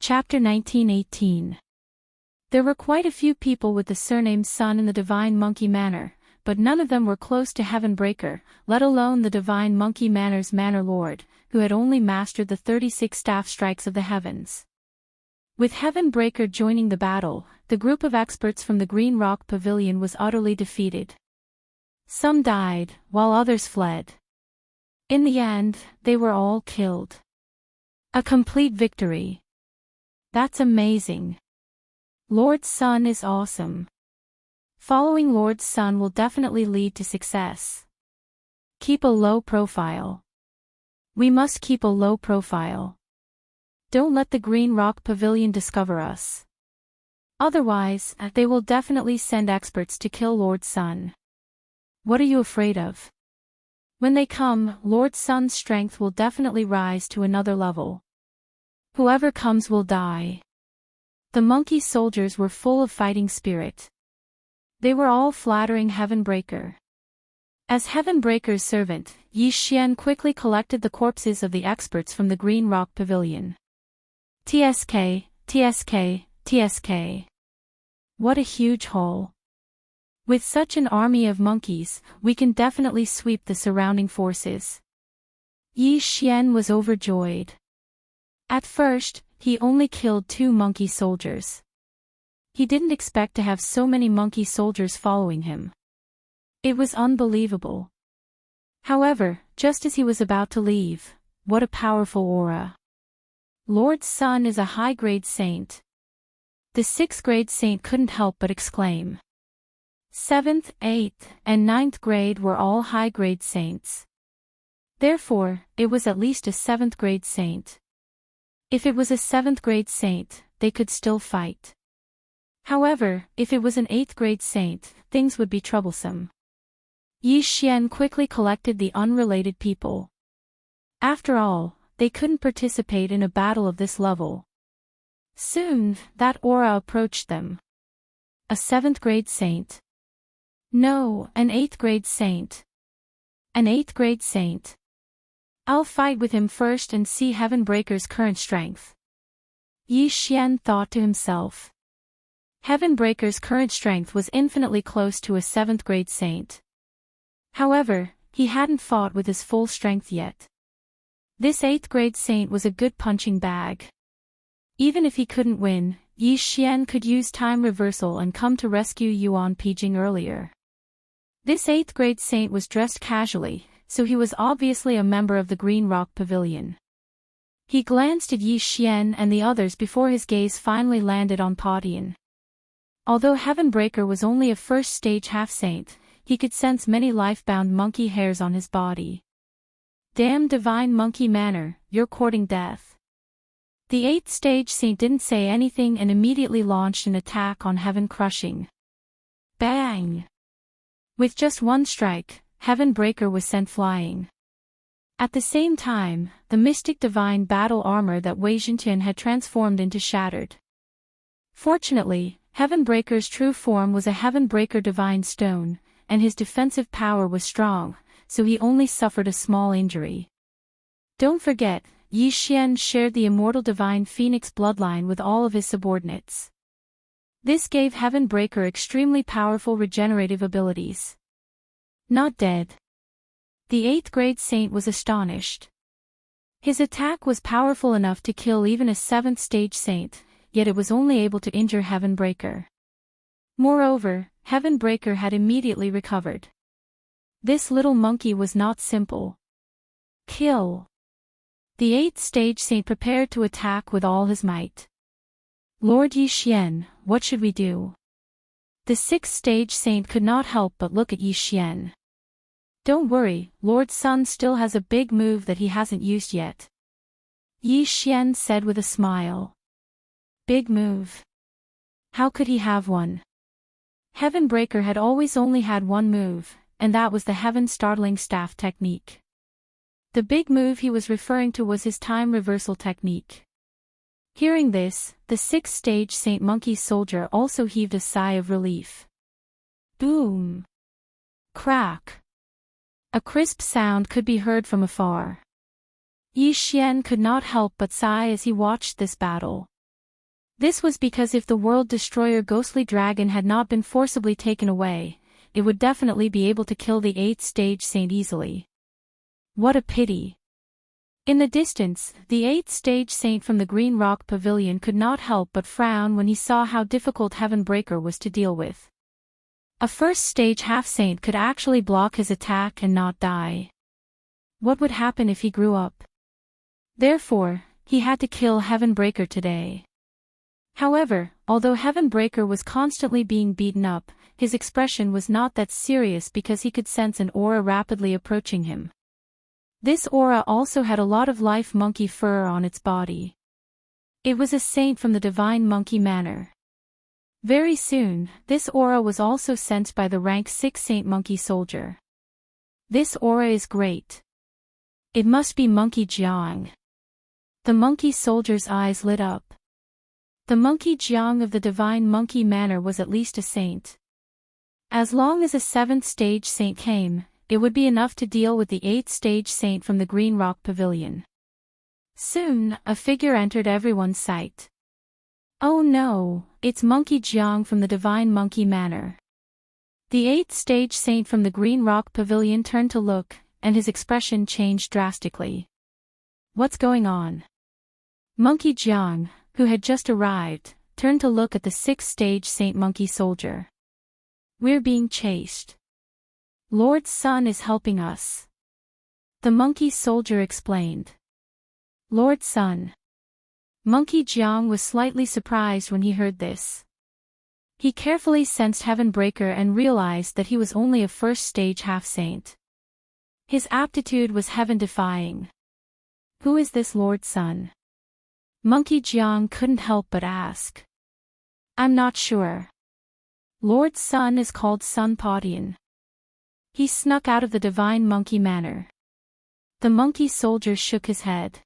Chapter 1918. There were quite a few people with the surname Sun in the Divine Monkey Manor, but none of them were close to Heavenbreaker, let alone the Divine Monkey Manor's Manor Lord, who had only mastered the 36 staff strikes of the heavens. With Heavenbreaker joining the battle, the group of experts from the Green Rock Pavilion was utterly defeated. Some died, while others fled. In the end, they were all killed. A complete victory. That's amazing. Lord Sun is awesome. Following Lord Sun will definitely lead to success. Keep a low profile. We must keep a low profile. Don't let the Green Rock Pavilion discover us. Otherwise, they will definitely send experts to kill Lord Sun. What are you afraid of? When they come, Lord Sun's strength will definitely rise to another level. Whoever comes will die. The monkey soldiers were full of fighting spirit. They were all flattering Heavenbreaker. As Heavenbreaker's servant, Yi Xian quickly collected the corpses of the experts from the Green Rock Pavilion. TSK, TSK, TSK. What a huge haul. With such an army of monkeys, we can definitely sweep the surrounding forces. Yi Xian was overjoyed. At first, he only killed 2 monkey soldiers. He didn't expect to have so many monkey soldiers following him. It was unbelievable. However, just as he was about to leave, what a powerful aura. Lord Sun is a high-grade saint. The 6th grade saint couldn't help but exclaim. 7th, 8th, and 9th grade were all high-grade saints. Therefore, it was at least a 7th grade saint. If it was a 7th grade saint, they could still fight. However, if it was an 8th grade saint, things would be troublesome. Yi Xian quickly collected the unrelated people. After all, they couldn't participate in a battle of this level. Soon, that aura approached them. A 7th grade saint. No, an 8th grade saint. An 8th grade saint. I'll fight with him first and see Heavenbreaker's current strength. Yi Xian thought to himself. Heavenbreaker's current strength was infinitely close to a 7th grade saint. However, he hadn't fought with his full strength yet. This 8th grade saint was a good punching bag. Even if he couldn't win, Yi Xian could use time reversal and come to rescue Yuan Pijing earlier. This 8th grade saint was dressed casually, so he was obviously a member of the Green Rock Pavilion. He glanced at Yi Xian and the others before his gaze finally landed on Padian. Although Heavenbreaker was only a first-stage half-saint, he could sense many life-bound monkey hairs on his body. Damn Divine Monkey Manor, you're courting death. The 8th stage saint didn't say anything and immediately launched an attack on Heaven, crushing. Bang! With just one strike, Heavenbreaker was sent flying. At the same time, the mystic divine battle armor that Wei Zhentian had transformed into shattered. Fortunately, Heavenbreaker's true form was a Heavenbreaker divine stone, and his defensive power was strong, so he only suffered a small injury. Don't forget, Yi Xian shared the immortal divine phoenix bloodline with all of his subordinates. This gave Heavenbreaker extremely powerful regenerative abilities. Not dead. The 8th grade saint was astonished. His attack was powerful enough to kill even a 7th stage saint, yet it was only able to injure Heavenbreaker. Moreover, Heavenbreaker had immediately recovered. This little monkey was not simple. Kill. The 8th stage saint prepared to attack with all his might. Lord Yi Xian, what should we do? The 6th stage saint could not help but look at Yi Xian. Don't worry, Lord Sun still has a big move that he hasn't used yet. Yi Xian said with a smile. Big move. How could he have one? Heavenbreaker had always only had one move, and that was the Heaven Startling Staff technique. The big move he was referring to was his time reversal technique. Hearing this, the 6th stage Saint Monkey soldier also heaved a sigh of relief. Boom! Crack! A crisp sound could be heard from afar. Yi Xian could not help but sigh as he watched this battle. This was because if the world destroyer ghostly dragon had not been forcibly taken away, it would definitely be able to kill the 8th stage saint easily. What a pity. In the distance, the 8th stage saint from the Green Rock Pavilion could not help but frown when he saw how difficult Heavenbreaker was to deal with. A first stage half-saint could actually block his attack and not die. What would happen if he grew up? Therefore, he had to kill Heavenbreaker today. However, although Heavenbreaker was constantly being beaten up, his expression was not that serious because he could sense an aura rapidly approaching him. This aura also had a lot of life monkey fur on its body. It was a saint from the Divine Monkey Manor. Very soon, this aura was also sensed by the rank 6 Saint Monkey Soldier. This aura is great. It must be Monkey Jiang. The monkey soldier's eyes lit up. The Monkey Jiang of the Divine Monkey Manor was at least a saint. As long as a 7th stage saint came, it would be enough to deal with the 8th stage saint from the Green Rock Pavilion. Soon, a figure entered everyone's sight. Oh no, it's Monkey Jiang from the Divine Monkey Manor. The 8th stage saint from the Green Rock Pavilion turned to look, and his expression changed drastically. What's going on? Monkey Jiang, who had just arrived, turned to look at the 6th stage Saint Monkey Soldier. We're being chased. Lord Sun is helping us. The monkey soldier explained. Lord Sun. Monkey Jiang was slightly surprised when he heard this. He carefully sensed Heavenbreaker and realized that he was only a first stage half-saint. His aptitude was heaven-defying. Who is this Lord Sun? Monkey Jiang couldn't help but ask. I'm not sure. Lord Sun is called Sun Podian. He snuck out of the Divine Monkey Manor. The monkey soldier shook his head.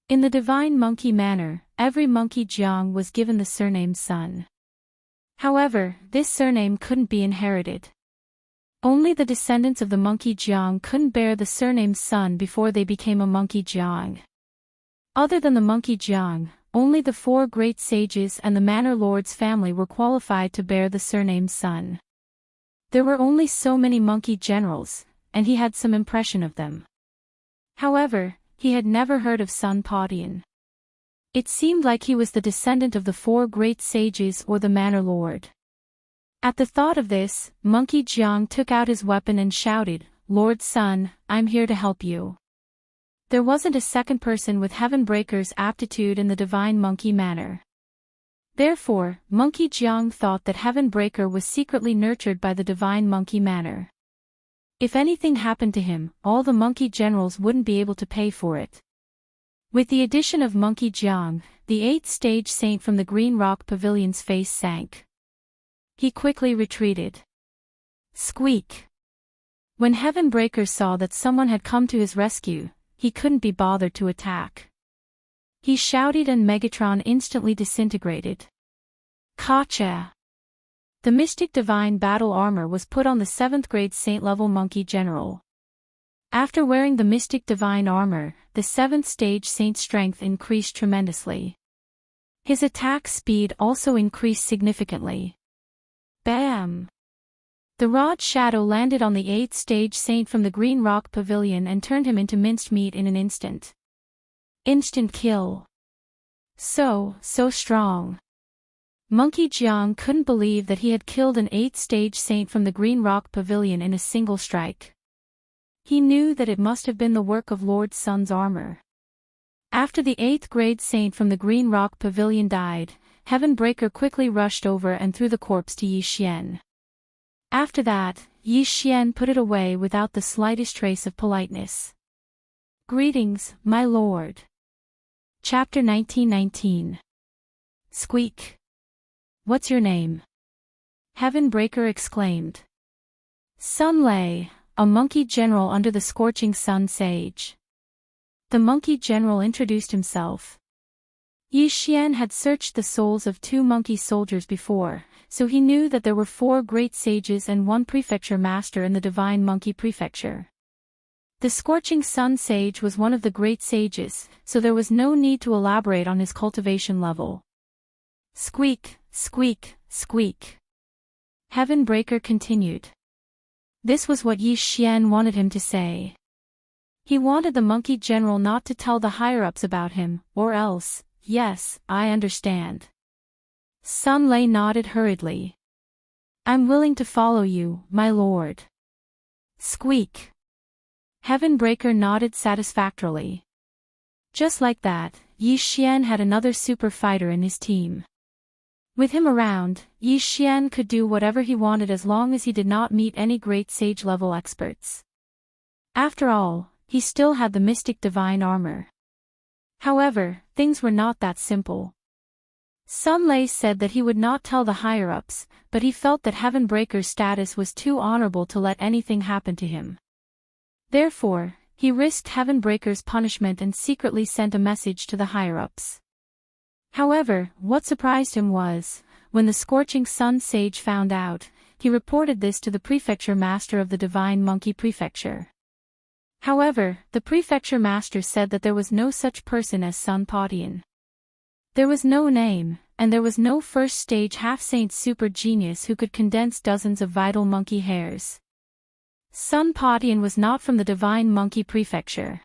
In the Divine Monkey Manor, every Monkey Jiang was given the surname Sun. However, this surname couldn't be inherited. Only the descendants of the Monkey Jiang couldn't bear the surname Sun before they became a Monkey Jiang. Other than the Monkey Jiang, only the 4 great sages and the Manor Lord's family were qualified to bear the surname Sun. There were only so many monkey generals, and he had some impression of them. However, he had never heard of Sun Podian. It seemed like he was the descendant of the 4 great sages or the Manor Lord. At the thought of this, Monkey Jiang took out his weapon and shouted, Lord Sun, I'm here to help you. There wasn't a second person with Heavenbreaker's aptitude in the Divine Monkey Manor. Therefore, Monkey Jiang thought that Heavenbreaker was secretly nurtured by the Divine Monkey Manor. If anything happened to him, all the monkey generals wouldn't be able to pay for it. With the addition of Monkey Jiang, the 8th stage saint from the Green Rock Pavilion's face sank. He quickly retreated. Squeak! When Heavenbreaker saw that someone had come to his rescue, he couldn't be bothered to attack. He shouted and Megatron instantly disintegrated. Gotcha! The Mystic Divine Battle Armor was put on the 7th grade Saint-level Monkey General. After wearing the Mystic Divine Armor, the 7th stage Saint's strength increased tremendously. His attack speed also increased significantly. Bam! The Rod Shadow landed on the 8th stage Saint from the Green Rock Pavilion and turned him into minced meat in an instant. Instant kill. So strong. Monkey Jiang couldn't believe that he had killed an 8th stage saint from the Green Rock Pavilion in a single strike. He knew that it must have been the work of Lord Sun's armor. After the 8th grade saint from the Green Rock Pavilion died, Heavenbreaker quickly rushed over and threw the corpse to Yi Xian. After that, Yi Xian put it away without the slightest trace of politeness. Greetings, my lord. Chapter 1919. Squeak. What's your name? Heavenbreaker exclaimed. Sun Lei, a monkey general under the scorching sun sage. The monkey general introduced himself. Yi Xian had searched the souls of 2 monkey soldiers before, so he knew that there were 4 great sages and 1 prefecture master in the Divine Monkey Prefecture. The scorching sun sage was one of the great sages, so there was no need to elaborate on his cultivation level. Squeak, squeak, squeak. Heaven Breaker continued. This was what Yi Xian wanted him to say. He wanted the monkey general not to tell the higher-ups about him, or else, yes, I understand. Sun Lei nodded hurriedly. I'm willing to follow you, my lord. Squeak. Heaven Breaker nodded satisfactorily. Just like that, Yi Xian had another super fighter in his team. With him around, Yi Xian could do whatever he wanted as long as he did not meet any great sage-level experts. After all, he still had the mystic divine armor. However, things were not that simple. Sun Lei said that he would not tell the higher-ups, but he felt that Heaven Breaker's status was too honorable to let anything happen to him. Therefore, he risked Heaven Breaker's punishment and secretly sent a message to the higher-ups. However, what surprised him was, when the Scorching Sun Sage found out, he reported this to the prefecture master of the Divine Monkey Prefecture. However, the prefecture master said that there was no such person as Sun Podian. There was no name, and there was no first-stage half-saint super genius who could condense dozens of vital monkey hairs. Sun Podian was not from the Divine Monkey Prefecture.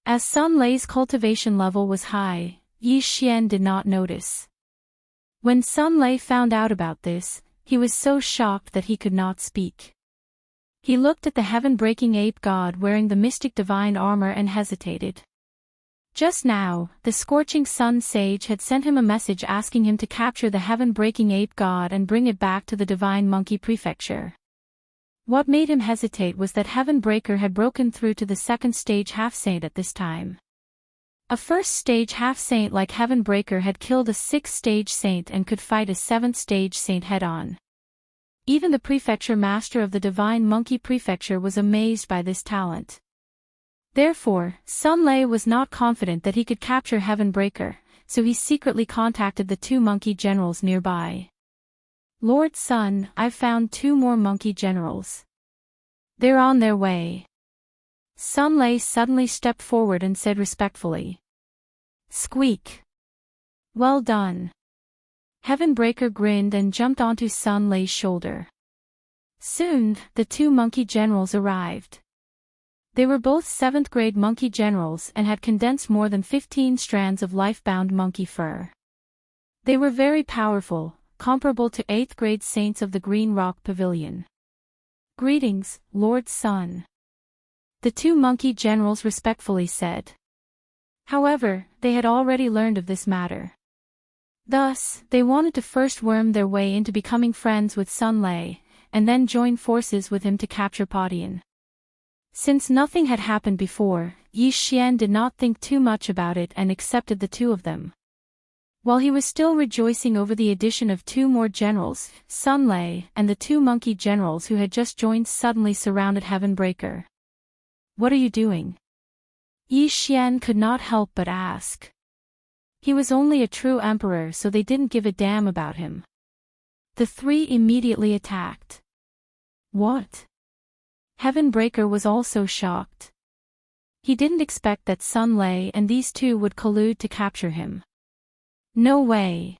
As Sun Lei's cultivation level was high, Yi Xian did not notice. When Sun Lei found out about this, he was so shocked that he could not speak. He looked at the heaven-breaking ape god wearing the mystic divine armor and hesitated. Just now, the Scorching Sun Sage had sent him a message asking him to capture the heaven-breaking ape god and bring it back to the Divine Monkey Prefecture. What made him hesitate was that Heaven Breaker had broken through to the second-stage half-saint at this time. A first-stage half-saint like Heaven Breaker had killed a sixth-stage saint and could fight a seventh-stage saint head-on. Even the prefecture master of the Divine Monkey Prefecture was amazed by this talent. Therefore, Sun Lei was not confident that he could capture Heaven Breaker, so he secretly contacted the two monkey generals nearby. Lord Sun, I've found two more monkey generals. They're on their way. Sun Lei suddenly stepped forward and said respectfully. Squeak. Well done. Heaven Breaker grinned and jumped onto Sun Lei's shoulder. Soon, the two monkey generals arrived. They were both 7th-grade monkey generals and had condensed more than 15 strands of life-bound monkey fur. They were very powerful, comparable to 8th-grade saints of the Green Rock Pavilion. Greetings, Lord Sun. The two monkey generals respectfully said. However, they had already learned of this matter. Thus, they wanted to first worm their way into becoming friends with Sun Lei, and then join forces with him to capture Podian. Since nothing had happened before, Yi Xian did not think too much about it and accepted the two of them. While he was still rejoicing over the addition of two more generals, Sun Lei and the two monkey generals who had just joined suddenly surrounded Heaven Breaker. What are you doing? Yi Xian could not help but ask. He was only a true emperor, so they didn't give a damn about him. The three immediately attacked. What? Heaven Breaker was also shocked. He didn't expect that Sun Lei and these two would collude to capture him. No way.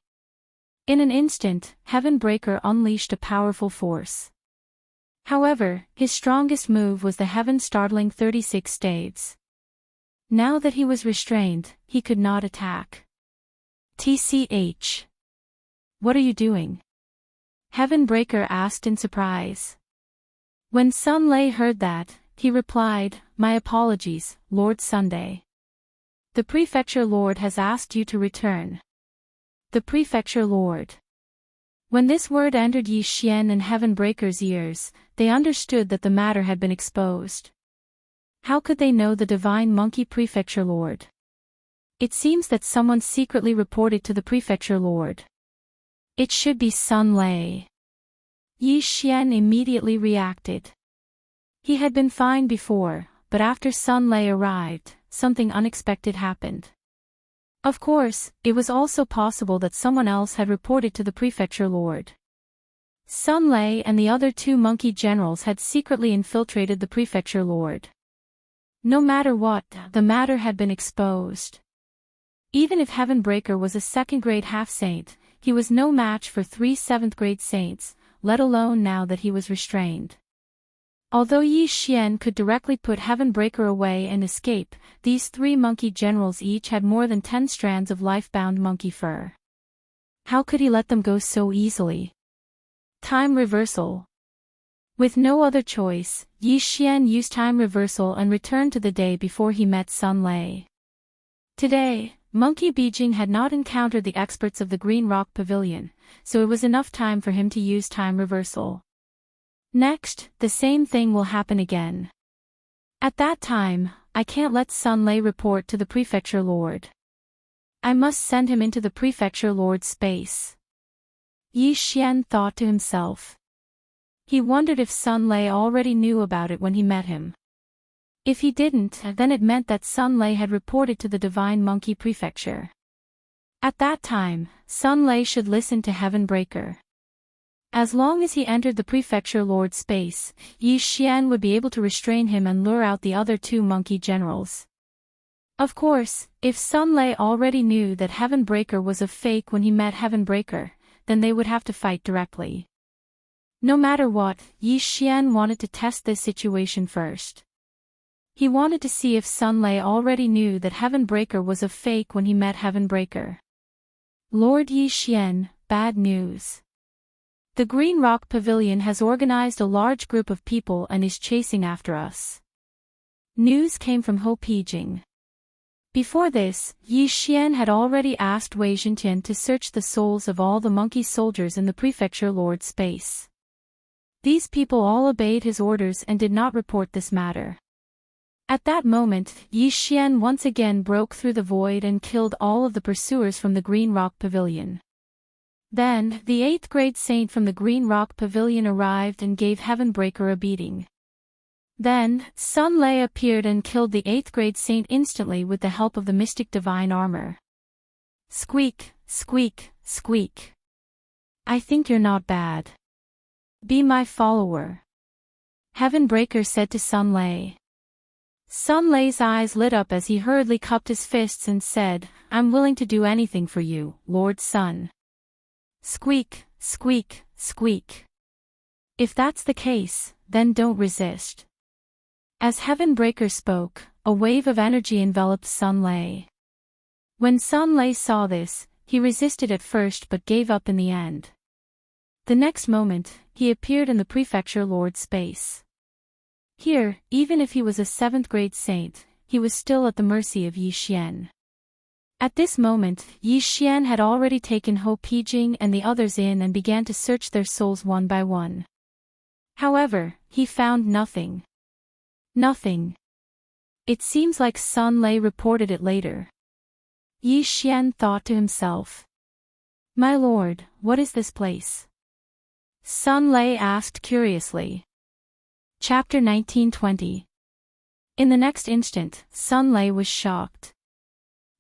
In an instant, Heaven Breaker unleashed a powerful force. However, his strongest move was the heaven-startling 36 staves. Now that he was restrained, he could not attack. TCH. What are you doing? Heaven Breaker asked in surprise. When Sun Lei heard that, he replied, My apologies, Lord Sunday. The prefecture lord has asked you to return. The prefecture lord. When this word entered Yi Xian and Heaven Breaker's ears, they understood that the matter had been exposed. How could they know the Divine Monkey Prefecture Lord? It seems that someone secretly reported to the Prefecture Lord. It should be Sun Lei. Yi Xian immediately reacted. He had been fine before, but after Sun Lei arrived, something unexpected happened. Of course, it was also possible that someone else had reported to the Prefecture Lord. Sun Lei and the other two monkey generals had secretly infiltrated the Prefecture Lord. No matter what, the matter had been exposed. Even if Heaven Breaker was a second-grade half-saint, he was no match for 3 7th-grade saints, let alone now that he was restrained. Although Yi Xian could directly put Heavenbreaker away and escape, these 3 monkey generals each had more than 10 strands of life-bound monkey fur. How could he let them go so easily? Time reversal. With no other choice, Yi Xian used time reversal and returned to the day before he met Sun Lei. Today, Monkey Beijing had not encountered the experts of the Green Rock Pavilion, so it was enough time for him to use time reversal. Next, the same thing will happen again. At that time, I can't let Sun Lei report to the prefecture lord. I must send him into the prefecture lord's space. Yi Xian thought to himself. He wondered if Sun Lei already knew about it when he met him. If he didn't, then it meant that Sun Lei had reported to the Divine Monkey Prefecture. At that time, Sun Lei should listen to Heavenbreaker. As long as he entered the prefecture lord's space, Yi Xian would be able to restrain him and lure out the other 2 monkey generals. Of course, if Sun Lei already knew that Heavenbreaker was a fake when he met Heavenbreaker, then they would have to fight directly. No matter what, Yi Xian wanted to test this situation first. He wanted to see if Sun Lei already knew that Heavenbreaker was a fake when he met Heavenbreaker. Lord Yi Xian, bad news. The Green Rock Pavilion has organized a large group of people and is chasing after us. News came from Ho Pijing. Before this, Yi Xian had already asked Wei Zhentian to search the souls of all the monkey soldiers in the prefecture lord's space. These people all obeyed his orders and did not report this matter. At that moment, Yi Xian once again broke through the void and killed all of the pursuers from the Green Rock Pavilion. Then, the 8th-grade saint from the Green Rock Pavilion arrived and gave Heavenbreaker a beating. Then, Sun Lei appeared and killed the 8th-grade saint instantly with the help of the mystic divine armor. Squeak, squeak, squeak. I think you're not bad. Be my follower. Heavenbreaker said to Sun Lei. Sun Lei's eyes lit up as he hurriedly cupped his fists and said, I'm willing to do anything for you, Lord Sun. Squeak, squeak, squeak. If that's the case, then don't resist. As Heavenbreaker spoke, a wave of energy enveloped Sun Lei. When Sun Lei saw this, he resisted at first but gave up in the end. The next moment, he appeared in the prefecture lord's space. Here, even if he was a 7th-grade saint, he was still at the mercy of Yi Xian. At this moment, Yi Xian had already taken Ho Pijing and the others in and began to search their souls one by one. However, he found nothing. Nothing. It seems like Sun Lei reported it later. Yi Xian thought to himself. My lord, what is this place? Sun Lei asked curiously. Chapter 1920. In the next instant, Sun Lei was shocked.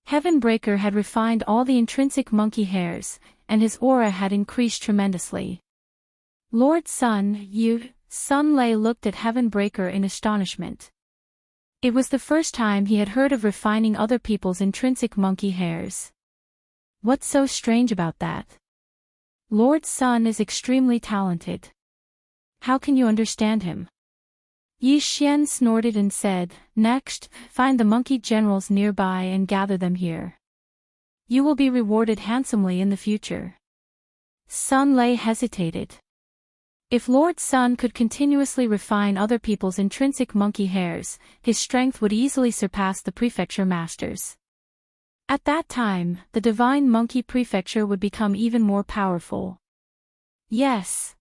Heavenbreaker had refined all the intrinsic monkey hairs, and his aura had increased tremendously. Lord Sun, Sun Lei looked at Heavenbreaker in astonishment. It was the first time he had heard of refining other people's intrinsic monkey hairs. What's so strange about that? Lord Sun is extremely talented. How can you understand him? Yi Xian snorted and said, Next, find the monkey generals nearby and gather them here. You will be rewarded handsomely in the future. Sun Lei hesitated. If Lord Sun could continuously refine other people's intrinsic monkey hairs, his strength would easily surpass the prefecture masters. At that time, the Divine Monkey Prefecture would become even more powerful. Yes.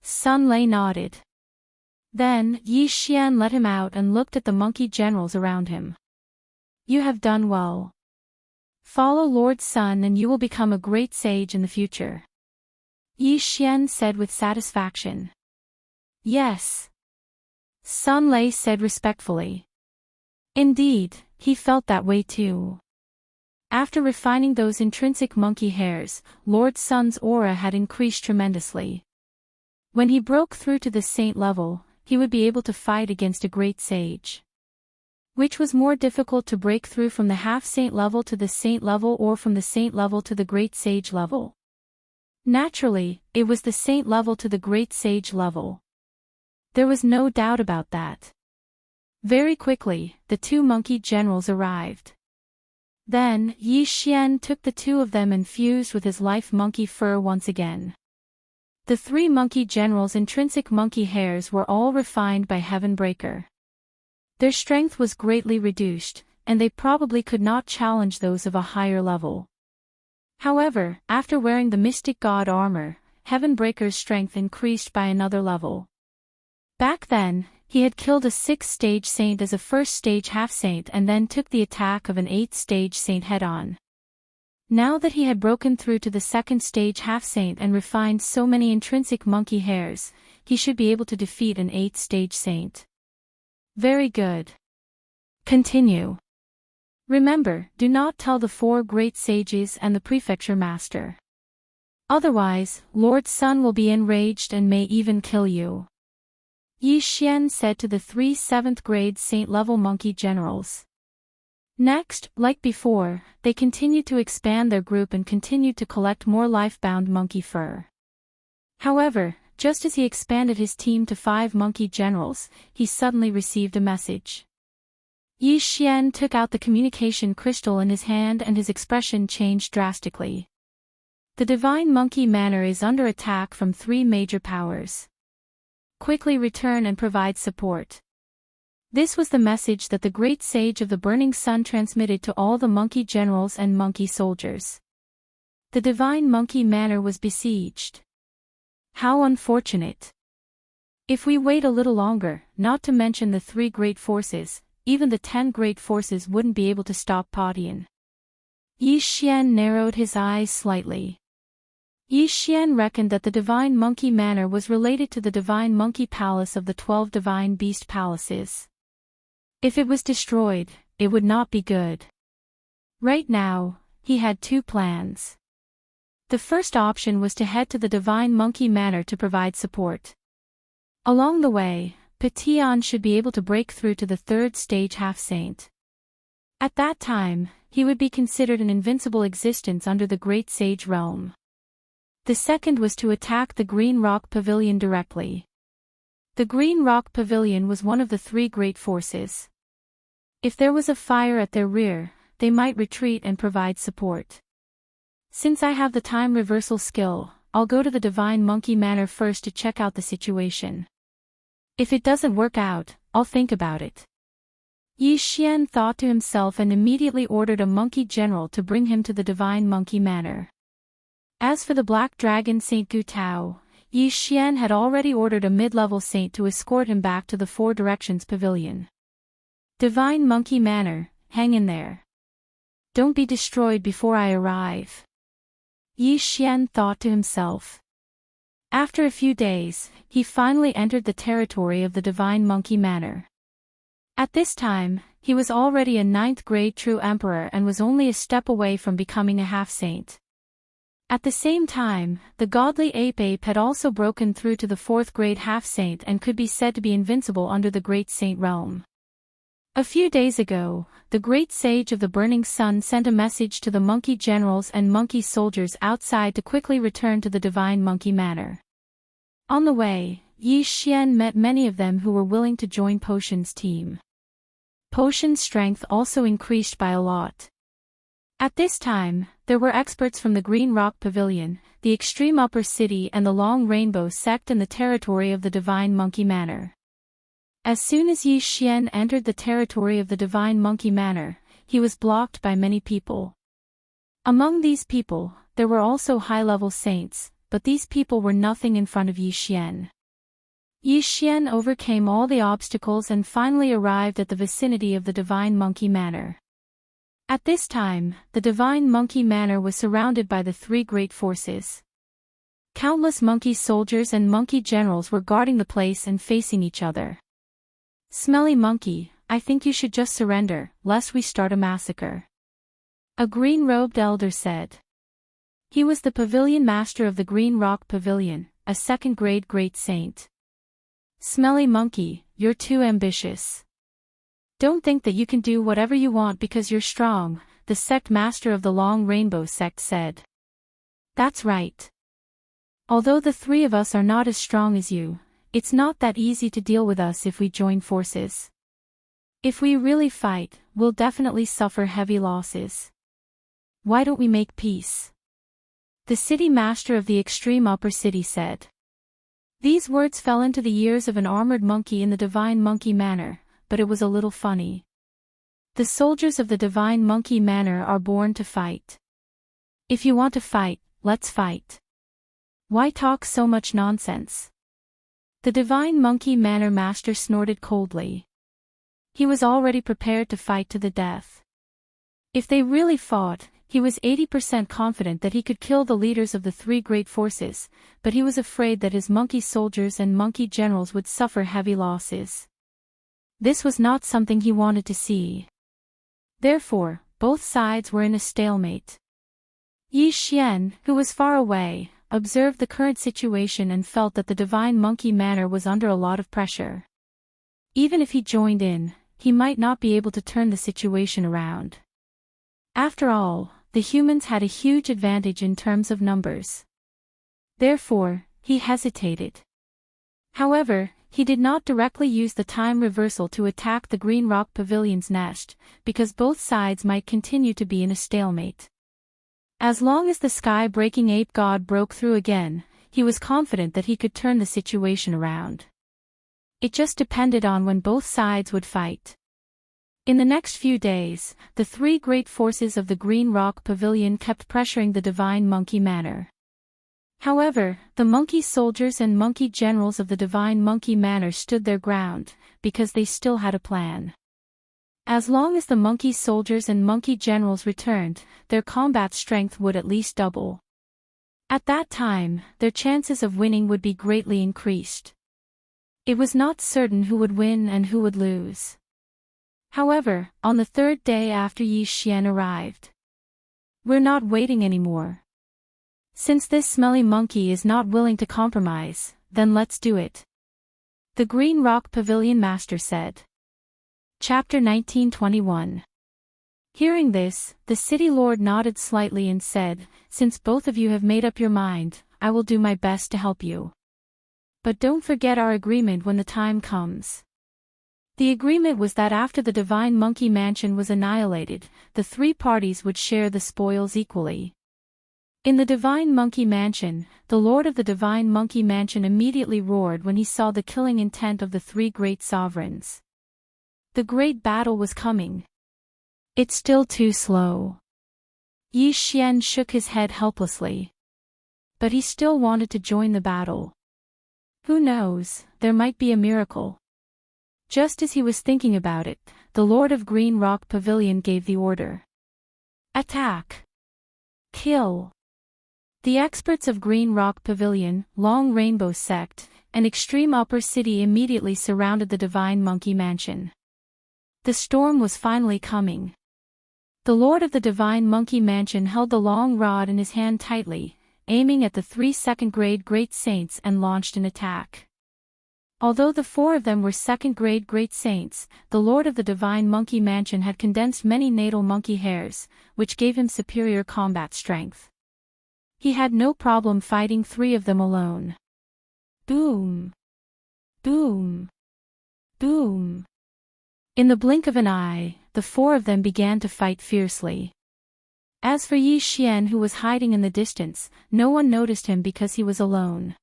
Sun Lei nodded. Then, Yi Xian let him out and looked at the monkey generals around him. You have done well. Follow Lord Sun and you will become a great sage in the future. Yi Xian said with satisfaction. Yes. Sun Lei said respectfully. Indeed, he felt that way too. After refining those intrinsic monkey hairs, Lord Sun's aura had increased tremendously. When he broke through to the saint level, he would be able to fight against a great sage. Which was more difficult to break through, from the half-saint level to the saint level or from the saint level to the great sage level? Naturally, it was the saint level to the great sage level. There was no doubt about that. Very quickly, the two monkey generals arrived. Then, Yi Xian took the two of them and fused with his life monkey fur once again. The three monkey generals' intrinsic monkey hairs were all refined by Heaven Breaker. Their strength was greatly reduced, and they probably could not challenge those of a higher level. However, after wearing the Mystic God armor, Heaven Breaker's strength increased by another level. Back then, he had killed a 6th-stage saint as a 1st-stage half-saint and then took the attack of an 8th-stage saint head-on. Now that he had broken through to the 2nd-stage half-saint and refined so many intrinsic monkey hairs, he should be able to defeat an 8th-stage saint. Very good. Continue. Remember, do not tell the 4 great sages and the prefecture master. Otherwise, Lord Sun will be enraged and may even kill you. Yi Xian said to the 3 7th-grade saint-level monkey generals. Next, like before, they continued to expand their group and continued to collect more life-bound monkey fur. However, just as he expanded his team to 5 monkey generals, he suddenly received a message. Yi Xian took out the communication crystal in his hand and his expression changed drastically. The divine monkey manor is under attack from 3 major powers. Quickly return and provide support. This was the message that the great sage of the burning sun transmitted to all the monkey generals and monkey soldiers. The divine monkey manor was besieged. How unfortunate. If we wait a little longer, not to mention the 3 great forces, even the 10 great forces wouldn't be able to stop Padian. Yi Xian narrowed his eyes slightly. Yi Xian reckoned that the divine monkey manor was related to the divine monkey palace of the 12 divine beast palaces. If it was destroyed, it would not be good. Right now, he had 2 plans. The first option was to head to the divine monkey manor to provide support. Along the way, Petian should be able to break through to the 3rd stage half-saint. At that time, he would be considered an invincible existence under the great sage realm. The second was to attack the Green Rock Pavilion directly. The Green Rock Pavilion was one of the 3 great forces. If there was a fire at their rear, they might retreat and provide support. Since I have the time reversal skill, I'll go to the divine monkey manor first to check out the situation. If it doesn't work out, I'll think about it. Yi Xian thought to himself and immediately ordered a monkey general to bring him to the divine monkey manor. As for the Black Dragon Saint Gu Tao, Yi Xian had already ordered a mid-level saint to escort him back to the 4 Directions Pavilion. Divine Monkey Manor, hang in there. Don't be destroyed before I arrive. Yi Xian thought to himself. After a few days, he finally entered the territory of the Divine Monkey Manor. At this time, he was already a 9th-grade true emperor and was only a step away from becoming a half-saint. At the same time, the godly ape had also broken through to the 4th-grade half-saint and could be said to be invincible under the great saint realm. A few days ago, the great sage of the burning sun sent a message to the monkey generals and monkey soldiers outside to quickly return to the divine monkey manor. On the way, Yi Xian met many of them who were willing to join Potion's team. Potion's strength also increased by a lot. At this time, there were experts from the Green Rock Pavilion, the Extreme Upper City and the Long Rainbow Sect in the territory of the Divine Monkey Manor. As soon as Yi Xian entered the territory of the Divine Monkey Manor, he was blocked by many people. Among these people, there were also high-level saints, but these people were nothing in front of Yi Xian. Yi Xian overcame all the obstacles and finally arrived at the vicinity of the Divine Monkey Manor. At this time, the Divine Monkey Manor was surrounded by the 3 great forces. Countless monkey soldiers and monkey generals were guarding the place and facing each other. Smelly monkey, I think you should just surrender, lest we start a massacre. A green-robed elder said. He was the pavilion master of the Green Rock Pavilion, a 2nd-grade great saint. Smelly monkey, you're too ambitious. Don't think that you can do whatever you want because you're strong, the sect master of the Long Rainbow Sect said. That's right. Although the three of us are not as strong as you, it's not that easy to deal with us if we join forces. If we really fight, we'll definitely suffer heavy losses. Why don't we make peace? The city master of the extreme upper city said. These words fell into the ears of an armored monkey in the divine monkey manor, but it was a little funny. The soldiers of the divine monkey manor are born to fight. If you want to fight, let's fight. Why talk so much nonsense? The divine monkey manor master snorted coldly. He was already prepared to fight to the death. If they really fought, he was 80% confident that he could kill the leaders of the three great forces, but he was afraid that his monkey soldiers and monkey generals would suffer heavy losses. This was not something he wanted to see. Therefore, both sides were in a stalemate. Yi Xian, who was far away, observed the current situation and felt that the divine monkey manor was under a lot of pressure. Even if he joined in, he might not be able to turn the situation around. After all, the humans had a huge advantage in terms of numbers. Therefore, he hesitated. However, he did not directly use the time reversal to attack the Green Rock Pavilion's nest, because both sides might continue to be in a stalemate. As long as the sky-breaking ape god broke through again, he was confident that he could turn the situation around. It just depended on when both sides would fight. In the next few days, the three great forces of the Green Rock Pavilion kept pressuring the Divine Monkey Manor. However, the monkey soldiers and monkey generals of the Divine Monkey Manor stood their ground, because they still had a plan. As long as the monkey soldiers and monkey generals returned, their combat strength would at least double. At that time, their chances of winning would be greatly increased. It was not certain who would win and who would lose. However, on the third day after Yi Xian arrived. We're not waiting anymore. Since this smelly monkey is not willing to compromise, then let's do it. The Green Rock Pavilion Master said. Chapter 1921. Hearing this, the city lord nodded slightly and said, Since both of you have made up your mind, I will do my best to help you. But don't forget our agreement when the time comes. The agreement was that after the Divine Monkey Mansion was annihilated, the three parties would share the spoils equally. In the Divine Monkey Mansion, the Lord of the Divine Monkey Mansion immediately roared when he saw the killing intent of the three great sovereigns. The great battle was coming. It's still too slow. Yi Xian shook his head helplessly. But he still wanted to join the battle. Who knows, there might be a miracle. Just as he was thinking about it, the Lord of Green Rock Pavilion gave the order. Attack! Kill! The experts of Green Rock Pavilion, Long Rainbow Sect, and Extreme Upper City immediately surrounded the Divine Monkey Mansion. The storm was finally coming. The Lord of the Divine Monkey Mansion held the long rod in his hand tightly, aiming at the 3 second-grade Great Saints and launched an attack. Although the 4 of them were second-grade Great Saints, the Lord of the Divine Monkey Mansion had condensed many natal monkey hairs, which gave him superior combat strength. He had no problem fighting 3 of them alone. Boom! Boom! Boom! In the blink of an eye, the 4 of them began to fight fiercely. As for Yi Xian, who was hiding in the distance, no one noticed him because he was alone.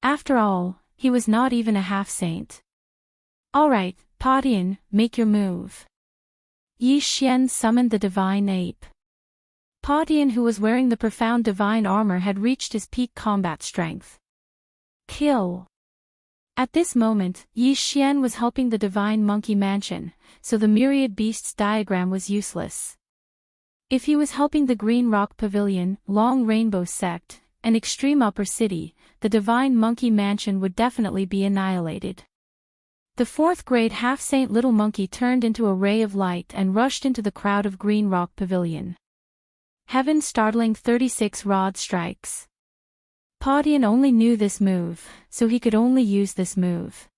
After all, he was not even a half-saint. Alright, Padian, make your move. Yi Xian summoned the divine ape. Padian, who was wearing the profound divine armor, had reached his peak combat strength. Kill! At this moment, Yi Xian was helping the Divine Monkey Mansion, so the myriad beasts diagram was useless. If he was helping the Green Rock Pavilion, Long Rainbow Sect, and Extreme Upper City, the Divine Monkey Mansion would definitely be annihilated. The 4th grade half-saint little monkey turned into a ray of light and rushed into the crowd of Green Rock Pavilion. Heaven startling 36 rod strikes. Padian only knew this move, so he could only use this move.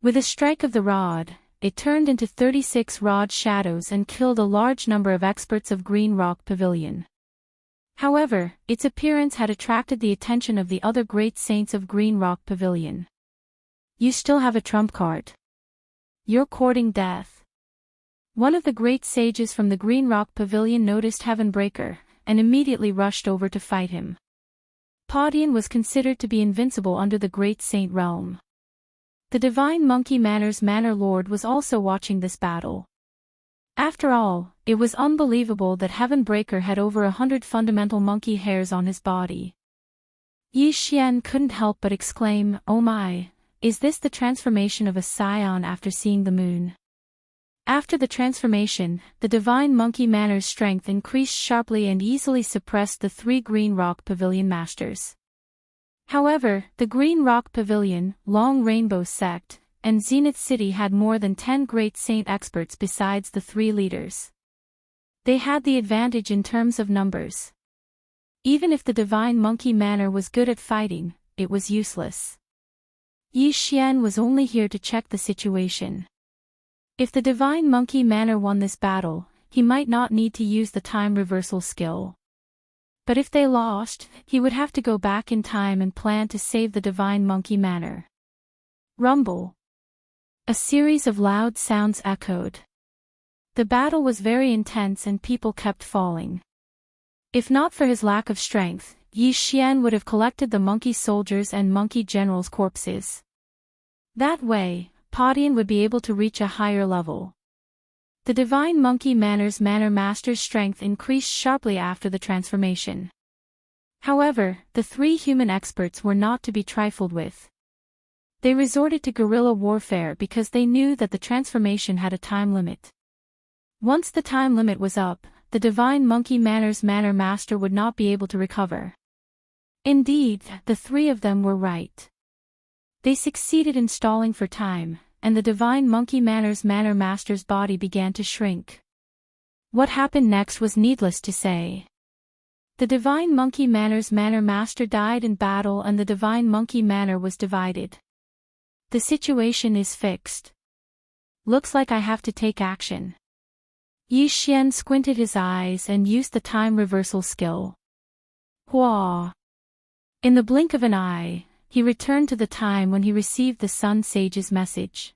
With a strike of the rod, it turned into 36 rod shadows and killed a large number of experts of Green Rock Pavilion. However, its appearance had attracted the attention of the other great saints of Green Rock Pavilion. You still have a trump card. You're courting death. One of the great sages from the Green Rock Pavilion noticed Heavenbreaker, and immediately rushed over to fight him. Paudian was considered to be invincible under the great saint realm. The divine Monkey Manor's Manor Lord was also watching this battle. After all, it was unbelievable that Heavenbreaker had over 100 fundamental monkey hairs on his body. Yi Xian couldn't help but exclaim, "Oh my, is this the transformation of a scion after seeing the moon?" After the transformation, the divine Monkey Manor's strength increased sharply and easily suppressed the 3 Green Rock Pavilion masters. However, the Green Rock Pavilion, Long Rainbow Sect, and Zenith City had more than 10 great saint experts besides the 3 leaders. They had the advantage in terms of numbers. Even if the divine Monkey Manor was good at fighting, it was useless. Yi Xian was only here to check the situation. If the divine Monkey Manor won this battle, he might not need to use the time reversal skill. But if they lost, he would have to go back in time and plan to save the divine Monkey Manor. Rumble. A series of loud sounds echoed. The battle was very intense and people kept falling. If not for his lack of strength, Yi Xian would have collected the monkey soldiers and monkey generals' corpses. That way, Paudian would be able to reach a higher level. The divine Monkey Manor's Manor Master's strength increased sharply after the transformation. However, the 3 human experts were not to be trifled with. They resorted to guerrilla warfare because they knew that the transformation had a time limit. Once the time limit was up, the divine Monkey Manor's Manor Master would not be able to recover. Indeed, the 3 of them were right. They succeeded in stalling for time, and the divine Monkey Manor's Manor Master's body began to shrink. What happened next was needless to say. The divine Monkey Manor's Manor Master died in battle and the divine Monkey Manor was divided. The situation is fixed. Looks like I have to take action. Yi Xian squinted his eyes and used the time reversal skill. Hua! In the blink of an eye, he returned to the time when he received the Sun Sage's message.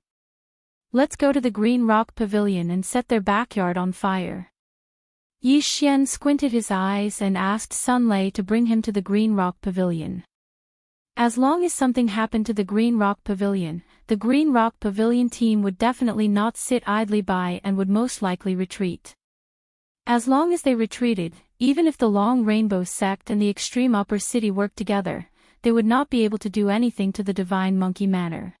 Let's go to the Green Rock Pavilion and set their backyard on fire. Yi Xian squinted his eyes and asked Sun Lei to bring him to the Green Rock Pavilion. As long as something happened to the Green Rock Pavilion, the Green Rock Pavilion team would definitely not sit idly by and would most likely retreat. As long as they retreated, even if the Long Rainbow Sect and the Extreme Upper City worked together, they would not be able to do anything to the Divine Monkey Manor.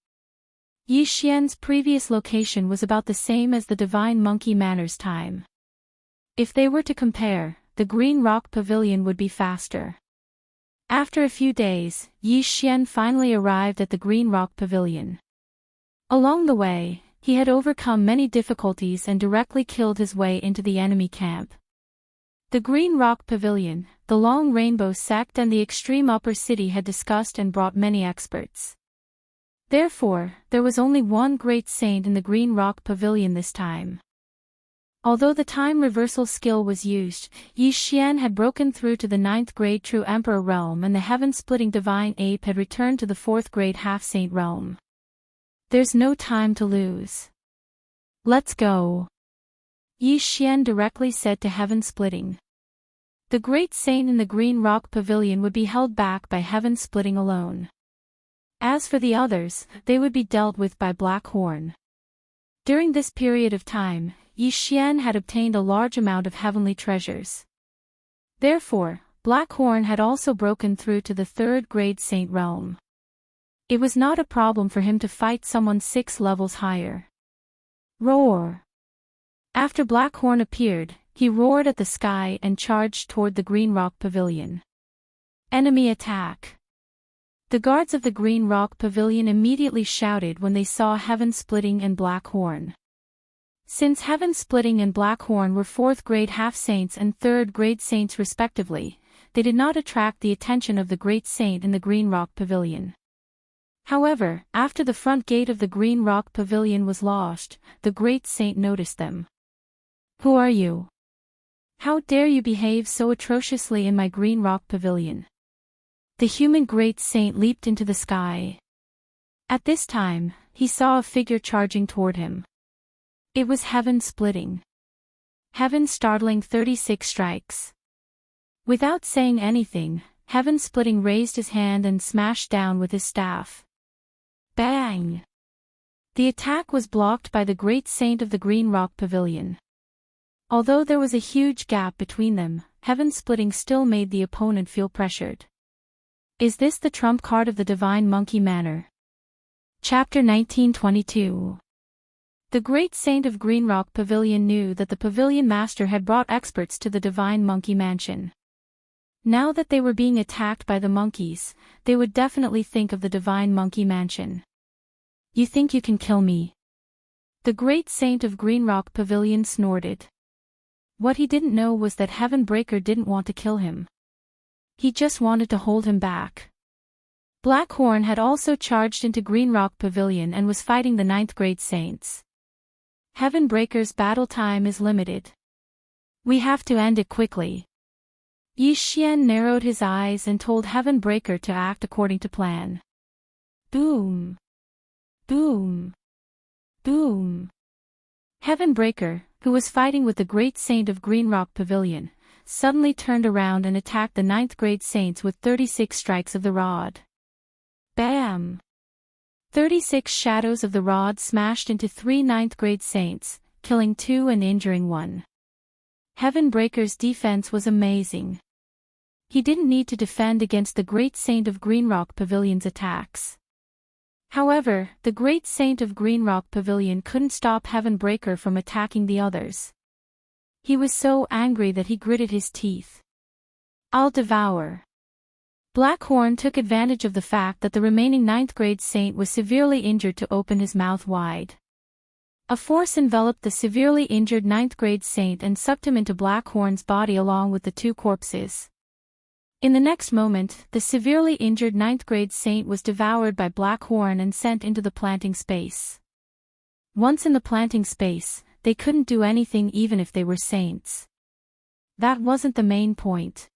Yi Xian's previous location was about the same as the Divine Monkey Manor's time. If they were to compare, the Green Rock Pavilion would be faster. After a few days, Yi Xian finally arrived at the Green Rock Pavilion. Along the way, he had overcome many difficulties and directly killed his way into the enemy camp. The Green Rock Pavilion, the Long Rainbow Sect and the Extreme Upper City had discussed and brought many experts. Therefore, there was only one great saint in the Green Rock Pavilion this time. Although the time reversal skill was used, Yi Xian had broken through to the 9th grade True Emperor realm and the heaven-splitting Divine Ape had returned to the 4th grade Half-Saint realm. There's no time to lose. Let's go. Yi Xian directly said to Heaven-Splitting. The great saint in the Green Rock Pavilion would be held back by Heaven-Splitting alone. As for the others, they would be dealt with by Black Horn. During this period of time, Yi Xian had obtained a large amount of heavenly treasures. Therefore, Black Horn had also broken through to the 3rd grade Saint realm. It was not a problem for him to fight someone 6 levels higher. Roar! After Black Horn appeared, he roared at the sky and charged toward the Green Rock Pavilion. Enemy attack! The guards of the Green Rock Pavilion immediately shouted when they saw Heaven-Splitting and Black Horn. Since Heaven-Splitting and Black Horn were 4th grade half-saints and 3rd grade saints respectively, they did not attract the attention of the great saint in the Green Rock Pavilion. However, after the front gate of the Green Rock Pavilion was lost, the great saint noticed them. Who are you? How dare you behave so atrociously in my Green Rock Pavilion? The human great saint leaped into the sky. At this time, he saw a figure charging toward him. It was Heaven Splitting. Heaven Startling 36 strikes. Without saying anything, Heaven Splitting raised his hand and smashed down with his staff. Bang! The attack was blocked by the great saint of the Green Rock Pavilion. Although there was a huge gap between them, Heaven Splitting still made the opponent feel pressured. Is this the trump card of the Divine Monkey Manor? Chapter 1922. The great saint of Green Rock Pavilion knew that the pavilion master had brought experts to the Divine Monkey Mansion. Now that they were being attacked by the monkeys, they would definitely think of the Divine Monkey Mansion. You think you can kill me? The great saint of Green Rock Pavilion snorted. What he didn't know was that Heaven Breaker didn't want to kill him. He just wanted to hold him back. Blackhorn had also charged into Green Rock Pavilion and was fighting the 9th grade saints. Heaven Breaker's battle time is limited. We have to end it quickly. Yi Xian narrowed his eyes and told Heaven Breaker to act according to plan. Boom! Boom! Boom! Heaven Breaker, who was fighting with the great saint of Green Rock Pavilion, suddenly turned around and attacked the 9th grade saints with 36 strikes of the rod. Bam! 36 shadows of the rod smashed into 3 9th grade saints, killing 2 and injuring 1. Heaven Breaker's defense was amazing. He didn't need to defend against the great saint of Green Rock Pavilion's attacks. However, the great saint of Green Rock Pavilion couldn't stop Heaven Breaker from attacking the others. He was so angry that he gritted his teeth. I'll devour. Blackhorn took advantage of the fact that the remaining 9th grade saint was severely injured to open his mouth wide. A force enveloped the severely injured 9th grade saint and sucked him into Blackhorn's body along with the 2 corpses. In the next moment, the severely injured 9th grade saint was devoured by Blackhorn and sent into the planting space. Once in the planting space, they couldn't do anything even if they were saints. That wasn't the main point.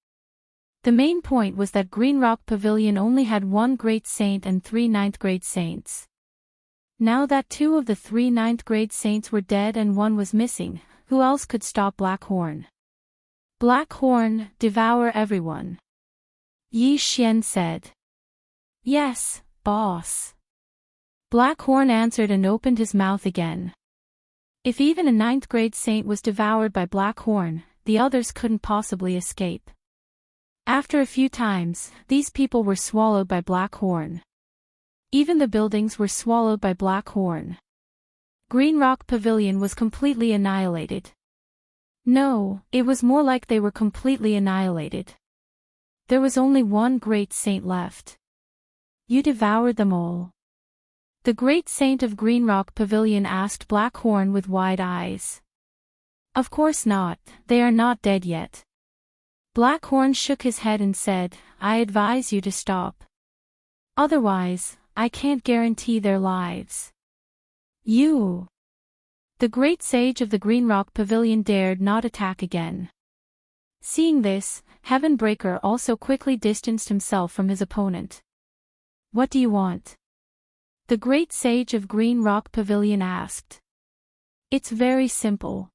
The main point was that Green Rock Pavilion only had 1 great saint and 3 9th grade saints. Now that 2 of the 3 9th grade saints were dead and 1 was missing, who else could stop Blackhorn? Blackhorn, devour everyone. Yi Xian said. Yes, boss. Blackhorn answered and opened his mouth again. If even a 9th grade saint was devoured by Blackhorn, the others couldn't possibly escape. After a few times, these people were swallowed by Blackhorn. Even the buildings were swallowed by Blackhorn. Green Rock Pavilion was completely annihilated. No, it was more like they were completely annihilated. There was only 1 great saint left. You devoured them all. The great saint of Green Rock Pavilion asked Blackhorn with wide eyes. Of course not, they are not dead yet. Blackhorn shook his head and said, I advise you to stop. Otherwise, I can't guarantee their lives. You! The great sage of the Green Rock Pavilion dared not attack again. Seeing this, Heaven Breaker also quickly distanced himself from his opponent. What do you want? The great sage of Green Rock Pavilion asked. It's very simple.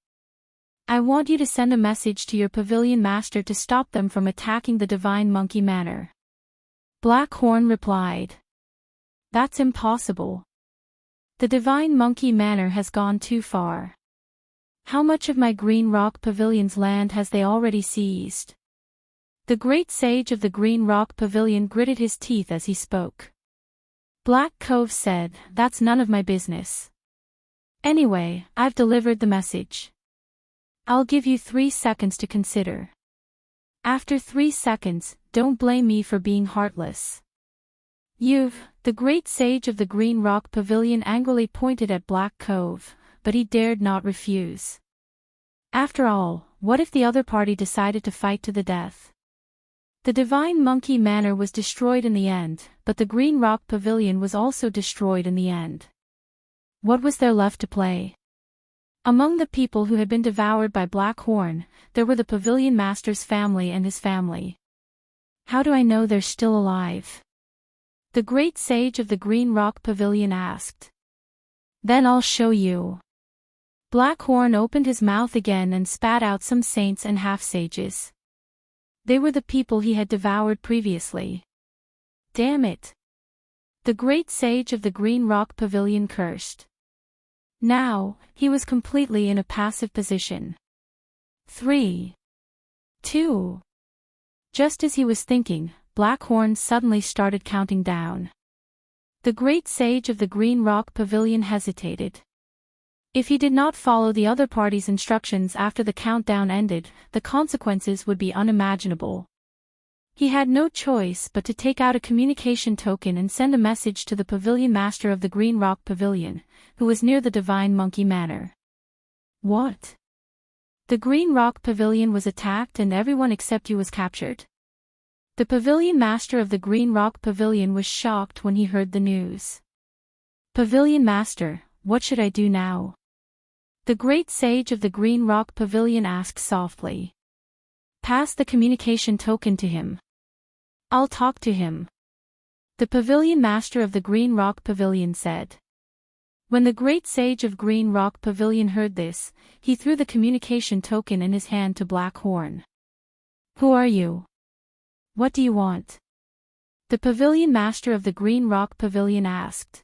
I want you to send a message to your pavilion master to stop them from attacking the Divine Monkey Manor. Blackhorn replied. That's impossible. The Divine Monkey Manor has gone too far. How much of my Green Rock Pavilion's land has they already seized? The great sage of the Green Rock Pavilion gritted his teeth as he spoke. Black Cove said, That's none of my business. Anyway, I've delivered the message. I'll give you 3 seconds to consider. After 3 seconds, don't blame me for being heartless. The great sage of the Green Rock Pavilion angrily pointed at Black Cove, but he dared not refuse. After all, what if the other party decided to fight to the death? The Divine Monkey Manor was destroyed in the end, but the Green Rock Pavilion was also destroyed in the end. What was there left to play? Among the people who had been devoured by Black Horn, there were the pavilion master's family and his family. How do I know they're still alive? The great sage of the Green Rock Pavilion asked. Then I'll show you. Black Horn opened his mouth again and spat out some saints and half-sages. They were the people he had devoured previously. Damn it! The great sage of the Green Rock Pavilion cursed. Now, he was completely in a passive position. 3, 2. Just as he was thinking, Black Horn suddenly started counting down. The great sage of the Green Rock Pavilion hesitated. If he did not follow the other party's instructions after the countdown ended, the consequences would be unimaginable. He had no choice but to take out a communication token and send a message to the pavilion master of the Green Rock Pavilion, who was near the Divine Monkey Manor. What? The Green Rock Pavilion was attacked and everyone except you was captured. The pavilion master of the Green Rock Pavilion was shocked when he heard the news. Pavilion master, what should I do now? The great sage of the Green Rock Pavilion asked softly. Pass the communication token to him. I'll talk to him. The pavilion master of the Green Rock Pavilion said. When the great sage of Green Rock Pavilion heard this, he threw the communication token in his hand to Black Horn. Who are you? What do you want? The pavilion master of the Green Rock Pavilion asked.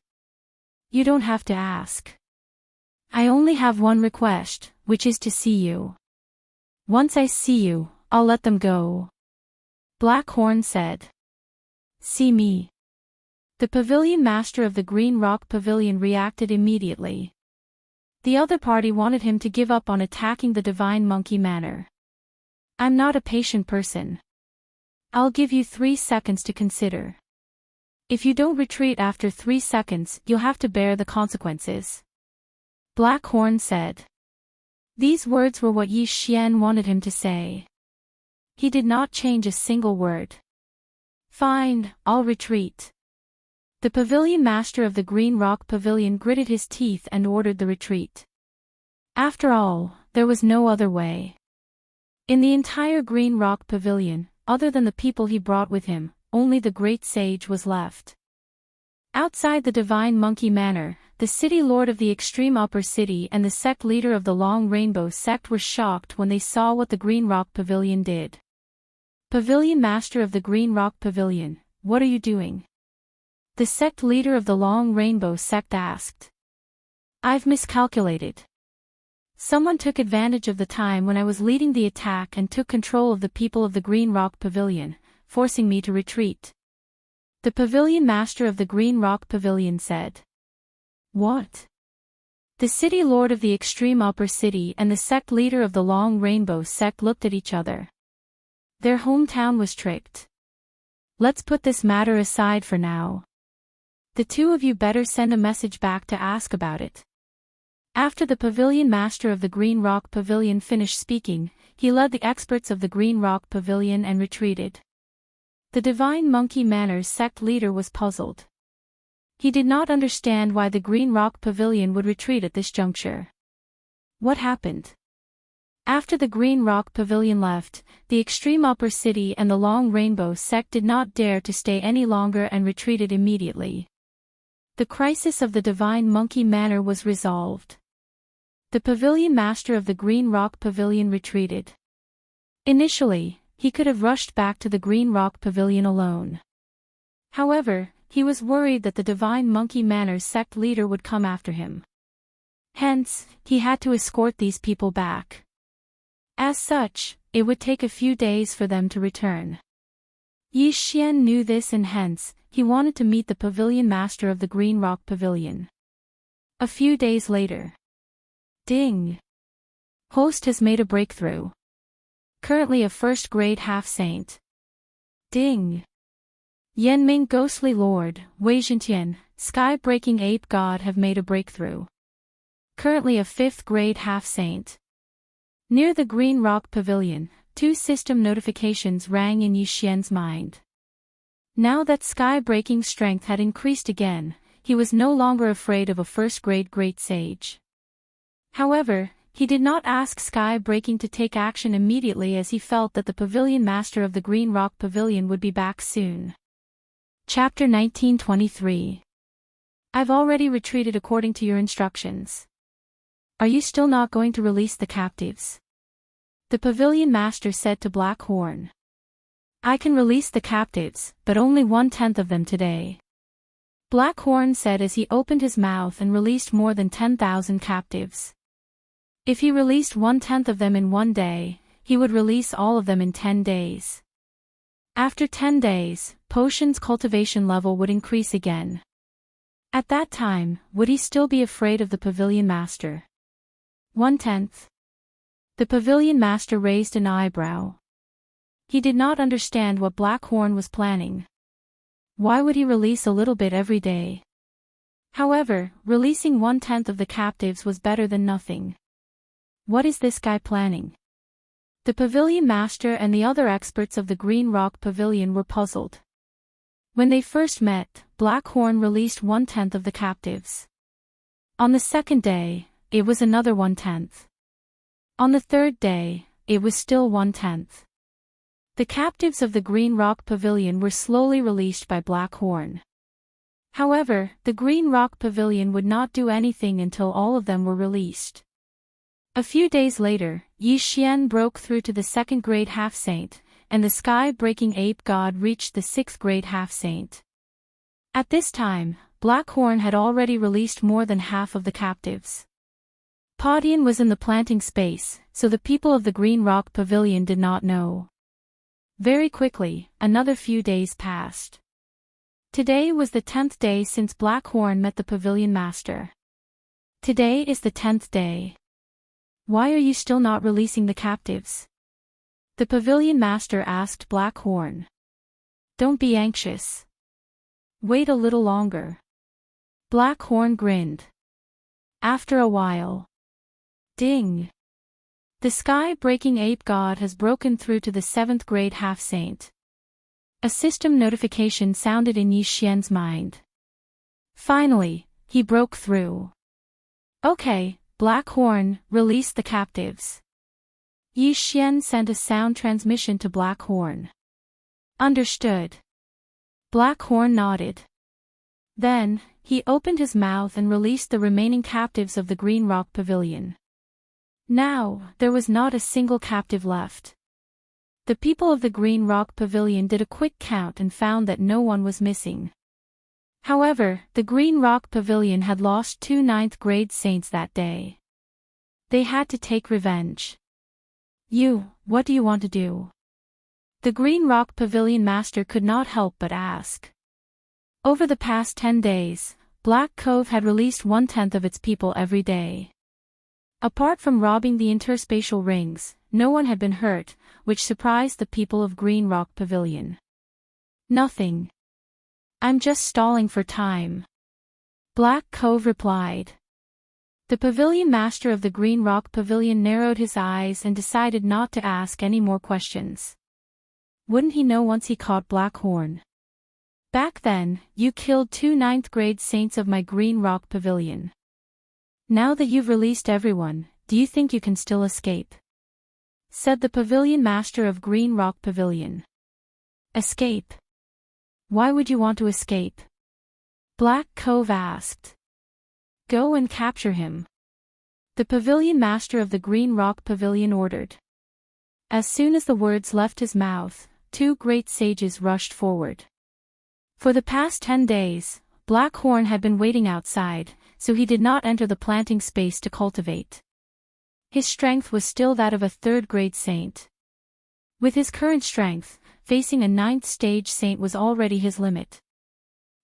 You don't have to ask. I only have one request, which is to see you. Once I see you, I'll let them go. Black Horn said. See me. The pavilion master of the Green Rock Pavilion reacted immediately. The other party wanted him to give up on attacking the Divine Monkey Manor. I'm not a patient person. I'll give you 3 seconds to consider. If you don't retreat after 3 seconds, you'll have to bear the consequences. Black Horn said. These words were what Yi Xian wanted him to say. He did not change a single word. Fine, I'll retreat. The pavilion master of the Green Rock Pavilion gritted his teeth and ordered the retreat. After all, there was no other way. In the entire Green Rock Pavilion, other than the people he brought with him, only the great sage was left. Outside the Divine Monkey Manor, the city lord of the extreme upper city and the sect leader of the Long Rainbow sect were shocked when they saw what the Green Rock Pavilion did. Pavilion master of the Green Rock Pavilion, what are you doing? The sect leader of the Long Rainbow sect asked. I've miscalculated. Someone took advantage of the time when I was leading the attack and took control of the people of the Green Rock Pavilion, forcing me to retreat. The pavilion master of the Green Rock Pavilion said. What? The city lord of the extreme upper city and the sect leader of the Long Rainbow sect looked at each other. Their hometown was tricked. Let's put this matter aside for now. The two of you better send a message back to ask about it. After the pavilion master of the Green Rock Pavilion finished speaking, he led the experts of the Green Rock Pavilion and retreated. The Divine Monkey Manor's sect leader was puzzled. He did not understand why the Green Rock Pavilion would retreat at this juncture. What happened? After the Green Rock Pavilion left, the extreme upper city and the Long Rainbow sect did not dare to stay any longer and retreated immediately. The crisis of the Divine Monkey Manor was resolved. The pavilion master of the Green Rock Pavilion retreated. Initially, he could have rushed back to the Green Rock Pavilion alone. However, he was worried that the Divine Monkey Manor's sect leader would come after him. Hence, he had to escort these people back. As such, it would take a few days for them to return. Yi Xian knew this and hence, he wanted to meet the pavilion master of the Green Rock Pavilion. A few days later. Ding! Host has made a breakthrough. Currently a first-grade half-saint. Ding! Yanming Ghostly Lord, Wei Zhentian, Sky-Breaking Ape God have made a breakthrough. Currently a 5th-grade half-saint. Near the Green Rock Pavilion, 2 system notifications rang in Yi Xian's mind. Now that sky-breaking strength had increased again, he was no longer afraid of a first-grade great sage. However, he did not ask Sky Breaking to take action immediately as he felt that the pavilion master of the Green Rock Pavilion would be back soon. Chapter 1923. I've already retreated according to your instructions. Are you still not going to release the captives? The pavilion master said to Black Horn. I can release the captives, but only 1/10 of them today. Black Horn said as he opened his mouth and released more than 10,000 captives. If he released 1/10 of them in 1 day, he would release all of them in 10 days. After 10 days, Potion's cultivation level would increase again. At that time, would he still be afraid of the pavilion master? 1/10. The pavilion master raised an eyebrow. He did not understand what Black Horn was planning. Why would he release a little bit every day? However, releasing 1/10 of the captives was better than nothing. What is this guy planning? The pavilion master and the other experts of the Green Rock Pavilion were puzzled. When they first met, Black Horn released 1/10 of the captives. On the second day, it was another 1/10. On the third day, it was still 1/10. The captives of the Green Rock Pavilion were slowly released by Black Horn. However, the Green Rock Pavilion would not do anything until all of them were released. A few days later, Yi Xian broke through to the 2nd grade half-saint, and the sky-breaking ape god reached the 6th grade half-saint. At this time, Black Horn had already released more than half of the captives. Podian was in the planting space, so the people of the Green Rock Pavilion did not know. Very quickly, another few days passed. Today was the 10th day since Black Horn met the pavilion master. Today is the 10th day. Why are you still not releasing the captives? The pavilion master asked Black Horn. Don't be anxious. Wait a little longer. Black Horn grinned. After a while. Ding! The sky-breaking ape god has broken through to the 7th grade half-saint. A system notification sounded in Yi Xian's mind. Finally, he broke through. Okay, Black Horn, release the captives. Yi Xian sent a sound transmission to Black Horn. Understood. Black Horn nodded. Then, he opened his mouth and released the remaining captives of the Green Rock Pavilion. Now, there was not a single captive left. The people of the Green Rock Pavilion did a quick count and found that no one was missing. However, the Green Rock Pavilion had lost 2 9th grade saints that day. They had to take revenge. What do you want to do? The Green Rock Pavilion master could not help but ask. Over the past 10 days, Black Cove had released 1/10 of its people every day. Apart from robbing the interspatial rings, no one had been hurt, which surprised the people of Green Rock Pavilion. Nothing. I'm just stalling for time. Black Cove replied. The pavilion master of the Green Rock Pavilion narrowed his eyes and decided not to ask any more questions. Wouldn't he know once he caught Black Horn? Back then, you killed 2 9th grade saints of my Green Rock Pavilion. Now that you've released everyone, do you think you can still escape? Said the pavilion master of Green Rock Pavilion. Escape? Why would you want to escape? Black Cove asked. Go and capture him. The pavilion master of the Green Rock Pavilion ordered. As soon as the words left his mouth, 2 great sages rushed forward. For the past 10 days, Black Horn had been waiting outside, so he did not enter the planting space to cultivate. His strength was still that of a 3rd grade saint. With his current strength, facing a 9th stage saint was already his limit.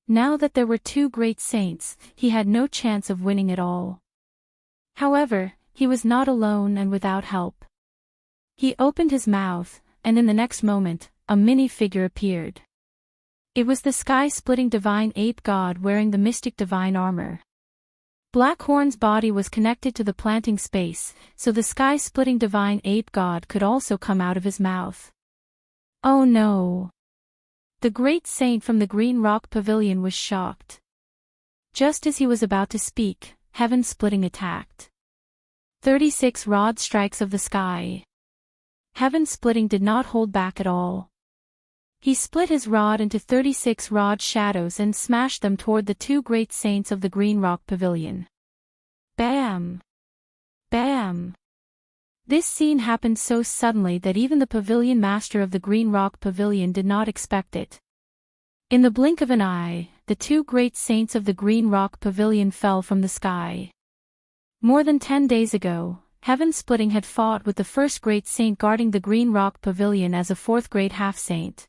Now that there were 2 great saints, he had no chance of winning at all. However, he was not alone and without help. He opened his mouth, and in the next moment, a mini-figure appeared. It was the sky-splitting divine ape god wearing the mystic divine armor. Black Horn's body was connected to the planting space, so the sky-splitting divine ape god could also come out of his mouth. Oh no! The great saint from the Green Rock Pavilion was shocked. Just as he was about to speak, heaven-splitting attacked. 36 Rod Strikes of the Sky. Heaven-splitting did not hold back at all. He split his rod into 36 rod shadows and smashed them toward the two great saints of the Green Rock Pavilion. Bam! Bam! This scene happened so suddenly that even the pavilion master of the Green Rock Pavilion did not expect it. In the blink of an eye, the two great saints of the Green Rock Pavilion fell from the sky. More than 10 days ago, Heaven-splitting had fought with the first great saint guarding the Green Rock Pavilion as a fourth-grade half-saint.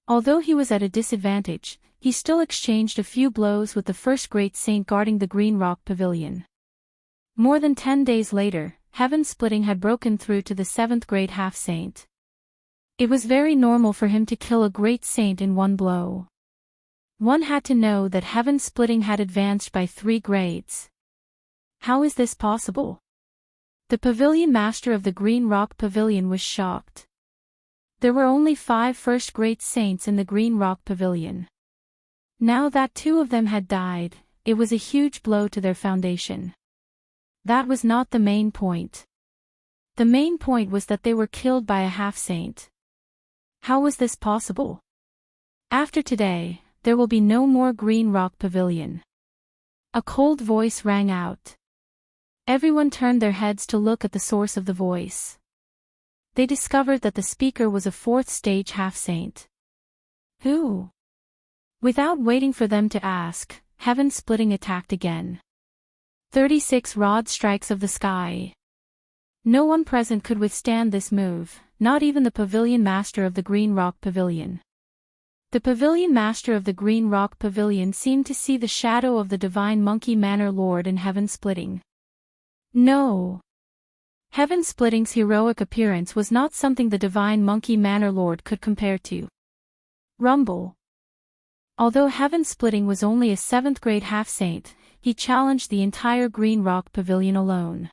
Although he was at a disadvantage, he still exchanged a few blows with the first great saint guarding the Green Rock Pavilion. More than 10 days later, Heaven-splitting had broken through to the seventh-grade half-saint. It was very normal for him to kill a great saint in one blow. One had to know that Heaven-splitting had advanced by 3 grades. How is this possible? The pavilion master of the Green Rock Pavilion was shocked. There were only 5 first-grade saints in the Green Rock Pavilion. Now that 2 of them had died, it was a huge blow to their foundation. That was not the main point. The main point was that they were killed by a half-saint. How was this possible? After today, there will be no more Green Rock Pavilion. A cold voice rang out. Everyone turned their heads to look at the source of the voice. They discovered that the speaker was a 4th-stage half-saint. Who? Without waiting for them to ask, Heaven-splitting attacked again. 36 Rod Strikes of the Sky. No one present could withstand this move, not even the pavilion master of the Green Rock Pavilion. The pavilion master of the Green Rock Pavilion seemed to see the shadow of the divine Monkey Manor Lord in Heaven-splitting. No! Heaven-splitting's heroic appearance was not something the divine Monkey Manor Lord could compare to. Rumble. Although Heaven-splitting was only a 7th-grade half-saint, he challenged the entire Green Rock Pavilion alone.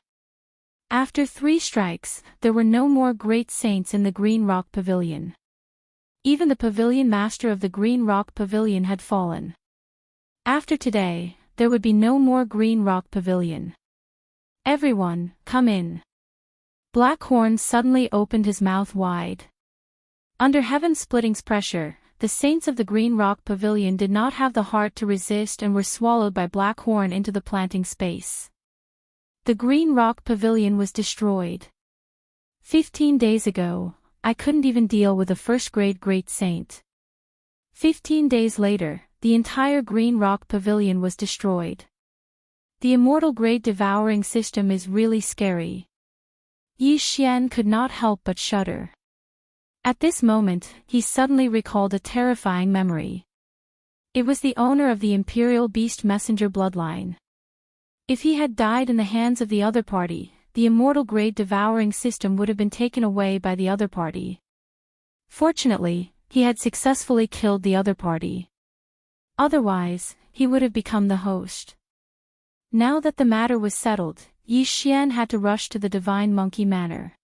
After 3 strikes, there were no more great saints in the Green Rock Pavilion. Even the pavilion master of the Green Rock Pavilion had fallen. After today, there would be no more Green Rock Pavilion. Everyone, come in. Blackhorn suddenly opened his mouth wide. Under Heaven-splitting's pressure, the saints of the Green Rock Pavilion did not have the heart to resist and were swallowed by Blackhorn into the planting space. The Green Rock Pavilion was destroyed. 15 days ago, I couldn't even deal with a first-grade great saint. 15 days later, the entire Green Rock Pavilion was destroyed. The immortal grade devouring system is really scary. Yi Xian could not help but shudder. At this moment, he suddenly recalled a terrifying memory. It was the owner of the Imperial Beast Messenger bloodline. If he had died in the hands of the other party, the immortal grade devouring system would have been taken away by the other party. Fortunately, he had successfully killed the other party. Otherwise, he would have become the host. Now that the matter was settled, Yi Xian had to rush to the Divine Monkey Manor.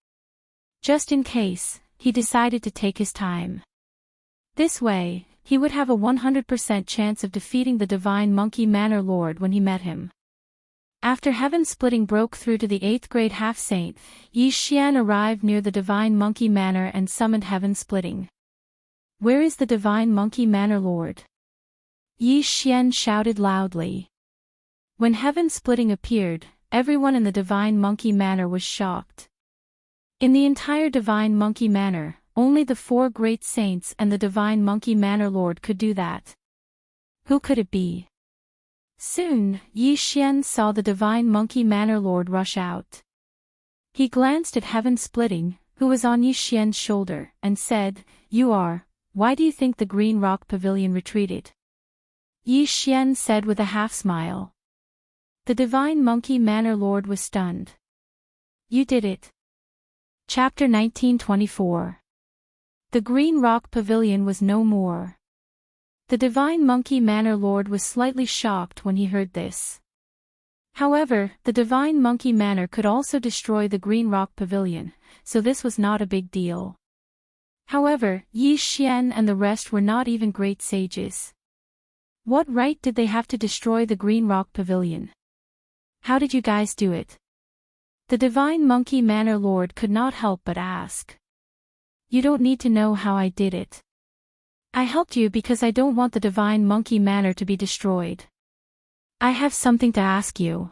Just in case, he decided to take his time. This way, he would have a 100% chance of defeating the Divine Monkey Manor Lord when he met him. After Heaven-splitting broke through to the 8th-grade half-saint, Yi Xian arrived near the Divine Monkey Manor and summoned Heaven-splitting. Where is the Divine Monkey Manor Lord? Yi Xian shouted loudly. When Heaven-splitting appeared, everyone in the Divine Monkey Manor was shocked. In the entire Divine Monkey Manor, only the 4 great saints and the Divine Monkey Manor Lord could do that. Who could it be? Soon, Yi Xian saw the Divine Monkey Manor Lord rush out. He glanced at Heaven-splitting, who was on Yi Xian's shoulder, and said, Why do you think the Green Rock Pavilion retreated? Yi Xian said with a half-smile. The Divine Monkey Manor Lord was stunned. You did it. Chapter 1924. The Green Rock Pavilion was no more. The Divine Monkey Manor Lord was slightly shocked when he heard this. However, the Divine Monkey Manor could also destroy the Green Rock Pavilion, so this was not a big deal. However, Yi Xian and the rest were not even great sages. What right did they have to destroy the Green Rock Pavilion? How did you guys do it? The Divine Monkey Manor Lord could not help but ask. You don't need to know how I did it. I helped you because I don't want the Divine Monkey Manor to be destroyed. I have something to ask you.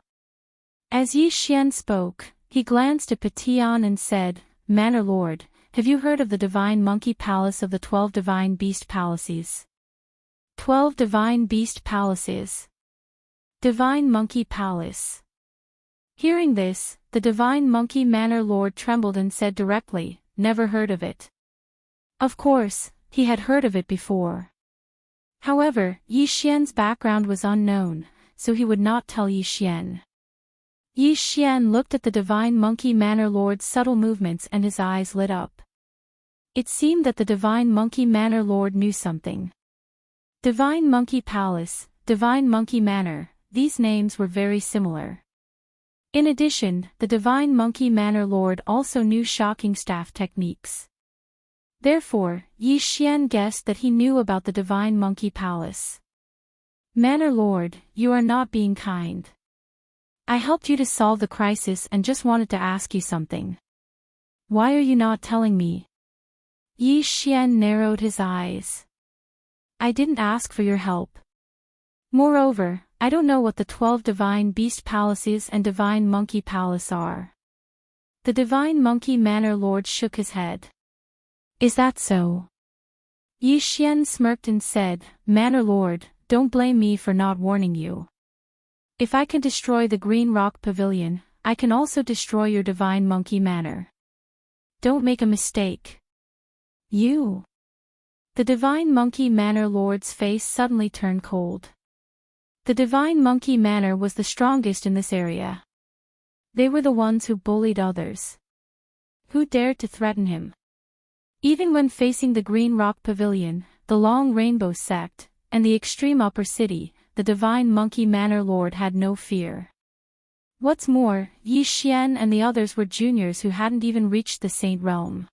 As Yi Xian spoke, he glanced at Patian and said, Manor Lord, have you heard of the Divine Monkey Palace of the 12 Divine Beast Palaces? 12 Divine Beast Palaces. Divine Monkey Palace. Hearing this, the Divine Monkey Manor Lord trembled and said directly, never heard of it. Of course, he had heard of it before. However, Yi Xian's background was unknown, so he would not tell Yi Xian. Yi Xian looked at the Divine Monkey Manor Lord's subtle movements and his eyes lit up. It seemed that the Divine Monkey Manor Lord knew something. Divine Monkey Palace, Divine Monkey Manor, these names were very similar. In addition, the Divine Monkey Manor Lord also knew shocking staff techniques. Therefore, Yi Xian guessed that he knew about the Divine Monkey Palace. Manor Lord, you are not being kind. I helped you to solve the crisis and just wanted to ask you something. Why are you not telling me? Yi Xian narrowed his eyes. I didn't ask for your help. Moreover, I don't know what the 12 Divine Beast Palaces and Divine Monkey Palace are. The Divine Monkey Manor Lord shook his head. Is that so? Yi Xian smirked and said, Manor Lord, don't blame me for not warning you. If I can destroy the Green Rock Pavilion, I can also destroy your Divine Monkey Manor. Don't make a mistake. You. The Divine Monkey Manor Lord's face suddenly turned cold. The Divine Monkey Manor was the strongest in this area. They were the ones who bullied others. Who dared to threaten him? Even when facing the Green Rock Pavilion, the Long Rainbow Sect, and the extreme upper city, the Divine Monkey Manor Lord had no fear. What's more, Yi Xian and the others were juniors who hadn't even reached the Saint Realm.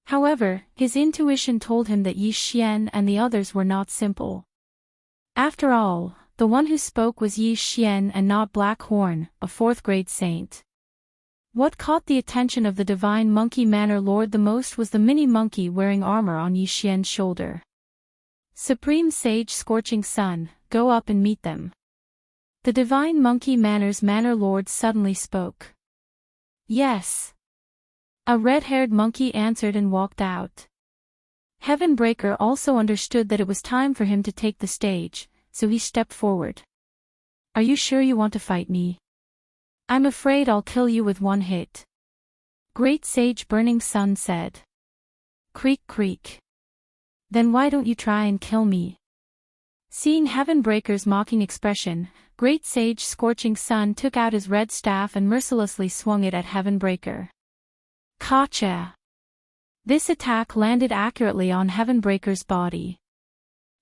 However, his intuition told him that Yi Xian and the others were not simple. After all, the one who spoke was Yi Xian and not Black Horn, a 4th-grade saint. What caught the attention of the Divine Monkey Manor Lord the most was the mini monkey wearing armor on Yi Xian's shoulder. Supreme Sage Scorching Sun, go up and meet them. The Divine Monkey Manor's Manor Lord suddenly spoke. Yes. A red-haired monkey answered and walked out. Heavenbreaker also understood that it was time for him to take the stage, so he stepped forward. Are you sure you want to fight me? I'm afraid I'll kill you with one hit. Great Sage Burning Sun said. Creak creak. Then why don't you try and kill me? Seeing Heavenbreaker's mocking expression, Great Sage Scorching Sun took out his red staff and mercilessly swung it at Heavenbreaker. Gotcha! This attack landed accurately on Heavenbreaker's body.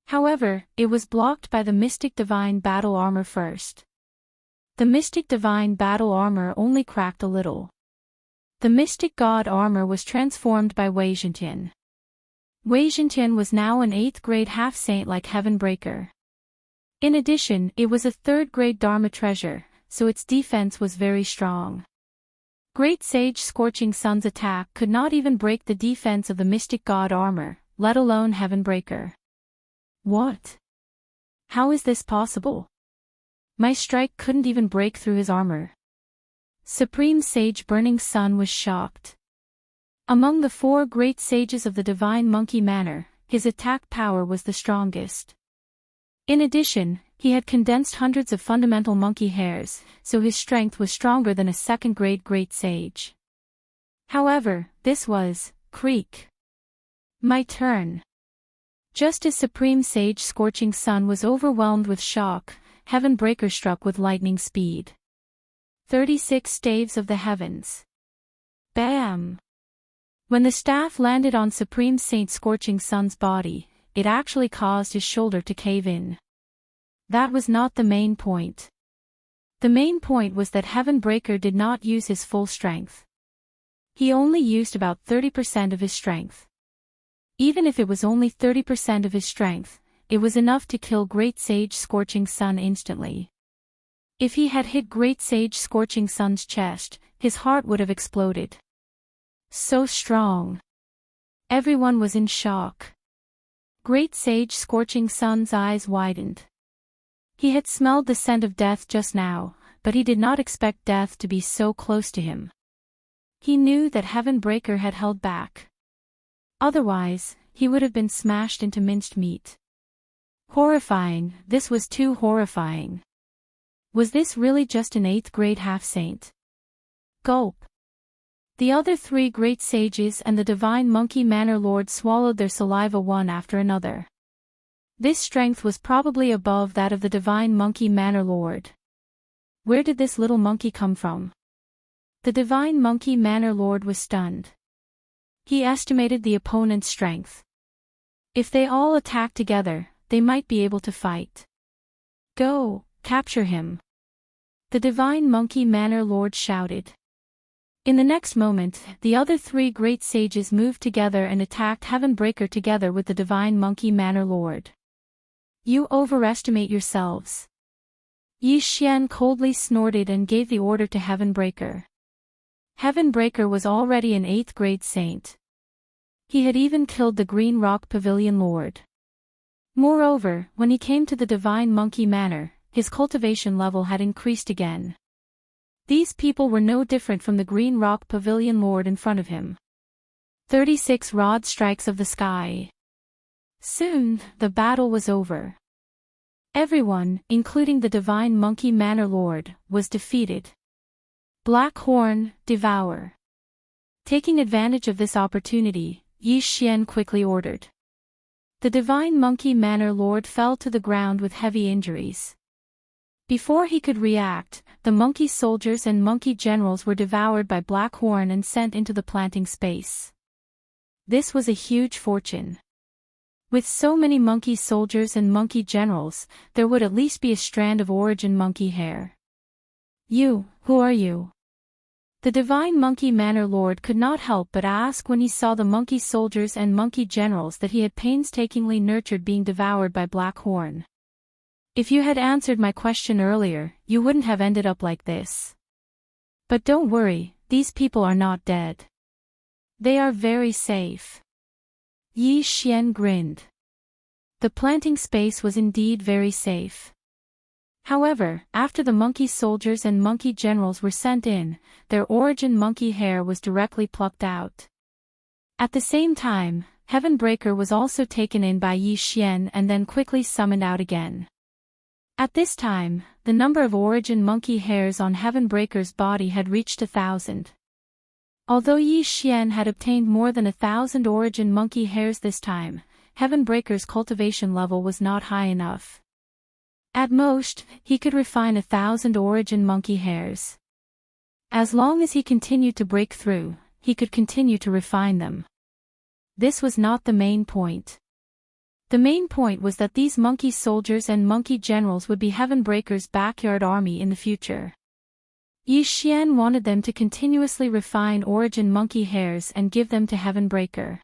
However, it was blocked by the Mystic Divine Battle Armor first. The Mystic Divine Battle Armor only cracked a little. The Mystic God Armor was transformed by Wei Zhentian. Wei Zhentian was now an 8th-grade half-saint like Heavenbreaker. In addition, it was a 3rd-grade Dharma treasure, so its defense was very strong. Great Sage Scorching Sun's attack could not even break the defense of the Mystic God Armor, let alone Heavenbreaker. What? How is this possible? My strike couldn't even break through his armor. Supreme Sage Burning Sun was shocked. Among the 4 great sages of the Divine Monkey Manor, his attack power was the strongest. In addition, he had condensed hundreds of fundamental monkey hairs, so his strength was stronger than a 2nd-grade great sage. However, this was, creak. My turn. Just as Supreme Sage Scorching Sun was overwhelmed with shock, Heavenbreaker struck with lightning speed. 36 Staves of the Heavens. Bam! When the staff landed on Supreme Saint Scorching Sun's body, it actually caused his shoulder to cave in. That was not the main point. The main point was that Heavenbreaker did not use his full strength. He only used about 30% of his strength. Even if it was only 30% of his strength, it was enough to kill Great Sage Scorching Sun instantly. If he had hit Great Sage Scorching Sun's chest, his heart would have exploded. So strong. Everyone was in shock. Great Sage Scorching Sun's eyes widened. He had smelled the scent of death just now, but he did not expect death to be so close to him. He knew that Heavenbreaker had held back. Otherwise, he would have been smashed into minced meat. Horrifying, this was too horrifying. Was this really just an 8th grade half-saint? Gulp. The other 3 great sages and the divine monkey manor lord swallowed their saliva one after another. This strength was probably above that of the divine monkey manor lord. Where did this little monkey come from? The divine monkey manor lord was stunned. He estimated the opponent's strength. If they all attacked together, they might be able to fight. Go, capture him. The divine monkey manor lord shouted. In the next moment, the other 3 great sages moved together and attacked Heavenbreaker together with the divine monkey manor lord. You overestimate yourselves. Yi Xian coldly snorted and gave the order to Heavenbreaker. Heavenbreaker was already an 8th grade saint. He had even killed the Green Rock Pavilion Lord. Moreover, when he came to the Divine Monkey Manor, his cultivation level had increased again. These people were no different from the Green Rock Pavilion Lord in front of him. 36 rod strikes of the sky. Soon, the battle was over. Everyone, including the Divine Monkey Manor Lord, was defeated. Black Horn, devour. Taking advantage of this opportunity, Yi Xian quickly ordered. The Divine Monkey Manor Lord fell to the ground with heavy injuries. Before he could react, the monkey soldiers and monkey generals were devoured by Black Horn and sent into the planting space. This was a huge fortune. With so many monkey soldiers and monkey generals, there would at least be a strand of origin monkey hair. You, who are you? The Divine Monkey Manor Lord could not help but ask when he saw the monkey soldiers and monkey generals that he had painstakingly nurtured being devoured by Black Horn. If you had answered my question earlier, you wouldn't have ended up like this. But don't worry, these people are not dead. They are very safe. Yi Xian grinned. The planting space was indeed very safe. However, after the monkey soldiers and monkey generals were sent in, their origin monkey hair was directly plucked out. At the same time, Heavenbreaker was also taken in by Yi Xian and then quickly summoned out again. At this time, the number of origin monkey hairs on Heavenbreaker's body had reached 1,000. Although Yi Xian had obtained more than 1,000 origin monkey hairs this time, Heavenbreaker's cultivation level was not high enough. At most, he could refine 1,000 origin monkey hairs. As long as he continued to break through, he could continue to refine them. This was not the main point. The main point was that these monkey soldiers and monkey generals would be Heavenbreaker's backyard army in the future. Yi Xian wanted them to continuously refine origin monkey hairs and give them to Heavenbreaker.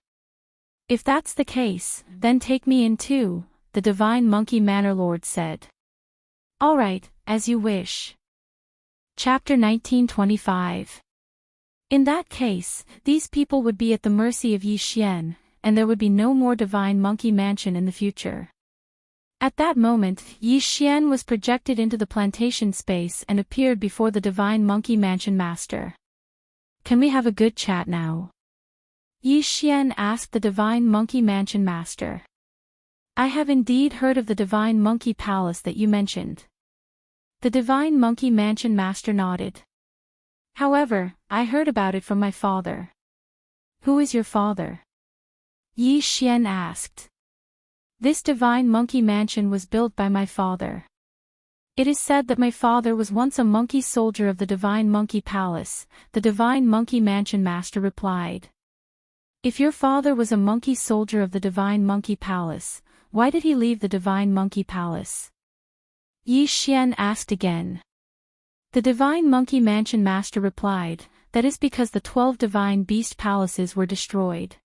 If that's the case, then take me in too, the Divine Monkey Manor Lord said. All right, as you wish. Chapter 1925. In that case, these people would be at the mercy of Yi Xian, and there would be no more Divine Monkey Mansion in the future. At that moment, Yi Xian was projected into the plantation space and appeared before the Divine Monkey Mansion Master. Can we have a good chat now? Yi Xian asked the Divine Monkey Mansion Master. I have indeed heard of the Divine Monkey Palace that you mentioned. The Divine Monkey Mansion Master nodded. However, I heard about it from my father. Who is your father? Yi Xian asked. This Divine Monkey Mansion was built by my father. It is said that my father was once a monkey soldier of the Divine Monkey Palace, the Divine Monkey Mansion Master replied. If your father was a monkey soldier of the Divine Monkey Palace, why did he leave the Divine Monkey Palace? Yi Xian asked again. The Divine Monkey Mansion Master replied, that is because the 12 Divine Beast Palaces were destroyed.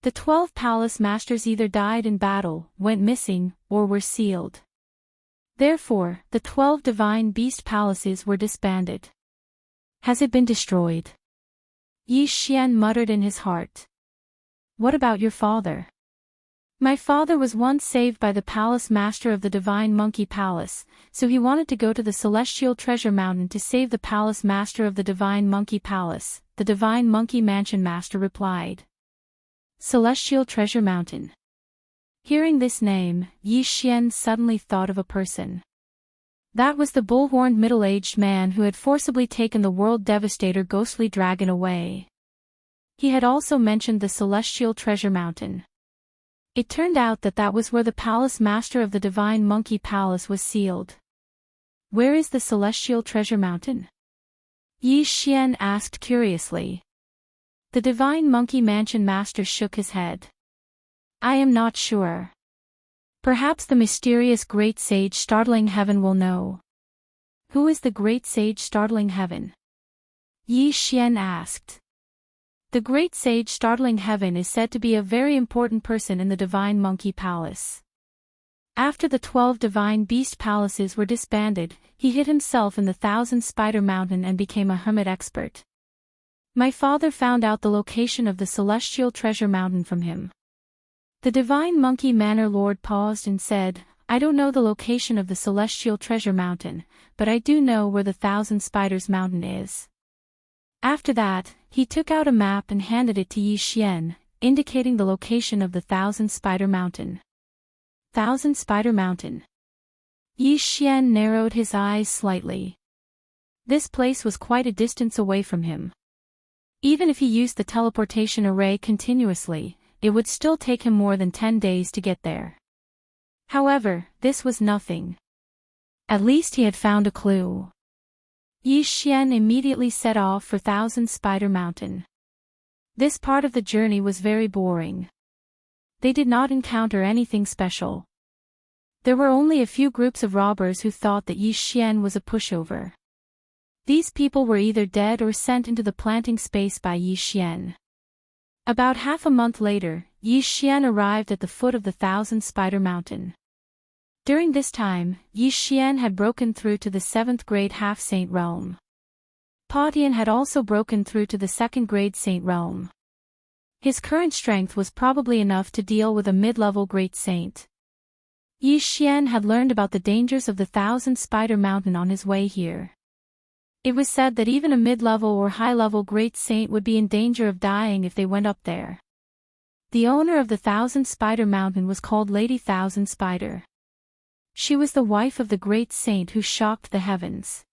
The 12 Palace Masters either died in battle, went missing, or were sealed. Therefore, the 12 divine beast palaces were disbanded. Has it been destroyed? Yi Xian muttered in his heart. What about your father? My father was once saved by the palace master of the divine monkey palace, so he wanted to go to the celestial treasure mountain to save the palace master of the divine monkey palace, the divine monkey mansion master replied. Celestial treasure mountain. Hearing this name, Yi Xian suddenly thought of a person. That was the bull-horned middle-aged man who had forcibly taken the world devastator ghostly dragon away. He had also mentioned the celestial treasure mountain. It turned out that that was where the palace master of the divine monkey palace was sealed. Where is the celestial treasure mountain? Yi Xian asked curiously. The divine monkey mansion master shook his head. I am not sure. Perhaps the mysterious great sage startling heaven will know. Who is the great sage startling heaven? Yi Xian asked. The great sage startling heaven is said to be a very important person in the divine monkey palace. After the 12 divine beast palaces were disbanded, he hid himself in the 1,000-spider mountain and became a hermit expert. My father found out the location of the celestial treasure mountain from him. The divine monkey manor lord paused and said, I don't know the location of the celestial treasure mountain, but I do know where the 1,000 spiders mountain is. After that, he took out a map and handed it to Yi Xian, indicating the location of the 1,000-spider mountain. 1,000-spider mountain. Yi Xian narrowed his eyes slightly. This place was quite a distance away from him. Even if he used the teleportation array continuously, it would still take him more than 10 days to get there. However, this was nothing. At least he had found a clue. Yi Xian immediately set off for 1,000-spider mountain. This part of the journey was very boring. They did not encounter anything special. There were only a few groups of robbers who thought that Yi Xian was a pushover. These people were either dead or sent into the planting space by Yi Xian. About half a month later, Yi Xian arrived at the foot of the 1,000-spider mountain. During this time, Yi Xian had broken through to the 7th grade half-saint realm. Pa Tian had also broken through to the 2nd grade saint realm. His current strength was probably enough to deal with a mid-level great saint. Yi Xian had learned about the dangers of the 1,000-spider mountain on his way here. It was said that even a mid-level or high-level great saint would be in danger of dying if they went up there. The owner of the 1,000-spider mountain was called Lady 1,000-Spider. She was the wife of the great saint who shocked the heavens.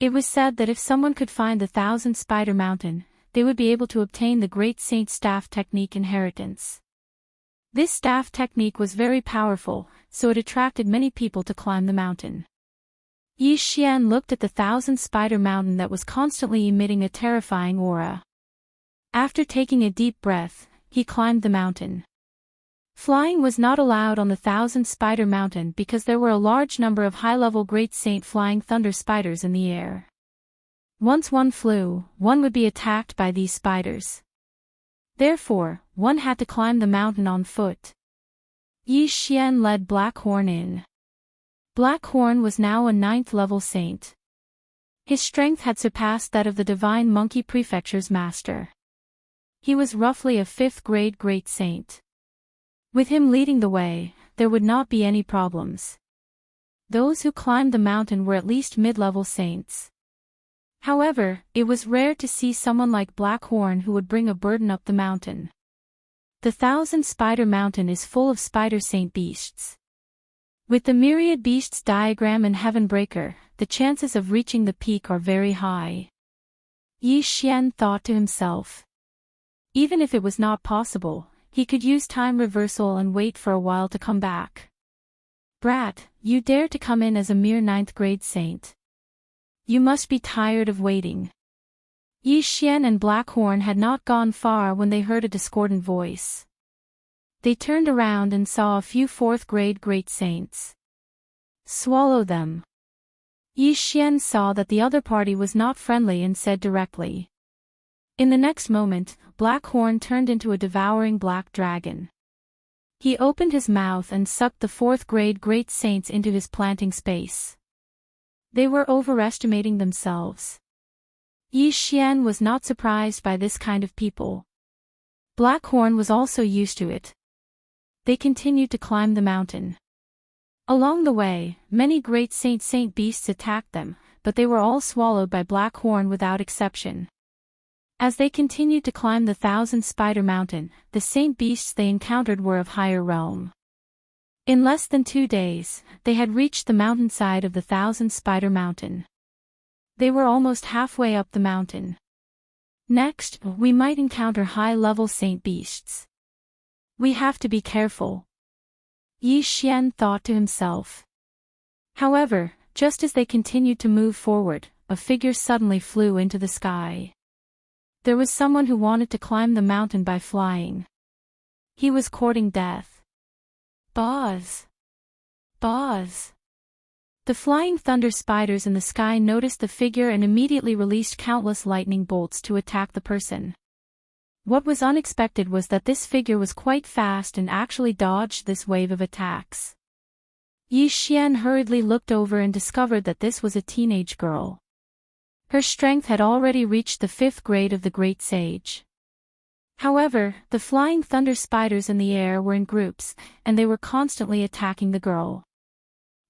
It was said that if someone could find the 1,000-spider mountain, they would be able to obtain the great saint's staff technique inheritance. This staff technique was very powerful, so it attracted many people to climb the mountain. Yi Xian looked at the 1,000-spider mountain that was constantly emitting a terrifying aura. After taking a deep breath, he climbed the mountain. Flying was not allowed on the 1,000-spider mountain because there were a large number of high-level great saint flying thunder spiders in the air. Once one flew, one would be attacked by these spiders. Therefore, one had to climb the mountain on foot. Yi Xian led Blackhorn in. Blackhorn was now a 9th-level saint. His strength had surpassed that of the Divine Monkey Prefecture's master. He was roughly a 5th-grade great saint. With him leading the way, there would not be any problems. Those who climbed the mountain were at least mid-level saints. However, it was rare to see someone like Blackhorn who would bring a burden up the mountain. The 1,000-spider mountain is full of spider saint beasts. With the myriad beasts diagram and heaven breaker, the chances of reaching the peak are very high. Yi Xian thought to himself. Even if it was not possible, he could use time reversal and wait for a while to come back. Brat, you dare to come in as a mere 9th-grade saint. You must be tired of waiting. Yi Xian and Blackhorn had not gone far when they heard a discordant voice. They turned around and saw a few 4th-grade great saints. Swallow them. Yi Xian saw that the other party was not friendly and said directly. In the next moment, Blackhorn turned into a devouring black dragon. He opened his mouth and sucked the fourth-grade great saints into his planting space. They were overestimating themselves. Yi Xian was not surprised by this kind of people. Blackhorn was also used to it. They continued to climb the mountain. Along the way, many great saint beasts attacked them, but they were all swallowed by Blackhorn without exception. As they continued to climb the 1,000-spider mountain, the saint beasts they encountered were of higher realm. In less than 2 days, they had reached the mountainside of the 1,000-spider mountain. They were almost halfway up the mountain. Next, we might encounter high-level saint beasts. We have to be careful. Yi Xian thought to himself. However, just as they continued to move forward, a figure suddenly flew into the sky. There was someone who wanted to climb the mountain by flying. He was courting death. Buzz! Buzz! The flying thunder spiders in the sky noticed the figure and immediately released countless lightning bolts to attack the person. What was unexpected was that this figure was quite fast and actually dodged this wave of attacks. Yi Xian hurriedly looked over and discovered that this was a teenage girl. Her strength had already reached the 5th grade of the Great Sage. However, the flying thunder spiders in the air were in groups, and they were constantly attacking the girl.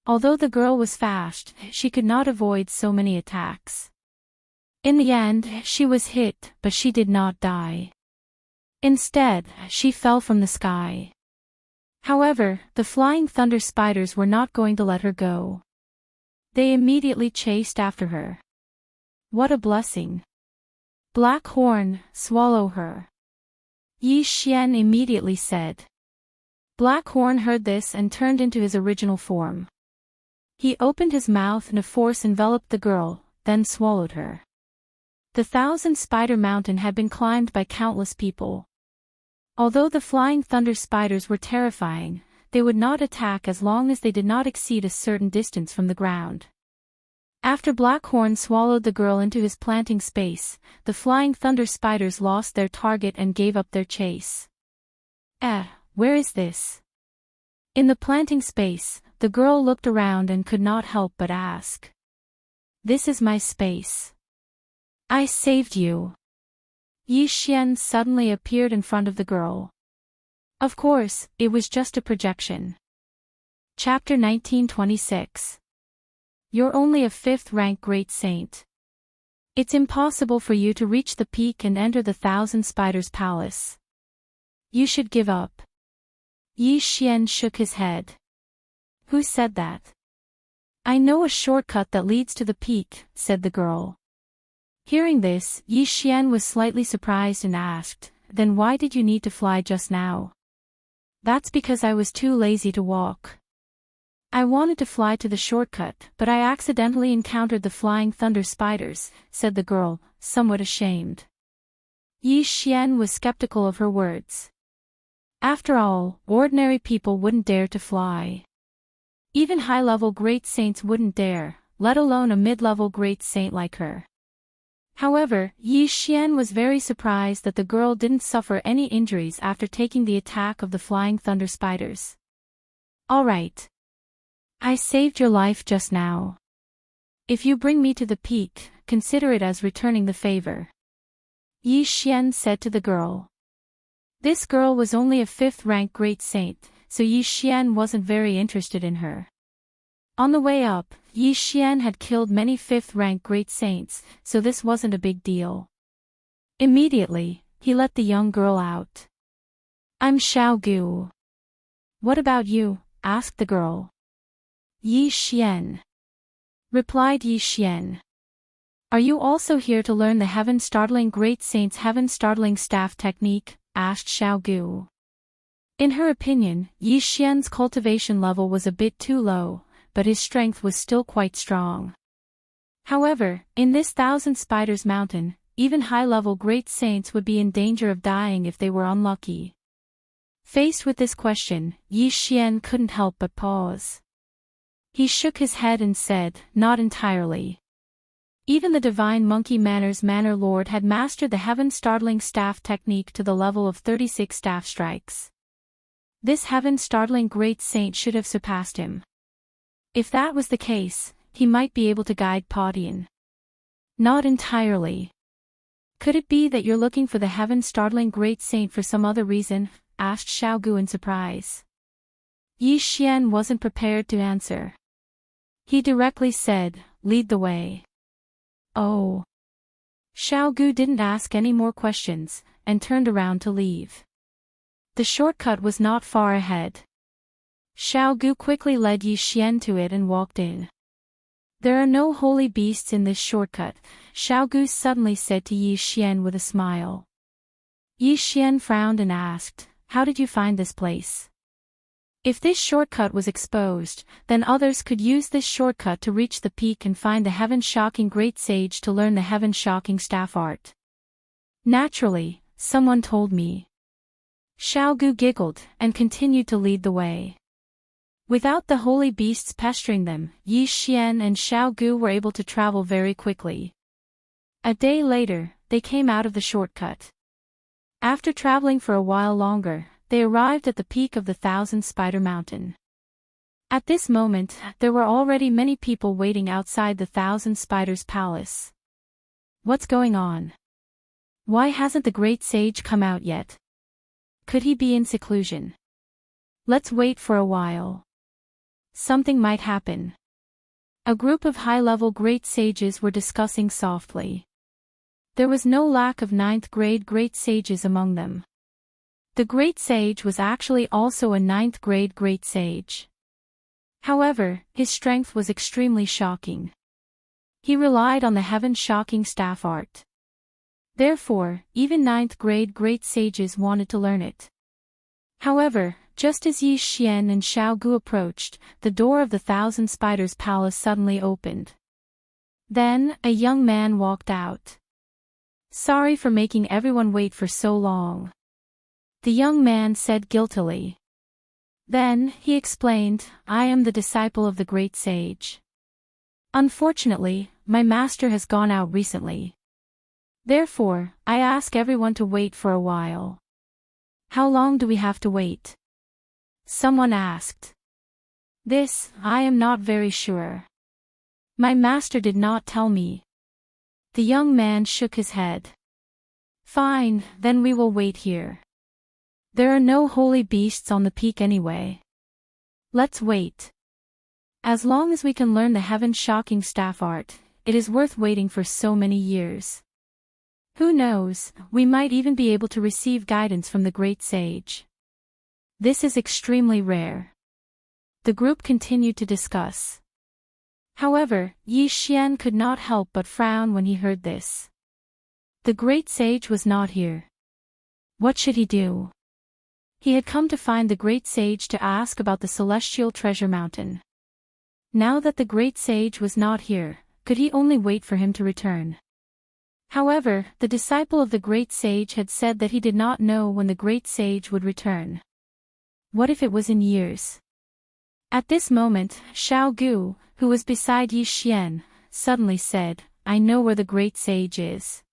Although the girl was fast, she could not avoid so many attacks. In the end, she was hit, but she did not die. Instead, she fell from the sky. However, the flying thunder spiders were not going to let her go. They immediately chased after her. What a blessing! Blackhorn, swallow her. Yi Xian immediately said. Blackhorn heard this and turned into his original form. He opened his mouth and a force enveloped the girl, then swallowed her. The 1,000-spider mountain had been climbed by countless people. Although the flying thunder spiders were terrifying, they would not attack as long as they did not exceed a certain distance from the ground. After Blackhorn swallowed the girl into his planting space, the flying thunder spiders lost their target and gave up their chase. Where is this? In the planting space, the girl looked around and could not help but ask. This is my space. I saved you. Yi Xian suddenly appeared in front of the girl. Of course, it was just a projection. Chapter 1926. You're only a 5th-rank great saint. It's impossible for you to reach the peak and enter the 1,000-spiders palace. You should give up. Yi Xian shook his head. Who said that? I know a shortcut that leads to the peak, said the girl. Hearing this, Yi Xian was slightly surprised and asked, then why did you need to fly just now? That's because I was too lazy to walk. I wanted to fly to the shortcut, but I accidentally encountered the flying thunder spiders, said the girl, somewhat ashamed. Yi Xian was skeptical of her words. After all, ordinary people wouldn't dare to fly. Even high-level great saints wouldn't dare, let alone a mid-level great saint like her. However, Yi Xian was very surprised that the girl didn't suffer any injuries after taking the attack of the flying thunder spiders. All right. I saved your life just now. If you bring me to the peak, consider it as returning the favor. Yi Xian said to the girl. This girl was only a 5th-rank great saint, so Yi Xian wasn't very interested in her. On the way up, Yi Xian had killed many 5th-rank great saints, so this wasn't a big deal. Immediately, he let the young girl out. I'm Xiao Gu. What about you? Asked the girl. Yi Xian. Replied Yi Xian. Are you also here to learn the heaven-startling great saint's heaven-startling staff technique? Asked Xiao Gu. In her opinion, Yi Xian's cultivation level was a bit too low, but his strength was still quite strong. However, in this 1,000-spiders mountain, even high-level great saints would be in danger of dying if they were unlucky. Faced with this question, Yi Xian couldn't help but pause. He shook his head and said, not entirely. Even the divine monkey Manor Lord had mastered the heaven-startling staff technique to the level of 36 staff strikes. This heaven-startling great saint should have surpassed him. If that was the case, he might be able to guide Padian. Not entirely. Could it be that you're looking for the heaven-startling great saint for some other reason? Asked Xiaogu in surprise. Yi Xian wasn't prepared to answer. He directly said, "Lead the way." Oh. Xiaogu didn't ask any more questions, and turned around to leave. The shortcut was not far ahead. Xiaogu quickly led Yi Xian to it and walked in. "There are no holy beasts in this shortcut," Xiaogu suddenly said to Yi Xian with a smile. Yi Xian frowned and asked, "How did you find this place?" If this shortcut was exposed, then others could use this shortcut to reach the peak and find the heaven-shocking great sage to learn the heaven-shocking staff art. Naturally, someone told me. Xiaogu giggled and continued to lead the way. Without the holy beasts pestering them, Yi Xian and Xiaogu were able to travel very quickly. A day later, they came out of the shortcut. After traveling for a while longer, they arrived at the peak of the Thousand Spider Mountain. At this moment, there were already many people waiting outside the Thousand Spiders' palace. What's going on? Why hasn't the great sage come out yet? Could he be in seclusion? Let's wait for a while. Something might happen. A group of high-level great sages were discussing softly. There was no lack of 9th-grade great sages among them. The great sage was actually also a 9th-grade great sage. However, his strength was extremely shocking. He relied on the heaven-shocking staff art. Therefore, even 9th-grade great sages wanted to learn it. However, just as Yi Xian and Xiaogu approached, the door of the Thousand Spiders' palace suddenly opened. Then, a young man walked out. "Sorry for making everyone wait for so long," the young man said guiltily. Then, he explained, "I am the disciple of the great sage. Unfortunately, my master has gone out recently. Therefore, I ask everyone to wait for a while." "How long do we have to wait?" someone asked. "This, I am not very sure. My master did not tell me." The young man shook his head. "Fine, then we will wait here. There are no holy beasts on the peak anyway. Let's wait. As long as we can learn the heaven-shocking staff art, it is worth waiting for so many years. Who knows, we might even be able to receive guidance from the great sage. This is extremely rare." The group continued to discuss. However, Yi Xian could not help but frown when he heard this. The great sage was not here. What should he do? He had come to find the great sage to ask about the celestial treasure mountain. Now that the great sage was not here, could he only wait for him to return? However, the disciple of the great sage had said that he did not know when the great sage would return. What if it was in years? At this moment, Xiaogu, who was beside Yi Xian, suddenly said, "I know where the great sage is."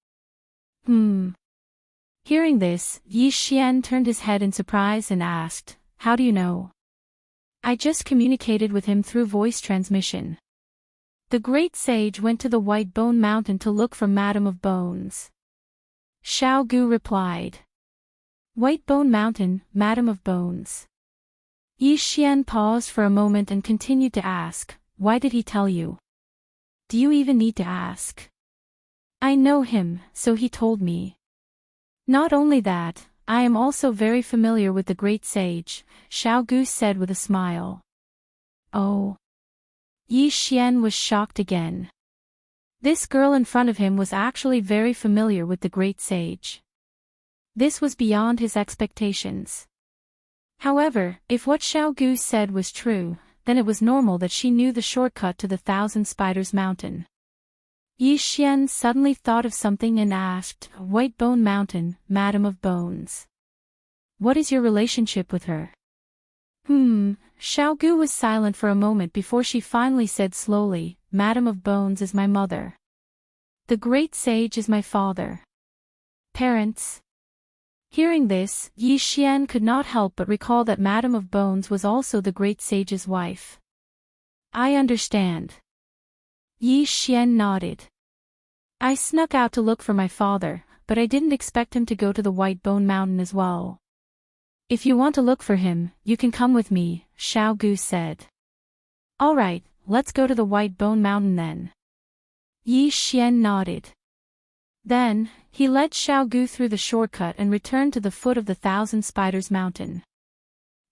Hearing this, Yi Xian turned his head in surprise and asked, "How do you know?" "I just communicated with him through voice transmission." The great sage went to the White Bone Mountain to look for Madame of Bones. Xiaogu replied. "White Bone Mountain, Madame of Bones." Yi Xian paused for a moment and continued to ask, "Why did he tell you?" "Do you even need to ask?" "I know him, so he told me." "Not only that, I am also very familiar with the great sage," Xiaogu said with a smile. Oh. Yi Xian was shocked again. This girl in front of him was actually very familiar with the great sage. This was beyond his expectations. However, if what Xiaogu said was true, then it was normal that she knew the shortcut to the Thousand Spiders Mountain. Yi Xian suddenly thought of something and asked, "White Bone Mountain, Madame of Bones. What is your relationship with her?" Xiaogu was silent for a moment before she finally said slowly, "Madame of Bones is my mother. The great sage is my father." "Parents?" Hearing this, Yi Xian could not help but recall that Madame of Bones was also the great sage's wife. I understand. Yi Xian nodded. I snuck out to look for my father, but I didn't expect him to go to the White Bone Mountain as well. If you want to look for him, you can come with me, Xiao Gu said. All right, let's go to the White Bone Mountain then. Yi Xian nodded. Then, he led Xiao Gu through the shortcut and returned to the foot of the Thousand Spiders Mountain.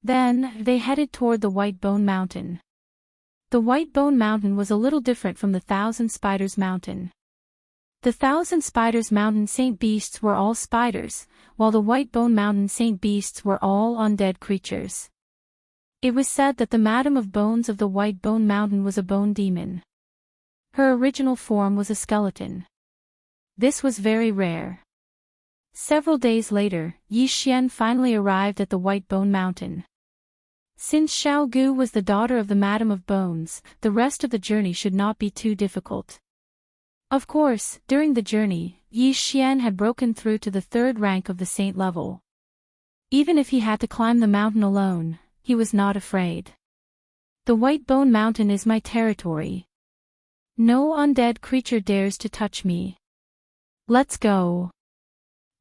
Then, they headed toward the White Bone Mountain. The White Bone Mountain was a little different from the Thousand Spiders Mountain. The Thousand Spiders Mountain Saint Beasts were all spiders, while the White Bone Mountain Saint Beasts were all undead creatures. It was said that the Madame of Bones of the White Bone Mountain was a bone demon. Her original form was a skeleton. This was very rare. Several days later, Yi Xian finally arrived at the White Bone Mountain. Since Xiao Gu was the daughter of the Madame of Bones, the rest of the journey should not be too difficult. Of course, during the journey, Yi Xian had broken through to the third rank of the saint level. Even if he had to climb the mountain alone, he was not afraid. The White Bone Mountain is my territory. No undead creature dares to touch me. Let's go.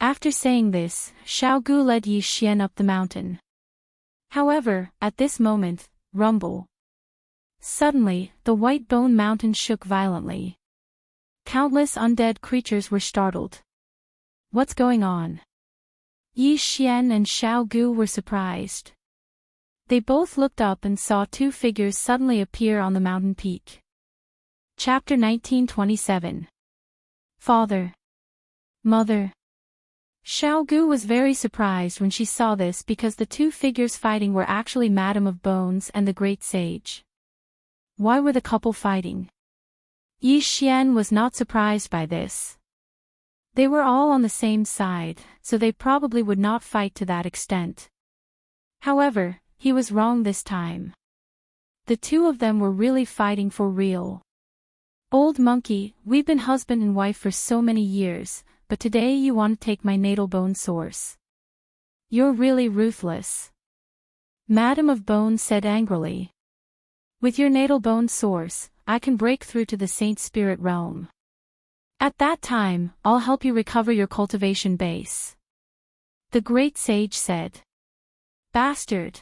After saying this, Xiao Gu led Yi Xian up the mountain. However, at this moment, rumble. Suddenly, the White Bone Mountain shook violently. Countless undead creatures were startled. What's going on? Yi Xian and Xiao Gu were surprised. They both looked up and saw two figures suddenly appear on the mountain peak. Chapter 1927. Father. Mother. Xiao Gu was very surprised when she saw this because the two figures fighting were actually Madame of Bones and the Great Sage. Why were the couple fighting? Yi Xian was not surprised by this. They were all on the same side, so they probably would not fight to that extent. However, he was wrong this time. The two of them were really fighting for real. Old monkey, we've been husband and wife for so many years, but today you want to take my natal bone source. You're really ruthless. Madame of Bones said angrily. With your natal bone source, I can break through to the Saint Spirit realm. At that time, I'll help you recover your cultivation base. The Great Sage said. Bastard.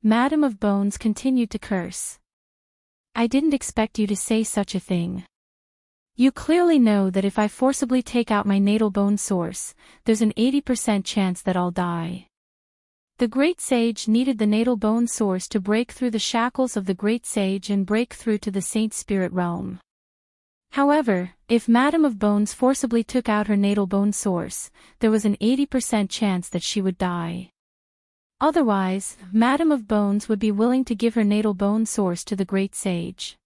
Madame of Bones continued to curse. I didn't expect you to say such a thing. You clearly know that if I forcibly take out my natal bone source, there's an 80% chance that I'll die. The Great Sage needed the natal bone source to break through the shackles of the Great Sage and break through to the Saint Spirit realm. However, if Madame of Bones forcibly took out her natal bone source, there was an 80% chance that she would die. Otherwise, Madame of Bones would be willing to give her natal bone source to the Great Sage.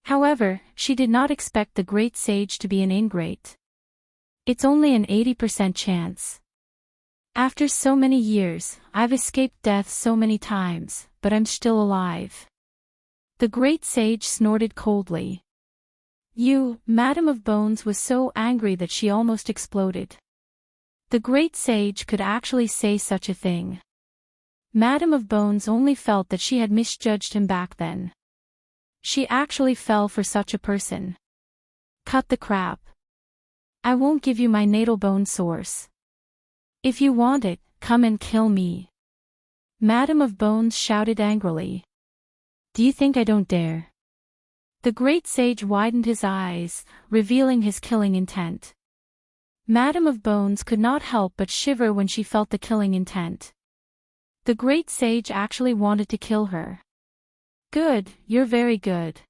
However, she did not expect the Great Sage to be an ingrate. It's only an 80% chance. After so many years, I've escaped death so many times, but I'm still alive. The Great Sage snorted coldly. You, Madame of Bones was so angry that she almost exploded. The Great Sage could actually say such a thing. Madame of Bones only felt that she had misjudged him back then. She actually fell for such a person. Cut the crap. I won't give you my natal bone source. If you want it, come and kill me. Madame of Bones shouted angrily. Do you think I don't dare? The Great Sage widened his eyes, revealing his killing intent. Madame of Bones could not help but shiver when she felt the killing intent. The Great Sage actually wanted to kill her. Good, you're very good.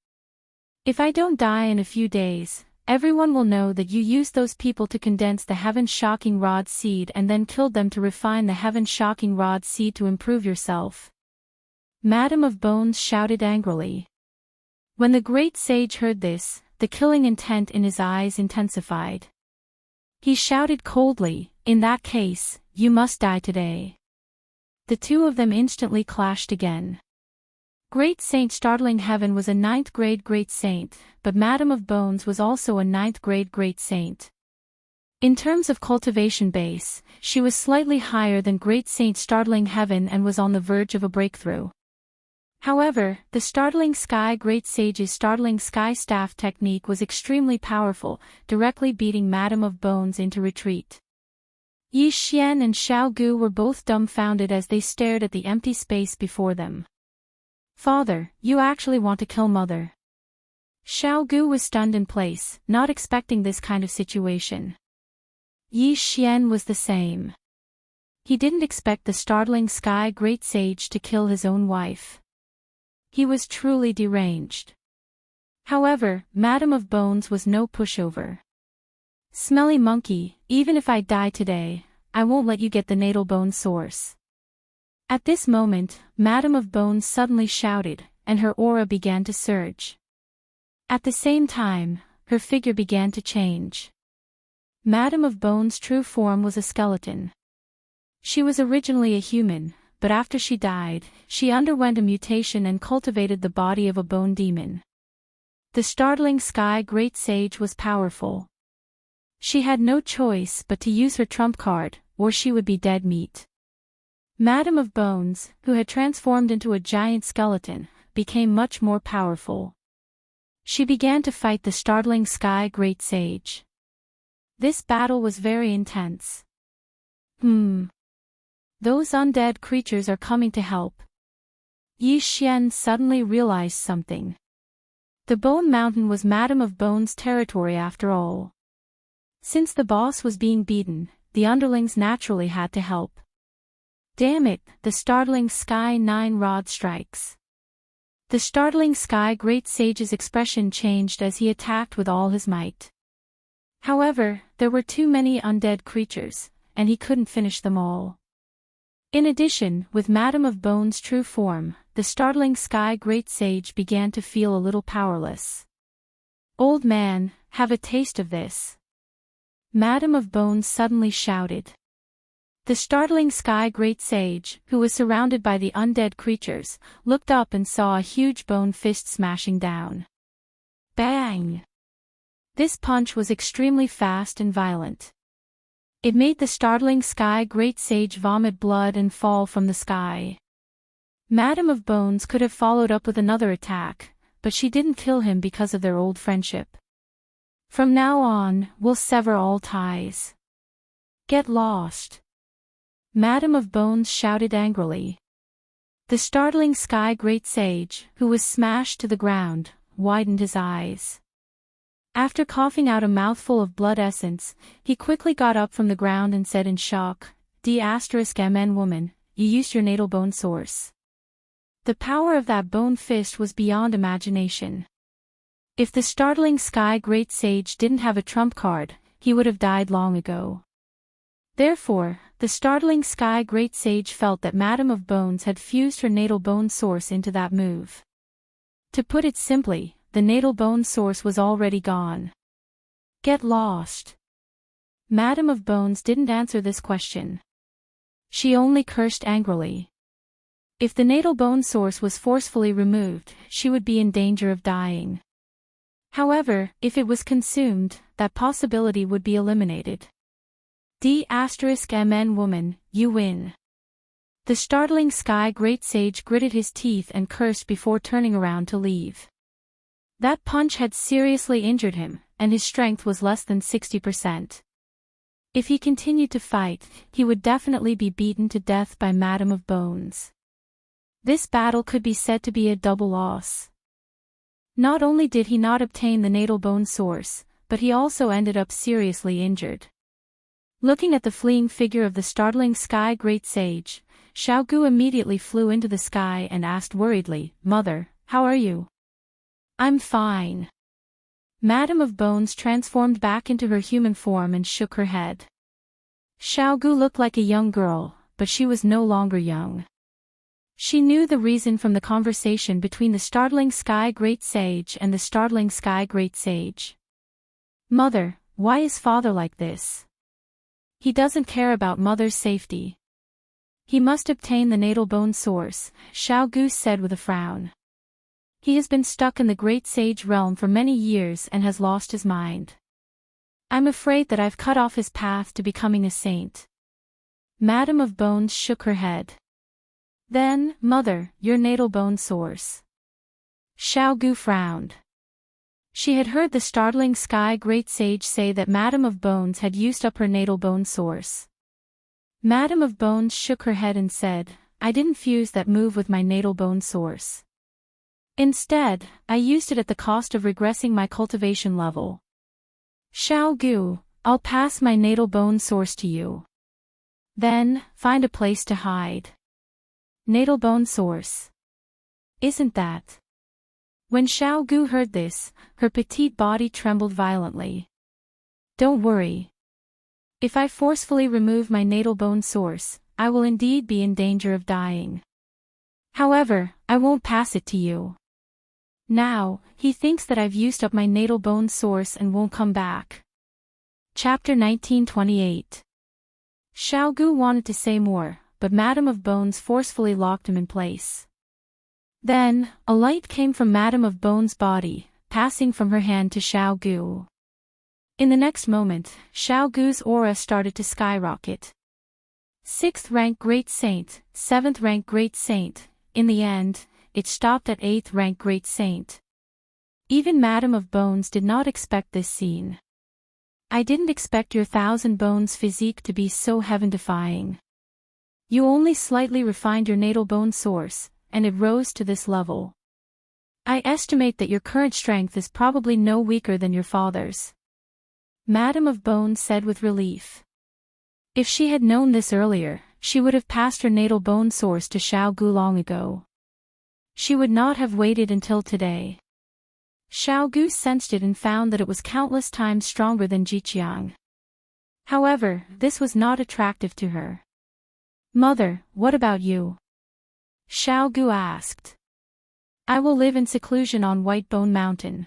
If I don't die in a few days, everyone will know that you used those people to condense the heaven-shocking rod seed and then killed them to refine the heaven-shocking rod seed to improve yourself. Madame of Bones shouted angrily. When the Great Sage heard this, the killing intent in his eyes intensified. He shouted coldly, in that case, you must die today. The two of them instantly clashed again. Great Saint Startling Heaven was a 9th grade Great Saint, but Madame of Bones was also a 9th grade Great Saint. In terms of cultivation base, she was slightly higher than Great Saint Startling Heaven and was on the verge of a breakthrough. However, the Startling Sky Great Sage's Startling Sky Staff technique was extremely powerful, directly beating Madame of Bones into retreat. Yi Xian and Xiao Gu were both dumbfounded as they stared at the empty space before them. "Father, you actually want to kill Mother?" Xiao Gu was stunned in place, not expecting this kind of situation. Yi Xian was the same. He didn't expect the Startling Sky Great Sage to kill his own wife. He was truly deranged. However, Madame of Bones was no pushover. "Smelly monkey, even if I die today, I won't let you get the natal bone source." At this moment, Madame of Bones suddenly shouted, and her aura began to surge. At the same time, her figure began to change. Madame of Bones' true form was a skeleton. She was originally a human, but after she died, she underwent a mutation and cultivated the body of a bone demon. The Startling Sky Great Sage was powerful. She had no choice but to use her trump card, or she would be dead meat. Madame of Bones, who had transformed into a giant skeleton, became much more powerful. She began to fight the Startling Sky Great Sage. This battle was very intense. Those undead creatures are coming to help. Yi Xian suddenly realized something. The Bone Mountain was Madame of Bones' territory after all. Since the boss was being beaten, the underlings naturally had to help. Damn it, the Startling Sky 9 Rod strikes. The Startling Sky Great Sage's expression changed as he attacked with all his might. However, there were too many undead creatures, and he couldn't finish them all. In addition, with Madame of Bones' true form, the Startling Sky Great Sage began to feel a little powerless. "Old man, have a taste of this." Madame of Bones suddenly shouted. The Startling Sky Great Sage, who was surrounded by the undead creatures, looked up and saw a huge bone fist smashing down. Bang! This punch was extremely fast and violent. It made the Startling Sky Great Sage vomit blood and fall from the sky. Madame of Bones could have followed up with another attack, but she didn't kill him because of their old friendship. "From now on, we'll sever all ties. Get lost." Madame of Bones shouted angrily. The Startling Sky Great Sage, who was smashed to the ground, widened his eyes. After coughing out a mouthful of blood essence, he quickly got up from the ground and said in shock, "D*MN woman, you used your natal bone source." The power of that bone fist was beyond imagination. If the Startling Sky Great Sage didn't have a trump card, he would have died long ago. Therefore, the Startling Sky Great Sage felt that Madame of Bones had fused her natal bone source into that move. To put it simply, the natal bone source was already gone. Get lost. Madame of Bones didn't answer this question. She only cursed angrily. If the natal bone source was forcefully removed, she would be in danger of dying. However, if it was consumed, that possibility would be eliminated. D*MN woman, you win. The Startling Sky Great Sage gritted his teeth and cursed before turning around to leave. That punch had seriously injured him, and his strength was less than 60%. If he continued to fight, he would definitely be beaten to death by Madame of Bones. This battle could be said to be a double loss. Not only did he not obtain the natal bone source, but he also ended up seriously injured. Looking at the fleeing figure of the Startling Sky Great Sage, Xiao Gu immediately flew into the sky and asked worriedly, "Mother, how are you?" "I'm fine." Madame of Bones transformed back into her human form and shook her head. Xiao Gu looked like a young girl, but she was no longer young. She knew the reason from the conversation between the Startling Sky Great Sage and the Startling Sky Great Sage. "Mother, why is father like this? He doesn't care about mother's safety." "He must obtain the natal bone source," Xiao Gu said with a frown. "He has been stuck in the Great Sage realm for many years and has lost his mind. I'm afraid that I've cut off his path to becoming a saint. Madame of Bones shook her head. Then, mother, your natal bone source. Xiao Gu frowned. She had heard the startling Sky Great Sage say that Madame of Bones had used up her natal bone source. Madame of Bones shook her head and said, I didn't fuse that move with my natal bone source. Instead, I used it at the cost of regressing my cultivation level. Xiao Gu, I'll pass my natal bone source to you. Then, find a place to hide. Natal bone source. Isn't that? When Xiao Gu heard this, her petite body trembled violently. Don't worry. If I forcefully remove my natal bone source, I will indeed be in danger of dying. However, I won't pass it to you. Now, he thinks that I've used up my natal bone source and won't come back. Chapter 1928. Xiao Gu wanted to say more, but Madame of Bones forcefully locked him in place. Then, a light came from Madame of Bones' body, passing from her hand to Xiao Gu. In the next moment, Xiao Gu's aura started to skyrocket. 6th rank Great Saint, 7th rank Great Saint, in the end, it stopped at 8th rank Great Saint. Even Madame of Bones did not expect this scene. I didn't expect your 1,000 bones physique to be so heaven-defying. You only slightly refined your natal bone source, and it rose to this level. I estimate that your current strength is probably no weaker than your father's. Madame of Bones said with relief. If she had known this earlier, she would have passed her natal bone source to Xiao Gu long ago. She would not have waited until today. Xiao Gu sensed it and found that it was countless times stronger than Jiqiang. However, this was not attractive to her. Mother, what about you? Xiao Gu asked. I will live in seclusion on Whitebone Mountain.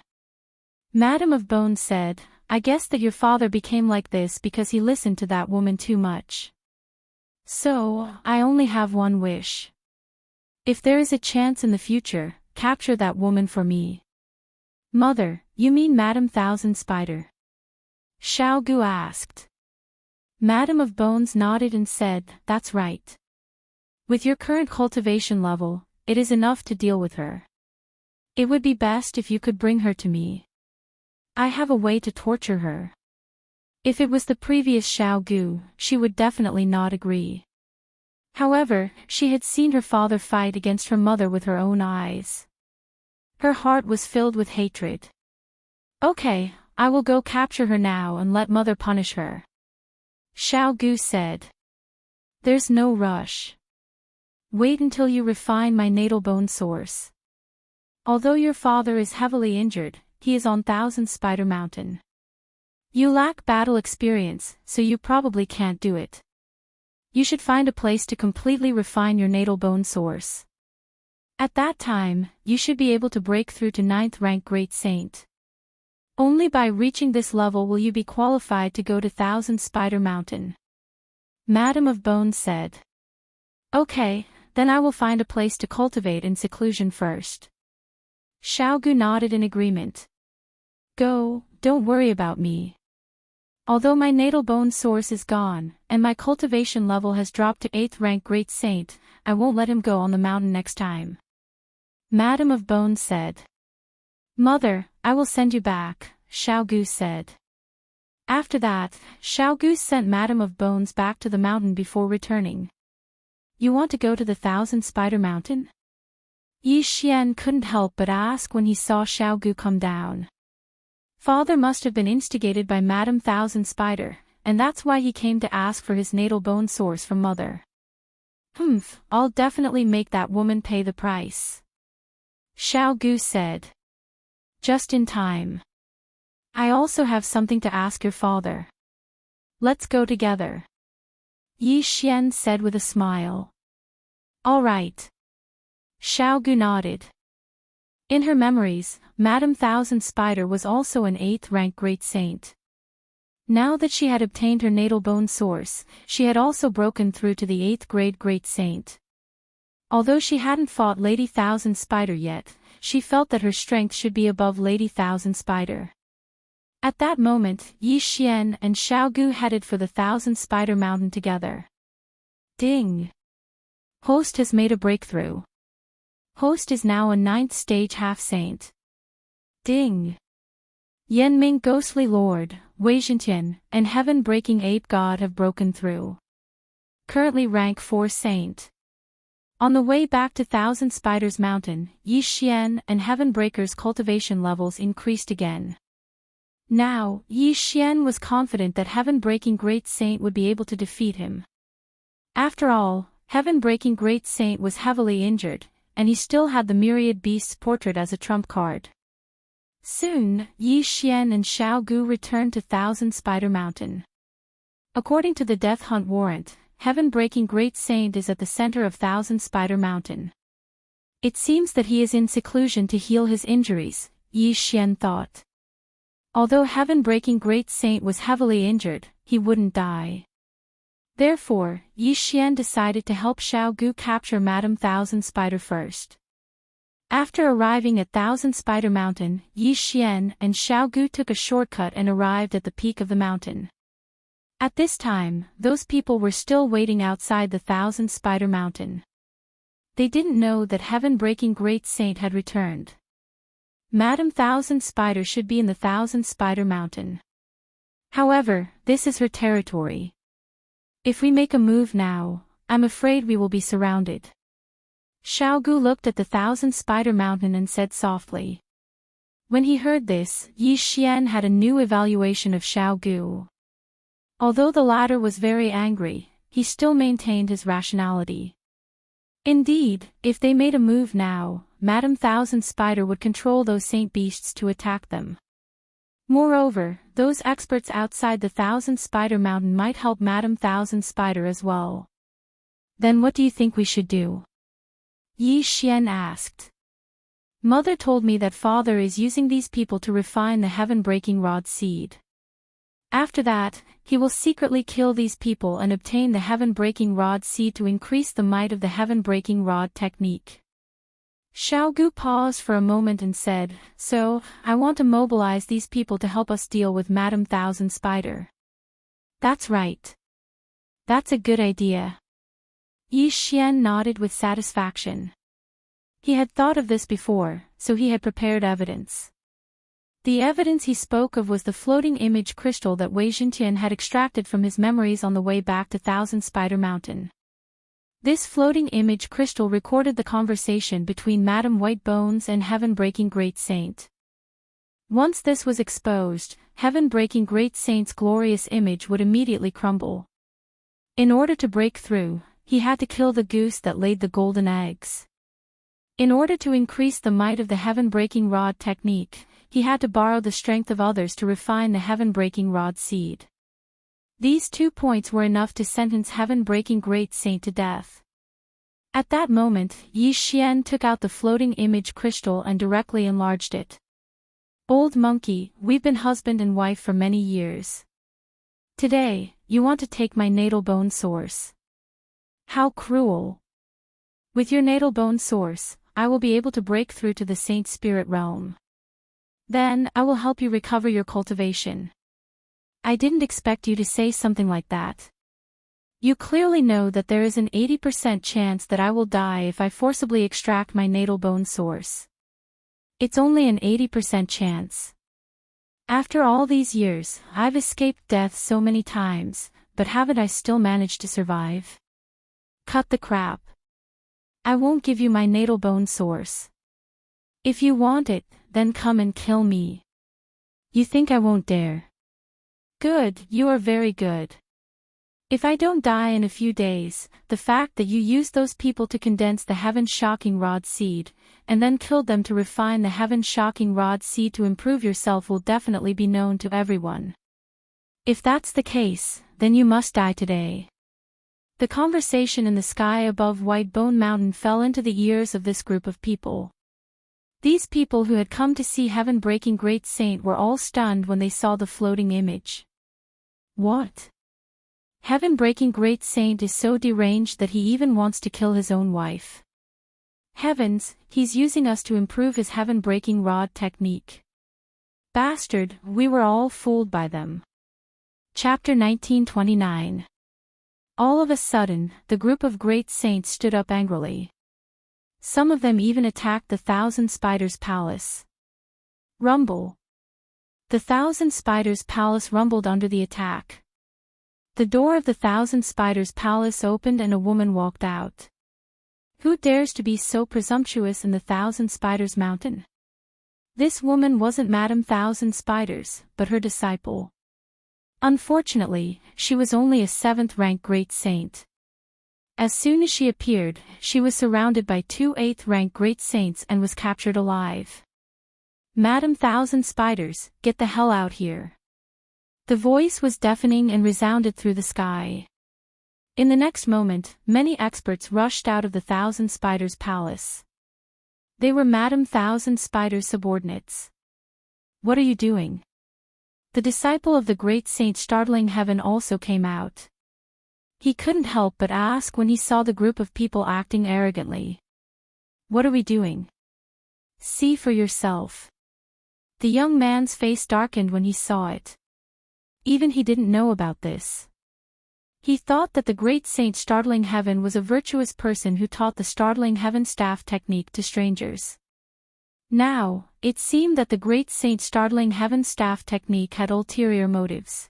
Madame of Bones said, I guess that your father became like this because he listened to that woman too much. So, I only have one wish. If there is a chance in the future, capture that woman for me. Mother, you mean Madame Thousand Spider? Xiao Gu asked. Madame of Bones nodded and said, that's right. With your current cultivation level, it is enough to deal with her. It would be best if you could bring her to me. I have a way to torture her. If it was the previous Xiao Gu, she would definitely not agree. However, she had seen her father fight against her mother with her own eyes. Her heart was filled with hatred. Okay, I will go capture her now and let mother punish her. Xiao Gu said. There's no rush. Wait until you refine my natal bone source. Although your father is heavily injured, he is on Thousand Spider Mountain. You lack battle experience, so you probably can't do it. You should find a place to completely refine your natal bone source. At that time, you should be able to break through to 9th rank Great Saint. Only by reaching this level will you be qualified to go to Thousand Spider Mountain. Madame of Bones said. Okay, then I will find a place to cultivate in seclusion first. Xiao Gu nodded in agreement. Go, don't worry about me. Although my natal bone source is gone, and my cultivation level has dropped to 8th rank Great Saint, I won't let him go on the mountain next time. Madame of Bones said. Mother, I will send you back, Xiao Gu said. After that, Xiao Gu sent Madame of Bones back to the mountain before returning. You want to go to the Thousand Spider Mountain? Yi Xian couldn't help but ask when he saw Xiao Gu come down. Father must have been instigated by Madame Thousand Spider, and that's why he came to ask for his natal bone source from mother. I'll definitely make that woman pay the price. Xiao Gu said. Just in time. I also have something to ask your father. Let's go together. Yi Xian said with a smile. All right. Xiao Gu nodded. In her memories, Madame Thousand Spider was also an 8th rank Great Saint. Now that she had obtained her natal bone source, she had also broken through to the 8th grade Great Saint. Although she hadn't fought Lady Thousand Spider yet, she felt that her strength should be above Lady Thousand Spider. At that moment, Yi Xian and Xiao Gu headed for the Thousand Spider Mountain together. Ding! Host has made a breakthrough. Host is now a 9th stage half-saint. Ding! Yanming Ghostly Lord, Wei Zhentian, and Heaven-Breaking Ape God have broken through. Currently rank 4 saint. On the way back to Thousand Spiders Mountain, Yi Xian and Heaven Breaker's cultivation levels increased again. Now, Yi Xian was confident that Heaven-Breaking Great Saint would be able to defeat him. After all, Heaven-Breaking Great Saint was heavily injured, and he still had the Myriad Beasts portrait as a trump card. Soon, Yi Xian and Xiao Gu returned to Thousand Spider Mountain. According to the Death Hunt warrant, Heaven-Breaking Great Saint is at the center of Thousand Spider Mountain. It seems that he is in seclusion to heal his injuries, Yi Xian thought. Although Heaven-Breaking Great Saint was heavily injured, he wouldn't die. Therefore, Yi Xian decided to help Xiao Gu capture Madame Thousand Spider first. After arriving at Thousand Spider Mountain, Yi Xian and Xiao Gu took a shortcut and arrived at the peak of the mountain. At this time, those people were still waiting outside the Thousand Spider Mountain. They didn't know that Heaven-Breaking Great Saint had returned. Madame Thousand Spider should be in the Thousand Spider Mountain. However, this is her territory. If we make a move now, I'm afraid we will be surrounded. Xiao Gu looked at the Thousand Spider Mountain and said softly. When he heard this, Yi Xian had a new evaluation of Xiao Gu. Although the latter was very angry, he still maintained his rationality. Indeed, if they made a move now, Madame Thousand Spider would control those saint beasts to attack them. Moreover, those experts outside the Thousand Spider Mountain might help Madame Thousand Spider as well. Then what do you think we should do? Yi Xian asked. Mother told me that father is using these people to refine the Heaven-Breaking Rod seed. After that, he will secretly kill these people and obtain the Heaven-Breaking Rod seed to increase the might of the Heaven-Breaking Rod technique. Xiao Gu paused for a moment and said, So, I want to mobilize these people to help us deal with Madame Thousand Spider. That's right. That's a good idea. Yi Xian nodded with satisfaction. He had thought of this before, so he had prepared evidence. The evidence he spoke of was the floating image crystal that Wei Zhentian had extracted from his memories on the way back to Thousand Spider Mountain. This floating image crystal recorded the conversation between Madame Whitebones and Heaven-Breaking Great Saint. Once this was exposed, Heaven-Breaking Great Saint's glorious image would immediately crumble. In order to break through, he had to kill the goose that laid the golden eggs. In order to increase the might of the Heaven-Breaking Rod technique, he had to borrow the strength of others to refine the Heaven-Breaking Rod seed. These 2 points were enough to sentence Heaven-Breaking Great Saint to death. At that moment, Yi Xian took out the floating image crystal and directly enlarged it. Old monkey, we've been husband and wife for many years. Today, you want to take my natal bone source. How cruel. With your natal bone source, I will be able to break through to the saint spirit realm. Then, I will help you recover your cultivation. I didn't expect you to say something like that. You clearly know that there is an 80% chance that I will die if I forcibly extract my natal bone source. It's only an 80% chance. After all these years, I've escaped death so many times, but haven't I still managed to survive? Cut the crap. I won't give you my natal bone source. If you want it, then come and kill me. You think I won't dare? Good, you are very good. If I don't die in a few days, the fact that you used those people to condense the Heaven-Shocking Rod seed, and then killed them to refine the Heaven-Shocking Rod seed to improve yourself will definitely be known to everyone. If that's the case, then you must die today. The conversation in the sky above White Bone Mountain fell into the ears of this group of people. These people who had come to see Heaven-Breaking Great Saint were all stunned when they saw the floating image. What? Heaven-Breaking Great Saint is so deranged that he even wants to kill his own wife. Heavens, he's using us to improve his Heaven-Breaking Rod technique. Bastard, we were all fooled by them. Chapter 1929. All of a sudden, the group of great saints stood up angrily. Some of them even attacked the Thousand Spiders' palace. Rumble. The Thousand Spiders' palace rumbled under the attack. The door of the Thousand Spiders' palace opened and a woman walked out. Who dares to be so presumptuous in the Thousand Spiders' mountain? This woman wasn't Madame Thousand Spiders, but her disciple. Unfortunately, she was only a 7th-rank great saint. As soon as she appeared, she was surrounded by 2 8th-rank great saints and was captured alive. Madame Thousand Spiders, get the hell out here. The voice was deafening and resounded through the sky. In the next moment, many experts rushed out of the Thousand Spiders' palace. They were Madame Thousand Spiders' subordinates. What are you doing? The disciple of the great saint startling heaven also came out. He couldn't help but ask when he saw the group of people acting arrogantly. What are we doing? See for yourself. The young man's face darkened when he saw it. Even he didn't know about this. He thought that the great saint startling heaven was a virtuous person who taught the startling heaven staff technique to strangers. Now, it seemed that the great saint startling heaven staff technique had ulterior motives.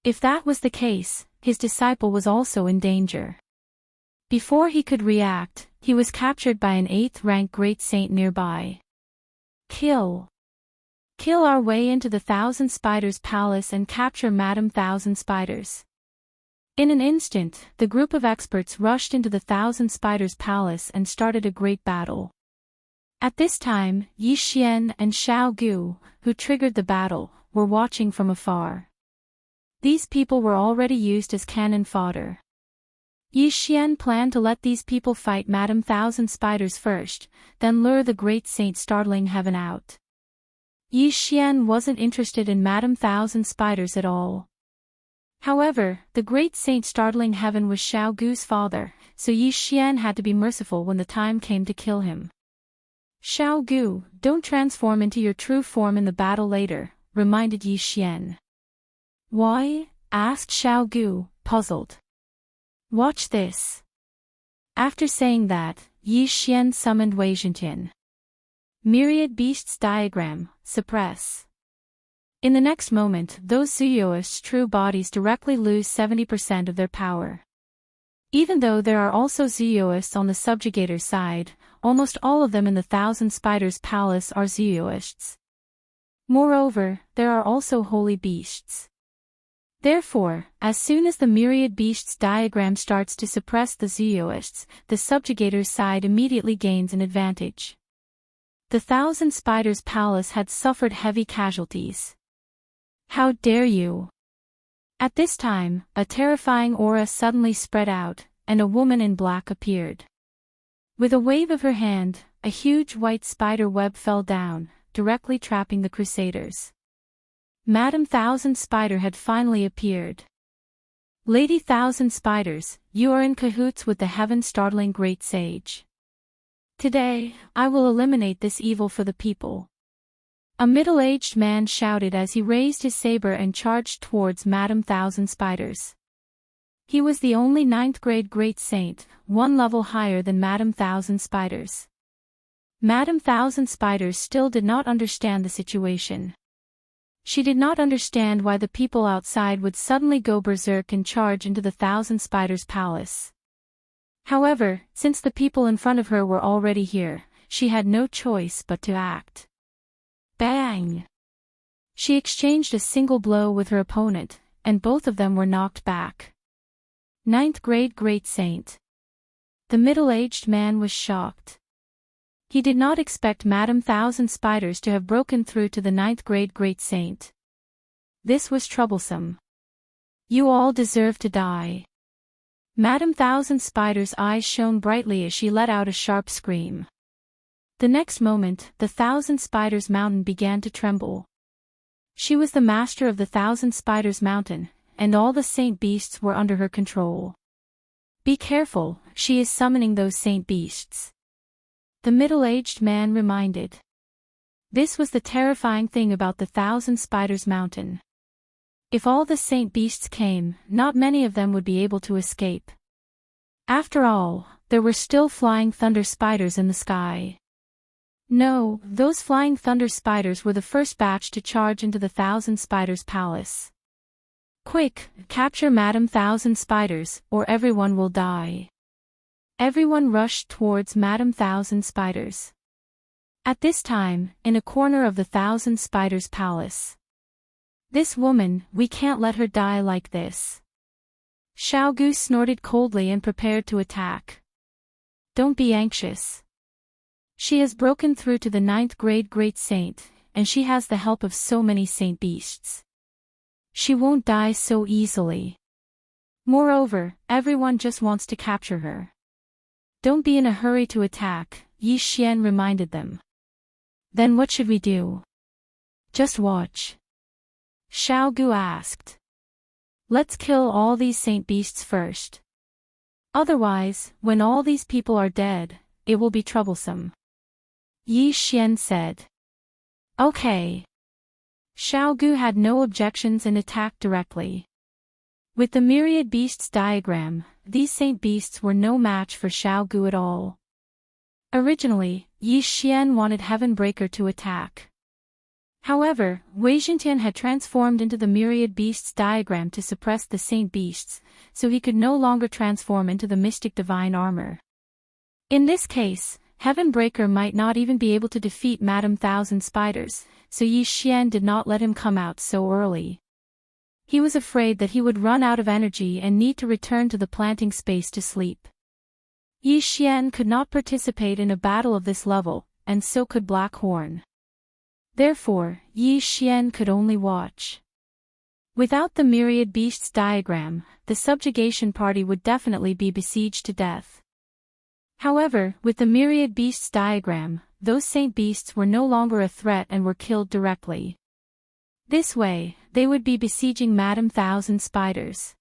If that was the case, his disciple was also in danger. Before he could react, he was captured by an 8th-rank great saint nearby. Kill our way into the Thousand Spiders' palace and capture Madame Thousand Spiders. In an instant, the group of experts rushed into the Thousand Spiders' palace and started a great battle. At this time, Yi Xian and Xiao Gu, who triggered the battle, were watching from afar. These people were already used as cannon fodder. Yi Xian planned to let these people fight Madame Thousand Spiders first, then lure the great saint startling heaven out. Yi Xian wasn't interested in Madame Thousand Spiders at all. However, the great saint startling heaven was Xiao Gu's father, so Yi Xian had to be merciful when the time came to kill him. Xiao Gu, don't transform into your true form in the battle later, reminded Yi Xian. Why? Asked Xiao Gu, puzzled. Watch this. After saying that, Yi Xian summoned Wei Zhentian. Myriad Beasts Diagram, suppress. In the next moment, those Zuyoists' true bodies directly lose 70% of their power. Even though there are also Zuyoists on the subjugator's side, almost all of them in the Thousand Spiders' palace are Zuyoists. Moreover, there are also holy beasts. Therefore, as soon as the Myriad Beasts diagram starts to suppress the Zuyoists, the subjugator's side immediately gains an advantage. The Thousand Spiders' palace had suffered heavy casualties. How dare you! At this time, a terrifying aura suddenly spread out, and a woman in black appeared. With a wave of her hand, a huge white spider web fell down, directly trapping the Crusaders. Madame Thousand Spider had finally appeared. Lady Thousand Spiders, you are in cahoots with the heaven-startling great sage. Today, I will eliminate this evil for the people. A middle-aged man shouted as he raised his saber and charged towards Madame Thousand Spiders. He was the only 9th-grade great saint, one level higher than Madame Thousand Spiders. Madame Thousand Spiders still did not understand the situation. She did not understand why the people outside would suddenly go berserk and charge into the Thousand Spiders' palace. However, since the people in front of her were already here, she had no choice but to act. Bang! She exchanged a single blow with her opponent, and both of them were knocked back. 9th-grade great saint. The middle-aged man was shocked. He did not expect Madame Thousand Spiders to have broken through to the 9th-grade great saint. This was troublesome. You all deserve to die. Madame Thousand Spiders' eyes shone brightly as she let out a sharp scream. The next moment, the Thousand Spiders mountain began to tremble. She was the master of the Thousand Spiders mountain, and all the saint beasts were under her control. Be careful, she is summoning those saint beasts. The middle-aged man reminded. This was the terrifying thing about the Thousand Spiders Mountain. If all the saint beasts came, not many of them would be able to escape. After all, there were still flying thunder spiders in the sky. No, those flying thunder spiders were the first batch to charge into the Thousand Spiders Palace. Quick, capture Madame Thousand Spiders, or everyone will die. Everyone rushed towards Madame Thousand Spiders. At this time, in a corner of the Thousand Spiders Palace. This woman, we can't let her die like this. Xiao Gu snorted coldly and prepared to attack. Don't be anxious. She has broken through to the 9th grade Great Saint, and she has the help of so many saint beasts. She won't die so easily. Moreover, everyone just wants to capture her. Don't be in a hurry to attack, Yi Xian reminded them. Then what should we do? Just watch. Xiao Gu asked. Let's kill all these saint beasts first. Otherwise, when all these people are dead, it will be troublesome. Yi Xian said. Okay. Xiao Gu had no objections and attacked directly. With the myriad beasts diagram, these saint beasts were no match for Xiao Gu at all. Originally, Yi Xian wanted Heavenbreaker to attack. However, Wei Xintian had transformed into the myriad beasts diagram to suppress the saint beasts, so he could no longer transform into the mystic divine armor. In this case, Heavenbreaker might not even be able to defeat Madame Thousand Spiders, so Yi Xian did not let him come out so early. He was afraid that he would run out of energy and need to return to the planting space to sleep. Yi Xian could not participate in a battle of this level, and so could Blackhorn. Therefore, Yi Xian could only watch. Without the myriad beasts diagram, the subjugation party would definitely be besieged to death. However, with the myriad beasts diagram, those saint beasts were no longer a threat and were killed directly. This way, they would be besieging Madame Thousand Spiders.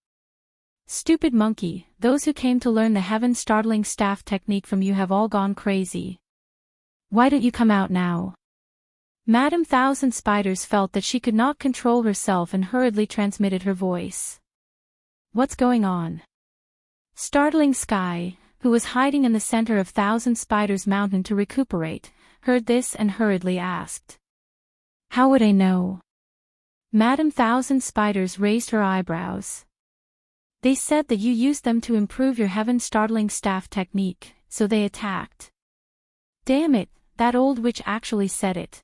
Stupid monkey, those who came to learn the heaven-startling staff technique from you have all gone crazy. Why don't you come out now? Madame Thousand Spiders felt that she could not control herself and hurriedly transmitted her voice. What's going on? Startling Sky, who was hiding in the center of Thousand Spiders Mountain to recuperate, heard this and hurriedly asked. How would I know? Madame Thousand Spiders raised her eyebrows. They said that you used them to improve your heaven-startling staff technique, so they attacked. Damn it, that old witch actually said it.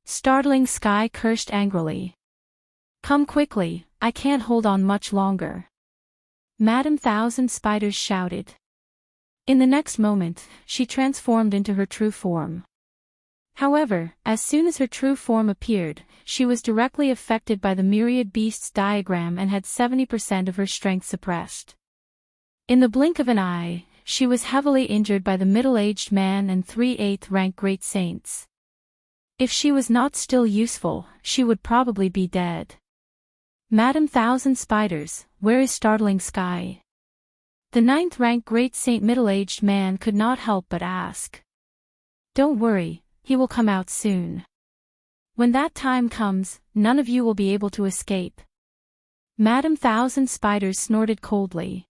Startling Sky cursed angrily. Come quickly, I can't hold on much longer. Madame Thousand Spiders shouted. In the next moment, she transformed into her true form. However, as soon as her true form appeared, she was directly affected by the myriad beasts diagram and had 70% of her strength suppressed. In the blink of an eye, she was heavily injured by the middle-aged man and 3 8th rank great saints. If she was not still useful, she would probably be dead. Madame Thousand Spiders, where is Startling Sky? The 9th rank great saint middle-aged man could not help but ask. Don't worry, he will come out soon. When that time comes, none of you will be able to escape. Madame Thousand Spiders snorted coldly.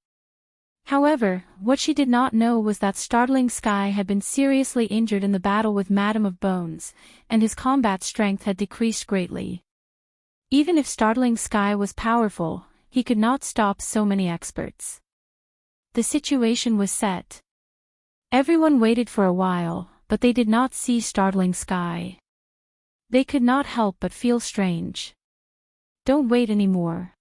However, what she did not know was that Startling Sky had been seriously injured in the battle with Madame of Bones, and his combat strength had decreased greatly. Even if Startling Sky was powerful, he could not stop so many experts. The situation was set. Everyone waited for a while, but they did not see Startling Sky. They could not help but feel strange. Don't wait anymore.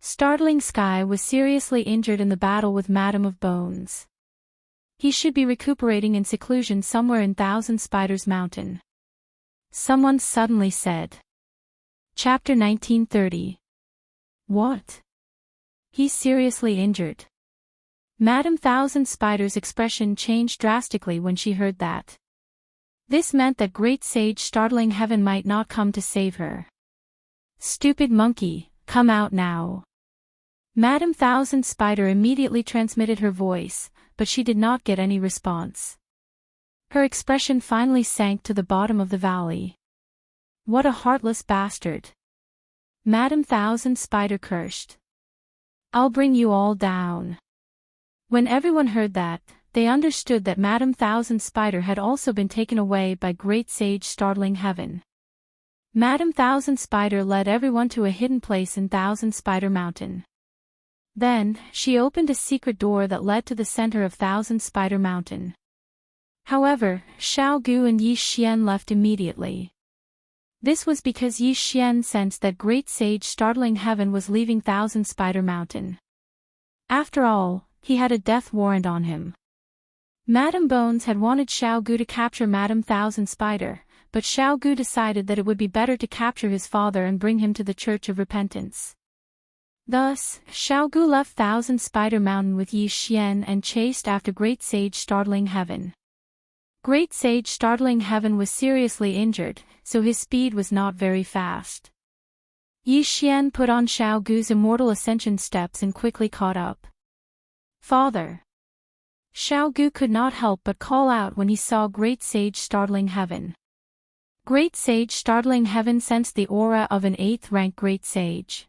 Startling Sky was seriously injured in the battle with Madame of Bones. He should be recuperating in seclusion somewhere in Thousand Spiders Mountain. Someone suddenly said. Chapter 1930. What? He's seriously injured. Madame Thousand Spiders' expression changed drastically when she heard that. This meant that Great Sage Startling Heaven might not come to save her. Stupid monkey, come out now. Madame Thousand Spider immediately transmitted her voice, but she did not get any response. Her expression finally sank to the bottom of the valley. What a heartless bastard! Madam Thousand Spider cursed. I'll bring you all down. When everyone heard that, they understood that Madam Thousand Spider had also been taken away by Great Sage Startling Heaven. Madam Thousand Spider led everyone to a hidden place in Thousand Spider Mountain. Then, she opened a secret door that led to the center of Thousand Spider Mountain. However, Xiao Gu and Yi Xian left immediately. This was because Yi Xian sensed that Great Sage Startling Heaven was leaving Thousand Spider Mountain. After all, he had a death warrant on him. Madame Bones had wanted Xiao Gu to capture Madame Thousand Spider, but Xiao Gu decided that it would be better to capture his father and bring him to the Church of Repentance. Thus, Xiao Gu left Thousand Spider Mountain with Yi Xian and chased after Great Sage Startling Heaven. Great Sage Startling Heaven was seriously injured, so his speed was not very fast. Yi Xian put on Xiao Gu's immortal ascension steps and quickly caught up. Father! Xiao Gu could not help but call out when he saw Great Sage Startling Heaven. Great Sage Startling Heaven sensed the aura of an 8th-rank Great Sage.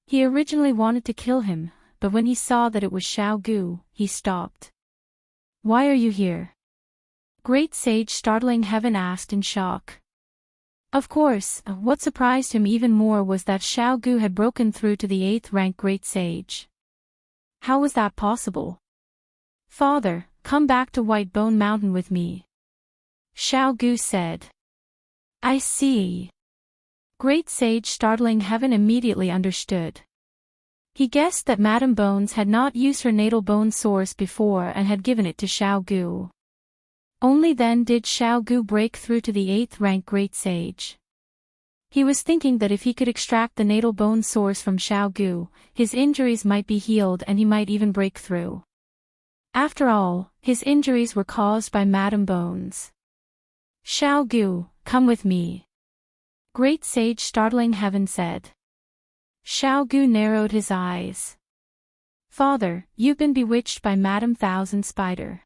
He originally wanted to kill him, but when he saw that it was Xiao Gu, he stopped. Why are you here? Great Sage Startling Heaven asked in shock. Of course, what surprised him even more was that Xiao Gu had broken through to the 8th-rank Great Sage. How was that possible? Father, come back to White Bone Mountain with me. Xiao Gu said. I see. Great Sage Startling Heaven immediately understood. He guessed that Madame Bones had not used her natal bone source before and had given it to Xiao Gu. Only then did Xiao Gu break through to the 8th-rank Great Sage. He was thinking that if he could extract the natal bone source from Xiao Gu, his injuries might be healed and he might even break through. After all, his injuries were caused by Madame Bones. Xiao Gu, come with me. Great Sage Startling Heaven said. Xiao Gu narrowed his eyes. Father, you've been bewitched by Madame Thousand Spider.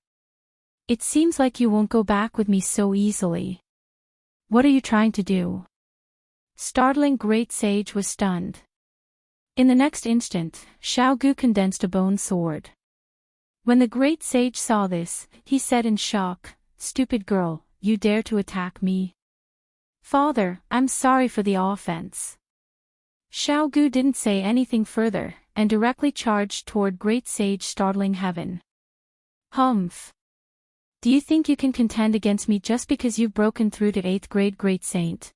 It seems like you won't go back with me so easily. What are you trying to do? Startling Great Sage was stunned. In the next instant, Xiao Gu condensed a bone sword. When the Great Sage saw this, he said in shock, Stupid girl, you dare to attack me? Father, I'm sorry for the offense. Xiao Gu didn't say anything further, and directly charged toward Great Sage Startling Heaven. Humph. Do you think you can contend against me just because you've broken through to 8th grade Great Saint?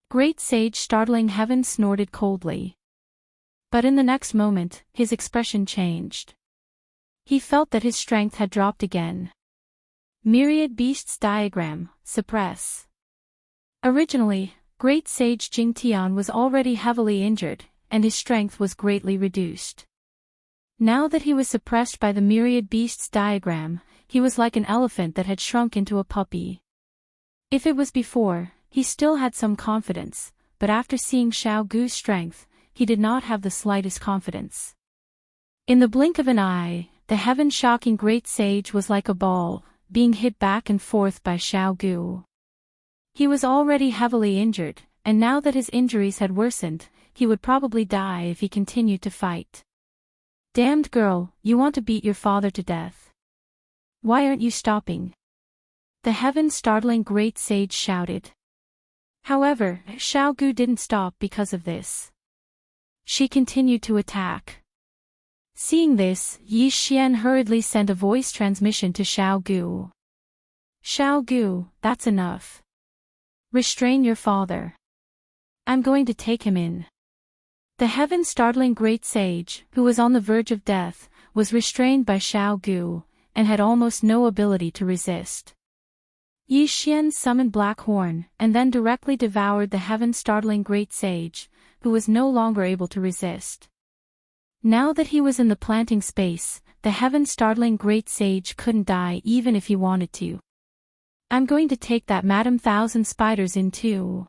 Great Sage Startling Heaven snorted coldly. But in the next moment, his expression changed. He felt that his strength had dropped again. Myriad Beasts Diagram, suppress. Originally, Great Sage Jingtian was already heavily injured, and his strength was greatly reduced. Now that he was suppressed by the Myriad Beasts Diagram, he was like an elephant that had shrunk into a puppy. If it was before, he still had some confidence, but after seeing Xiao Gu's strength, he did not have the slightest confidence. In the blink of an eye, the heaven-shocking Great Sage was like a ball, being hit back and forth by Xiao Gu. He was already heavily injured, and now that his injuries had worsened, he would probably die if he continued to fight. Damned girl, you want to beat your father to death. Why aren't you stopping? The heaven-startling Great Sage shouted. However, Xiao Gu didn't stop because of this. She continued to attack. Seeing this, Yi Xian hurriedly sent a voice transmission to Xiao Gu. Xiao Gu, that's enough. Restrain your father. I'm going to take him in. The heaven-startling Great Sage, who was on the verge of death, was restrained by Xiao Gu, and had almost no ability to resist. Yi Xian summoned Black Horn, and then directly devoured the heaven-startling Great Sage, who was no longer able to resist. Now that he was in the planting space, the heaven-startling Great Sage couldn't die even if he wanted to. I'm going to take that Madame Thousand Spiders in too.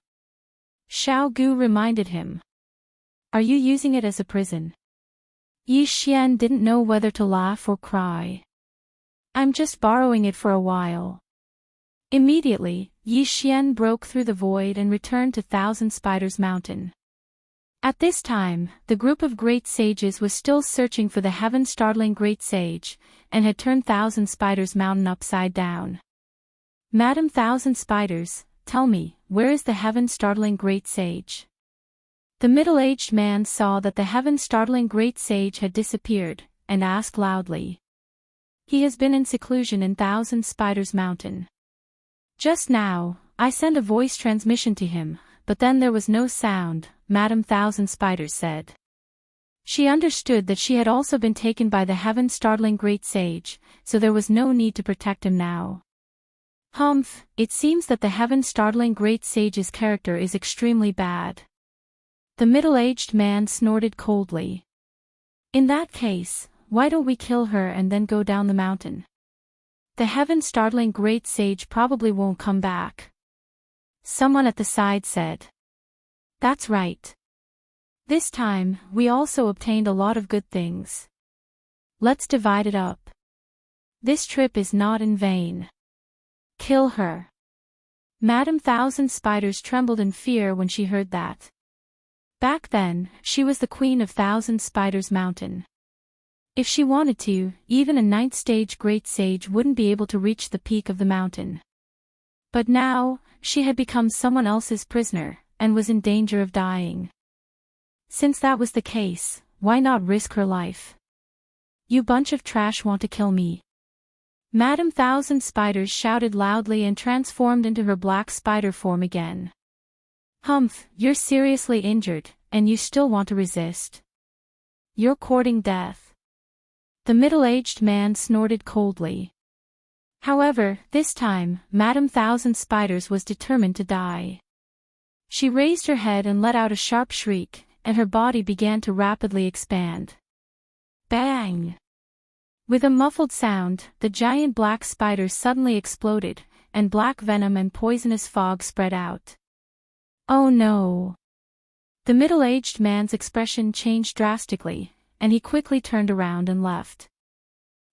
Xiao Gu reminded him. Are you using it as a prison? Yi Xian didn't know whether to laugh or cry. I'm just borrowing it for a while. Immediately, Yi Xian broke through the void and returned to Thousand Spiders Mountain. At this time, the group of great sages was still searching for the heaven-startling great sage, and had turned Thousand Spiders Mountain upside down. Madam Thousand Spiders, tell me, where is the heaven-startling great sage? The middle-aged man saw that the heaven-startling great sage had disappeared, and asked loudly. He has been in seclusion in Thousand Spiders Mountain. Just now, I sent a voice transmission to him, but then there was no sound, Madam Thousand Spiders said. She understood that she had also been taken by the heaven-startling great sage, so there was no need to protect him now. Humph, it seems that the heaven-startling great sage's character is extremely bad. The middle-aged man snorted coldly. In that case, why don't we kill her and then go down the mountain? The heaven-startling great sage probably won't come back. Someone at the side said. That's right. This time, we also obtained a lot of good things. Let's divide it up. This trip is not in vain. Kill her. Madam Thousand Spiders trembled in fear when she heard that. Back then, she was the queen of Thousand Spiders Mountain. If she wanted to, even a 9th stage great sage wouldn't be able to reach the peak of the mountain. But now, she had become someone else's prisoner, and was in danger of dying. Since that was the case, why not risk her life? You bunch of trash want to kill me. Madam Thousand Spiders shouted loudly and transformed into her black spider form again. Humph, you're seriously injured, and you still want to resist. You're courting death. The middle-aged man snorted coldly. However, this time, Madam Thousand Spiders was determined to die. She raised her head and let out a sharp shriek, and her body began to rapidly expand. Bang! With a muffled sound, the giant black spider suddenly exploded, and black venom and poisonous fog spread out. Oh no! The middle-aged man's expression changed drastically, and he quickly turned around and left.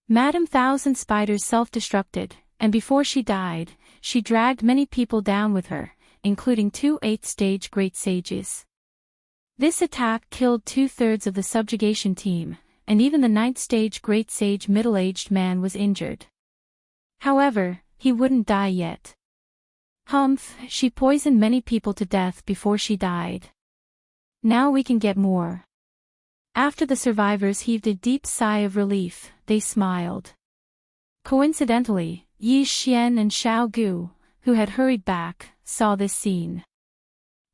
Madam Thousand Spiders self-destructed, and before she died, she dragged many people down with her, including 2 8th-stage great sages. This attack killed 2/3 of the subjugation team, and even the 9th-stage great sage middle-aged man was injured. However, he wouldn't die yet. Humph, she poisoned many people to death before she died. Now we can get more. After the survivors heaved a deep sigh of relief, they smiled. Coincidentally, Yi Xian and Xiao Gu, who had hurried back, saw this scene.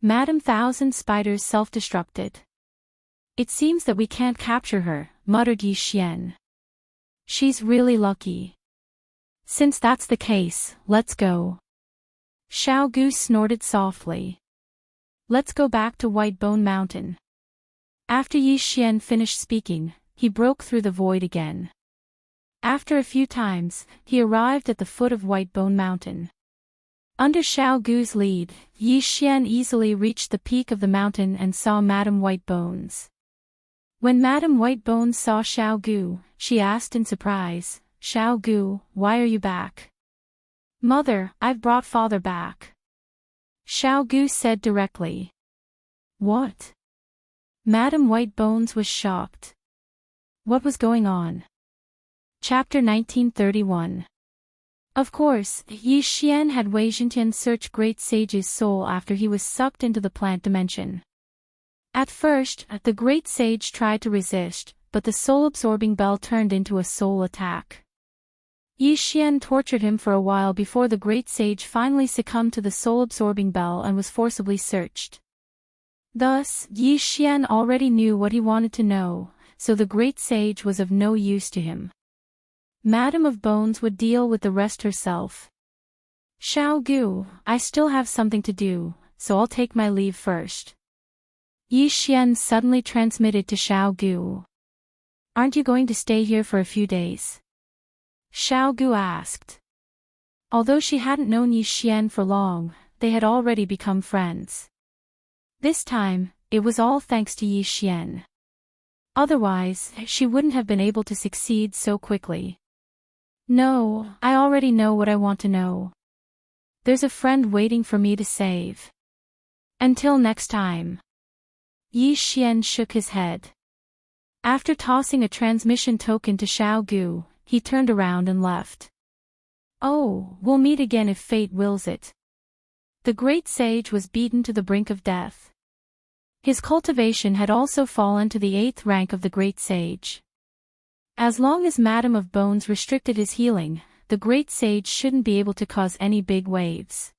Madam Thousand Spiders self-destructed. It seems that we can't capture her, muttered Yi Xian. She's really lucky. Since that's the case, let's go. Xiao Gu snorted softly. Let's go back to White Bone Mountain. After Yi Xian finished speaking, he broke through the void again. After a few times, he arrived at the foot of White Bone Mountain. Under Xiao Gu's lead, Yi Xian easily reached the peak of the mountain and saw Madam White Bones. When Madam White Bones saw Xiao Gu, she asked in surprise, Xiao Gu, why are you back? Mother, I've brought father back. Xiao Gu said directly. What? Madam White Bones was shocked. What was going on? Chapter 1931. Of course, Yi Xian had Wei Xintian search Great Sage's soul after he was sucked into the plant dimension. At first, the Great Sage tried to resist, but the soul-absorbing bell turned into a soul attack. Yi Xian tortured him for a while before the Great Sage finally succumbed to the soul-absorbing bell and was forcibly searched. Thus, Yi Xian already knew what he wanted to know, so the Great Sage was of no use to him. Madam of Bones would deal with the rest herself. Xiao Gu, I still have something to do, so I'll take my leave first. Yi Xian suddenly transmitted to Xiao Gu. Aren't you going to stay here for a few days? Xiao Gu asked. Although she hadn't known Yi Xian for long, they had already become friends. This time, it was all thanks to Yi Xian. Otherwise, she wouldn't have been able to succeed so quickly. No, I already know what I want to know. There's a friend waiting for me to save. Until next time. Yi Xian shook his head. After tossing a transmission token to Xiao Gu, he turned around and left. Oh, we'll meet again if fate wills it. The great sage was beaten to the brink of death. His cultivation had also fallen to the 8th rank of the great sage. As long as Madam of Bones restricted his healing, the great sage shouldn't be able to cause any big waves.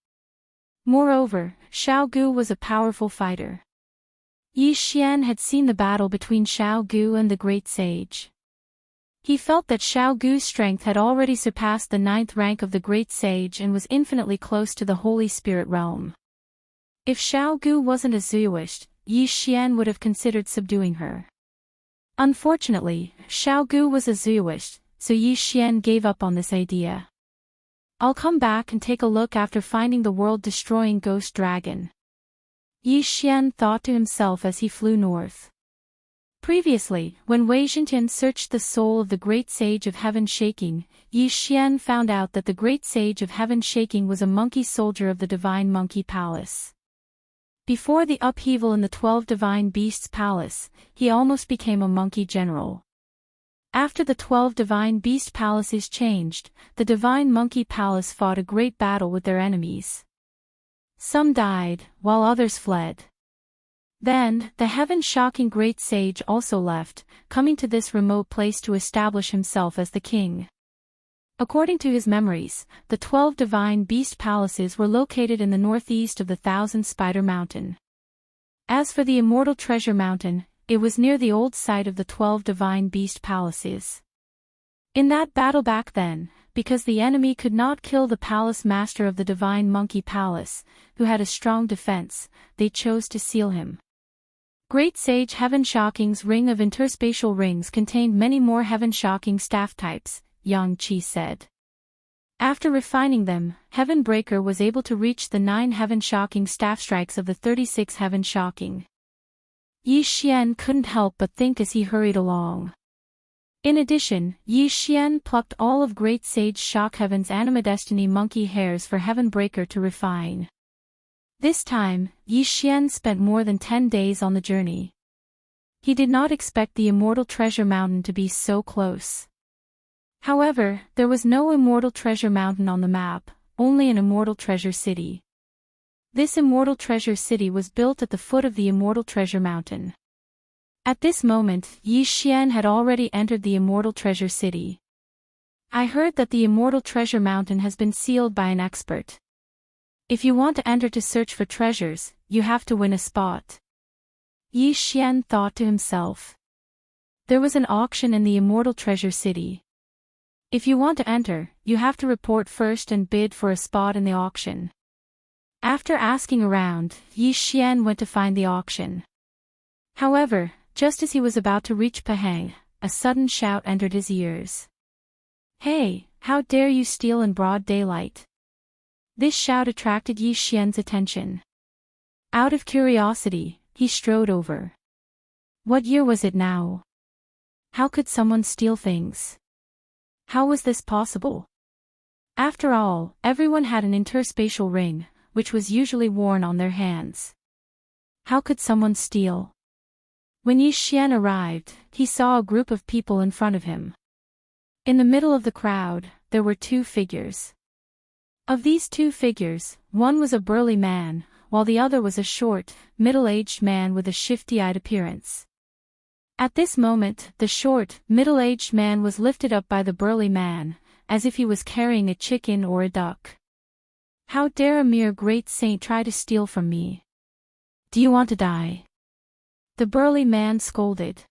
Moreover, Xiao Gu was a powerful fighter. Yi Xian had seen the battle between Xiao Gu and the great sage. He felt that Xiao Gu's strength had already surpassed the 9th rank of the great sage and was infinitely close to the Holy Spirit realm. If Xiao Gu wasn't a Zuoist, Yi Xian would have considered subduing her. Unfortunately, Xiao Gu was a Zuoist, so Yi Xian gave up on this idea. I'll come back and take a look after finding the world-destroying ghost dragon. Yi Xian thought to himself as he flew north. Previously, when Wei Zhentian searched the soul of the Great Sage of Heaven Shaking, Yi Xian found out that the Great Sage of Heaven Shaking was a monkey soldier of the Divine Monkey Palace. Before the upheaval in the 12 Divine Beasts Palace, he almost became a monkey general. After the 12 Divine Beast Palaces changed, the Divine Monkey Palace fought a great battle with their enemies. Some died, while others fled. Then, the heaven-shocking great sage also left, coming to this remote place to establish himself as the king. According to his memories, the 12 divine beast palaces were located in the northeast of the Thousand Spider Mountain. As for the Immortal Treasure Mountain, it was near the old site of the 12 divine beast palaces. In that battle back then, because the enemy could not kill the palace master of the Divine Monkey Palace, who had a strong defense, they chose to seal him. Great Sage Heaven-Shocking's ring of interspatial rings contained many more heaven-shocking staff types, Yang Qi said. After refining them, Heaven Breaker was able to reach the 9 heaven-shocking staff strikes of the 36 heaven-shocking. Yi Xian couldn't help but think as he hurried along. In addition, Yi Xian plucked all of Great Sage Shock Heaven's Animadestiny monkey hairs for Heaven Breaker to refine. This time, Yi Xian spent more than 10 days on the journey. He did not expect the Immortal Treasure Mountain to be so close. However, there was no Immortal Treasure Mountain on the map, only an Immortal Treasure City. This Immortal Treasure City was built at the foot of the Immortal Treasure Mountain. At this moment, Yi Xian had already entered the Immortal Treasure City. I heard that the Immortal Treasure Mountain has been sealed by an expert. If you want to enter to search for treasures, you have to win a spot. Yi Xian thought to himself. There was an auction in the Immortal Treasure City. If you want to enter, you have to report first and bid for a spot in the auction. After asking around, Yi Xian went to find the auction. However, just as he was about to reach Pahang, a sudden shout entered his ears. Hey, how dare you steal in broad daylight? This shout attracted Yi Xian's attention. Out of curiosity, he strode over. What year was it now? How could someone steal things? How was this possible? After all, everyone had an interspatial ring, which was usually worn on their hands. How could someone steal? When Yi Xian arrived, he saw a group of people in front of him. In the middle of the crowd, there were 2 figures. Of these 2 figures, one was a burly man, while the other was a short, middle-aged man with a shifty-eyed appearance. At this moment, the short, middle-aged man was lifted up by the burly man, as if he was carrying a chicken or a duck. How dare a mere great saint try to steal from me? Do you want to die? The burly man scolded.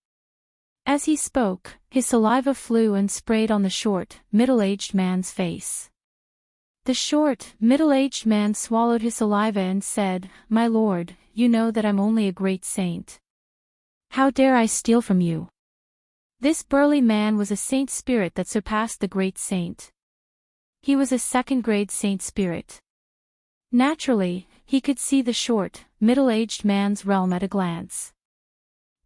As he spoke, his saliva flew and sprayed on the short, middle-aged man's face. The short, middle-aged man swallowed his saliva and said, My lord, you know that I'm only a great saint. How dare I steal from you? This burly man was a saint spirit that surpassed the great saint. He was a second-grade saint spirit. Naturally, he could see the short, middle-aged man's realm at a glance.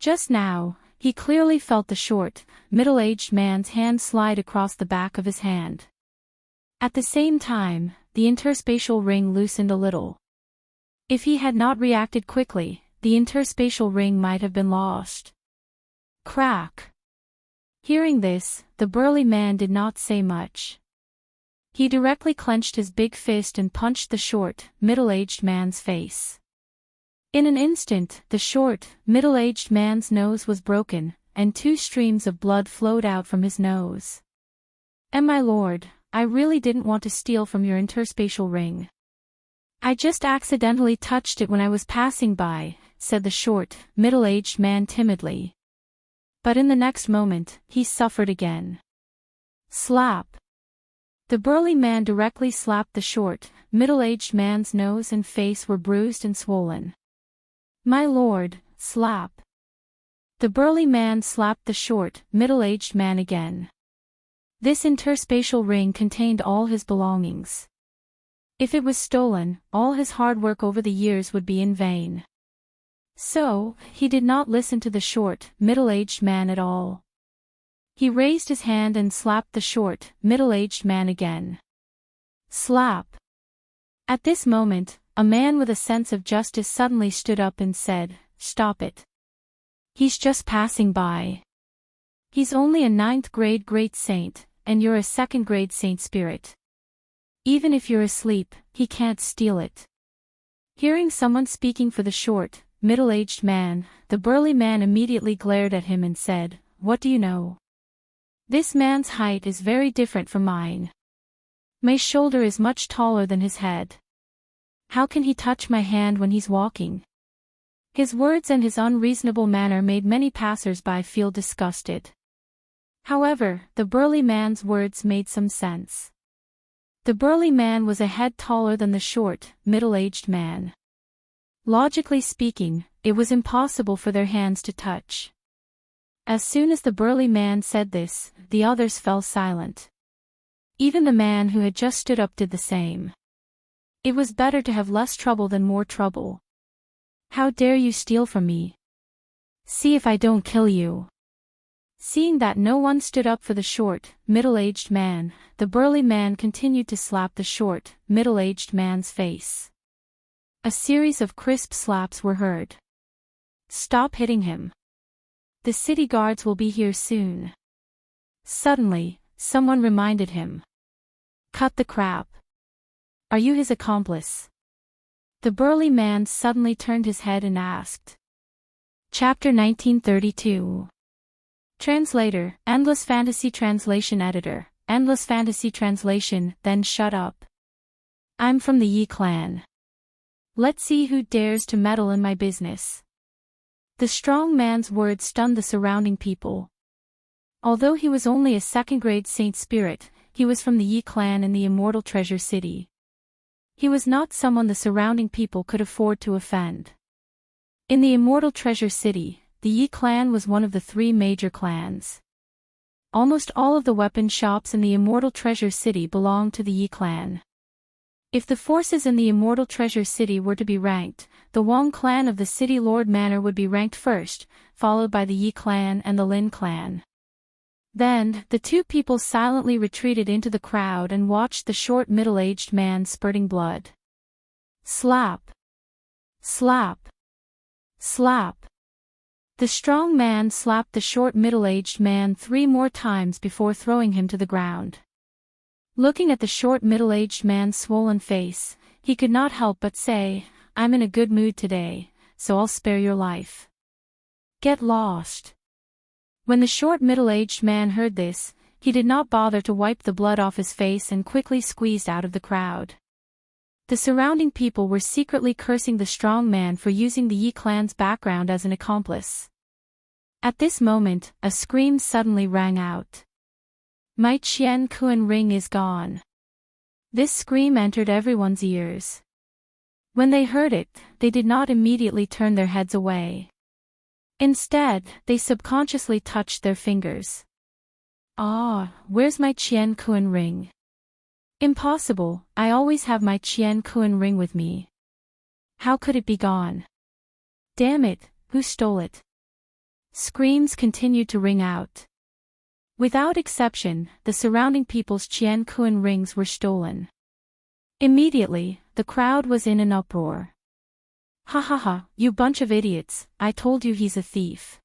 Just now, he clearly felt the short, middle-aged man's hand slide across the back of his hand. At the same time, the interspatial ring loosened a little. If he had not reacted quickly, the interspatial ring might have been lost. Crack! Hearing this, the burly man did not say much. He directly clenched his big fist and punched the short, middle-aged man's face. In an instant, the short, middle-aged man's nose was broken, and 2 streams of blood flowed out from his nose. My lord, I really didn't want to steal from your interspatial ring. I just accidentally touched it when I was passing by, said the short, middle-aged man timidly. But in the next moment, he suffered again. Slap! The burly man directly slapped the short, middle-aged man's nose and face were bruised and swollen. My lord, slap! The burly man slapped the short, middle-aged man again. This interspatial ring contained all his belongings. If it was stolen, all his hard work over the years would be in vain. So, he did not listen to the short, middle-aged man at all. He raised his hand and slapped the short, middle-aged man again. Slap! At this moment, a man with a sense of justice suddenly stood up and said, "Stop it. He's just passing by. He's only a 9th grade great saint, and you're a 2nd grade saint spirit. Even if you're asleep, he can't steal it." Hearing someone speaking for the short, middle-aged man, the burly man immediately glared at him and said, "What do you know? This man's height is very different from mine. My shoulder is much taller than his head. How can he touch my hand when he's walking?" His words and his unreasonable manner made many passers-by feel disgusted. However, the burly man's words made some sense. The burly man was a head taller than the short, middle-aged man. Logically speaking, it was impossible for their hands to touch. As soon as the burly man said this, the others fell silent. Even the man who had just stood up did the same. It was better to have less trouble than more trouble. "How dare you steal from me? See if I don't kill you." Seeing that no one stood up for the short, middle-aged man, the burly man continued to slap the short, middle-aged man's face. A series of crisp slaps were heard. "Stop hitting him. The city guards will be here soon." Suddenly, someone reminded him. "Cut the crap. Are you his accomplice?" The burly man suddenly turned his head and asked. Chapter 1932. Translator, Endless Fantasy Translation Editor, Endless Fantasy Translation, then shut up. I'm from the Yi clan. Let's see who dares to meddle in my business. The strong man's words stunned the surrounding people. Although he was only a 2nd grade saint spirit, he was from the Yi clan in the Immortal Treasure City. He was not someone the surrounding people could afford to offend. In the Immortal Treasure City, the Yi clan was one of the 3 major clans. Almost all of the weapon shops in the Immortal Treasure City belonged to the Yi clan. If the forces in the Immortal Treasure City were to be ranked, the Wang clan of the City Lord Manor would be ranked first, followed by the Yi clan and the Lin clan. Then, the 2 people silently retreated into the crowd and watched the short middle-aged man spurting blood. Slap! Slap! Slap! The strong man slapped the short middle-aged man 3 more times before throwing him to the ground. Looking at the short middle-aged man's swollen face, he could not help but say, "I'm in a good mood today, so I'll spare your life. Get lost." When the short middle-aged man heard this, he did not bother to wipe the blood off his face and quickly squeezed out of the crowd. The surrounding people were secretly cursing the strong man for using the Yi clan's background as an accomplice. At this moment, a scream suddenly rang out. "My Qian Kuan ring is gone." This scream entered everyone's ears. When they heard it, they did not immediately turn their heads away. Instead, they subconsciously touched their fingers. "Ah, where's my Qian Kuan ring? Impossible, I always have my Qian Kuan ring with me. How could it be gone? Damn it, who stole it?" Screams continued to ring out. Without exception, the surrounding people's Qian Kun rings were stolen. Immediately, the crowd was in an uproar. "Ha ha ha, you bunch of idiots, I told you he's a thief."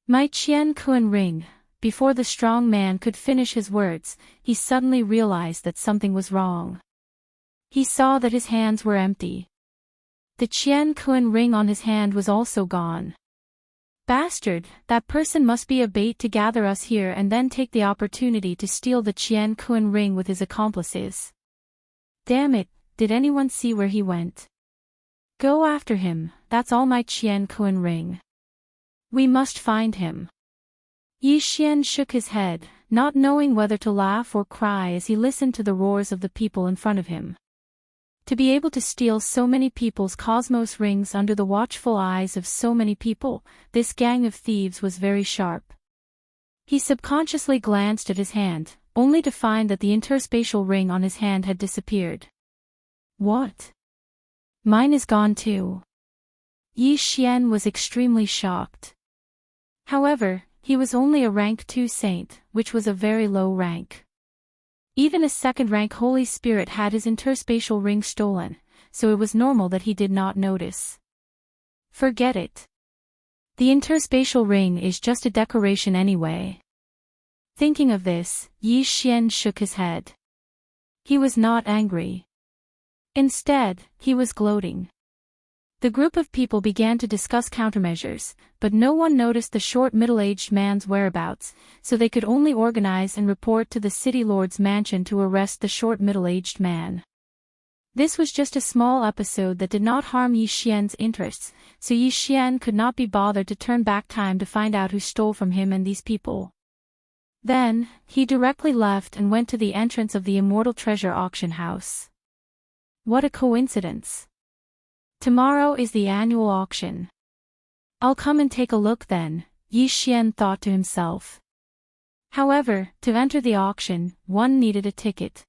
"My Qian Kun ring." Before the strong man could finish his words, he suddenly realized that something was wrong. He saw that his hands were empty. The Qian Kun ring on his hand was also gone. "Bastard, that person must be a bait to gather us here and then take the opportunity to steal the Qian Kun ring with his accomplices. Damn it, did anyone see where he went? Go after him, that's all my Qian Kun ring. We must find him." Yi Xian shook his head, not knowing whether to laugh or cry as he listened to the roars of the people in front of him. To be able to steal so many people's cosmos rings under the watchful eyes of so many people, this gang of thieves was very sharp. He subconsciously glanced at his hand, only to find that the interspatial ring on his hand had disappeared. "What? Mine is gone too." Yi Xian was extremely shocked. However, he was only a rank 2 saint, which was a very low rank. Even a second-rank Holy Spirit had his interspatial ring stolen, so it was normal that he did not notice. Forget it. The interspatial ring is just a decoration anyway. Thinking of this, Yi Xian shook his head. He was not angry. Instead, he was gloating. The group of people began to discuss countermeasures, but no one noticed the short middle-aged man's whereabouts, so they could only organize and report to the city lord's mansion to arrest the short middle-aged man. This was just a small episode that did not harm Yi Xian's interests, so Yi Xian could not be bothered to turn back time to find out who stole from him and these people. Then, he directly left and went to the entrance of the Immortal Treasure Auction House. What a coincidence. Tomorrow is the annual auction. I'll come and take a look then, Yi Xian thought to himself. However, to enter the auction, one needed a ticket.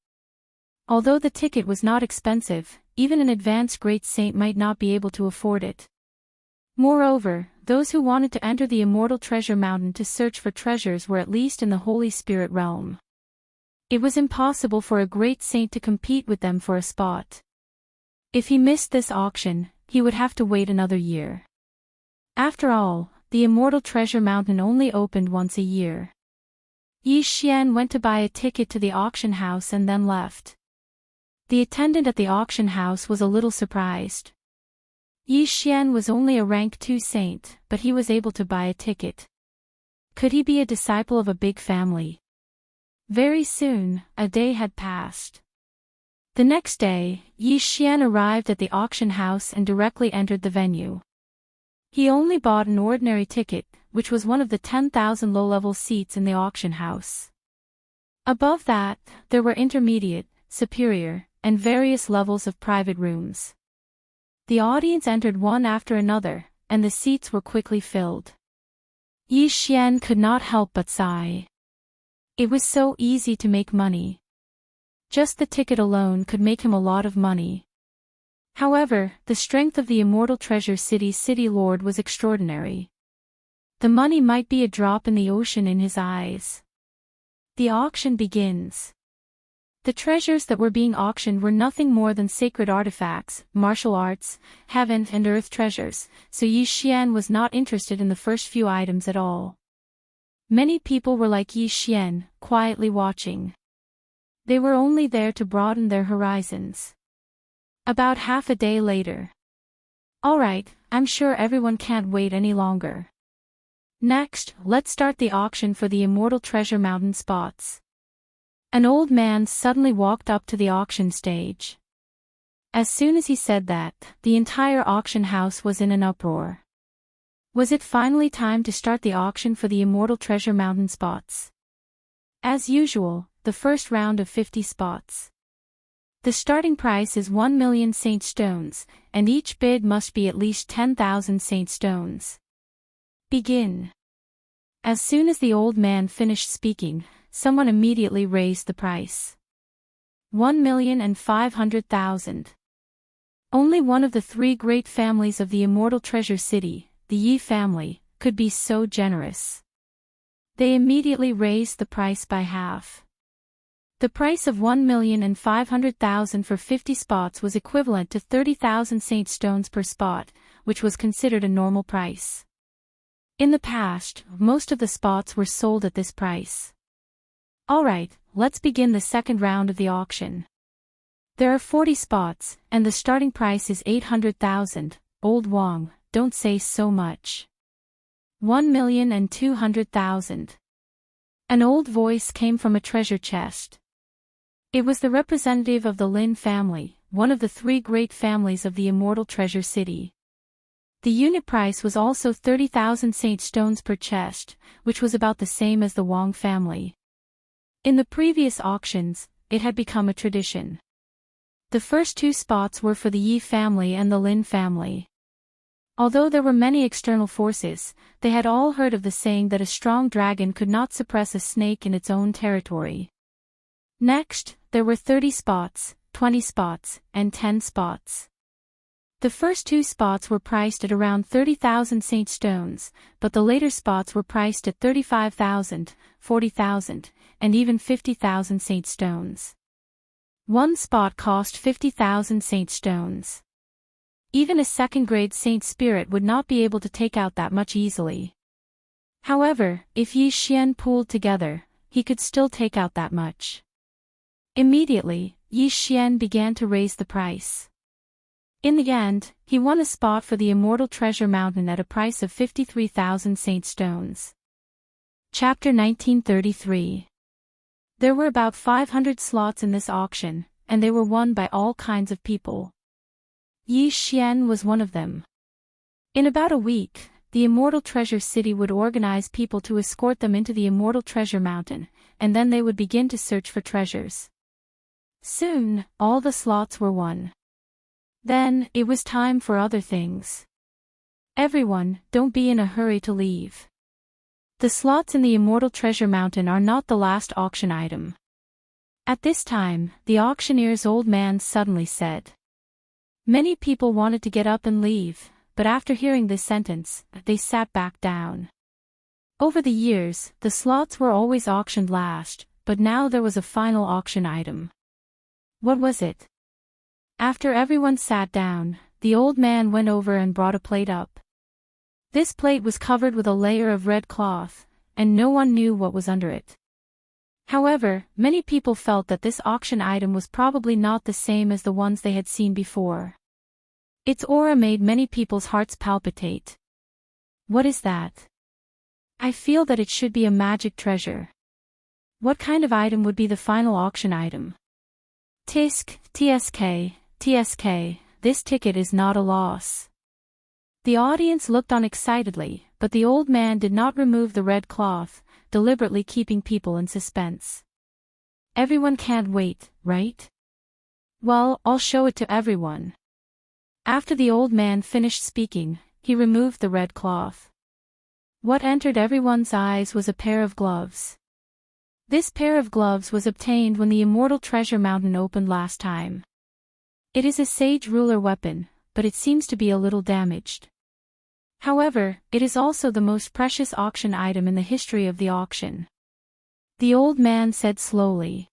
Although the ticket was not expensive, even an advanced great saint might not be able to afford it. Moreover, those who wanted to enter the Immortal Treasure Mountain to search for treasures were at least in the Holy Spirit realm. It was impossible for a great saint to compete with them for a spot. If he missed this auction, he would have to wait another year. After all, the Immortal Treasure Mountain only opened once a year. Yi Xian went to buy a ticket to the auction house and then left. The attendant at the auction house was a little surprised. Yi Xian was only a rank 2 saint, but he was able to buy a ticket. Could he be a disciple of a big family? Very soon, a day had passed. The next day, Yi Xian arrived at the auction house and directly entered the venue. He only bought an ordinary ticket, which was one of the 10,000 low-level seats in the auction house. Above that, there were intermediate, superior, and various levels of private rooms. The audience entered one after another, and the seats were quickly filled. Yi Xian could not help but sigh. It was so easy to make money. Just the ticket alone could make him a lot of money. However, the strength of the Immortal Treasure City's city lord was extraordinary. The money might be a drop in the ocean in his eyes. The auction begins. The treasures that were being auctioned were nothing more than sacred artifacts, martial arts, heaven and earth treasures, so Yi Xian was not interested in the first few items at all. Many people were like Yi Xian, quietly watching. They were only there to broaden their horizons. About half a day later. Alright, I'm sure everyone can't wait any longer. Next, let's start the auction for the Immortal Treasure Mountain spots. An old man suddenly walked up to the auction stage. As soon as he said that, the entire auction house was in an uproar. Was it finally time to start the auction for the Immortal Treasure Mountain spots? As usual, the first round of 50 spots. The starting price is 1 million saint stones, and each bid must be at least 10,000 saint stones. Begin. As soon as the old man finished speaking, someone immediately raised the price. 1,500,000. Only one of the 3 great families of the Immortal Treasure City, the Yi family, could be so generous. They immediately raised the price by half. The price of 1,500,000 for 50 spots was equivalent to 30,000 saint stones per spot, which was considered a normal price. In the past, most of the spots were sold at this price. Alright, let's begin the second round of the auction. There are 40 spots, and the starting price is 800,000. Old Wong, don't say so much. 1,200,000. An old voice came from a treasure chest. It was the representative of the Lin family, one of the three great families of the Immortal Treasure City. The unit price was also 30,000 saint stones per chest, which was about the same as the Wong family. In the previous auctions, it had become a tradition. The first two spots were for the Yi family and the Lin family. Although there were many external forces, they had all heard of the saying that a strong dragon could not suppress a snake in its own territory. Next, there were 30 spots, 20 spots, and 10 spots. The first two spots were priced at around 30,000 saint stones, but the later spots were priced at 35,000, 40,000, and even 50,000 saint stones. One spot cost 50,000 saint stones. Even a second-grade saint spirit would not be able to take out that much easily. However, if Yi Xian pooled together, he could still take out that much. Immediately, Yi Xian began to raise the price. In the end, he won a spot for the Immortal Treasure Mountain at a price of 53,000 saint stones. Chapter 1933. There were about 500 slots in this auction, and they were won by all kinds of people. Yi Xian was one of them. In about a week, the Immortal Treasure City would organize people to escort them into the Immortal Treasure Mountain, and then they would begin to search for treasures. Soon, all the slots were won. Then, it was time for other things. Everyone, don't be in a hurry to leave. The slots in the Immortal Treasure Mountain are not the last auction item. At this time, the auctioneer's old man suddenly said. Many people wanted to get up and leave, but after hearing this sentence, they sat back down. Over the years, the slots were always auctioned last, but now there was a final auction item. What was it? After everyone sat down, the old man went over and brought a plate up. This plate was covered with a layer of red cloth, and no one knew what was under it. However, many people felt that this auction item was probably not the same as the ones they had seen before. Its aura made many people's hearts palpitate. What is that? I feel that it should be a magic treasure. What kind of item would be the final auction item? Tisk, TSK, TSK, this ticket is not a loss. The audience looked on excitedly, but the old man did not remove the red cloth, deliberately keeping people in suspense. Everyone can't wait, right? Well, I'll show it to everyone. After the old man finished speaking, he removed the red cloth. What entered everyone's eyes was a pair of gloves. This pair of gloves was obtained when the Immortal Treasure Mountain opened last time. It is a sage ruler weapon, but it seems to be a little damaged. However, it is also the most precious auction item in the history of the auction. The old man said slowly.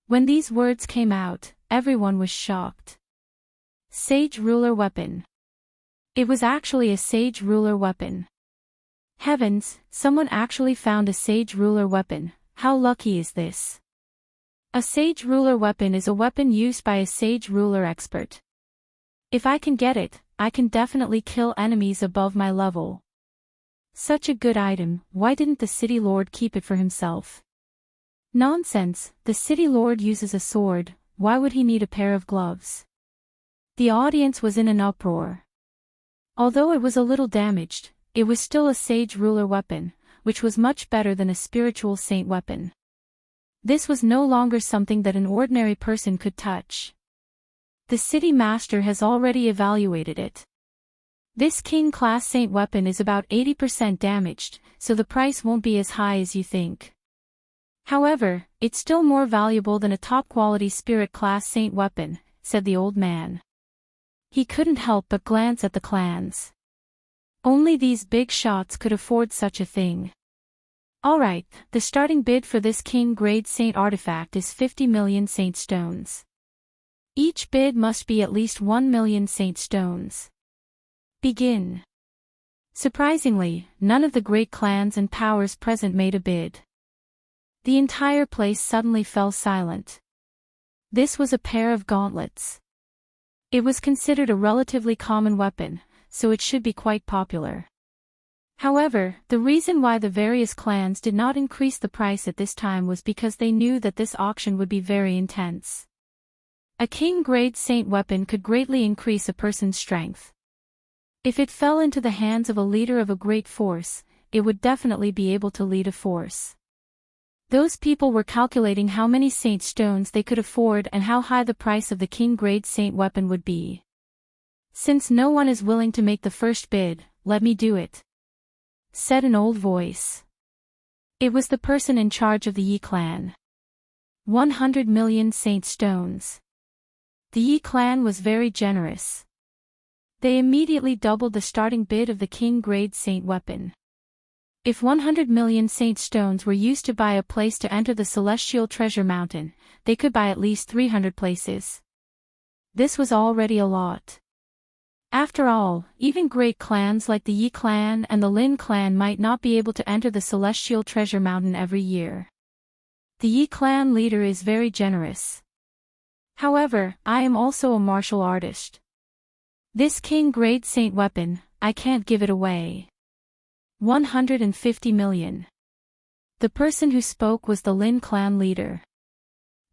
When these words came out, everyone was shocked. Sage ruler weapon. It was actually a sage ruler weapon. Heavens, someone actually found a sage ruler weapon. How lucky is this? A sage ruler weapon is a weapon used by a sage ruler expert. If I can get it, I can definitely kill enemies above my level. Such a good item, why didn't the city lord keep it for himself? Nonsense, the city lord uses a sword, why would he need a pair of gloves? The audience was in an uproar. Although it was a little damaged, it was still a sage ruler weapon, which was much better than a spiritual saint weapon. This was no longer something that an ordinary person could touch. The city master has already evaluated it. This king-class saint weapon is about 80% damaged, so the price won't be as high as you think. However, it's still more valuable than a top-quality spirit-class saint weapon, said the old man. He couldn't help but glance at the clans. Only these big shots could afford such a thing. Alright, the starting bid for this king-grade saint artifact is 50 million saint stones. Each bid must be at least 1 million saint stones. Begin. Surprisingly, none of the great clans and powers present made a bid. The entire place suddenly fell silent. This was a pair of gauntlets. It was considered a relatively common weapon, so it should be quite popular. However, the reason why the various clans did not increase the price at this time was because they knew that this auction would be very intense. A king-grade saint weapon could greatly increase a person's strength. If it fell into the hands of a leader of a great force, it would definitely be able to lead a force. Those people were calculating how many saint stones they could afford and how high the price of the king-grade saint weapon would be. Since no one is willing to make the first bid, let me do it, said an old voice. It was the person in charge of the Yi clan. 100 million saint stones. The Yi clan was very generous. They immediately doubled the starting bid of the king-grade saint weapon. If 100 million saint stones were used to buy a place to enter the celestial treasure mountain, they could buy at least 300 places. This was already a lot. After all, even great clans like the Yi clan and the Lin clan might not be able to enter the celestial treasure mountain every year. The Yi clan leader is very generous. However, I am also a martial artist. This king-grade saint weapon, I can't give it away. 150 million. The person who spoke was the Lin clan leader.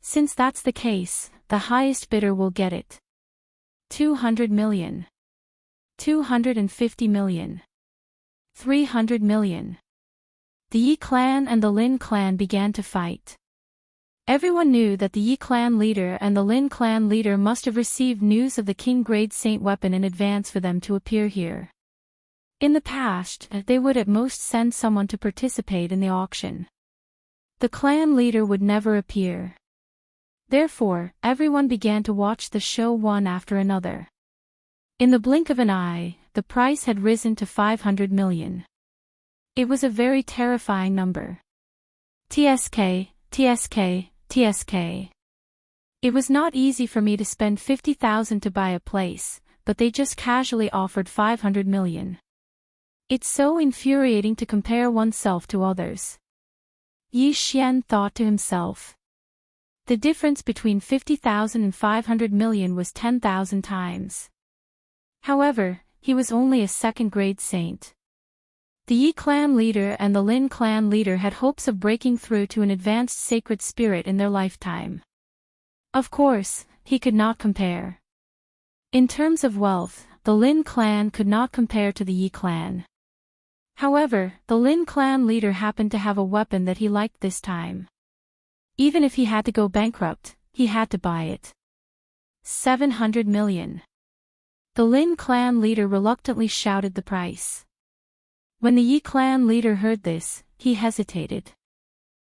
Since that's the case, the highest bidder will get it. 200 million. 250 million. 300 million. The Yi clan and the Lin clan began to fight. Everyone knew that the Yi clan leader and the Lin clan leader must have received news of the king-grade saint weapon in advance for them to appear here. In the past, they would at most send someone to participate in the auction. The clan leader would never appear. Therefore, everyone began to watch the show one after another. In the blink of an eye, the price had risen to 500 million. It was a very terrifying number. TSK, TSK, TSK. It was not easy for me to spend 50,000 to buy a place, but they just casually offered 500 million. It's so infuriating to compare oneself to others. Yi Xian thought to himself. The difference between 50,000 and 500 million was 10,000 times. However, he was only a second-grade saint. The Yi clan leader and the Lin clan leader had hopes of breaking through to an advanced sacred spirit in their lifetime. Of course, he could not compare. In terms of wealth, the Lin clan could not compare to the Yi clan. However, the Lin clan leader happened to have a weapon that he liked this time. Even if he had to go bankrupt, he had to buy it. 700 million. The Lin clan leader reluctantly shouted the price. When the Yi clan leader heard this, he hesitated.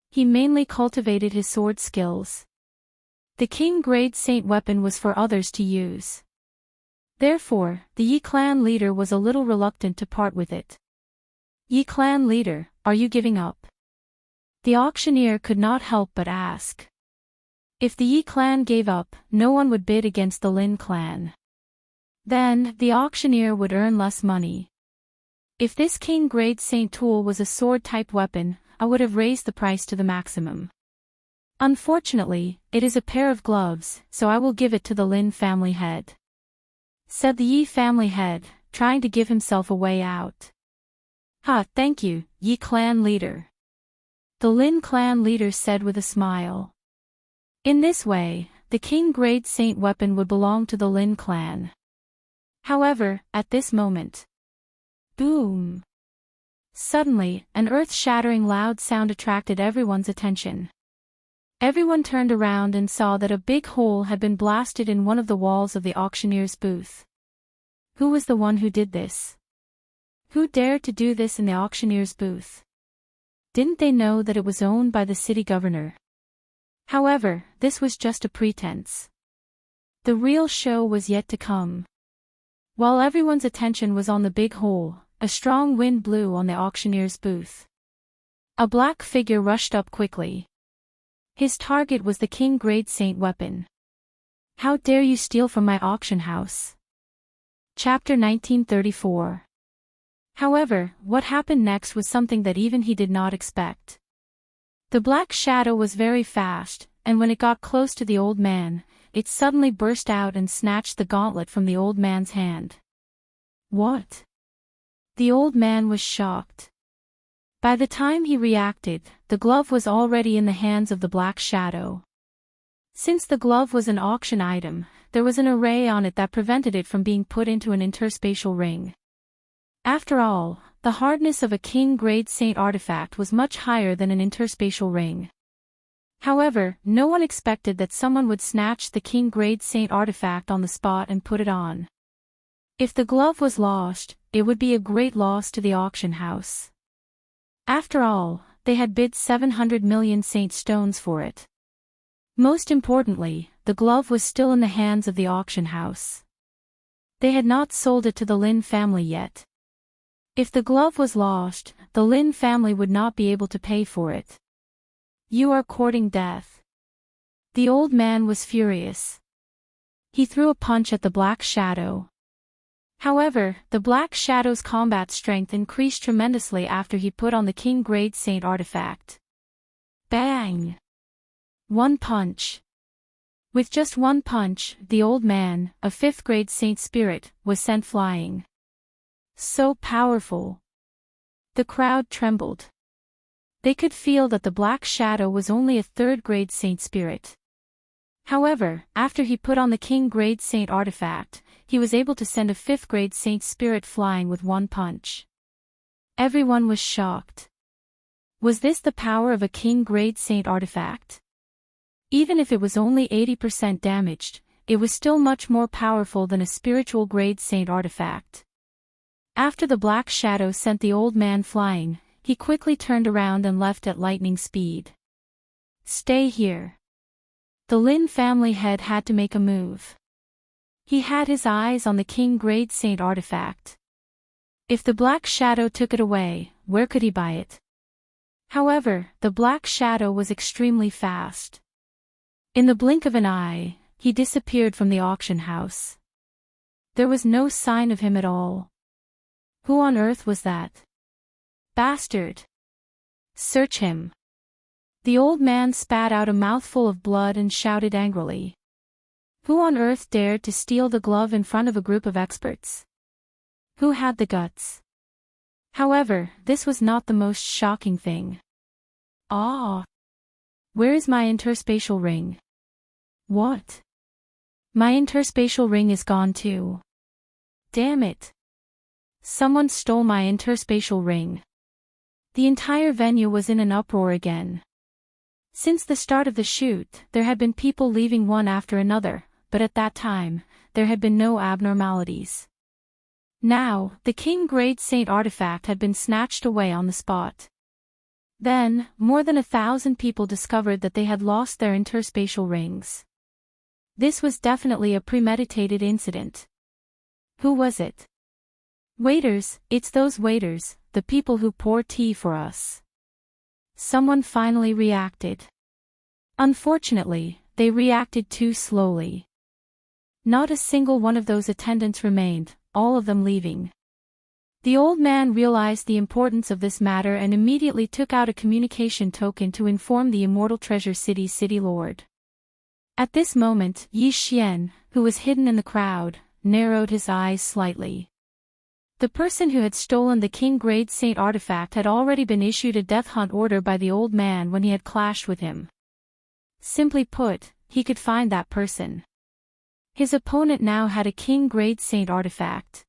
He mainly cultivated his sword skills. The king-grade saint weapon was for others to use. Therefore, the Yi clan leader was a little reluctant to part with it. Yi clan leader, are you giving up? The auctioneer could not help but ask. If the Yi clan gave up, no one would bid against the Lin clan. Then, the auctioneer would earn less money. If this king-grade saint tool was a sword-type weapon, I would have raised the price to the maximum. Unfortunately, it is a pair of gloves, so I will give it to the Lin family head, said the Yi family head, trying to give himself a way out. Thank you, Yi clan leader, the Lin clan leader said with a smile. In this way, the king-grade saint weapon would belong to the Lin clan. However, at this moment, boom! Suddenly, an earth-shattering loud sound attracted everyone's attention. Everyone turned around and saw that a big hole had been blasted in one of the walls of the auctioneer's booth. Who was the one who did this? Who dared to do this in the auctioneer's booth? Didn't they know that it was owned by the city governor? However, this was just a pretense. The real show was yet to come. While everyone's attention was on the big hole, a strong wind blew on the auctioneer's booth. A black figure rushed up quickly. His target was the King Grade Saint weapon. How dare you steal from my auction house? Chapter 1934. However, what happened next was something that even he did not expect. The black shadow was very fast, and when it got close to the old man, it suddenly burst out and snatched the gauntlet from the old man's hand. What? The old man was shocked. By the time he reacted, the glove was already in the hands of the black shadow. Since the glove was an auction item, there was an array on it that prevented it from being put into an interspatial ring. After all, the hardness of a King Grade Saint artifact was much higher than an interspatial ring. However, no one expected that someone would snatch the King Grade Saint artifact on the spot and put it on. If the glove was lost, it would be a great loss to the auction house. After all, they had bid 700 million saint stones for it. Most importantly, the glove was still in the hands of the auction house. They had not sold it to the Lin family yet. If the glove was lost, the Lin family would not be able to pay for it. You are courting death. The old man was furious. He threw a punch at the black shadow. However, the black shadow's combat strength increased tremendously after he put on the King Grade Saint artifact. Bang! One punch. With just one punch, the old man, a 5th grade saint spirit, was sent flying. So powerful. The crowd trembled. They could feel that the black shadow was only a 3rd grade saint spirit. However, after he put on the King Grade Saint artifact, he was able to send a 5th grade saint spirit flying with one punch. Everyone was shocked. Was this the power of a King Grade Saint artifact? Even if it was only 80% damaged, it was still much more powerful than a spiritual grade saint artifact. After the black shadow sent the old man flying, he quickly turned around and left at lightning speed. Stay here. The Lin family head had to make a move. He had his eyes on the King Grade Saint artifact. If the black shadow took it away, where could he buy it? However, the black shadow was extremely fast. In the blink of an eye, he disappeared from the auction house. There was no sign of him at all. Who on earth was that? Bastard! Search him. The old man spat out a mouthful of blood and shouted angrily. Who on earth dared to steal the glove in front of a group of experts? Who had the guts? However, this was not the most shocking thing. Ah! Where is my interspatial ring? What? My interspatial ring is gone too. Damn it! Someone stole my interspatial ring. The entire venue was in an uproar again. Since the start of the shoot, there had been people leaving one after another, but at that time, there had been no abnormalities. Now, the King Grade Saint artifact had been snatched away on the spot. Then, more than 1,000 people discovered that they had lost their interspatial rings. This was definitely a premeditated incident. Who was it? Waiters, it's those waiters, the people who pour tea for us. Someone finally reacted. Unfortunately, they reacted too slowly. Not a single one of those attendants remained, all of them leaving. The old man realized the importance of this matter and immediately took out a communication token to inform the Immortal Treasure City's city lord. At this moment, Yi Xian, who was hidden in the crowd, narrowed his eyes slightly. The person who had stolen the King Grade Saint artifact had already been issued a death hunt order by the old man when he had clashed with him. Simply put, he could find that person. His opponent now had a King Grade Saint artifact.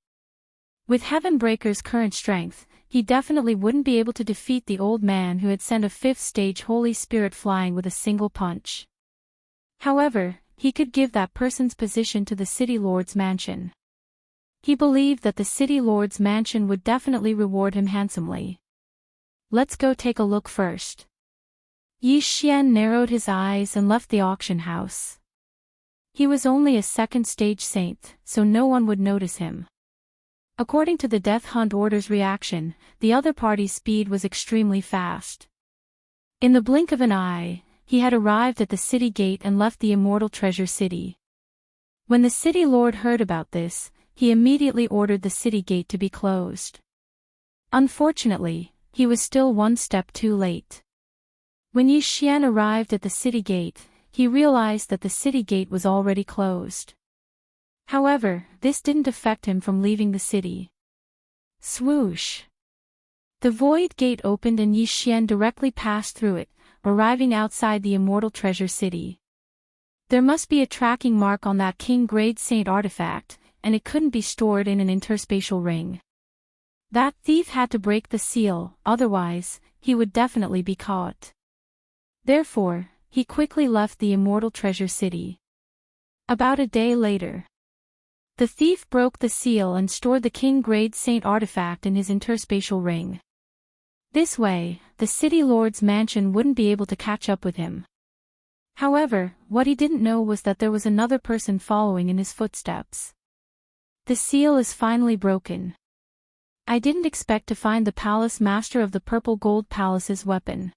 With Heavenbreaker's current strength, he definitely wouldn't be able to defeat the old man who had sent a 5th stage Holy Spirit flying with a single punch. However, he could give that person's position to the City Lord's mansion. He believed that the City Lord's mansion would definitely reward him handsomely. Let's go take a look first. Yi Xian narrowed his eyes and left the auction house. He was only a 2nd stage saint, so no one would notice him. According to the death hunt order's reaction, the other party's speed was extremely fast. In the blink of an eye, he had arrived at the city gate and left the immortal treasure city. When the city lord heard about this, he immediately ordered the city gate to be closed. Unfortunately, he was still one step too late. When Yi Xian arrived at the city gate, he realized that the city gate was already closed. However, this didn't affect him from leaving the city. Swoosh! The void gate opened and Yi Xian directly passed through it, arriving outside the immortal treasure city. There must be a tracking mark on that king-grade saint artifact, and it couldn't be stored in an interspatial ring. That thief had to break the seal, otherwise, he would definitely be caught. Therefore, he quickly left the immortal treasure city. About a day later, the thief broke the seal and stored the king-grade saint artifact in his interspatial ring. This way, the city lord's mansion wouldn't be able to catch up with him. However, what he didn't know was that there was another person following in his footsteps. The seal is finally broken. I didn't expect to find the palace master of the purple gold palace's weapon.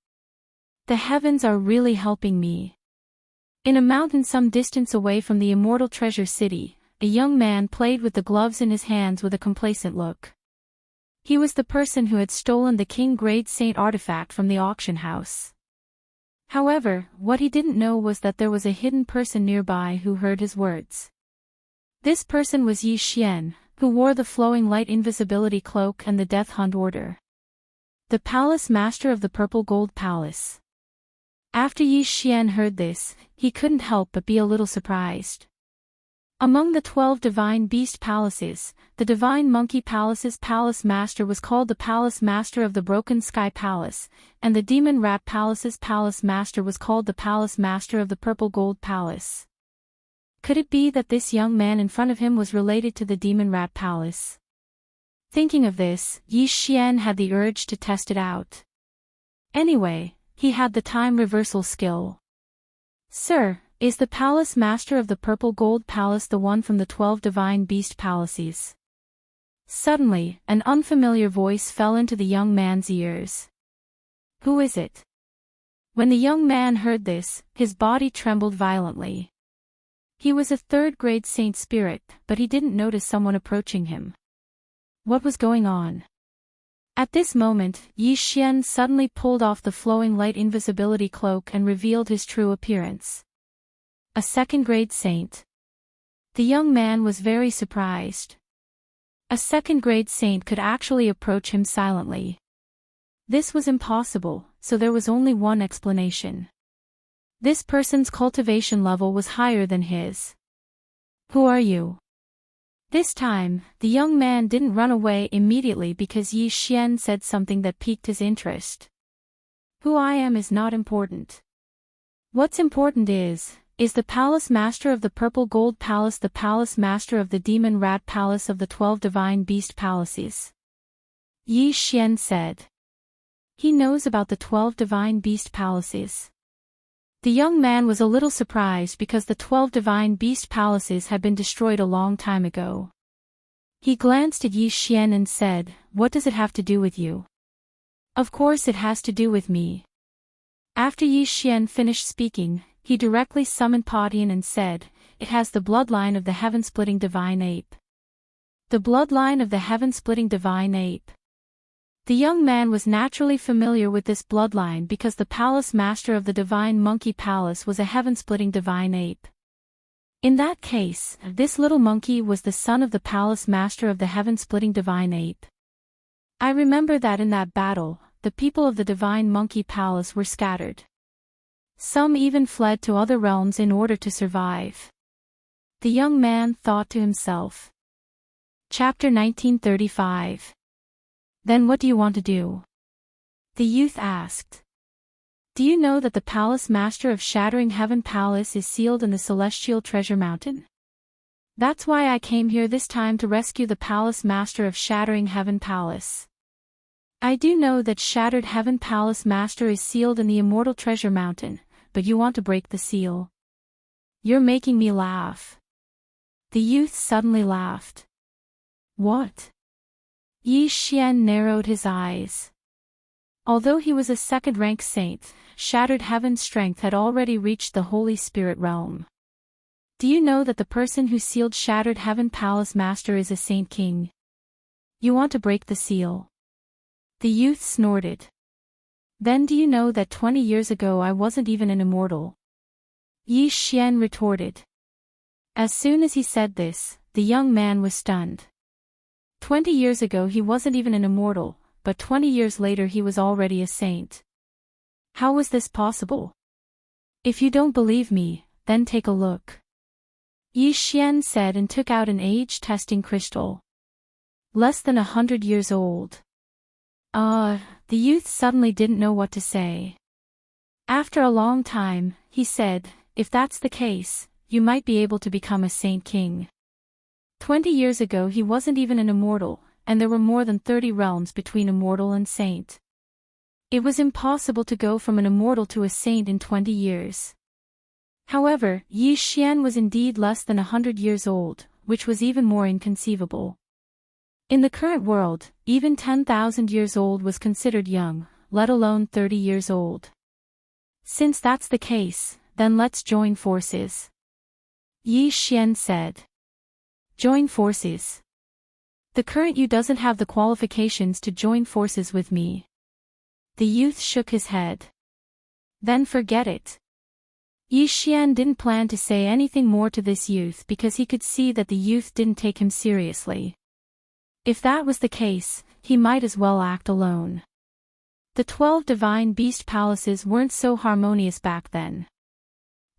The heavens are really helping me. In a mountain some distance away from the immortal treasure city, a young man played with the gloves in his hands with a complacent look. He was the person who had stolen the king-grade saint artifact from the auction house. However, what he didn't know was that there was a hidden person nearby who heard his words. This person was Yi Xian, who wore the flowing light invisibility cloak and the death hunt order. The palace master of the purple gold palace. After Yi Xian heard this, he couldn't help but be a little surprised. Among the 12 divine beast palaces, the divine monkey palace's palace master was called the palace master of the broken sky palace, and the demon rat palace's palace master was called the palace master of the purple gold palace. Could it be that this young man in front of him was related to the demon rat palace? Thinking of this, Yi Xian had the urge to test it out. Anyway, he had the time reversal skill. Sir, is the palace master of the purple gold palace the one from the 12 divine beast palaces? Suddenly, an unfamiliar voice fell into the young man's ears. Who is it? When the young man heard this, his body trembled violently. He was a third-grade saint spirit, but he didn't notice someone approaching him. What was going on? At this moment, Yi Xian suddenly pulled off the flowing light invisibility cloak and revealed his true appearance. A second-grade saint. The young man was very surprised. A second-grade saint could actually approach him silently. This was impossible, so there was only one explanation. This person's cultivation level was higher than his. Who are you? This time, the young man didn't run away immediately because Yi Xian said something that piqued his interest. Who I am is not important. What's important is the palace master of the purple gold palace the palace master of the demon rat palace of the 12 divine beast palaces? Yi Xian said. He knows about the 12 divine beast palaces. The young man was a little surprised because the 12 divine beast palaces had been destroyed a long time ago. He glanced at Yi Xian and said, "What does it have to do with you?" Of course it has to do with me. After Yi Xian finished speaking, he directly summoned Padian and said, "It has the bloodline of the heaven-splitting divine ape." The bloodline of the heaven-splitting divine ape. The young man was naturally familiar with this bloodline because the palace master of the divine monkey palace was a heaven-splitting divine ape. In that case, this little monkey was the son of the palace master of the heaven-splitting divine ape. I remember that in that battle, the people of the divine monkey palace were scattered. Some even fled to other realms in order to survive. The young man thought to himself. Chapter 1935. Then what do you want to do? The youth asked. Do you know that the palace master of Shattering Heaven Palace is sealed in the celestial treasure mountain? That's why I came here this time to rescue the palace master of Shattering Heaven Palace. I do know that Shattered Heaven Palace master is sealed in the immortal treasure mountain, but you want to break the seal. You're making me laugh. The youth suddenly laughed. What? Yi Xian narrowed his eyes. Although he was a second-rank saint, Shattered Heaven's strength had already reached the Holy Spirit realm. Do you know that the person who sealed Shattered Heaven Palace Master is a Saint King? You want to break the seal? The youth snorted. Then do you know that 20 years ago I wasn't even an immortal? Yi Xian retorted. As soon as he said this, the young man was stunned. 20 years ago he wasn't even an immortal, but 20 years later he was already a saint. How was this possible? If you don't believe me, then take a look. Yi Xian said and took out an age-testing crystal. Less than 100 years old. The youth suddenly didn't know what to say. After a long time, he said, if that's the case, you might be able to become a Saint King. 20 years ago he wasn't even an immortal, and there were more than 30 realms between immortal and saint. It was impossible to go from an immortal to a saint in 20 years. However, Yi Xian was indeed less than 100 years old, which was even more inconceivable. In the current world, even 10,000 years old was considered young, let alone 30 years old. Since that's the case, then let's join forces. Yi Xian said. Join forces. The current you doesn't have the qualifications to join forces with me. The youth shook his head. Then forget it. Yi Xian didn't plan to say anything more to this youth because he could see that the youth didn't take him seriously. If that was the case, he might as well act alone. The 12 divine beast palaces weren't so harmonious back then.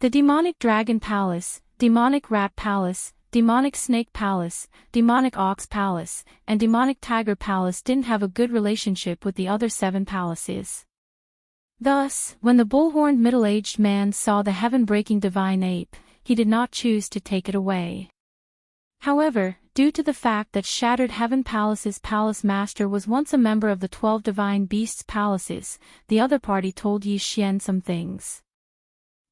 The demonic dragon palace, demonic rat palace, demonic snake palace, demonic ox palace, and demonic tiger palace didn't have a good relationship with the other 7 palaces. Thus, when the bull-horned middle-aged man saw the heaven-breaking divine ape, he did not choose to take it away. However, due to the fact that Shattered Heaven Palace's palace master was once a member of the 12 divine beasts' palaces, the other party told Yi Xian some things.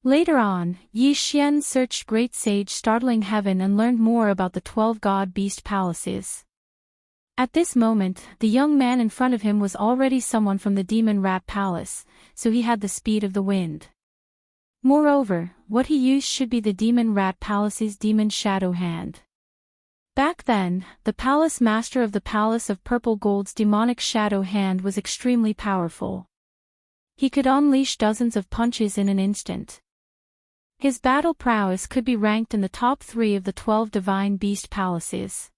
Later on, Yi Xian searched Great Sage Startling Heaven and learned more about the 12 god beast palaces. At this moment, the young man in front of him was already someone from the Demon Rat Palace, so he had the speed of the wind. Moreover, what he used should be the Demon Rat Palace's Demon Shadow Hand. Back then, the palace master of the Palace of Purple Gold's demonic shadow hand was extremely powerful. He could unleash dozens of punches in an instant. His battle prowess could be ranked in the top 3 of the 12 divine beast palaces.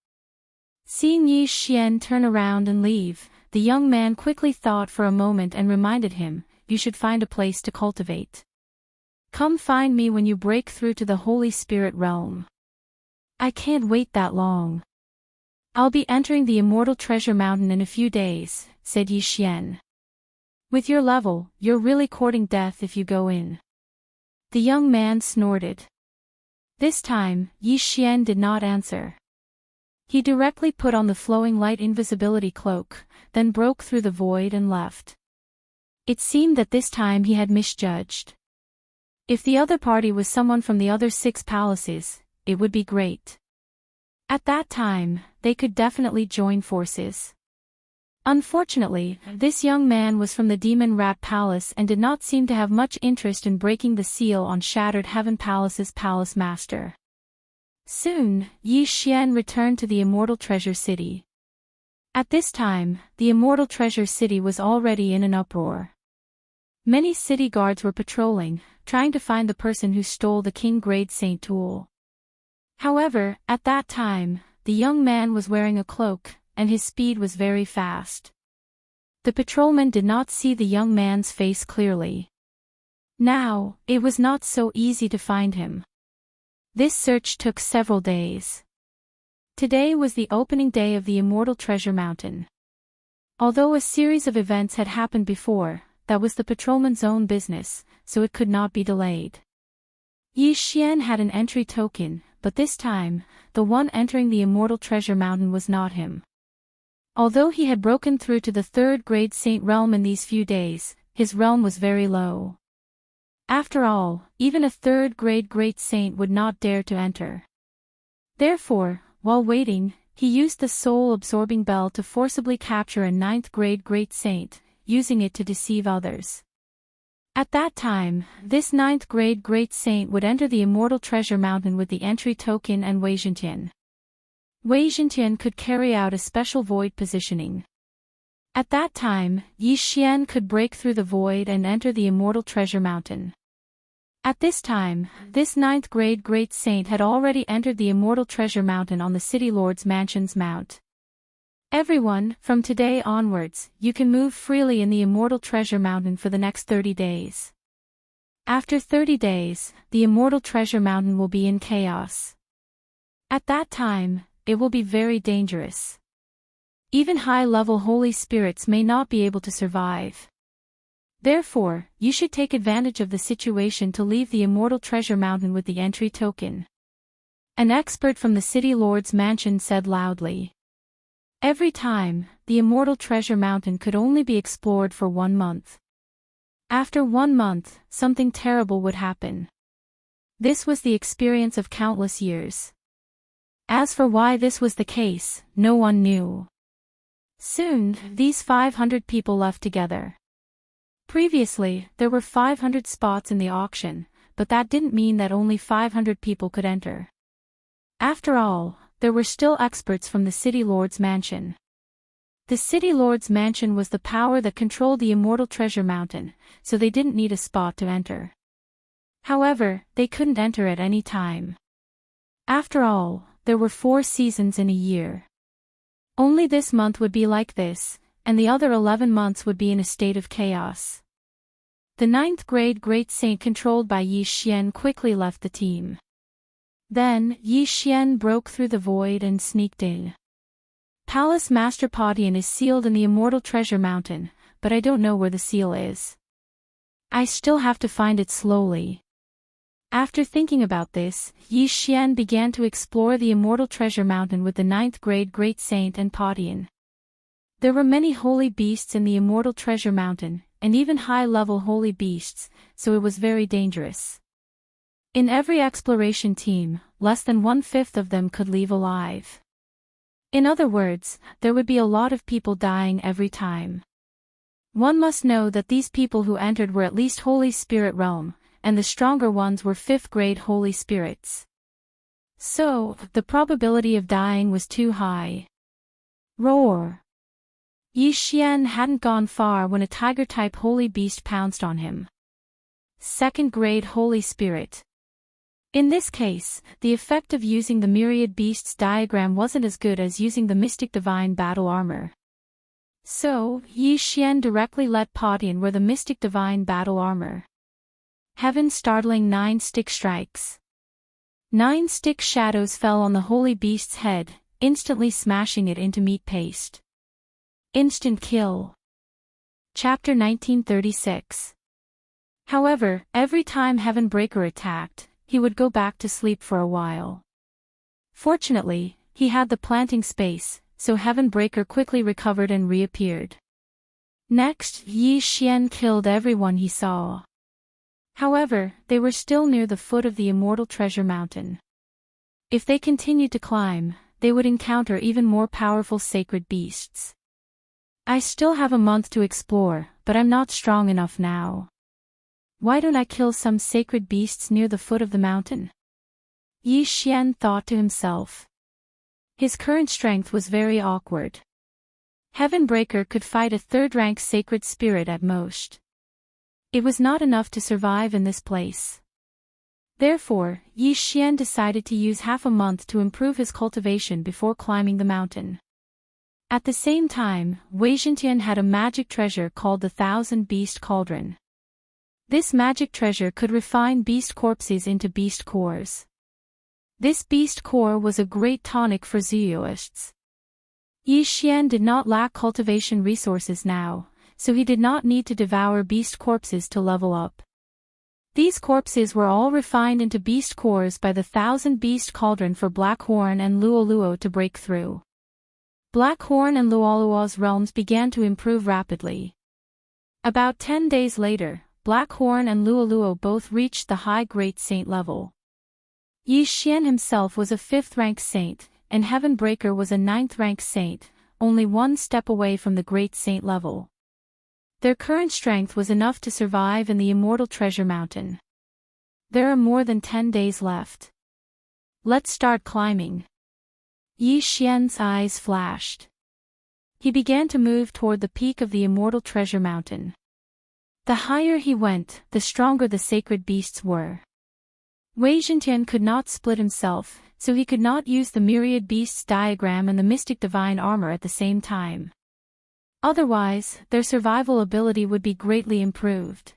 Seeing Yi Xian turn around and leave, the young man quickly thought for a moment and reminded him, you should find a place to cultivate. Come find me when you break through to the Holy Spirit realm. I can't wait that long. I'll be entering the Immortal Treasure Mountain in a few days, said Yi Xian. With your level, you're really courting death if you go in. The young man snorted. This time, Yi Xian did not answer. He directly put on the flowing light invisibility cloak, then broke through the void and left. It seemed that this time he had misjudged. If the other party was someone from the other 6 palaces, it would be great. At that time, they could definitely join forces. Unfortunately, this young man was from the Demon Rat Palace and did not seem to have much interest in breaking the seal on Shattered Heaven Palace's palace master. Soon, Yi Xian returned to the Immortal Treasure City. At this time, the Immortal Treasure City was already in an uproar. Many city guards were patrolling, trying to find the person who stole the King Grade Saint tool. However, at that time, the young man was wearing a cloak, and his speed was very fast. The patrolman did not see the young man's face clearly. Now, it was not so easy to find him. This search took several days. Today was the opening day of the Immortal Treasure Mountain. Although a series of events had happened before, that was the patrolman's own business, so it could not be delayed. Yi Xian had an entry token, but this time, the one entering the Immortal Treasure Mountain was not him. Although he had broken through to the 3rd grade saint realm in these few days, his realm was very low. After all, even a 3rd grade great saint would not dare to enter. Therefore, while waiting, he used the soul-absorbing bell to forcibly capture a 9th grade great saint, using it to deceive others. At that time, this ninth grade great saint would enter the immortal treasure mountain with the entry token and Wei Zhentian. Wei Zhentian could carry out a special void positioning. At that time, Yi Xian could break through the void and enter the immortal treasure mountain. At this time, this ninth grade great saint had already entered the immortal treasure mountain on the city lord's mansion's mount. Everyone, from today onwards, you can move freely in the immortal treasure mountain for the next 30 days. After 30 days, the immortal treasure mountain will be in chaos. At that time, it will be very dangerous. Even high-level holy spirits may not be able to survive. Therefore, you should take advantage of the situation to leave the immortal treasure mountain with the entry token. An expert from the city lord's mansion said loudly. Every time, the immortal treasure mountain could only be explored for 1 month. After 1 month, something terrible would happen. This was the experience of countless years. As for why this was the case, no one knew. Soon, these 500 people left together. Previously, there were 500 spots in the auction, but that didn't mean that only 500 people could enter. After all, there were still experts from the city lord's mansion. The city lord's mansion was the power that controlled the immortal treasure mountain, so they didn't need a spot to enter. However, they couldn't enter at any time. After all, there were 4 seasons in a year. Only this month would be like this, and the other 11 months would be in a state of chaos. The ninth grade great saint controlled by Yi Xian quickly left the team. Then, Yi Xian broke through the void and sneaked in. Palace Master Padian is sealed in the immortal treasure mountain, but I don't know where the seal is. I still have to find it slowly. After thinking about this, Yi Xian began to explore the immortal treasure mountain with the ninth grade great saint and Padian. There were many holy beasts in the immortal treasure mountain, and even high-level holy beasts, so it was very dangerous. In every exploration team, less than 1/5 of them could leave alive. In other words, there would be a lot of people dying every time. One must know that these people who entered were at least Holy Spirit realm, and the stronger ones were 5th grade Holy Spirits. So, the probability of dying was too high. Roar! Yi Xian hadn't gone far when a tiger-type holy beast pounced on him. 2nd grade Holy Spirit. In this case, the effect of using the myriad beasts diagram wasn't as good as using the mystic divine battle armor. So, Yi Xian directly let Padian wear the mystic divine battle armor. Heaven startling 9 stick strikes. 9 stick shadows fell on the holy beast's head, instantly smashing it into meat paste. Instant kill. Chapter 1936. However, every time Heaven Breaker attacked, he would go back to sleep for a while. Fortunately, he had the planting space, so Heaven Breaker quickly recovered and reappeared. Next, Yi Xian killed everyone he saw. However, they were still near the foot of the immortal treasure mountain. If they continued to climb, they would encounter even more powerful sacred beasts. I still have a month to explore, but I'm not strong enough now. Why don't I kill some sacred beasts near the foot of the mountain? Yi Xian thought to himself. His current strength was very awkward. Heaven Breaker could fight a 3rd-rank sacred spirit at most. It was not enough to survive in this place. Therefore, Yi Xian decided to use half a month to improve his cultivation before climbing the mountain. At the same time, Wei Zhentian had a magic treasure called the 1000 Beast Cauldron. This magic treasure could refine beast corpses into beast cores. This beast core was a great tonic for zooists. Yi Xian did not lack cultivation resources now, so he did not need to devour beast corpses to level up. These corpses were all refined into beast cores by the 1000 Beast Cauldron for Blackhorn and Luoluo to break through. Blackhorn and Luoluo's realms began to improve rapidly. About 10 days later, Blackhorn and Luoluo both reached the high great saint level. Yi Xian himself was a 5th-rank saint, and Heaven Breaker was a 9th-rank saint, only 1 step away from the great saint level. Their current strength was enough to survive in the Immortal Treasure Mountain. There are more than 10 days left. Let's start climbing. Yi Xian's eyes flashed. He began to move toward the peak of the Immortal Treasure Mountain. The higher he went, the stronger the sacred beasts were. Wei Zhentian could not split himself, so he could not use the myriad beasts diagram and the mystic divine armor at the same time. Otherwise, their survival ability would be greatly improved.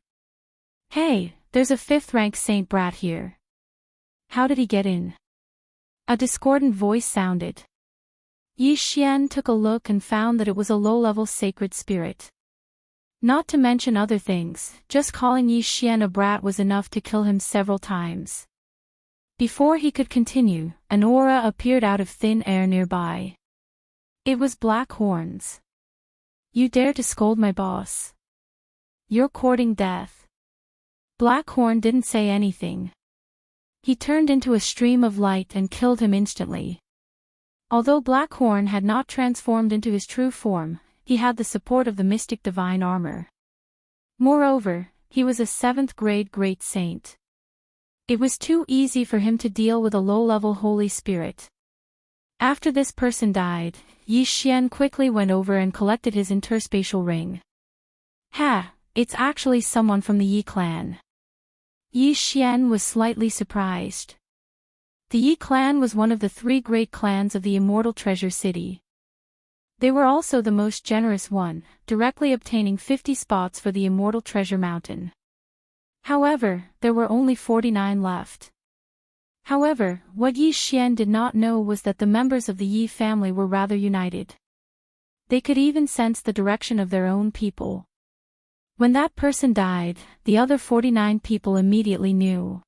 Hey, there's a 5th-rank Saint Brat here. How did he get in? A discordant voice sounded. Yi Xian took a look and found that it was a low-level sacred spirit. Not to mention other things, just calling Yi Xian a brat was enough to kill him several times. Before he could continue, an aura appeared out of thin air nearby. It was Black Horn's. You dare to scold my boss? You're courting death. Blackhorn didn't say anything. He turned into a stream of light and killed him instantly. Although Blackhorn had not transformed into his true form, he had the support of the mystic divine armor. Moreover, he was a 7th-grade great saint. It was too easy for him to deal with a low-level holy spirit. After this person died, Yi Xian quickly went over and collected his interspatial ring. Ha! It's actually someone from the Yi clan. Yi Xian was slightly surprised. The Yi clan was one of the 3 great clans of the Immortal Treasure City. They were also the most generous one, directly obtaining 50 spots for the Immortal Treasure Mountain. However, there were only 49 left. However, what Yi Xian did not know was that the members of the Yi family were rather united. They could even sense the direction of their own people. When that person died, the other 49 people immediately knew.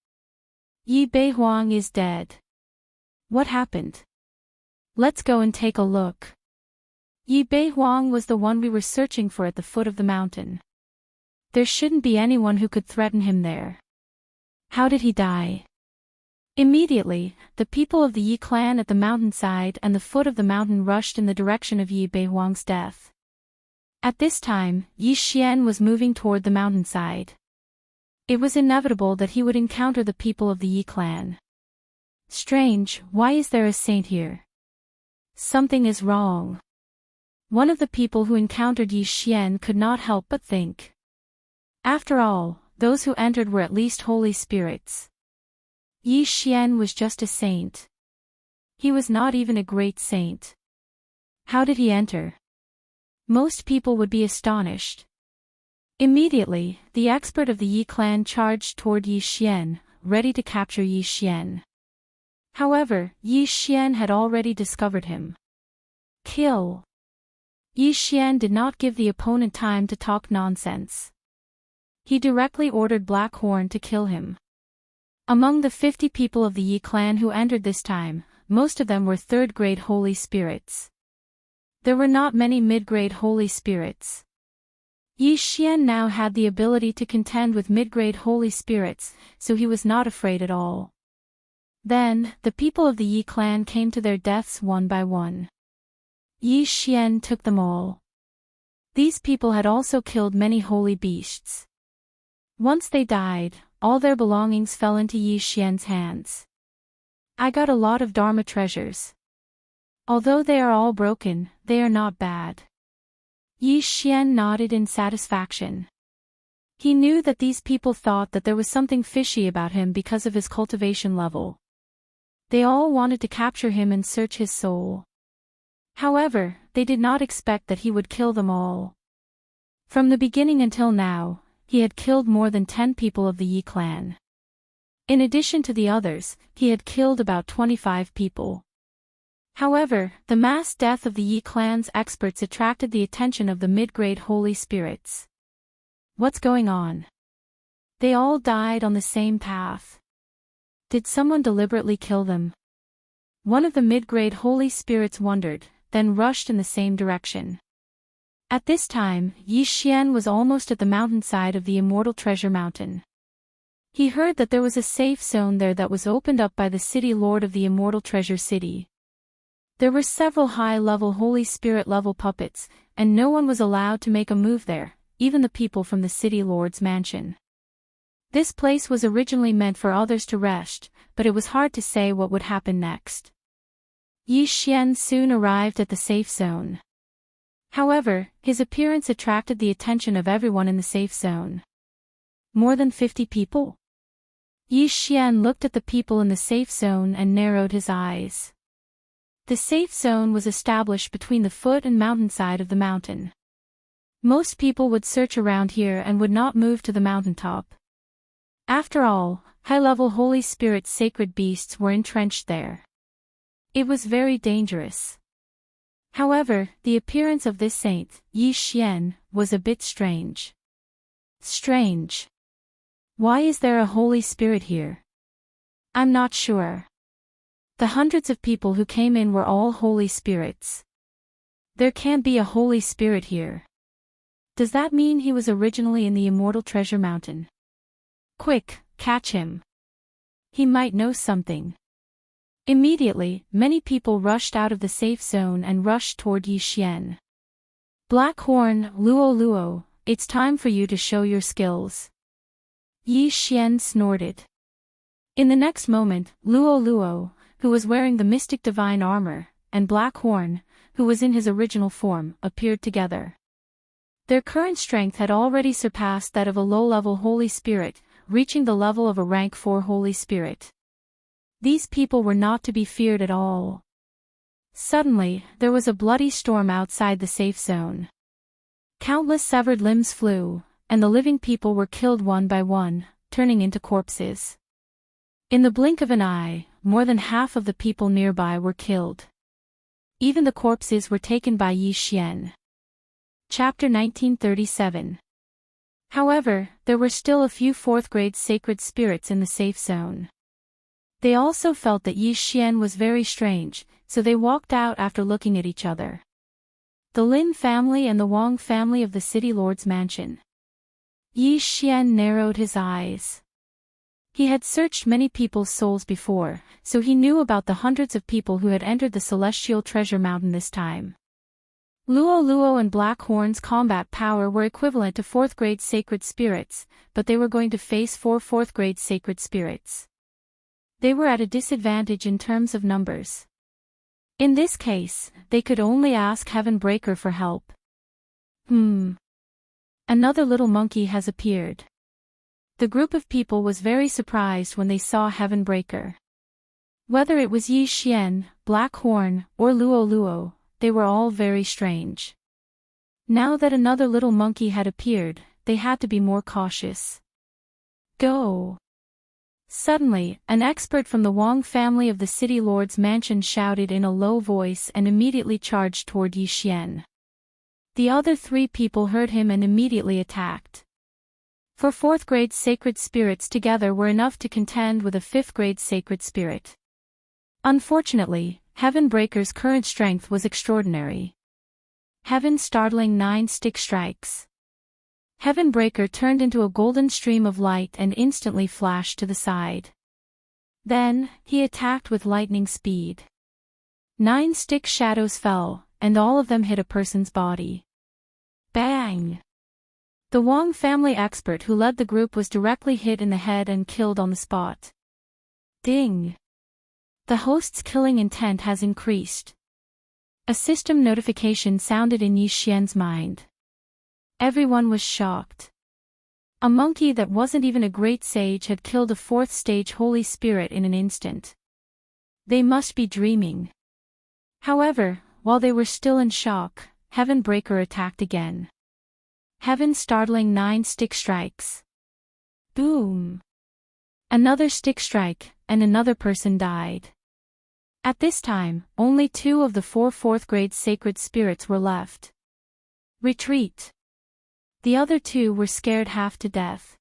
Yi Beihuang is dead. What happened? Let's go and take a look. Yi Beihuang was the one we were searching for at the foot of the mountain. There shouldn't be anyone who could threaten him there. How did he die? Immediately, the people of the Yi clan at the mountainside and the foot of the mountain rushed in the direction of Yi Beihuang's death. At this time, Yi Xian was moving toward the mountainside. It was inevitable that he would encounter the people of the Yi clan. Strange, why is there a saint here? Something is wrong. One of the people who encountered Yi Xian could not help but think. After all, those who entered were at least holy spirits. Yi Xian was just a saint. He was not even a great saint. How did he enter? Most people would be astonished. Immediately, the expert of the Yi clan charged toward Yi Xian, ready to capture Yi Xian. However, Yi Xian had already discovered him. Kill! Yi Xian did not give the opponent time to talk nonsense. He directly ordered Blackhorn to kill him. Among the 50 people of the Yi clan who entered this time, most of them were 3rd-grade holy spirits. There were not many mid-grade holy spirits. Yi Xian now had the ability to contend with mid-grade holy spirits, so he was not afraid at all. Then, the people of the Yi clan came to their deaths one by one. Yi Xian took them all. These people had also killed many holy beasts. Once they died, all their belongings fell into Yi Xian's hands. I got a lot of Dharma treasures. Although they are all broken, they are not bad. Yi Xian nodded in satisfaction. He knew that these people thought that there was something fishy about him because of his cultivation level. They all wanted to capture him and search his soul. However, they did not expect that he would kill them all. From the beginning until now, he had killed more than 10 people of the Yi clan. In addition to the others, he had killed about 25 people. However, the mass death of the Yi clan's experts attracted the attention of the mid-grade holy spirits. What's going on? They all died on the same path. Did someone deliberately kill them? One of the mid-grade holy spirits wondered, then rushed in the same direction. At this time, Yi Xian was almost at the mountainside of the Immortal Treasure Mountain. He heard that there was a safe zone there that was opened up by the city lord of the Immortal Treasure City. There were several high-level Holy Spirit-level puppets, and no one was allowed to make a move there, even the people from the city lord's mansion. This place was originally meant for others to rest, but it was hard to say what would happen next. Yi Xian soon arrived at the safe zone. However, his appearance attracted the attention of everyone in the safe zone. More than 50 people? Yi Xian looked at the people in the safe zone and narrowed his eyes. The safe zone was established between the foot and mountainside of the mountain. Most people would search around here and would not move to the mountaintop. After all, high-level Holy Spirit sacred beasts were entrenched there. It was very dangerous. However, the appearance of this saint, Yi Xian, was a bit strange. Strange. Why is there a Holy Spirit here? I'm not sure. The hundreds of people who came in were all Holy Spirits. There can't be a Holy Spirit here. Does that mean he was originally in the Immortal Treasure Mountain? Quick, catch him. He might know something. Immediately, many people rushed out of the safe zone and rushed toward Yi Xian. Black Horn, Luo Luo, it's time for you to show your skills. Yi Xian snorted. In the next moment, Luo Luo, who was wearing the mystic divine armor, and Black Horn, who was in his original form, appeared together. Their current strength had already surpassed that of a low-level Holy Spirit, reaching the level of a rank 4 Holy Spirit. These people were not to be feared at all. Suddenly, there was a bloody storm outside the safe zone. Countless severed limbs flew, and the living people were killed one by one, turning into corpses. In the blink of an eye, more than half of the people nearby were killed. Even the corpses were taken by Yi Xian. Chapter 1937. However, there were still a few 4th-grade sacred spirits in the safe zone. They also felt that Yi Xian was very strange, so they walked out after looking at each other. The Lin family and the Wang family of the city lord's mansion. Yi Xian narrowed his eyes. He had searched many people's souls before, so he knew about the hundreds of people who had entered the Celestial Treasure Mountain this time. Luo Luo and Black Horn's combat power were equivalent to 4th-grade sacred spirits, but they were going to face 4 4th-grade sacred spirits. They were at a disadvantage in terms of numbers. In this case, they could only ask Heaven Breaker for help. Another little monkey has appeared. The group of people was very surprised when they saw Heaven Breaker. Whether it was Yi Xian, Black Horn, or Luo Luo, they were all very strange. Now that another little monkey had appeared, they had to be more cautious. Go! Suddenly, an expert from the Wang family of the city lord's mansion shouted in a low voice and immediately charged toward Yi Xian. The other 3 people heard him and immediately attacked. For 4th-grade sacred spirits together were enough to contend with a 5th-grade sacred spirit. Unfortunately, Heaven Breaker's current strength was extraordinary. Heaven's startling 9 stick strikes. Heaven Breaker turned into a golden stream of light and instantly flashed to the side. Then, he attacked with lightning speed. 9 stick shadows fell, and all of them hit a person's body. Bang! The Wang family expert who led the group was directly hit in the head and killed on the spot. Ding! The host's killing intent has increased. A system notification sounded in Yi Xian's mind. Everyone was shocked. A monkey that wasn't even a great sage had killed a 4th-stage Holy Spirit in an instant. They must be dreaming. However, while they were still in shock, Heaven Breaker attacked again. Heaven's startling 9 stick strikes. Boom! Another stick strike, and another person died. At this time, only 2 of the 4 4th-grade sacred spirits were left. Retreat! The other 2 were scared half to death.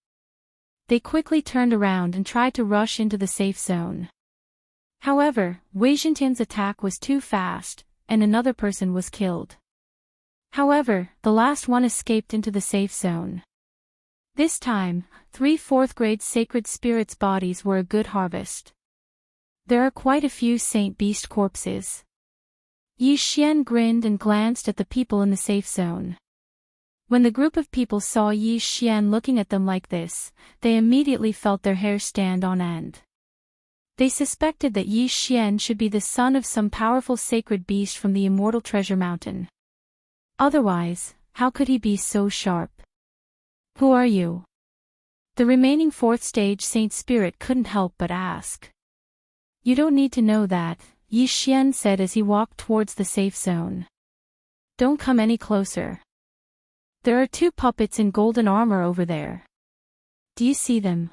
They quickly turned around and tried to rush into the safe zone. However, Wei Jintian's attack was too fast, and another person was killed. However, the last one escaped into the safe zone. This time, 3 4th-grade sacred spirits' bodies were a good harvest. There are quite a few Saint Beast corpses. Yi Xian grinned and glanced at the people in the safe zone. When the group of people saw Yi Xian looking at them like this, they immediately felt their hair stand on end. They suspected that Yi Xian should be the son of some powerful sacred beast from the immortal treasure mountain. Otherwise, how could he be so sharp? Who are you? The remaining fourth stage Saint Spirit couldn't help but ask. You don't need to know that, Yi Xian said as he walked towards the safe zone. Don't come any closer. There are 2 puppets in golden armor over there. Do you see them?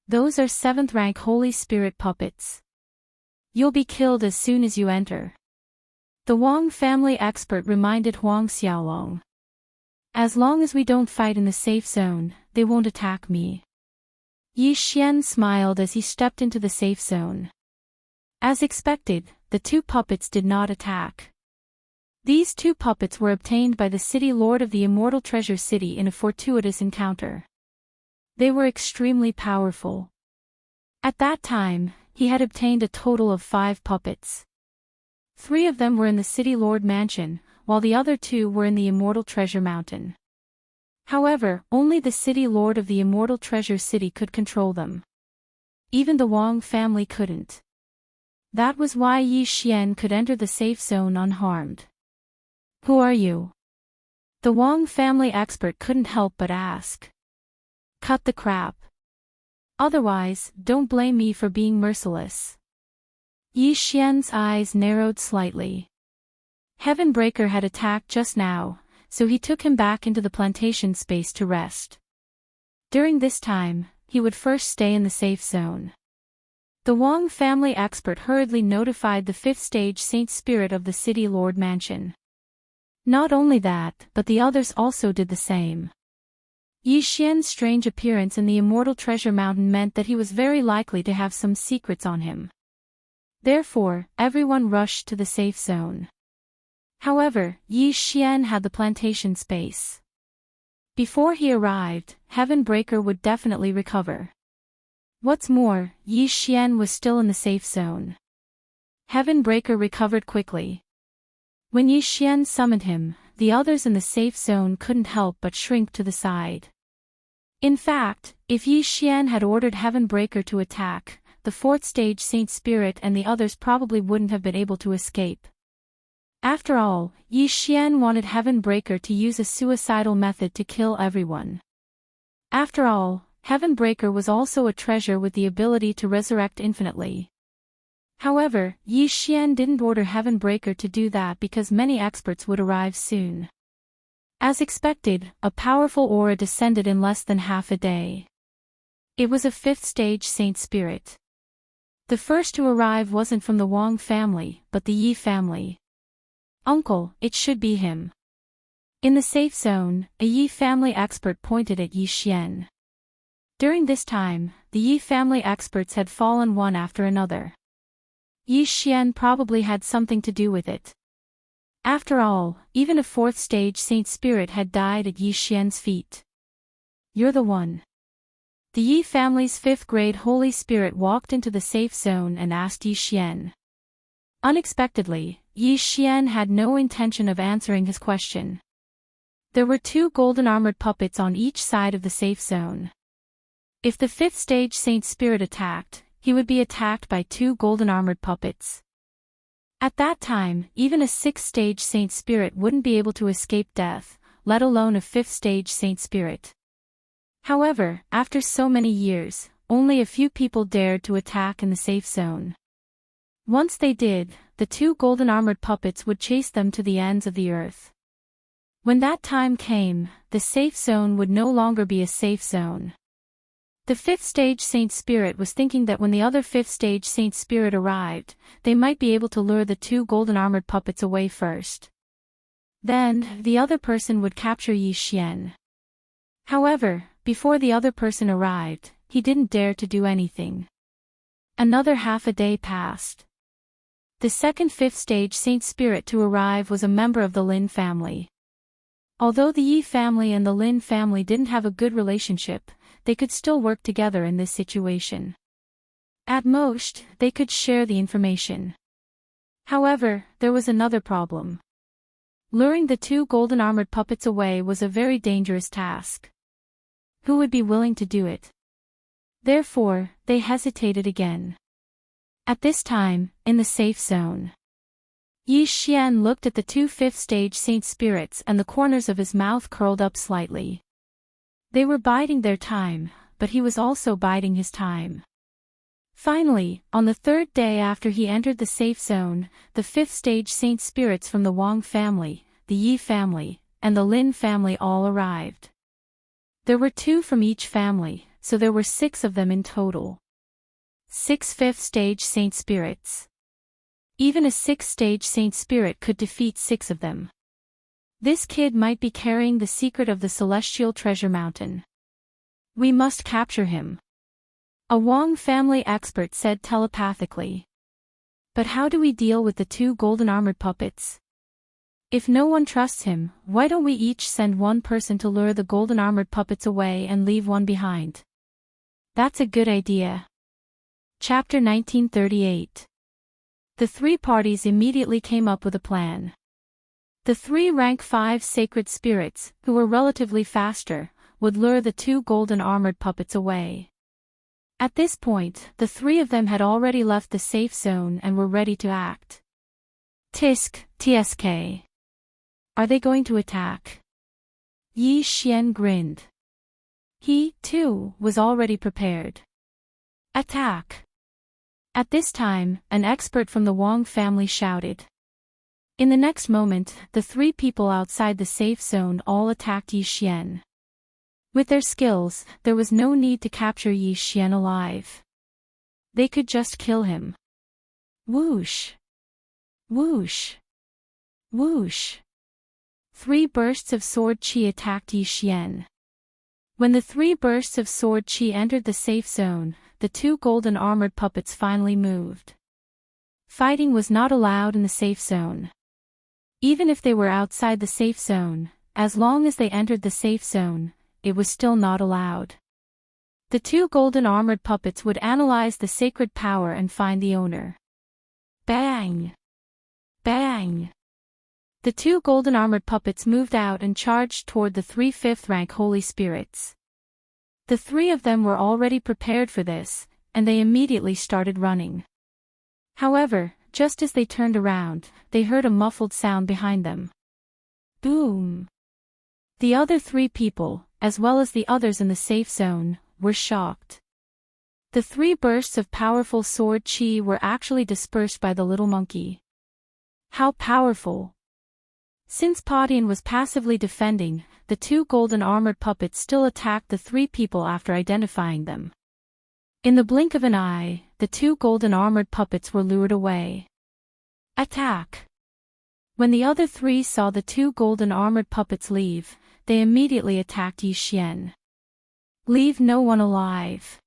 Those are 7th rank Holy Spirit puppets. You'll be killed as soon as you enter. The Wang family expert reminded Huang Xiaolong. As long as we don't fight in the safe zone, they won't attack me. Yi Xian smiled as he stepped into the safe zone. As expected, the 2 puppets did not attack. These 2 puppets were obtained by the city lord of the immortal treasure city in a fortuitous encounter. They were extremely powerful. At that time, he had obtained a total of 5 puppets. 3 of them were in the city lord mansion, while the other 2 were in the immortal treasure mountain. However, only the city lord of the immortal treasure city could control them. Even the Wang family couldn't. That was why Yi Xian could enter the safe zone unharmed. Who are you? The Wang family expert couldn't help but ask. Cut the crap. Otherwise, don't blame me for being merciless. Yi Xian's eyes narrowed slightly. Heavenbreaker had attacked just now, so he took him back into the plantation space to rest. During this time, he would first stay in the safe zone. The Wang family expert hurriedly notified the 5th stage Saint Spirit of the City Lord Mansion. Not only that, but the others also did the same. Yi Xian's strange appearance in the immortal treasure mountain meant that he was very likely to have some secrets on him. Therefore, everyone rushed to the safe zone. However, Yi Xian had the plantation space. Before he arrived, Heavenbreaker would definitely recover. What's more, Yi Xian was still in the safe zone. Heavenbreaker recovered quickly. When Yi Xian summoned him, the others in the safe zone couldn't help but shrink to the side. In fact, if Yi Xian had ordered Heavenbreaker to attack, the 4th stage Saint Spirit and the others probably wouldn't have been able to escape. After all, Yi Xian wanted Heavenbreaker to use a suicidal method to kill everyone. After all, Heavenbreaker was also a treasure with the ability to resurrect infinitely. However, Yi Xian didn't order Heavenbreaker to do that because many experts would arrive soon. As expected, a powerful aura descended in less than half a day. It was a 5th stage Saint Spirit. The first to arrive wasn't from the Wang family, but the Yi family. Uncle, it should be him. In the safe zone, a Yi family expert pointed at Yi Xian. During this time, the Yi family experts had fallen one after another. Yi Xian probably had something to do with it. After all, even a 4th stage Saint Spirit had died at Yi Xian's feet. You're the one. The Yi family's 5th grade Holy Spirit walked into the safe zone and asked Yi Xian. Unexpectedly, Yi Xian had no intention of answering his question. There were 2 golden armored puppets on each side of the safe zone. If the 5th stage Saint Spirit attacked, he would be attacked by 2 golden armored puppets. At that time, even a 6th stage Saint Spirit wouldn't be able to escape death, let alone a 5th stage Saint Spirit. However, after so many years, only a few people dared to attack in the safe zone. Once they did, the 2 golden armored puppets would chase them to the ends of the earth. When that time came, the safe zone would no longer be a safe zone. The 5th stage Saint Spirit was thinking that when the other 5th stage Saint Spirit arrived, they might be able to lure the 2 golden armored puppets away first. Then, the other person would capture Yi Xian. However, before the other person arrived, he didn't dare to do anything. Another half a day passed. The second 5th stage Saint Spirit to arrive was a member of the Lin family. Although the Yi family and the Lin family didn't have a good relationship, they could still work together in this situation. At most, they could share the information. However, there was another problem. Luring the two golden armored puppets away was a very dangerous task. Who would be willing to do it? Therefore, they hesitated again. At this time, in the safe zone, Yi Xian looked at the two fifth-stage saint spirits and the corners of his mouth curled up slightly. They were biding their time, but he was also biding his time. Finally, on the third day after he entered the safe zone, the fifth-stage saint spirits from the Wang family, the Yi family, and the Lin family all arrived. There were 2 from each family, so there were 6 of them in total. 6 fifth-stage saint spirits. Even a 6th-stage saint spirit could defeat 6 of them. This kid might be carrying the secret of the celestial treasure mountain. We must capture him. A Wang family expert said telepathically. But how do we deal with the 2 golden armored puppets? If no one trusts him, why don't we each send one person to lure the golden armored puppets away and leave one behind? That's a good idea. Chapter 1938. The 3 parties immediately came up with a plan. The 3 rank 5 sacred spirits, who were relatively faster, would lure the 2 golden armored puppets away. At this point, the 3 of them had already left the safe zone and were ready to act. TSK. Are they going to attack? Yi Xian grinned. He, too, was already prepared. Attack! At this time, an expert from the Wang family shouted. In the next moment, the 3 people outside the safe zone all attacked Yi Xian. With their skills, there was no need to capture Yi Xian alive. They could just kill him. Whoosh! Whoosh! Whoosh! 3 bursts of sword qi attacked Yi Xian. When the 3 bursts of sword qi entered the safe zone, the 2 golden armored puppets finally moved. Fighting was not allowed in the safe zone. Even if they were outside the safe zone, as long as they entered the safe zone, it was still not allowed. The 2 golden armored puppets would analyze the sacred power and find the owner. Bang! Bang! The 2 golden armored puppets moved out and charged toward the 3 5th-rank holy spirits. The 3 of them were already prepared for this, and they immediately started running. However, just as they turned around, they heard a muffled sound behind them. Boom! The other 3 people, as well as the others in the safe zone, were shocked. The 3 bursts of powerful sword qi were actually dispersed by the little monkey. How powerful! Since Padian was passively defending, the 2 golden armored puppets still attacked the 3 people after identifying them. In the blink of an eye, the 2 golden armored puppets were lured away. Attack! When the other 3 saw the 2 golden armored puppets leave, they immediately attacked Yi Xian. Leave no one alive.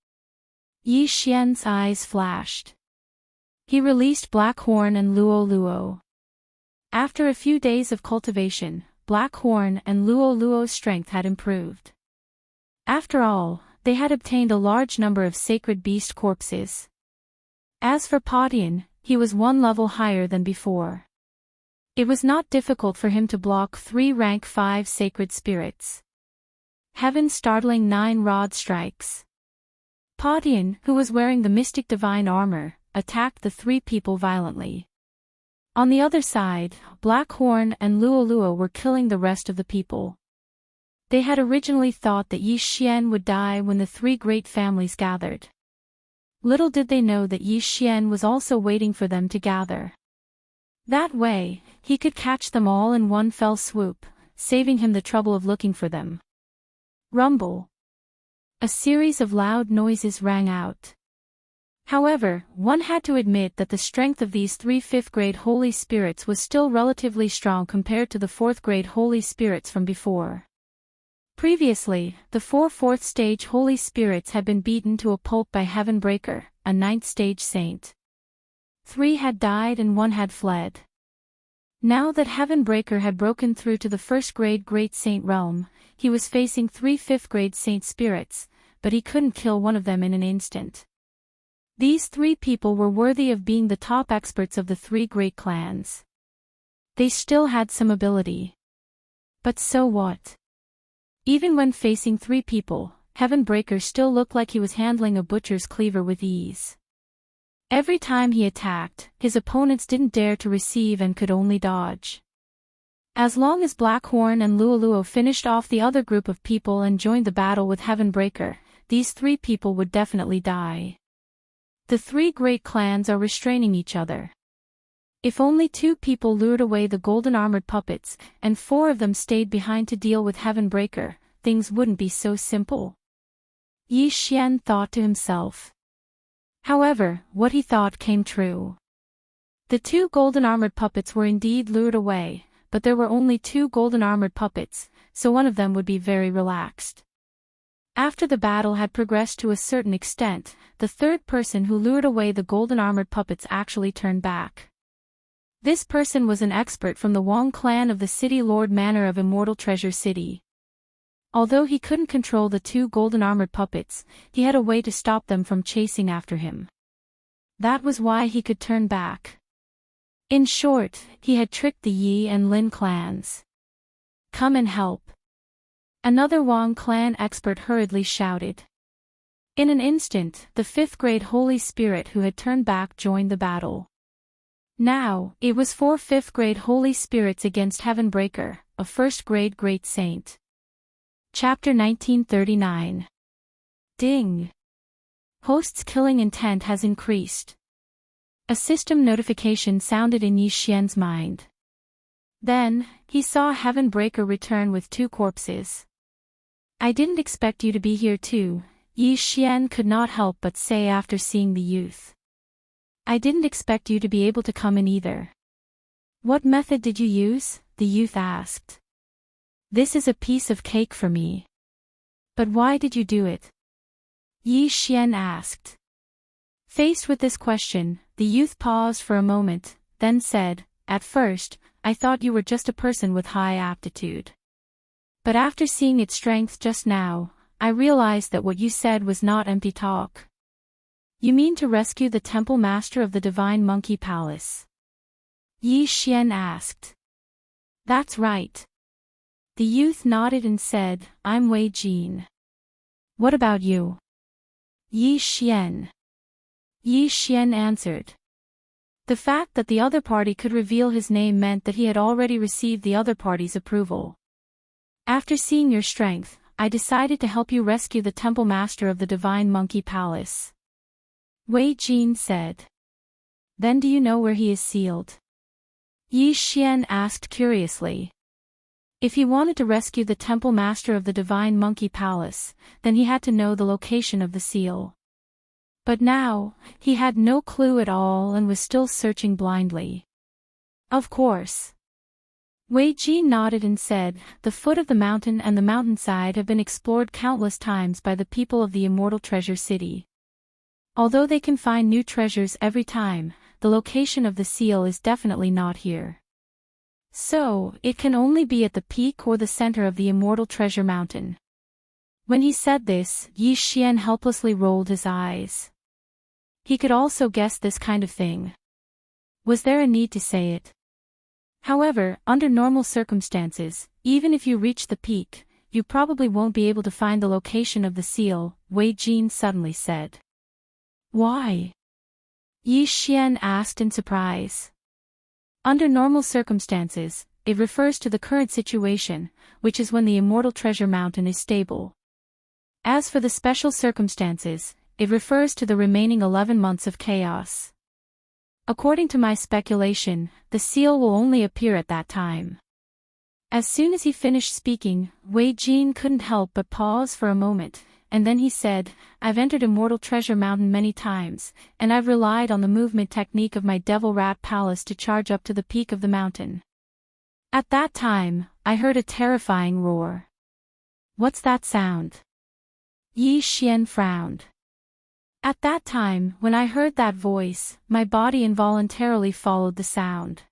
Yi Xian's eyes flashed. He released Black Horn and Luo Luo. After a few days of cultivation, Black Horn and Luo Luo's strength had improved. After all, they had obtained a large number of sacred beast corpses. As for Padian, he was 1 level higher than before. It was not difficult for him to block 3 rank 5 sacred spirits. Heaven's startling 9 rod strikes. Padian, who was wearing the mystic divine armor, attacked the 3 people violently. On the other side, Black Horn and Luo Luo were killing the rest of the people. They had originally thought that Yi Xian would die when the 3 great families gathered. Little did they know that Yi Xian was also waiting for them to gather. That way, he could catch them all in one fell swoop, saving him the trouble of looking for them. Rumble. A series of loud noises rang out. However, one had to admit that the strength of these 3 5th-grade holy spirits was still relatively strong compared to the 4th-grade holy spirits from before. Previously, the 4 4th-stage holy spirits had been beaten to a pulp by Heavenbreaker, a 9th-stage saint. 3 had died and 1 had fled. Now that Heavenbreaker had broken through to the 1st-grade Great Saint realm, he was facing 3 5th-grade saint spirits, but he couldn't kill one of them in an instant. These 3 people were worthy of being the top experts of the 3 great clans. They still had some ability. But so what? Even when facing 3 people, Heavenbreaker still looked like he was handling a butcher's cleaver with ease. Every time he attacked, his opponents didn't dare to receive and could only dodge. As long as Blackhorn and Luoluo finished off the other group of people and joined the battle with Heavenbreaker, these 3 people would definitely die. The 3 great clans are restraining each other. If only 2 people lured away the golden-armored puppets, and 4 of them stayed behind to deal with Heavenbreaker, things wouldn't be so simple. Yi Xian thought to himself. However, what he thought came true. The 2 golden-armored puppets were indeed lured away, but there were only 2 golden-armored puppets, so one of them would be very relaxed. After the battle had progressed to a certain extent, the 3rd person who lured away the golden-armored puppets actually turned back. This person was an expert from the Wong clan of the City Lord Manor of Immortal Treasure City. Although he couldn't control the 2 golden-armored puppets, he had a way to stop them from chasing after him. That was why he could turn back. In short, he had tricked the Yi and Lin clans. Come and help. Another Wong clan expert hurriedly shouted. In an instant, the 5th grade Holy Spirit who had turned back joined the battle. Now, it was 4 5th grade Holy Spirits against Heavenbreaker, a 1st grade Great Saint. Chapter 1939. Ding! Host's killing intent has increased. A system notification sounded in Yi Xian's mind. Then, he saw Heavenbreaker return with 2 corpses. I didn't expect you to be here too, Yi Xian could not help but say after seeing the youth. I didn't expect you to be able to come in either. What method did you use? The youth asked. This is a piece of cake for me. But why did you do it? Yi Xian asked. Faced with this question, the youth paused for a moment, then said, At first, I thought you were just a person with high aptitude. But after seeing its strength just now, I realized that what you said was not empty talk. You mean to rescue the temple master of the Divine Monkey Palace? Yi Xian asked. That's right. The youth nodded and said, I'm Wei Jin. What about you? Yi Xian. Yi Xian answered. The fact that the other party could reveal his name meant that he had already received the other party's approval. After seeing your strength, I decided to help you rescue the temple master of the Divine Monkey Palace. Wei Jin said. Then do you know where he is sealed? Yi Xian asked curiously. If he wanted to rescue the temple master of the Divine Monkey Palace, then he had to know the location of the seal. But now, he had no clue at all and was still searching blindly. Of course. Wei Jin nodded and said, The foot of the mountain and the mountainside have been explored countless times by the people of the Immortal Treasure City. Although they can find new treasures every time, the location of the seal is definitely not here. So, it can only be at the peak or the center of the Immortal Treasure Mountain. When he said this, Yi Xian helplessly rolled his eyes. He could also guess this kind of thing. Was there a need to say it? However, under normal circumstances, even if you reach the peak, you probably won't be able to find the location of the seal, Wei Jin suddenly said. Why? Yi Xian asked in surprise. Under normal circumstances, it refers to the current situation, which is when the Immortal Treasure Mountain is stable. As for the special circumstances, it refers to the remaining 11 months of chaos. According to my speculation, the seal will only appear at that time. As soon as he finished speaking, Wei Jin couldn't help but pause for a moment, and then he said, I've entered Immortal Treasure Mountain many times, and I've relied on the movement technique of my Devil Rat Palace to charge up to the peak of the mountain. At that time, I heard a terrifying roar. What's that sound? Yi Xian frowned. At that time, when I heard that voice, my body involuntarily followed the sound.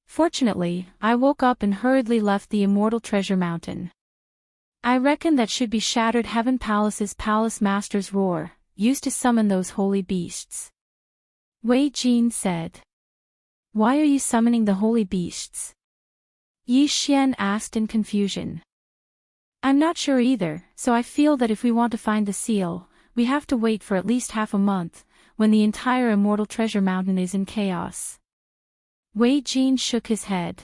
Fortunately, I woke up and hurriedly left the Immortal Treasure Mountain. I reckon that should be Shattered Heaven Palace's Palace Master's roar, used to summon those holy beasts. Wei Jin said. Why are you summoning the holy beasts? Yi Xian asked in confusion. I'm not sure either, so I feel that if we want to find the seal, we have to wait for at least half a month, when the entire Immortal Treasure Mountain is in chaos. Wei Jin shook his head.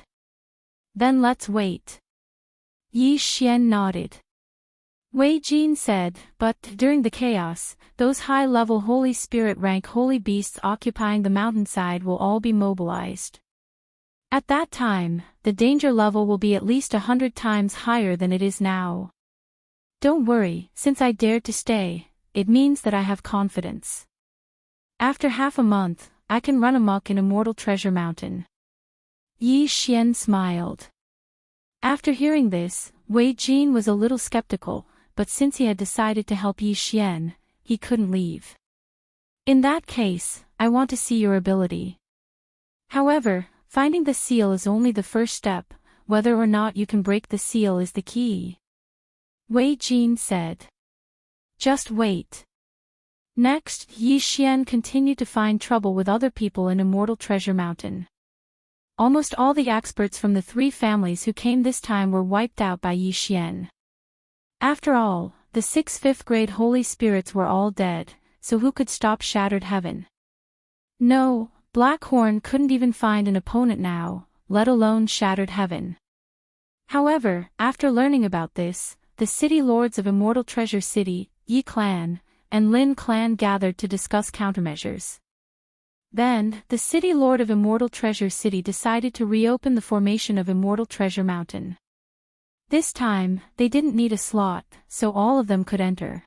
Then let's wait. Yi Xian nodded. Wei Jin said, but during the chaos, those high-level Holy Spirit rank holy beasts occupying the mountainside will all be mobilized. At that time, the danger level will be at least 100 times higher than it is now. Don't worry, since I dared to stay, it means that I have confidence. After half a month, I can run amok in Immortal Treasure Mountain. Yi Xian smiled. After hearing this, Wei Jin was a little skeptical, but since he had decided to help Yi Xian, he couldn't leave. In that case, I want to see your ability. However, finding the seal is only the first step, whether or not you can break the seal is the key. Wei Jin said. Just wait. Next, Yi Xian continued to find trouble with other people in Immortal Treasure Mountain. Almost all the experts from the 3 families who came this time were wiped out by Yi Xian. After all, the 6 5th-grade Holy Spirits were all dead, so who could stop Shattered Heaven? No, Blackhorn couldn't even find an opponent now, let alone Shattered Heaven. However, after learning about this, the city lords of Immortal Treasure City, Yi Clan, and Lin Clan gathered to discuss countermeasures. Then, the city lord of Immortal Treasure City decided to reopen the formation of Immortal Treasure Mountain. This time, they didn't need a slot, so all of them could enter.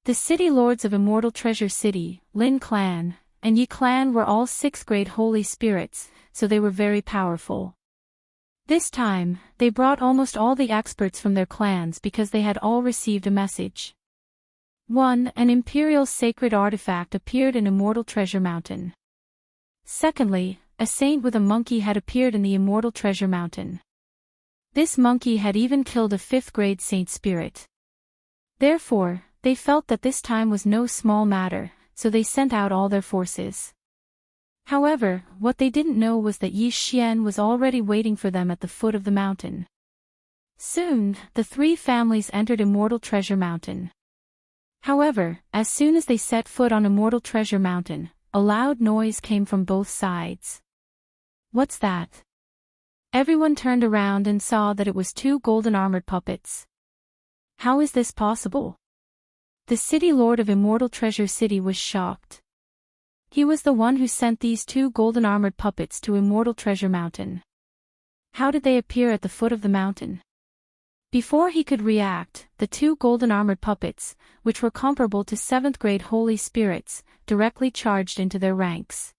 The city lords of Immortal Treasure City, Lin Clan, and Yi Clan were all 6th-grade Holy Spirits, so they were very powerful. This time, they brought almost all the experts from their clans because they had all received a message. 1. An imperial sacred artifact appeared in Immortal Treasure Mountain. Secondly, a saint with a monkey had appeared in the Immortal Treasure Mountain. This monkey had even killed a 5th-grade saint spirit. Therefore, they felt that this time was no small matter, so they sent out all their forces. However, what they didn't know was that Yi Xian was already waiting for them at the foot of the mountain. Soon, the 3 families entered Immortal Treasure Mountain. However, as soon as they set foot on Immortal Treasure Mountain, a loud noise came from both sides. What's that? Everyone turned around and saw that it was 2 golden armored puppets. How is this possible? The city lord of Immortal Treasure City was shocked. He was the one who sent these 2 golden armored puppets to Immortal Treasure Mountain. How did they appear at the foot of the mountain? Before he could react, the 2 golden armored puppets, which were comparable to 7th-grade Holy Spirits, directly charged into their ranks.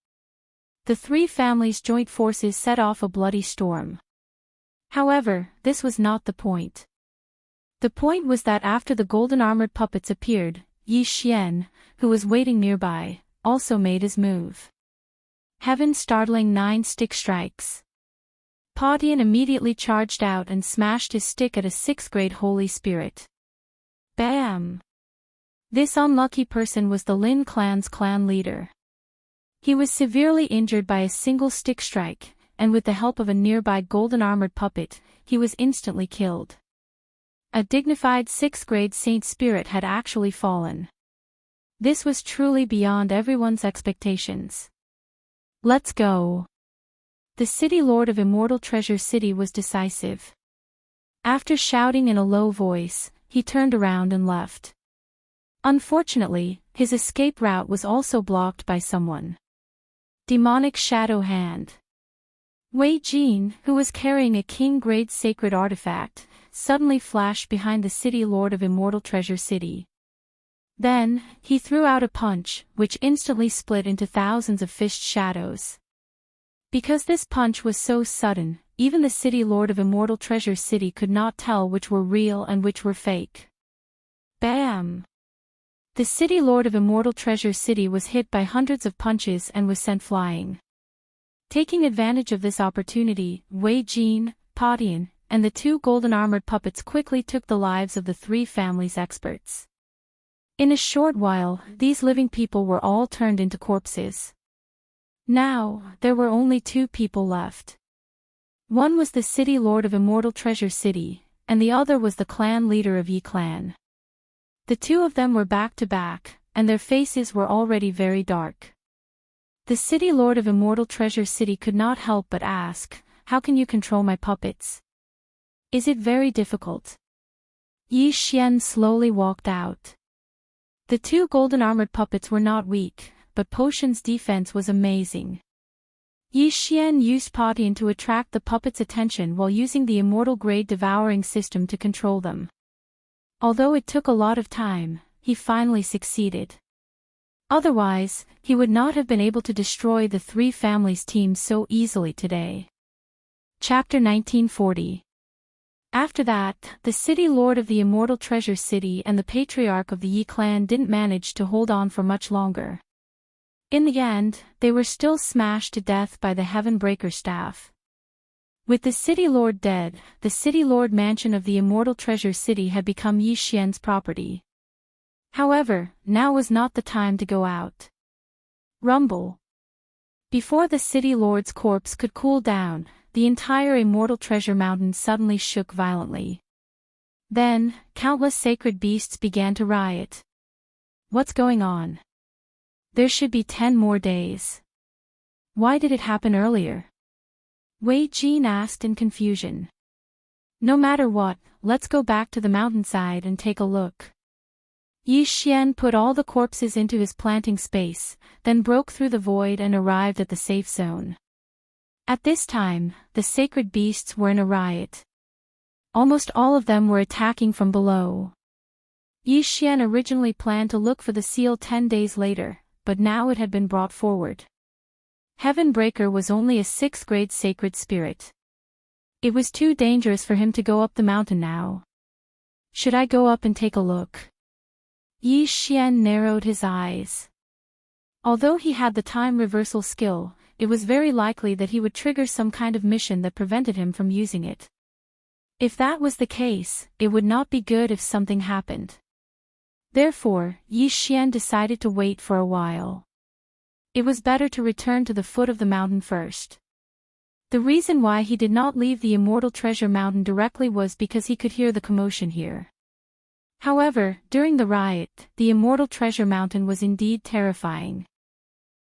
The 3 families' joint forces set off a bloody storm. However, this was not the point. The point was that after the golden armored puppets appeared, Yi Xian, who was waiting nearby, also made his move. Heaven startling 9 stick strikes. Padian immediately charged out and smashed his stick at a 6th-grade Holy Spirit. Bam! This unlucky person was the Lin Clan's clan leader. He was severely injured by a single stick strike, and with the help of a nearby golden armored puppet, he was instantly killed. A dignified 6th-grade Saint Spirit had actually fallen. This was truly beyond everyone's expectations. Let's go. The city lord of Immortal Treasure City was decisive. After shouting in a low voice, he turned around and left. Unfortunately, his escape route was also blocked by someone. Demonic Shadow Hand. Wei Jin, who was carrying a king-grade sacred artifact, suddenly flashed behind the city lord of Immortal Treasure City. Then, he threw out a punch, which instantly split into thousands of fished shadows. Because this punch was so sudden, even the city lord of Immortal Treasure City could not tell which were real and which were fake. Bam! The city lord of Immortal Treasure City was hit by hundreds of punches and was sent flying. Taking advantage of this opportunity, Wei Jin, Padian, and the 2 golden armored puppets quickly took the lives of the 3 families' experts. In a short while, these living people were all turned into corpses. Now, there were only two people left. One was the city lord of Immortal Treasure City, and the other was the clan leader of Yi Clan. The two of them were back to back, and their faces were already very dark. The city lord of Immortal Treasure City could not help but ask, "How can you control my puppets? Is it very difficult?" Yi Xian slowly walked out. The two golden-armored puppets were not weak, but Potion's defense was amazing. Yi Xian used Potion to attract the puppets' attention while using the immortal grade devouring system to control them. Although it took a lot of time, he finally succeeded. Otherwise, he would not have been able to destroy the three families' teams so easily today. Chapter 1940. After that, the city lord of the Immortal Treasure City and the patriarch of the Yi clan didn't manage to hold on for much longer. In the end, they were still smashed to death by the Heaven Breaker staff. With the city lord dead, the city lord mansion of the Immortal Treasure City had become Yi Xian's property. However, now was not the time to go out. Rumble. Before the city lord's corpse could cool down, the entire Immortal Treasure Mountain suddenly shook violently. Then, countless sacred beasts began to riot. What's going on? There should be 10 more days. Why did it happen earlier? Wei Jin asked in confusion. No matter what, let's go back to the mountainside and take a look. Yi Xian put all the corpses into his planting space, then broke through the void and arrived at the safe zone. At this time, the sacred beasts were in a riot. Almost all of them were attacking from below. Yi Xian originally planned to look for the seal 10 days later, but now it had been brought forward. Heaven Breaker was only a 6th grade sacred spirit. It was too dangerous for him to go up the mountain now. Should I go up and take a look? Yi Xian narrowed his eyes. Although he had the time reversal skill, it was very likely that he would trigger some kind of mission that prevented him from using it. If that was the case, it would not be good if something happened. Therefore, Yi Xian decided to wait for a while. It was better to return to the foot of the mountain first. The reason why he did not leave the Immortal Treasure Mountain directly was because he could hear the commotion here. However, during the riot, the Immortal Treasure Mountain was indeed terrifying.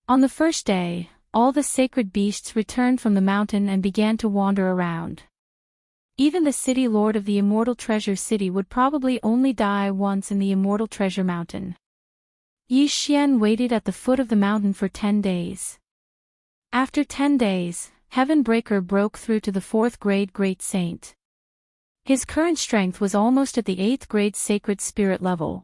On the first day, all the sacred beasts returned from the mountain and began to wander around. Even the city lord of the Immortal Treasure City would probably only die once in the Immortal Treasure Mountain. Yi Xian waited at the foot of the mountain for 10 days. After 10 days, Heaven Breaker broke through to the 4th grade Great Saint. His current strength was almost at the 8th grade Sacred Spirit level.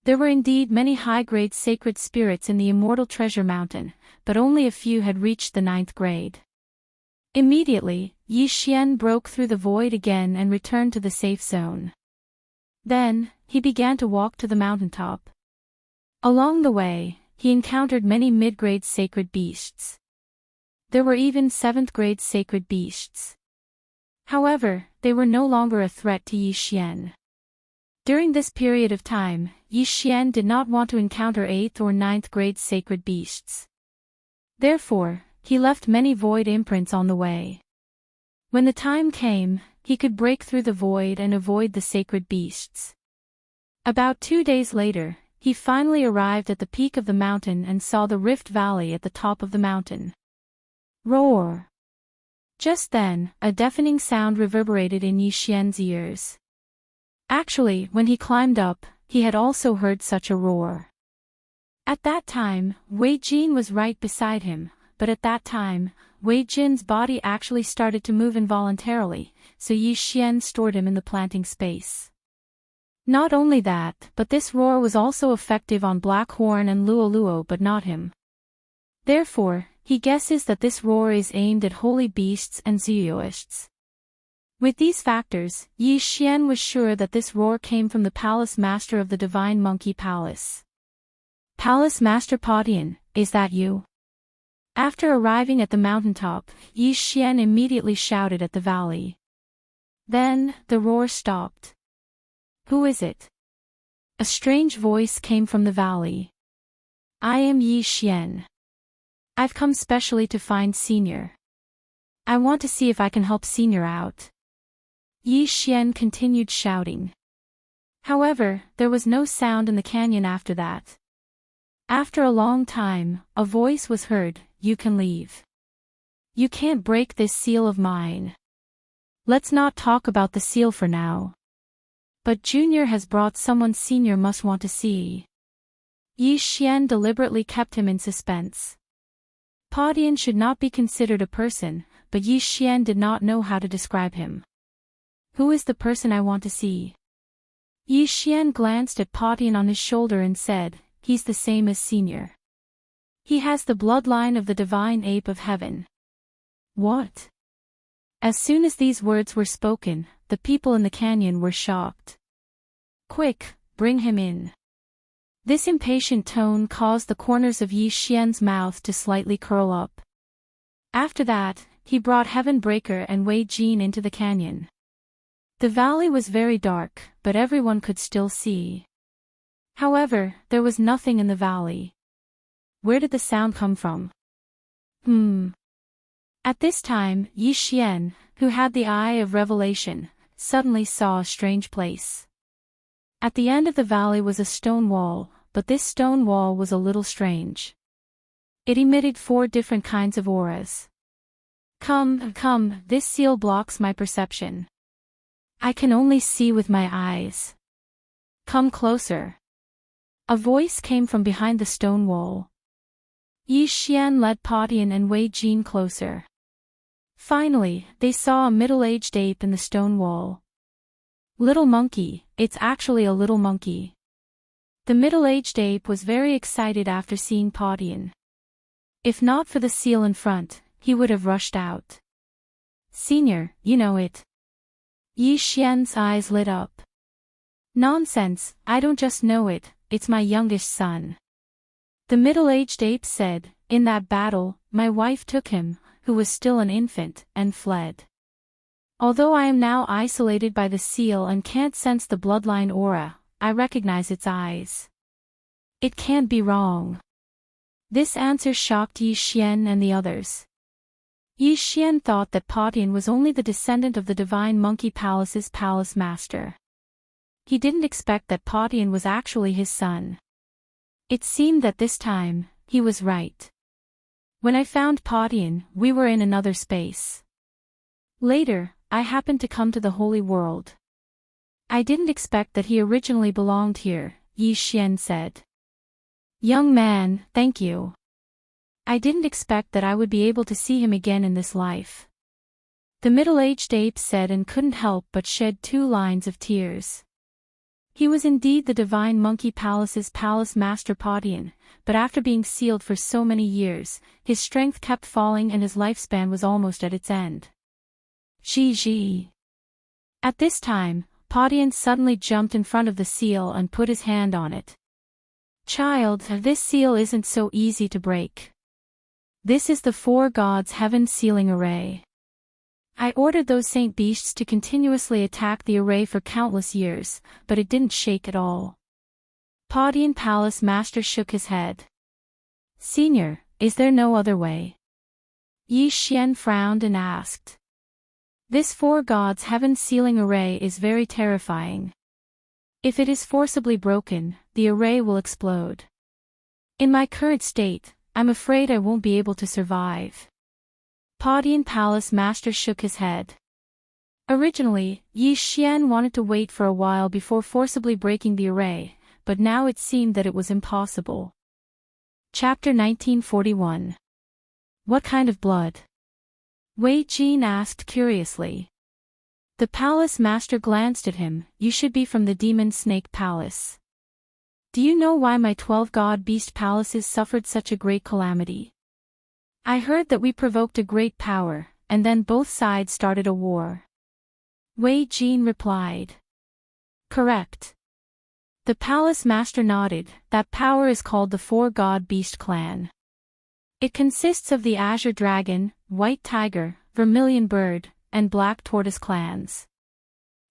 There were indeed many high-grade sacred spirits in the Immortal Treasure Mountain, but only a few had reached the 9th grade. Immediately, Yi Xian broke through the void again and returned to the safe zone. Then, he began to walk to the mountaintop. Along the way, he encountered many mid-grade sacred beasts. There were even 7th grade sacred beasts. However, they were no longer a threat to Yi Xian. During this period of time, Yi Xian did not want to encounter 8th or 9th grade sacred beasts. Therefore, he left many void imprints on the way. When the time came, he could break through the void and avoid the sacred beasts. About 2 days later, he finally arrived at the peak of the mountain and saw the Rift Valley at the top of the mountain. Roar! Just then, a deafening sound reverberated in Yi Xian's ears. Actually, when he climbed up, he had also heard such a roar. At that time, Wei Jin was right beside him, but at that time, Wei Jin's body actually started to move involuntarily, so Yi Xian stored him in the planting space. Not only that, but this roar was also effective on Black Horn and Luo Luo but not him. Therefore, he guesses that this roar is aimed at holy beasts and Ziyuists. With these factors, Yi Xian was sure that this roar came from the Palace Master of the Divine Monkey Palace. Palace Master Potion, is that you? After arriving at the mountaintop, Yi Xian immediately shouted at the valley. Then, the roar stopped. Who is it? A strange voice came from the valley. I am Yi Xian. I've come specially to find Senior. I want to see if I can help Senior out. Yi Xian continued shouting. However, there was no sound in the canyon after that. After a long time, a voice was heard, "You can leave. You can't break this seal of mine. Let's not talk about the seal for now. But Junior has brought someone Senior must want to see." Yi Xian deliberately kept him in suspense. Padian should not be considered a person, but Yi Xian did not know how to describe him. "Who is the person I want to see?" Yi Xian glanced at Padian on his shoulder and said, "He's the same as Senior. He has the bloodline of the divine ape of heaven." "What?" As soon as these words were spoken, the people in the canyon were shocked. "Quick, bring him in." This impatient tone caused the corners of Yi Xian's mouth to slightly curl up. After that, he brought Heaven Breaker and Wei Jin into the canyon. The valley was very dark, but everyone could still see. However, there was nothing in the valley. Where did the sound come from? At this time, Yi Xian, who had the eye of revelation, suddenly saw a strange place. At the end of the valley was a stone wall, but this stone wall was a little strange. It emitted 4 different kinds of auras. Come, this seal blocks my perception. I can only see with my eyes. Come closer." A voice came from behind the stone wall. Yi Xian led Padian and Wei Jin closer. Finally, they saw a middle-aged ape in the stone wall. "Little monkey, it's actually a little monkey." The middle-aged ape was very excited after seeing Padian. If not for the seal in front, he would have rushed out. "Senior, you know it." Yi Xian's eyes lit up. "Nonsense, I don't just know it, it's my youngest son." The middle-aged ape said, "In that battle, my wife took him, who was still an infant, and fled. Although I am now isolated by the seal and can't sense the bloodline aura, I recognize its eyes. It can't be wrong." This answer shocked Yi Xian and the others. Yi Xian thought that Padian was only the descendant of the Divine Monkey Palace's palace master. He didn't expect that Padian was actually his son. It seemed that this time, he was right. When I found Padian, we were in another space. Later, I happened to come to the Holy World. I didn't expect that he originally belonged here, Yi Xian said. "Young man, thank you. I didn't expect that I would be able to see him again in this life." The middle-aged ape said and couldn't help but shed 2 lines of tears. He was indeed the Divine Monkey Palace's palace master Padian, but after being sealed for so many years, his strength kept falling and his lifespan was almost at its end. Ji. At this time, Padian suddenly jumped in front of the seal and put his hand on it. "Child, this seal isn't so easy to break. This is the 4 gods' heaven sealing array. I ordered those saint beasts to continuously attack the array for countless years, but it didn't shake at all." Padian Palace Master shook his head. "Senior, is there no other way?" Yi Xian frowned and asked. "This 4 gods' heaven sealing array is very terrifying. If it is forcibly broken, the array will explode. In my current state, I'm afraid I won't be able to survive." Padian Palace Master shook his head. Originally, Yi Xian wanted to wait for a while before forcibly breaking the array, but now it seemed that it was impossible. Chapter 1941. What kind of blood? Wei Jin asked curiously. The palace master glanced at him. "You should be from the Demon Snake Palace. Do you know why my 12 god beast palaces suffered such a great calamity? I heard that we provoked a great power, and then both sides started a war." Wei Jin replied. "Correct." The palace master nodded. "That power is called the 4 god beast clan. It consists of the Azure Dragon, White Tiger, Vermilion Bird, and Black Tortoise clans.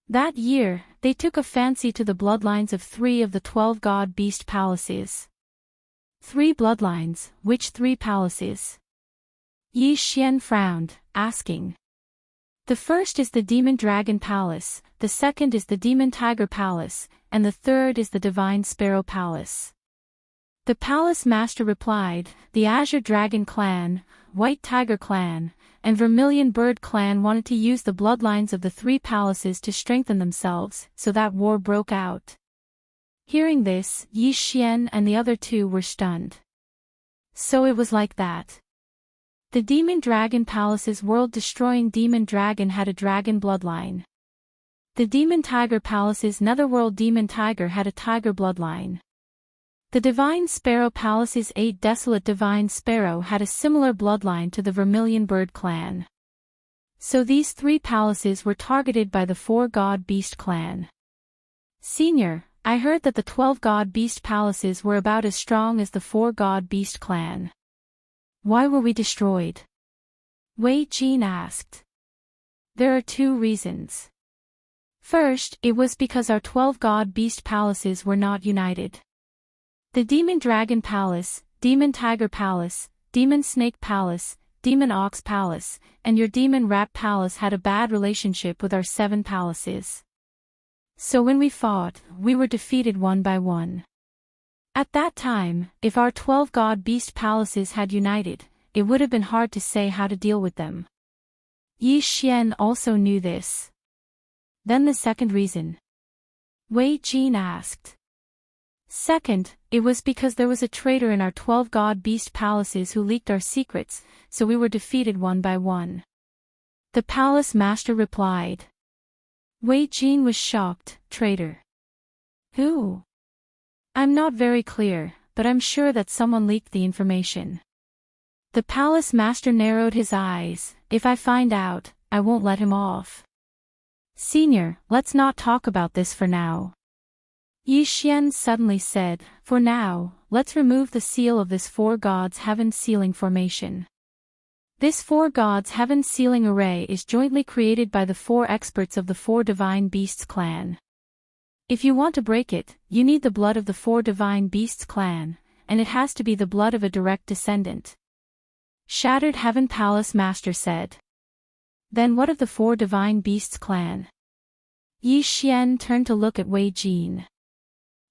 That year, they took a fancy to the bloodlines of 3 of the 12 god beast palaces. 3 bloodlines, which 3 palaces? Yi Xian frowned, asking. The first is the Demon Dragon Palace, the second is the Demon Tiger Palace, and the third is the Divine Sparrow Palace. The palace master replied, the Azure Dragon Clan, White Tiger Clan, and Vermilion Bird Clan wanted to use the bloodlines of the 3 palaces to strengthen themselves, so that war broke out. Hearing this, Yi Xian and the other 2 were stunned. So it was like that. The Demon Dragon Palace's world-destroying Demon Dragon had a dragon bloodline. The Demon Tiger Palace's Netherworld Demon Tiger had a tiger bloodline. The Divine Sparrow Palace's 8 Desolate Divine Sparrow had a similar bloodline to the Vermilion Bird Clan. So these 3 palaces were targeted by the 4 God Beast Clan. Senior, I heard that the 12 God Beast Palaces were about as strong as the 4 God Beast Clan. Why were we destroyed? Wei Jin asked. There are 2 reasons. First, it was because our 12 God Beast Palaces were not united. The Demon Dragon Palace, Demon Tiger Palace, Demon Snake Palace, Demon Ox Palace, and your Demon Rat Palace had a bad relationship with our 7 palaces. So when we fought, we were defeated one by one. At that time, if our 12 God Beast Palaces had united, it would have been hard to say how to deal with them. Yi Xian also knew this. Then the second reason? Wei Jin asked. Second, it was because there was a traitor in our 12 God Beast Palaces who leaked our secrets, so we were defeated one by one. The palace master replied. Wei Jin was shocked. Traitor? Who? I'm not very clear, but I'm sure that someone leaked the information. The palace master narrowed his eyes. If I find out, I won't let him off. Senior, let's not talk about this for now. Yi Xian suddenly said, for now, let's remove the seal of this 4 Gods Heaven Sealing formation. This 4 Gods Heaven Sealing array is jointly created by the 4 experts of the 4 Divine Beasts clan. If you want to break it, you need the blood of the 4 Divine Beasts clan, and it has to be the blood of a direct descendant. Shattered Heaven Palace Master said. Then what of the 4 Divine Beasts clan? Yi Xian turned to look at Wei Jin.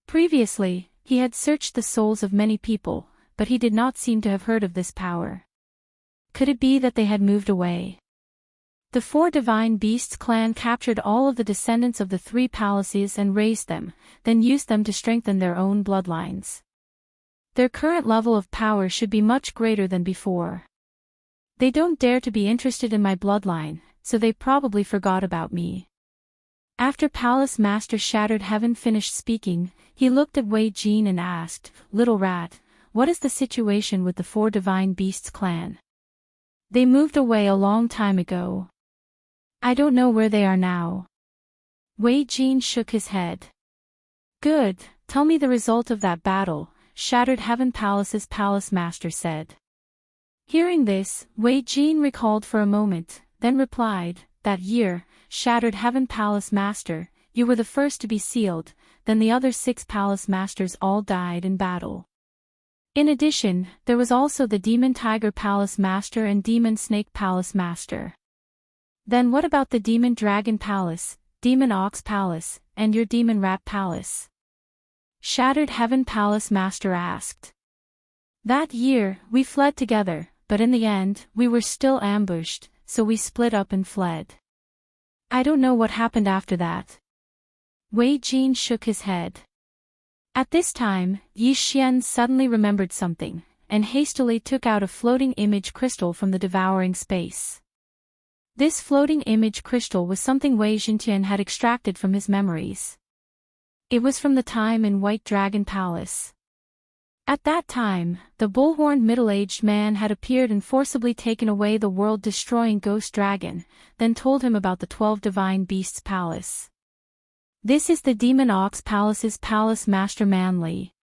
Previously, he had searched the souls of many people, but he did not seem to have heard of this power. Could it be that they had moved away? The 4 Divine Beasts clan captured all of the descendants of the 3 palaces and raised them, then used them to strengthen their own bloodlines. Their current level of power should be much greater than before. They don't dare to be interested in my bloodline, so they probably forgot about me. After Palace Master Shattered Heaven finished speaking, he looked at Wei Jin and asked, Little Rat, what is the situation with the 4 Divine Beasts clan? They moved away a long time ago. I don't know where they are now. Wei Jin shook his head. Good, tell me the result of that battle, Shattered Heaven Palace's Palace Master said. Hearing this, Wei Jin recalled for a moment, then replied, that year, Shattered Heaven Palace Master, you were the first to be sealed, then the other 6 Palace Masters all died in battle. In addition, there was also the Demon Tiger Palace Master and Demon Snake Palace Master. Then what about the Demon Dragon Palace, Demon Ox Palace, and your Demon Rat Palace? Shattered Heaven Palace Master asked. That year, we fled together, but in the end, we were still ambushed, so we split up and fled. I don't know what happened after that. Wei Jin shook his head. At this time, Yi Xian suddenly remembered something, and hastily took out a floating image crystal from the devouring space. This floating image crystal was something Wei Jintian had extracted from his memories. It was from the time in White Dragon Palace. At that time, the bull-horned middle-aged man had appeared and forcibly taken away the world-destroying ghost dragon, then told him about the 12 Divine Beasts Palace. This is the Demon Ox Palace's Palace Master Manly.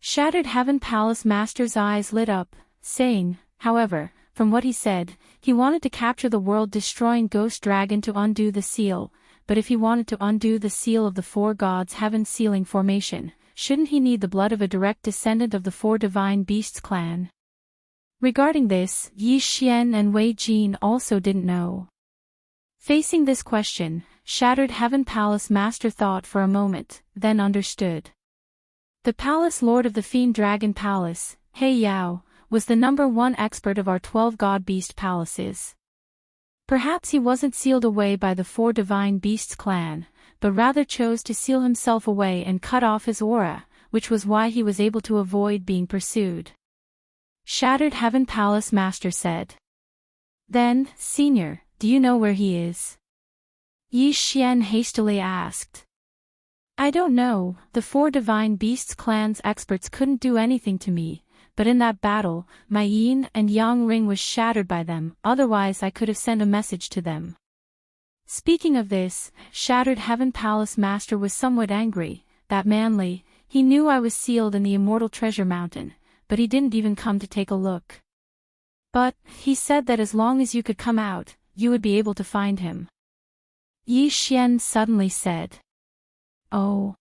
Shattered Heaven Palace Master's eyes lit up, saying, however, from what he said, he wanted to capture the world-destroying ghost dragon to undo the seal, but if he wanted to undo the seal of the 4 Gods Heaven Sealing formation, shouldn't he need the blood of a direct descendant of the four divine beasts clan? Regarding this, Yi Xian and Wei Jin also didn't know. Facing this question, Shattered Heaven Palace Master thought for a moment, then understood. The Palace Lord of the Fiend Dragon Palace, He Yao, was the #1 expert of our 12 God Beast Palaces. Perhaps he wasn't sealed away by the four divine beasts clan, but rather chose to seal himself away and cut off his aura, which was why he was able to avoid being pursued. Shattered Heaven Palace Master said. Then, Senior, do you know where he is? Yi Xian hastily asked. I don't know, the four divine beasts clan's experts couldn't do anything to me, but in that battle, my yin and yang ring was shattered by them, otherwise I could have sent a message to them. Speaking of this, Shattered Heaven Palace Master was somewhat angry, that manly, he knew I was sealed in the Immortal Treasure Mountain, but he didn't even come to take a look. But, he said that as long as you could come out, you would be able to find him. Yi Xian suddenly said. Oh.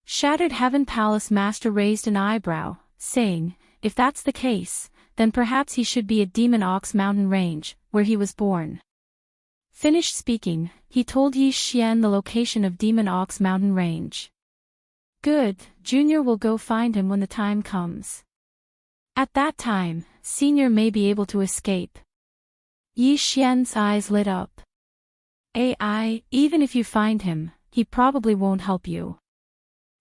Shattered Heaven Palace Master raised an eyebrow, saying, if that's the case, then perhaps he should be at Demon Ox Mountain Range, where he was born. Finished speaking, he told Yi Xian the location of Demon Ox Mountain Range. Good, Junior will go find him when the time comes. At that time, Senior may be able to escape. Yi Xian's eyes lit up. Even if you find him, he probably won't help you.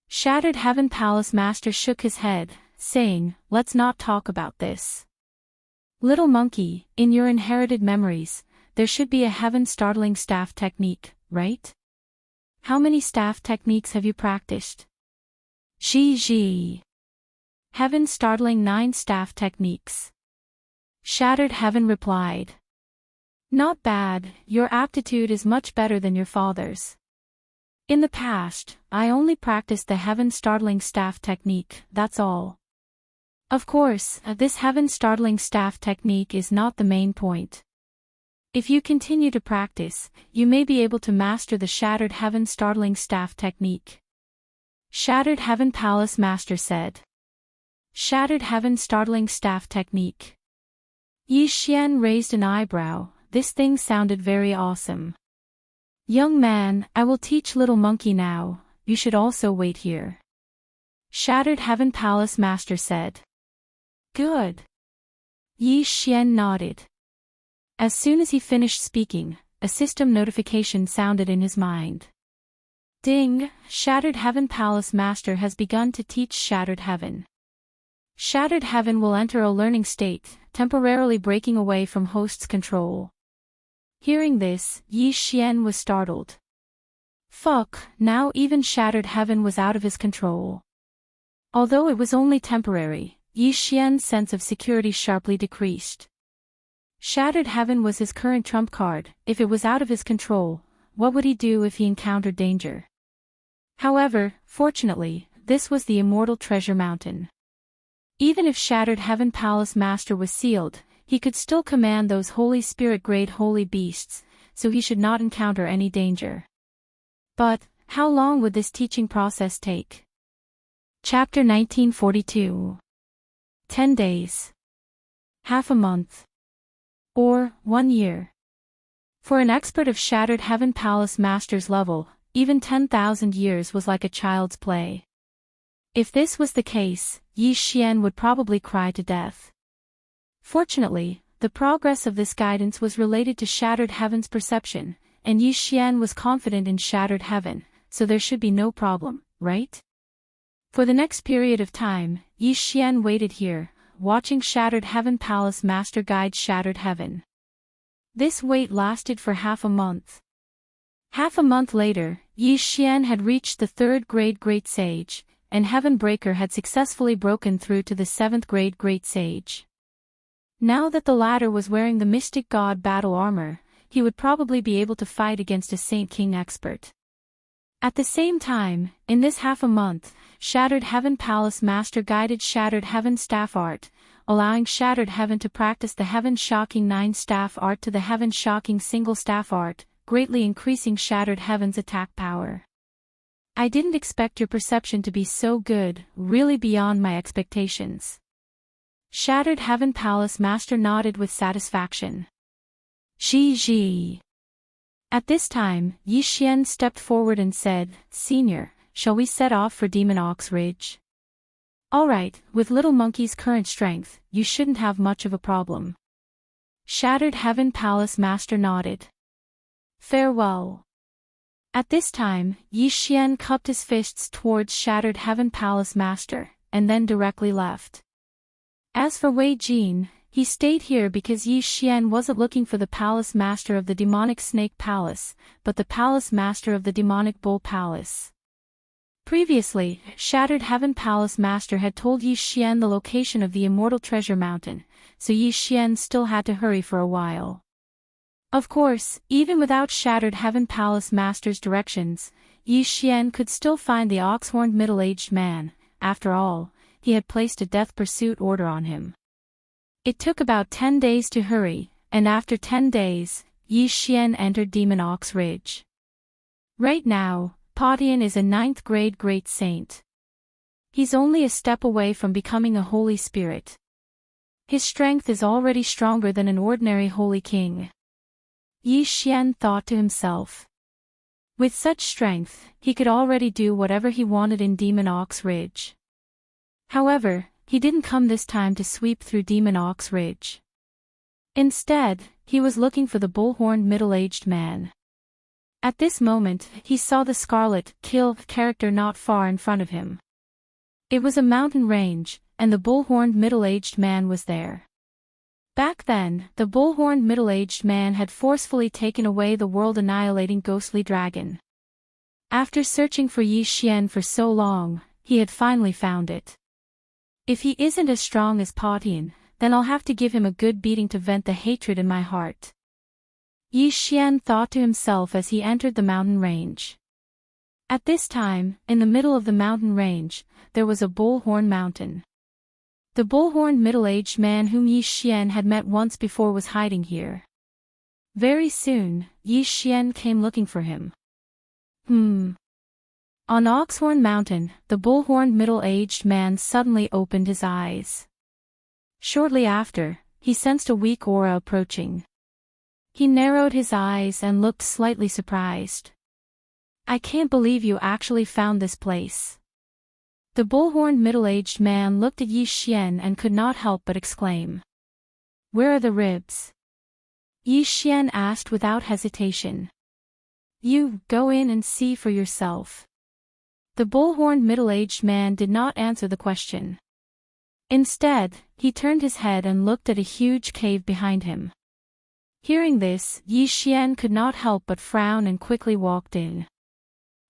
Shattered Heaven Palace Master shook his head, saying, let's not talk about this. Little monkey, in your inherited memories, there should be a heaven-startling staff technique, right? How many staff techniques have you practiced? Ji. Heaven-startling 9 staff techniques. Shattered Heaven replied. Not bad, your aptitude is much better than your father's. In the past, I only practiced the heaven-startling staff technique, that's all. Of course, this heaven-startling staff technique is not the main point. If you continue to practice, you may be able to master the Shattered Heaven Startling Staff technique. Shattered Heaven Palace Master said. Shattered Heaven Startling Staff technique. Yi Xian raised an eyebrow, this thing sounded very awesome. Young man, I will teach little monkey now, you should also wait here. Shattered Heaven Palace Master said. Good. Yi Xian nodded. As soon as he finished speaking, a system notification sounded in his mind. Ding, Shattered Heaven Palace Master has begun to teach Shattered Heaven. Shattered Heaven will enter a learning state, temporarily breaking away from host's control. Hearing this, Yi Xian was startled. Fuck, now even Shattered Heaven was out of his control. Although it was only temporary, Yi Xian's sense of security sharply decreased. Shattered Heaven was his current trump card. If it was out of his control, what would he do if he encountered danger? However, fortunately, this was the Immortal Treasure Mountain. Even if Shattered Heaven Palace Master was sealed, he could still command those Holy Spirit grade holy beasts, so he should not encounter any danger. But, how long would this teaching process take? Chapter 1942. 10 days. Half a month. Or, 1 year. For an expert of Shattered Heaven Palace Master's level, even 10,000 years was like a child's play. If this was the case, Yi Xian would probably cry to death. Fortunately, the progress of this guidance was related to Shattered Heaven's perception, and Yi Xian was confident in Shattered Heaven, so there should be no problem, right? For the next period of time, Yi Xian waited here, watching Shattered Heaven Palace Master guide Shattered Heaven. This wait lasted for half a month. Half a month later, Yi Xian had reached the 3rd grade Great Sage, and Heaven Breaker had successfully broken through to the 7th grade Great Sage. Now that the latter was wearing the Mystic God battle armor, he would probably be able to fight against a Saint King expert. At the same time, in this half a month, Shattered Heaven Palace Master guided Shattered Heaven Staff Art, allowing Shattered Heaven to practice the Heaven Shocking 9 Staff Art to the Heaven Shocking Single Staff Art, greatly increasing Shattered Heaven's attack power. I didn't expect your perception to be so good, really beyond my expectations. Shattered Heaven Palace Master nodded with satisfaction. Ji. At this time, Yi Xian stepped forward and said, Senior, shall we set off for Demon Ox Ridge? Alright, with Little Monkey's current strength, you shouldn't have much of a problem. Shattered Heaven Palace Master nodded. Farewell. At this time, Yi Xian cupped his fists towards Shattered Heaven Palace Master, and then directly left. As for Wei Jin, he stayed here because Yi Xian wasn't looking for the Palace Master of the Demonic Snake Palace, but the Palace Master of the Demonic Bull Palace. Previously, Shattered Heaven Palace Master had told Yi Xian the location of the Immortal Treasure Mountain, so Yi Xian still had to hurry for a while. Of course, even without Shattered Heaven Palace Master's directions, Yi Xian could still find the ox-horned middle-aged man. After all, he had placed a death pursuit order on him. It took about 10 days to hurry, and after 10 days, Yi Xian entered Demon Ox Ridge. Right now, Patian is a 9th grade great saint. He's only a step away from becoming a holy spirit. His strength is already stronger than an ordinary holy king. Yi Xian thought to himself. With such strength, he could already do whatever he wanted in Demon Ox Ridge. However, he didn't come this time to sweep through Demon Ox Ridge. Instead, he was looking for the bullhorned middle-aged man. At this moment, he saw the Scarlet Kill character not far in front of him. It was a mountain range, and the bullhorned middle-aged man was there. Back then, the bullhorned middle-aged man had forcefully taken away the world-annihilating ghostly dragon. After searching for Yi Xian for so long, he had finally found it. If he isn't as strong as Patian, then I'll have to give him a good beating to vent the hatred in my heart. Yi Xian thought to himself as he entered the mountain range. At this time, in the middle of the mountain range, there was a bullhorn mountain. The bullhorned middle-aged man whom Yi Xian had met once before was hiding here. Very soon, Yi Xian came looking for him. On Oxhorn Mountain, the bullhorned middle-aged man suddenly opened his eyes. Shortly after, he sensed a weak aura approaching. He narrowed his eyes and looked slightly surprised. I can't believe you actually found this place. The bullhorned middle-aged man looked at Yi Xian and could not help but exclaim. Where are the ribs? Yi Xian asked without hesitation. You, go in and see for yourself. The bullhorned middle-aged man did not answer the question. Instead, he turned his head and looked at a huge cave behind him. Hearing this, Yi Xian could not help but frown and quickly walked in.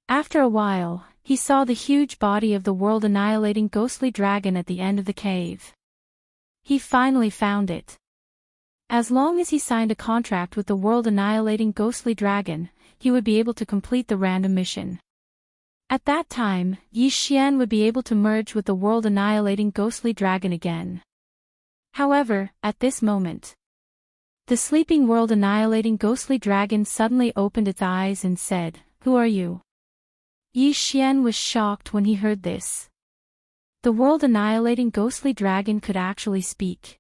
After a while, he saw the huge body of the world-annihilating ghostly dragon at the end of the cave. He finally found it. As long as he signed a contract with the world-annihilating ghostly dragon, he would be able to complete the random mission. At that time, Yi Xian would be able to merge with the world-annihilating ghostly dragon again. However, at this moment, the sleeping world-annihilating ghostly dragon suddenly opened its eyes and said, Who are you? Yi Xian was shocked when he heard this. The world-annihilating ghostly dragon could actually speak.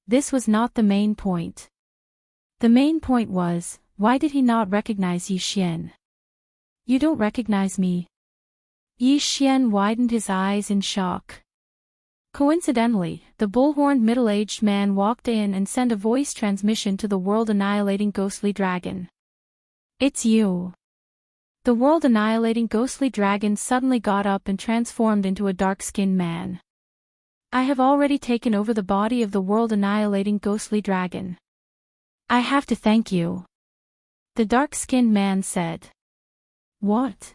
This was not the main point. The main point was, why did he not recognize Yi Xian? You don't recognize me? Yi Xian widened his eyes in shock. Coincidentally, the bullhorned middle-aged man walked in and sent a voice transmission to the world-annihilating ghostly dragon. It's you. The world-annihilating ghostly dragon suddenly got up and transformed into a dark-skinned man. I have already taken over the body of the world-annihilating ghostly dragon. I have to thank you. The dark-skinned man said. What?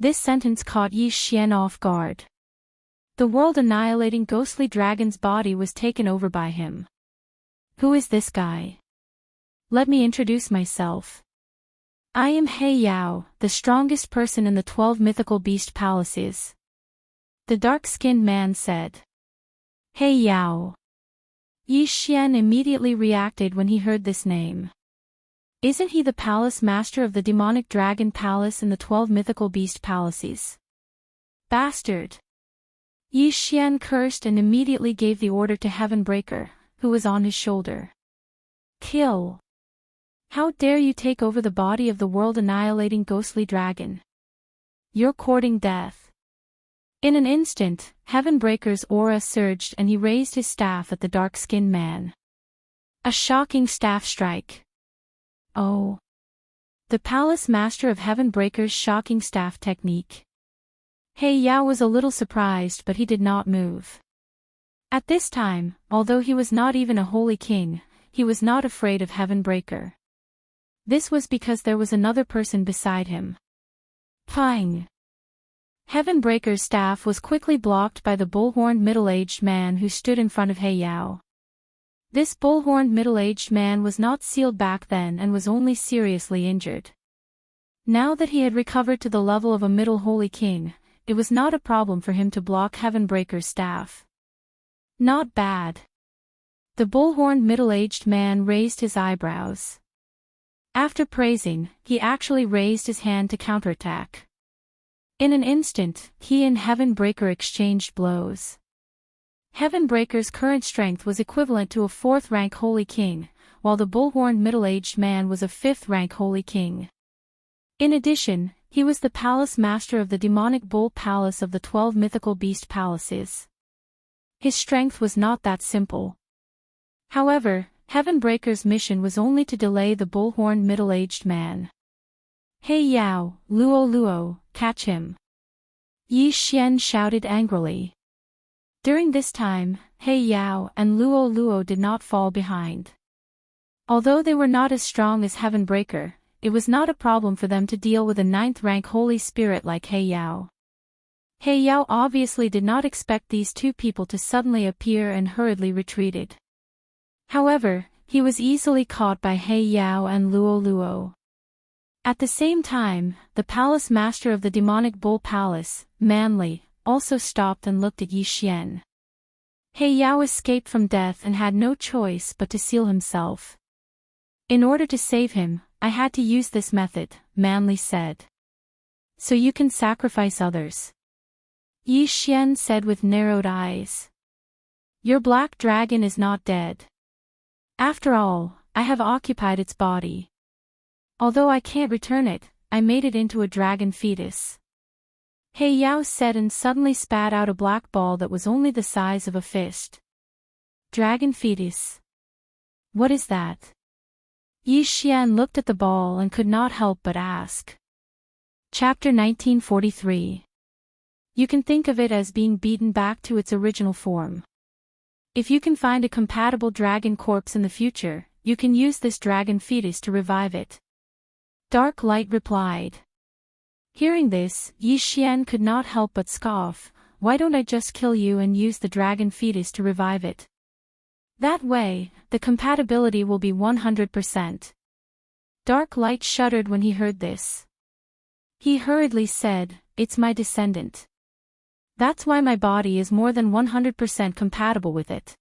This sentence caught Yi Xian off guard. The world-annihilating ghostly dragon's body was taken over by him. Who is this guy? Let me introduce myself. I am He Yao, the strongest person in the 12 mythical beast palaces. The dark-skinned man said. He Yao. Yi Xian immediately reacted when he heard this name. Isn't he the palace master of the demonic dragon palace and the 12 mythical beast palaces? Bastard! Yi Xian cursed and immediately gave the order to Heavenbreaker, who was on his shoulder. Kill! How dare you take over the body of the world-annihilating ghostly dragon? You're courting death. In an instant, Heavenbreaker's aura surged and he raised his staff at the dark-skinned man. A shocking staff strike. Oh! The palace master of Heavenbreaker's shocking staff technique. He Yao was a little surprised, but he did not move. At this time, although he was not even a holy king, he was not afraid of Heavenbreaker. This was because there was another person beside him. Pang! Heavenbreaker's staff was quickly blocked by the bull-horned middle-aged man who stood in front of He Yao. This bull-horned middle-aged man was not sealed back then and was only seriously injured. Now that he had recovered to the level of a middle holy king, it was not a problem for him to block Heavenbreaker's staff. Not bad. The bull-horned middle-aged man raised his eyebrows. After praising, he actually raised his hand to counterattack. In an instant, he and Heavenbreaker exchanged blows. Heavenbreaker's current strength was equivalent to a 4th-rank holy king, while the bull-horned middle-aged man was a 5th-rank holy king. In addition, he was the palace master of the demonic bull palace of the 12 mythical beast palaces. His strength was not that simple. However, Heavenbreaker's mission was only to delay the bull-horned middle-aged man. He Yao, Luo, catch him! Yi Xian shouted angrily. During this time, He Yao and Luo did not fall behind. Although they were not as strong as Heavenbreaker, it was not a problem for them to deal with a 9th-rank holy spirit like He Yao. He Yao obviously did not expect these two people to suddenly appear and hurriedly retreated. However, he was easily caught by He Yao and Luo. At the same time, the palace master of the demonic bull palace, Manly, also stopped and looked at Yi Xian. He Yao escaped from death and had no choice but to seal himself. In order to save him, I had to use this method, Manly said. So you can sacrifice others. Yi Xian said with narrowed eyes. Your black dragon is not dead. After all, I have occupied its body. Although I can't return it, I made it into a dragon fetus. He Yao said and suddenly spat out a black ball that was only the size of a fist. Dragon fetus. What is that? Yi Xian looked at the ball and could not help but ask. Chapter 1943. You can think of it as being beaten back to its original form. If you can find a compatible dragon corpse in the future, you can use this dragon fetus to revive it. Dark Light replied. Hearing this, Yi Xian could not help but scoff. Why don't I just kill you and use the dragon fetus to revive it? That way, the compatibility will be 100%. Dark Light shuddered when he heard this. He hurriedly said, it's my descendant. That's why my body is more than 100% compatible with it.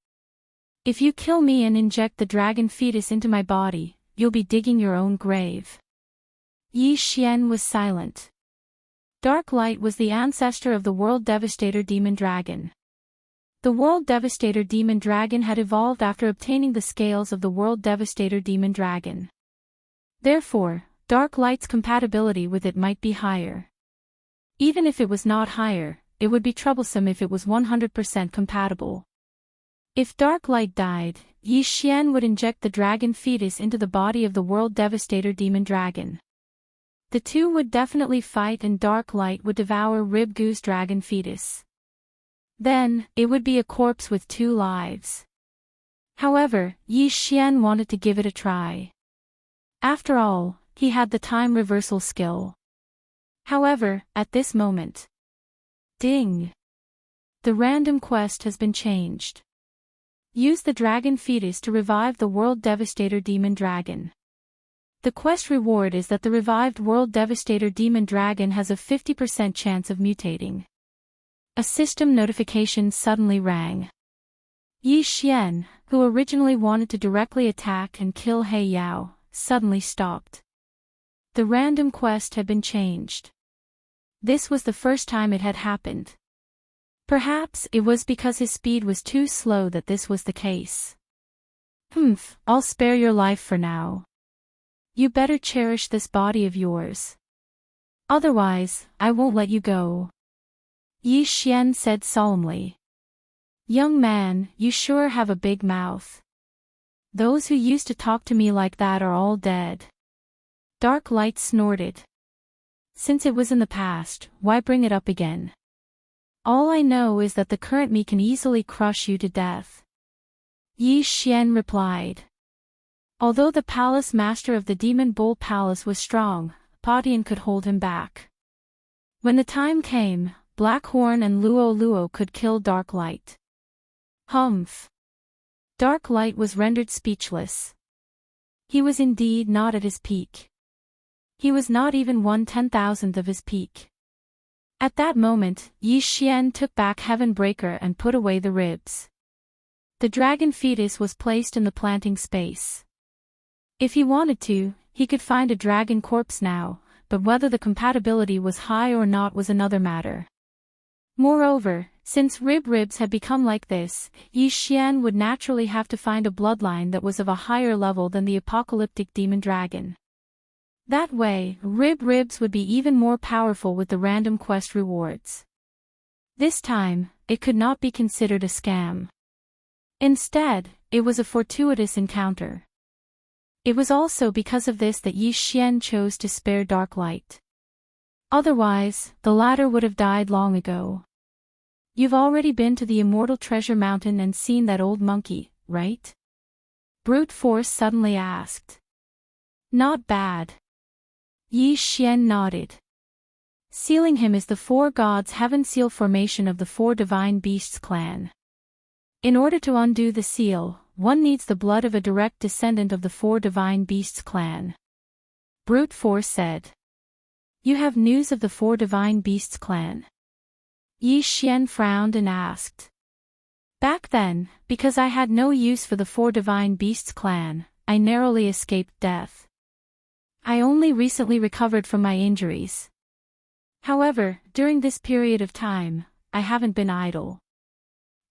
If you kill me and inject the dragon fetus into my body, you'll be digging your own grave. Yi Xian was silent. Dark Light was the ancestor of the World Devastator Demon Dragon. The World Devastator Demon Dragon had evolved after obtaining the scales of the World Devastator Demon Dragon. Therefore, Dark Light's compatibility with it might be higher. Even if it was not higher, it would be troublesome if it was 100% compatible. If Dark Light died, Yi Xian would inject the dragon fetus into the body of the World Devastator Demon Dragon. The two would definitely fight and Dark Light would devour Rib Goose Dragon fetus. Then, it would be a corpse with 2 lives. However, Yi Xian wanted to give it a try. After all, he had the time reversal skill. However, at this moment. Ding! The random quest has been changed. Use the dragon fetus to revive the World Devastator Demon Dragon. The quest reward is that the revived World Devastator Demon Dragon has a 50% chance of mutating. A system notification suddenly rang. Yi Xian, who originally wanted to directly attack and kill He Yao, suddenly stopped. The random quest had been changed. This was the first time it had happened. Perhaps it was because his speed was too slow that this was the case. I'll spare your life for now. You better cherish this body of yours. Otherwise, I won't let you go. Yi Xian said solemnly. Young man, you sure have a big mouth. Those who used to talk to me like that are all dead. Dark Light snorted. Since it was in the past, why bring it up again? All I know is that the current me can easily crush you to death. Yi Xian replied. Although the palace master of the Demon Bull Palace was strong, Padian could hold him back. When the time came, Blackhorn and Luo Luo could kill Dark Light. Dark Light was rendered speechless. He was indeed not at his peak. He was not even 1/10,000th of his peak. At that moment, Yi Xian took back Heaven Breaker and put away the ribs. The dragon fetus was placed in the planting space. If he wanted to, he could find a dragon corpse now, but whether the compatibility was high or not was another matter. Moreover, since ribs had become like this, Yi Xian would naturally have to find a bloodline that was of a higher level than the apocalyptic demon dragon. That way, ribs would be even more powerful with the random quest rewards. This time, it could not be considered a scam. Instead, it was a fortuitous encounter. It was also because of this that Yi Xian chose to spare Dark Light. Otherwise, the latter would have died long ago. You've already been to the Immortal Treasure Mountain and seen that old monkey, right? Brute Force suddenly asked. Not bad. Yi Xian nodded. Sealing him is the Four Gods' Heaven Seal formation of the Four Divine Beasts clan. In order to undo the seal, one needs the blood of a direct descendant of the Four Divine Beasts clan. Brute Force said. You have news of the Four Divine Beasts clan? Yi Xian frowned and asked. Back then, because I had no use for the Four Divine Beasts clan, I narrowly escaped death. I only recently recovered from my injuries. However, during this period of time, I haven't been idle.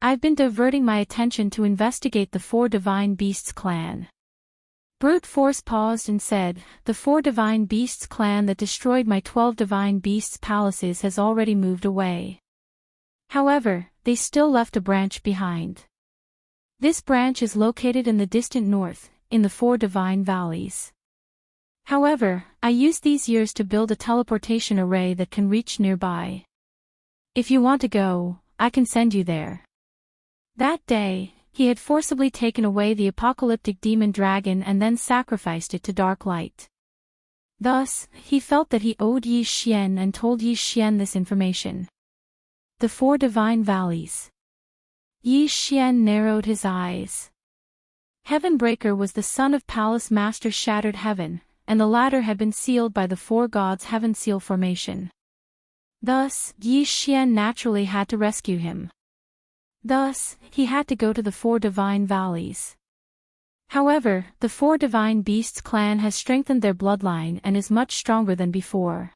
I've been diverting my attention to investigate the Four Divine Beasts clan. Brute Force paused and said, the Four Divine Beasts clan that destroyed my 12 Divine Beasts palaces has already moved away. However, they still left a branch behind. This branch is located in the distant north, in the Four Divine Valleys. However, I used these years to build a teleportation array that can reach nearby. If you want to go, I can send you there. That day, he had forcibly taken away the apocalyptic demon dragon and then sacrificed it to Dark Light. Thus, he felt that he owed Yi Xian and told Yi Xian this information. The Four Divine Valleys. Yi Xian narrowed his eyes. Heaven Breaker was the son of Palace Master Shattered Heaven, and the latter had been sealed by the Four Gods' Heaven Seal formation. Thus, Yi Xian naturally had to rescue him. Thus, he had to go to the Four Divine Valleys. However, the Four Divine Beasts clan has strengthened their bloodline and is much stronger than before.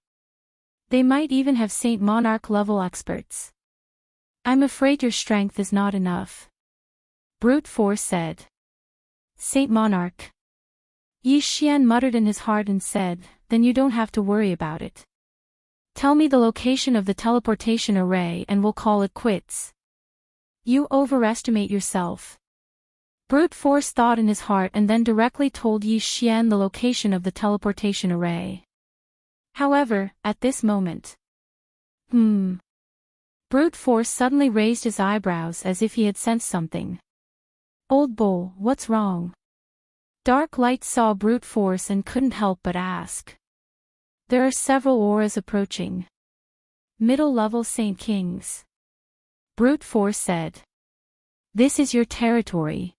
They might even have Saint Monarch level experts. I'm afraid your strength is not enough. Brute Force said. Saint Monarch. Yi Xian muttered in his heart and said, then you don't have to worry about it. Tell me the location of the teleportation array and we'll call it quits. You overestimate yourself. Brute Force thought in his heart and then directly told Yi Xian the location of the teleportation array. However, at this moment. Brute Force suddenly raised his eyebrows as if he had sensed something. Old Bull, what's wrong? Dark Light saw Brute Force and couldn't help but ask. There are several auras approaching. Middle-level Saint Kings. Brute Force said. This is your territory.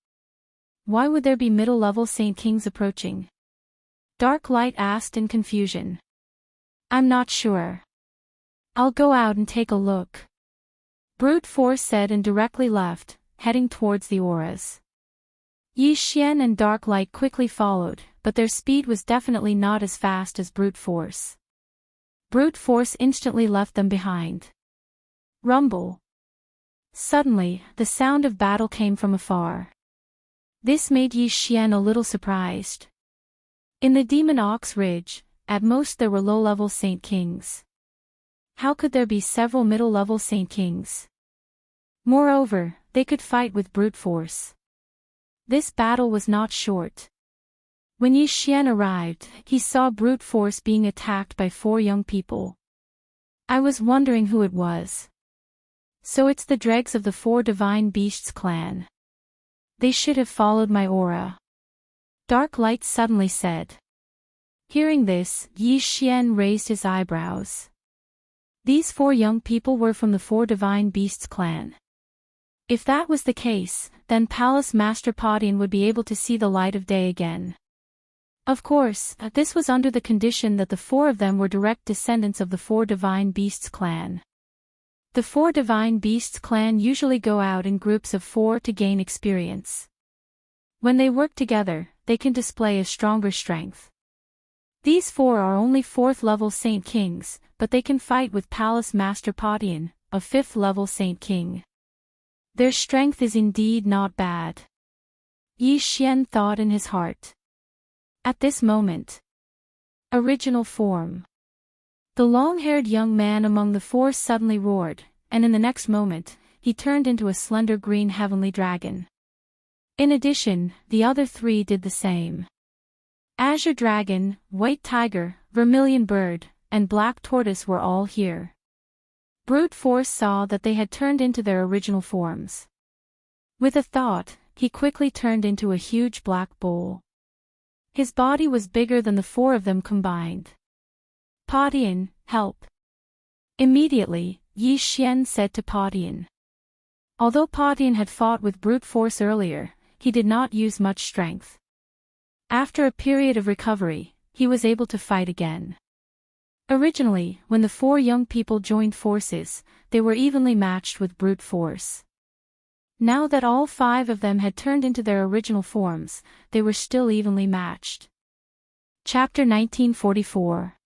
Why would there be middle-level Saint Kings approaching? Dark Light asked in confusion. I'm not sure. I'll go out and take a look. Brute Force said and directly left, heading towards the auras. Yi Xian and Dark Light quickly followed, but their speed was definitely not as fast as brute force. Brute force instantly left them behind. Rumble. Suddenly, the sound of battle came from afar. This made Yi Xian a little surprised. In the Demon Ox Ridge, at most there were low-level Saint Kings. How could there be several middle-level Saint Kings? Moreover, they could fight with brute force. This battle was not short. When Yi Xian arrived, he saw brute force being attacked by 4 young people. I was wondering who it was. So it's the dregs of the 4 Divine Beasts clan. They should have followed my aura. Dark Light suddenly said. Hearing this, Yi Xian raised his eyebrows. These 4 young people were from the 4 Divine Beasts clan. If that was the case, then Palace Master Podian would be able to see the light of day again. Of course, this was under the condition that the 4 of them were direct descendants of the 4 Divine Beasts clan. The 4 Divine Beasts clan usually go out in groups of 4 to gain experience. When they work together, they can display a stronger strength. These 4 are only 4th level Saint Kings, but they can fight with Palace Master Podian, a 5th level Saint King. Their strength is indeed not bad. Yi Xian thought in his heart. At this moment. Original form. The long-haired young man among the 4 suddenly roared, and in the next moment, he turned into a slender green heavenly dragon. In addition, the other 3 did the same. Azure Dragon, White Tiger, Vermilion Bird, and Black Tortoise were all here. Brute Force saw that they had turned into their original forms. With a thought, he quickly turned into a huge black bull. His body was bigger than the 4 of them combined. Podian, help! Immediately, Yi Xian said to Podian. Although Podian had fought with brute force earlier, he did not use much strength. After a period of recovery, he was able to fight again. Originally, when the 4 young people joined forces, they were evenly matched with brute force. Now that all 5 of them had turned into their original forms, they were still evenly matched. Chapter 1944.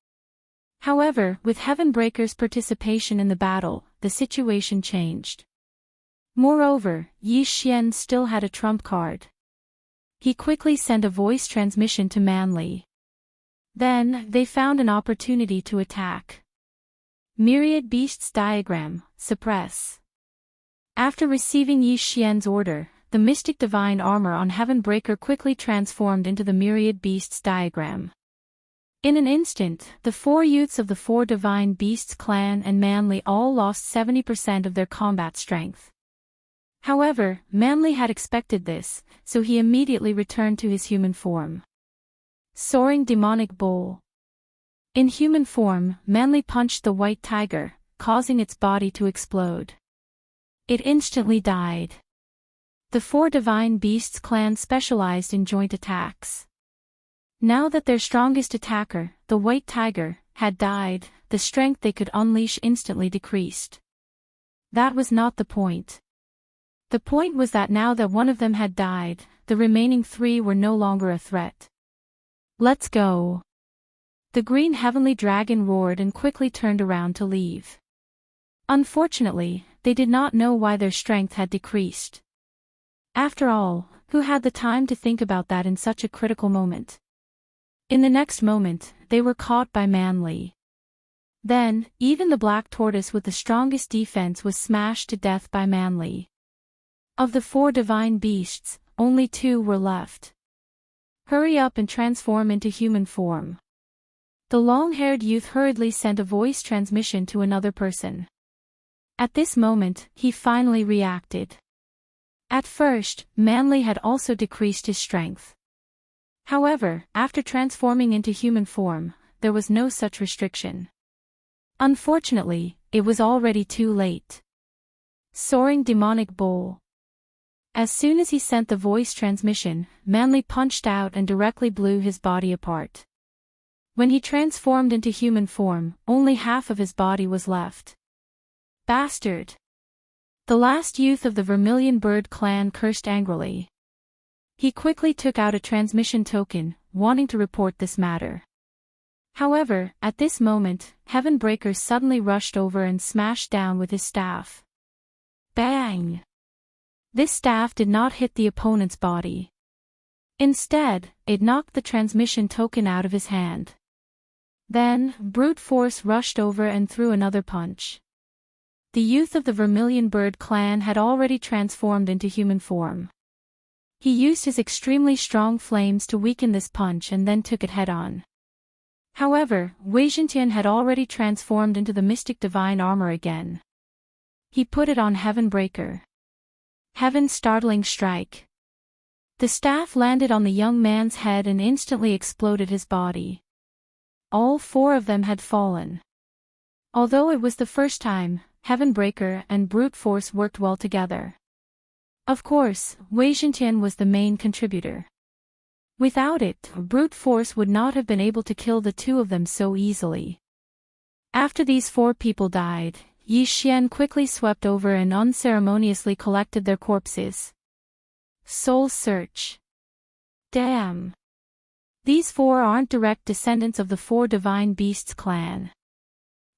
However, with Heavenbreaker's participation in the battle, the situation changed. Moreover, Yi Xian still had a trump card. He quickly sent a voice transmission to Manly. Then, they found an opportunity to attack. Myriad Beasts Diagram, suppress. After receiving Yi Xian's order, the mystic divine armor on Heavenbreaker quickly transformed into the Myriad Beasts diagram. In an instant, the 4 youths of the 4 Divine Beasts clan and Manly all lost 70% of their combat strength. However, Manly had expected this, so he immediately returned to his human form. Soaring Demonic Bull. In human form, Manly punched the white tiger, causing its body to explode. It instantly died. The 4 Divine Beasts clan specialized in joint attacks. Now that their strongest attacker, the white tiger, had died, the strength they could unleash instantly decreased. That was not the point. The point was that now that one of them had died, the remaining 3 were no longer a threat. Let's go. The green heavenly dragon roared and quickly turned around to leave. Unfortunately, they did not know why their strength had decreased. After all, who had the time to think about that in such a critical moment? In the next moment, they were caught by Manly. Then, even the black tortoise with the strongest defense was smashed to death by Manly. Of the 4 divine beasts, only 2 were left. Hurry up and transform into human form. The long-haired youth hurriedly sent a voice transmission to another person. At this moment, he finally reacted. At first, Manly had also decreased his strength. However, after transforming into human form, there was no such restriction. Unfortunately, it was already too late. Soaring Demonic Bull. As soon as he sent the voice transmission, Manly punched out and directly blew his body apart. When he transformed into human form, only half of his body was left. Bastard! The last youth of the Vermilion Bird clan cursed angrily. He quickly took out a transmission token, wanting to report this matter. However, at this moment, Heavenbreaker suddenly rushed over and smashed down with his staff. Bang! This staff did not hit the opponent's body. Instead, it knocked the transmission token out of his hand. Then, brute force rushed over and threw another punch. The youth of the Vermilion Bird clan had already transformed into human form. He used his extremely strong flames to weaken this punch and then took it head-on. However, Wei Zhentian had already transformed into the mystic divine armor again. He put it on Heavenbreaker. Heaven's startling strike. The staff landed on the young man's head and instantly exploded his body. All four of them had fallen. Although it was the first time, Heavenbreaker and brute force worked well together. Of course, Wei Zhentian was the main contributor. Without it, brute force would not have been able to kill the two of them so easily. After these four people died, Yi Xian quickly swept over and unceremoniously collected their corpses. Soul search. Damn. These four aren't direct descendants of the four divine beasts clan.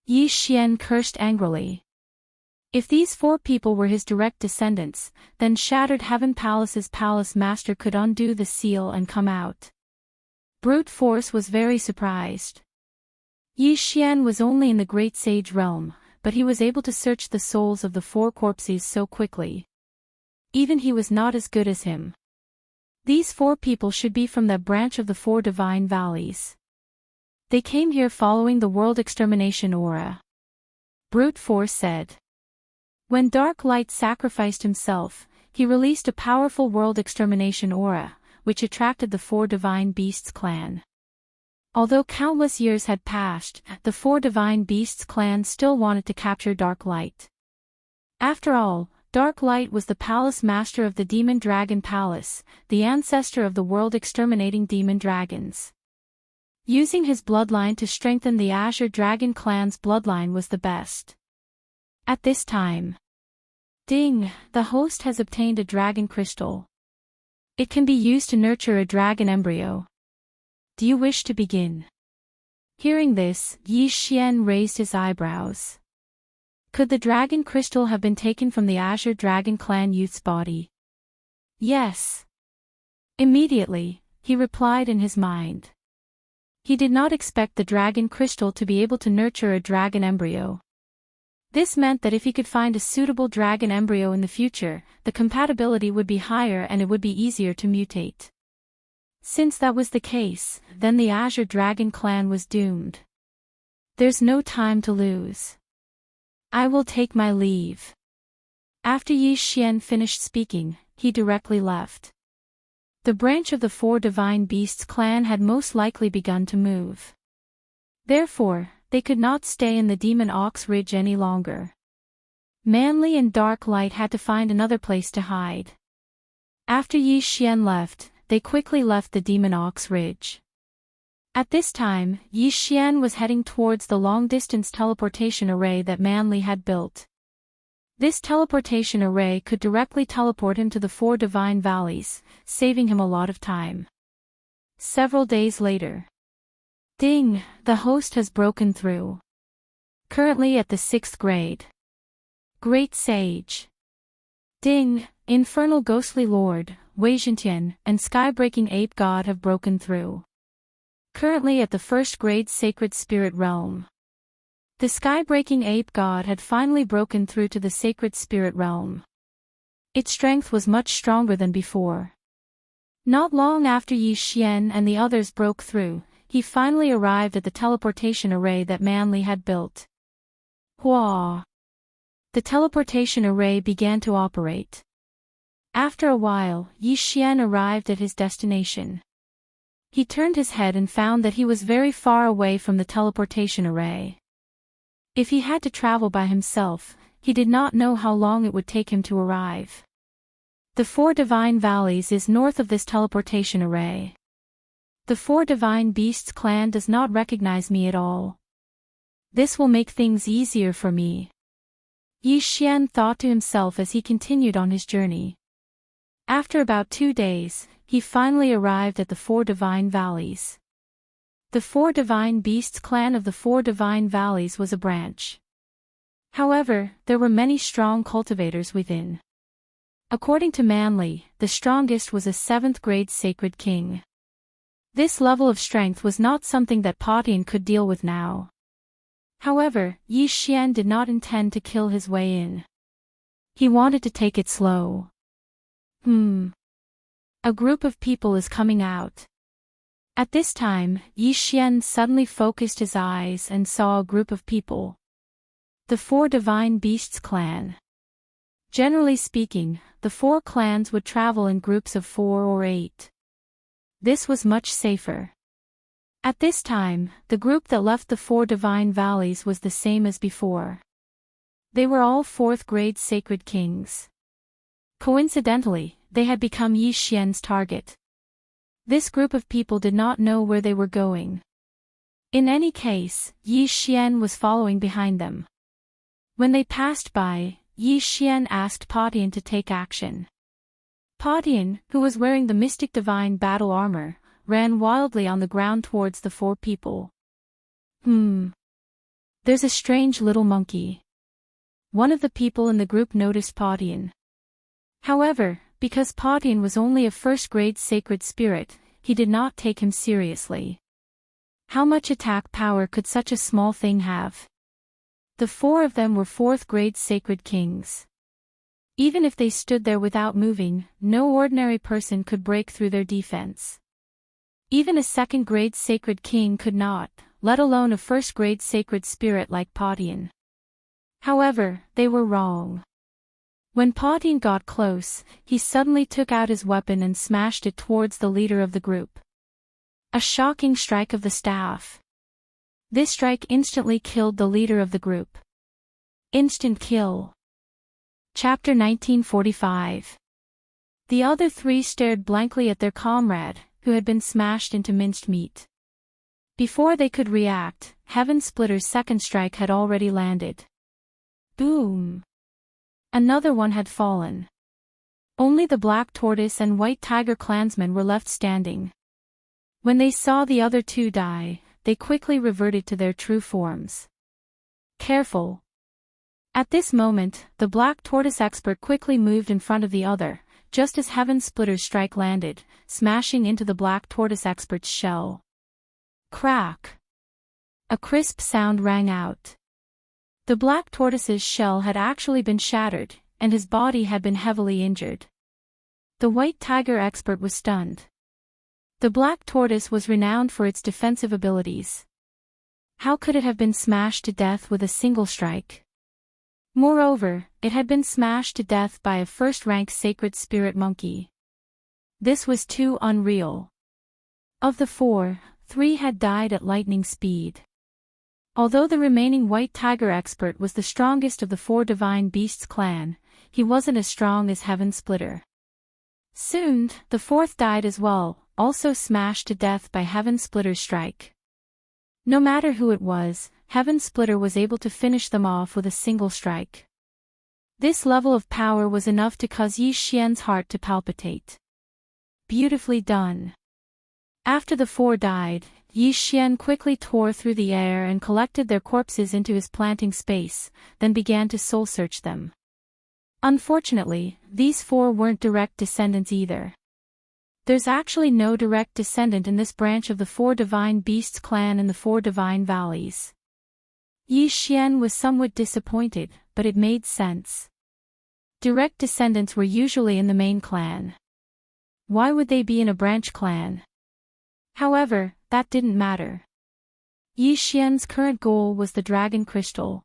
Yi Xian cursed angrily. If these four people were his direct descendants, then Shattered Heaven Palace's palace master could undo the seal and come out. Brute force was very surprised. Yi Xian was only in the Great Sage realm, but he was able to search the souls of the four corpses so quickly. Even he was not as good as him. These four people should be from that branch of the four divine valleys. They came here following the world extermination aura. Brute force said. When Dark Light sacrificed himself, he released a powerful world extermination aura, which attracted the four divine beasts clan. Although countless years had passed, the four divine beasts clan still wanted to capture Dark Light. After all, Dark Light was the palace master of the Demon Dragon Palace, the ancestor of the world exterminating demon dragons. Using his bloodline to strengthen the Azure Dragon clan's bloodline was the best. At this time, ding, the host has obtained a dragon crystal. It can be used to nurture a dragon embryo. Do you wish to begin? Hearing this, Yi Xian raised his eyebrows. Could the dragon crystal have been taken from the Azure Dragon clan youth's body? Yes. Immediately, he replied in his mind. He did not expect the dragon crystal to be able to nurture a dragon embryo. This meant that if he could find a suitable dragon embryo in the future, the compatibility would be higher and it would be easier to mutate. Since that was the case, then the Azure Dragon clan was doomed. There's no time to lose. I will take my leave. After Yi Xian finished speaking, he directly left. The branch of the four divine beasts clan had most likely begun to move. Therefore, they could not stay in the Demon Ox Ridge any longer. Manly and Dark Light had to find another place to hide. After Yi Xian left, they quickly left the Demon Ox Ridge. At this time, Yi Xian was heading towards the long-distance teleportation array that Manly had built. This teleportation array could directly teleport him to the four divine valleys, saving him a lot of time. Several days later. Ding, the host has broken through. Currently at the 6th grade. Great Sage. Ding, Infernal Ghostly Lord, Wei Zhentian, and Skybreaking Ape God have broken through. Currently at the 1st grade Sacred Spirit Realm. The Skybreaking Ape God had finally broken through to the Sacred Spirit Realm. Its strength was much stronger than before. Not long after Yi Xian and the others broke through, he finally arrived at the teleportation array that Manly had built. Hua! The teleportation array began to operate. After a while, Yi Xian arrived at his destination. He turned his head and found that he was very far away from the teleportation array. If he had to travel by himself, he did not know how long it would take him to arrive. The four divine valleys is north of this teleportation array. The four divine beasts clan does not recognize me at all. This will make things easier for me. Yi Xian thought to himself as he continued on his journey. After about 2 days, he finally arrived at the Four Divine Valleys. The Four Divine Beasts clan of the Four Divine Valleys was a branch. However, there were many strong cultivators within. According to Manly, the strongest was a 7th grade sacred king. This level of strength was not something that Patian could deal with now. However, Yi Xian did not intend to kill his way in. He wanted to take it slow. A group of people is coming out. At this time, Yi Xian suddenly focused his eyes and saw a group of people. The Four Divine Beasts clan. Generally speaking, the 4 clans would travel in groups of 4 or 8. This was much safer. At this time, the group that left the Four Divine Valleys was the same as before. They were all 4th grade sacred kings. Coincidentally, they had become Yi Xian's target. This group of people did not know where they were going. In any case, Yi Xian was following behind them. When they passed by, Yi Xian asked Patian to take action. Patian, who was wearing the mystic divine battle armor, ran wildly on the ground towards the 4 people. There's a strange little monkey. One of the people in the group noticed Patian. However, because Patian was only a 1st grade sacred spirit, he did not take him seriously. How much attack power could such a small thing have? The 4 of them were 4th grade sacred kings. Even if they stood there without moving, no ordinary person could break through their defense. Even a 2nd grade sacred king could not, let alone a 1st grade sacred spirit like Patian. However, they were wrong. When Patian got close, he suddenly took out his weapon and smashed it towards the leader of the group. A shocking strike of the staff. This strike instantly killed the leader of the group. Instant kill. Chapter 1945. The other 3 stared blankly at their comrade, who had been smashed into minced meat. Before they could react, Heaven Splitter's 2nd strike had already landed. Boom! Another one had fallen. Only the Black Tortoise and White Tiger clansmen were left standing. When they saw the other 2 die, they quickly reverted to their true forms. Careful! At this moment, the Black Tortoise expert quickly moved in front of the other, just as Heaven Splitter's strike landed, smashing into the Black Tortoise expert's shell. Crack! A crisp sound rang out. The Black Tortoise's shell had actually been shattered, and his body had been heavily injured. The White Tiger expert was stunned. The Black Tortoise was renowned for its defensive abilities. How could it have been smashed to death with a single strike? Moreover, it had been smashed to death by a 1st-rank sacred spirit monkey. This was too unreal. Of the 4, 3 had died at lightning speed. Although the remaining White Tiger expert was the strongest of the 4 Divine Beasts clan, he wasn't as strong as Heaven Splitter. Soon, the 4th died as well, also smashed to death by Heaven Splitter's strike. No matter who it was, Heaven Splitter was able to finish them off with a single strike. This level of power was enough to cause Yi Xian's heart to palpitate. Beautifully done. After the 4 died, Yi Xian quickly tore through the air and collected their corpses into his planting space, then began to soul-search them. Unfortunately, these 4 weren't direct descendants either. There's actually no direct descendant in this branch of the 4 Divine Beasts clan in the 4 Divine Valleys. Yi Xian was somewhat disappointed, but it made sense. Direct descendants were usually in the main clan. Why would they be in a branch clan? However, that didn't matter. Yi Xian's current goal was the Dragon Crystal.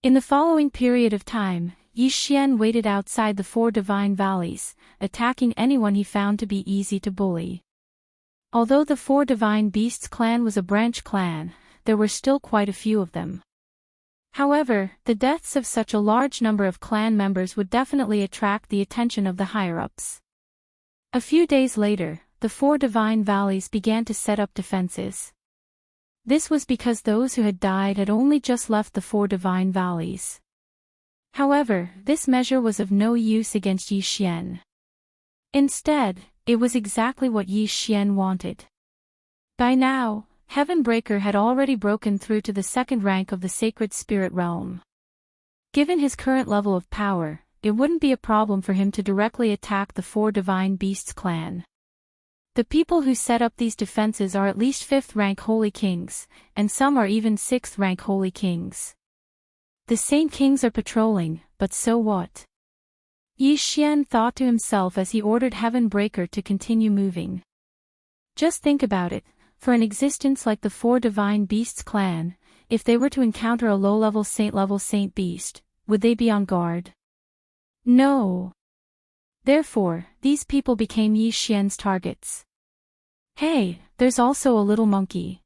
In the following period of time, Yi Xian waited outside the 4 Divine Valleys, attacking anyone he found to be easy to bully. Although the 4 Divine Beasts clan was a branch clan, there were still quite a few of them. However, the deaths of such a large number of clan members would definitely attract the attention of the higher-ups. A few days later, the 4 Divine Valleys began to set up defenses. This was because those who had died had only just left the 4 Divine Valleys. However, this measure was of no use against Yi Xian. Instead, it was exactly what Yi Xian wanted. By now, Heavenbreaker had already broken through to the second rank of the sacred spirit realm. Given his current level of power, it wouldn't be a problem for him to directly attack the four divine beasts clan. The people who set up these defenses are at least 5th rank holy kings, and some are even 6th rank holy kings. The Saint Kings are patrolling, but so what? Yi Xian thought to himself as he ordered Heavenbreaker to continue moving. Just think about it. For an existence like the four divine beasts clan, if they were to encounter a low-level saint beast, would they be on guard? No. Therefore, these people became Yi Xian's targets. Hey, there's also a little monkey.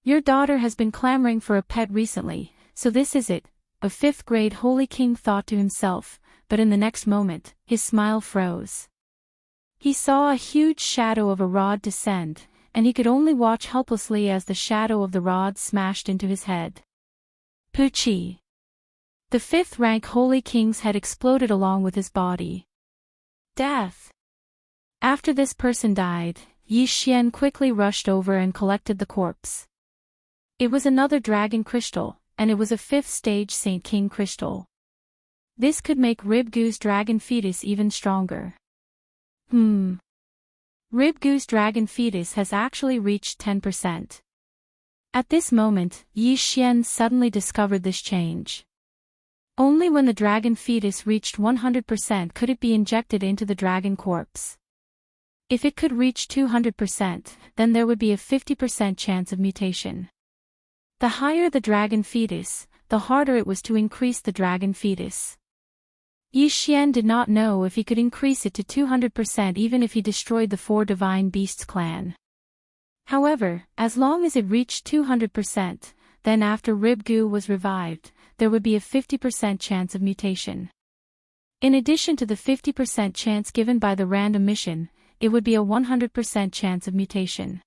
Your daughter has been clamoring for a pet recently, so this is it, a 5th grade holy king thought to himself, but in the next moment, his smile froze. He saw a huge shadow of a rod descend, and he could only watch helplessly as the shadow of the rod smashed into his head. Poochie! The 5th rank holy king's head exploded along with his body. Death! After this person died, Yi Xian quickly rushed over and collected the corpse. It was another dragon crystal, and it was a 5th stage Saint King crystal. This could make Ribgu's dragon fetus even stronger. Ribgu's dragon fetus has actually reached 10%. At this moment, Yi Xian suddenly discovered this change. Only when the dragon fetus reached 100% could it be injected into the dragon corpse. If it could reach 200%, then there would be a 50% chance of mutation. The higher the dragon fetus, the harder it was to increase the dragon fetus. Yi Xian did not know if he could increase it to 200% even if he destroyed the four divine beasts clan. However, as long as it reached 200%, then after Ribgu was revived, there would be a 50% chance of mutation. In addition to the 50% chance given by the random mission, it would be a 100% chance of mutation.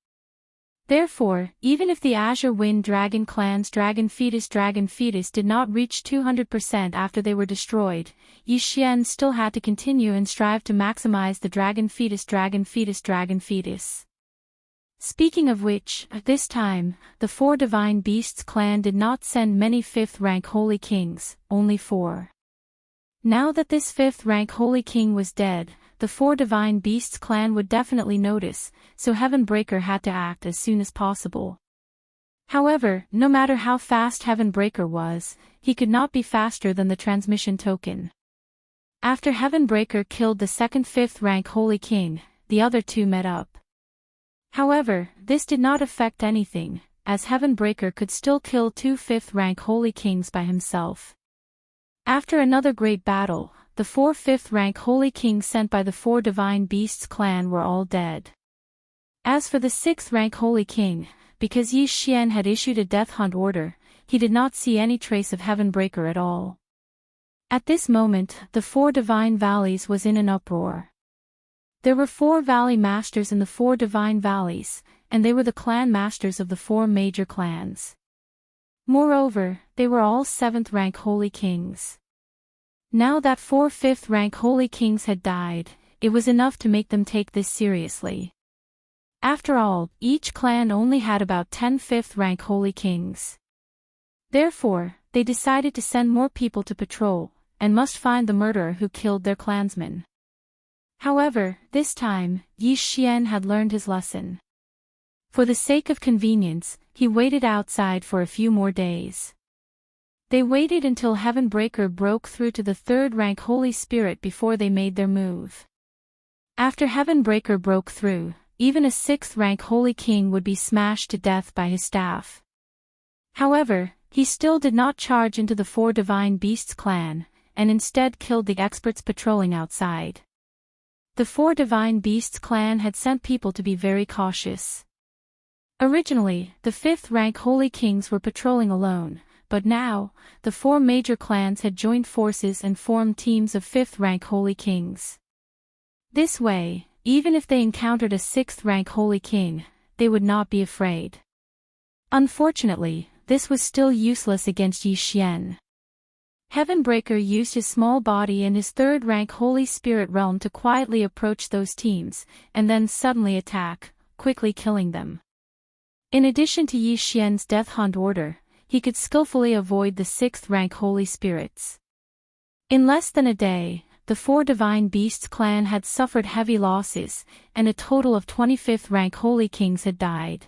Therefore, even if the Azure Wind Dragon clan's dragon fetus did not reach 200% after they were destroyed, Yi Xian still had to continue and strive to maximize the dragon fetus. Speaking of which, at this time, the four divine beasts clan did not send many 5th rank holy kings, only 4. Now that this 5th rank holy king was dead, the four divine beasts clan would definitely notice, so Heavenbreaker had to act as soon as possible. However, no matter how fast Heavenbreaker was, he could not be faster than the transmission token. After Heavenbreaker killed the second 5th rank holy king, the other two met up. However, this did not affect anything, as Heavenbreaker could still kill 2 5th rank holy kings by himself. After another great battle, the 4 5th rank holy kings sent by the four divine beasts clan were all dead. As for the 6th rank holy king, because Yi Xian had issued a death hunt order, he did not see any trace of Heavenbreaker at all. At this moment, the 4 divine valleys was in an uproar. There were 4 valley masters in the 4 divine valleys, and they were the clan masters of the 4 major clans. Moreover, they were all 7th rank holy kings. Now that 4 5th rank holy kings had died, it was enough to make them take this seriously. After all, each clan only had about 10 5th rank holy kings. Therefore, they decided to send more people to patrol, and must find the murderer who killed their clansmen. However, this time, Yi Xian had learned his lesson. For the sake of convenience, he waited outside for a few more days. They waited until Heavenbreaker broke through to the 3rd rank Holy Spirit before they made their move. After Heavenbreaker broke through, even a 6th rank Holy King would be smashed to death by his staff. However, he still did not charge into the 4 divine beasts clan, and instead killed the experts patrolling outside. The 4 divine beasts clan had sent people to be very cautious. Originally, the 5th rank Holy Kings were patrolling alone, but now, the 4 major clans had joined forces and formed teams of 5th rank Holy Kings. This way, even if they encountered a 6th rank Holy King, they would not be afraid. Unfortunately, this was still useless against Yi Xian. Heavenbreaker used his small body and his third-rank Holy Spirit realm to quietly approach those teams, and then suddenly attack, quickly killing them. In addition to Yi Xian's death hunt order, he could skillfully avoid the 6th-rank Holy Spirits. In less than a day, the 4 Divine Beasts clan had suffered heavy losses, and a total of 25th-rank Holy Kings had died.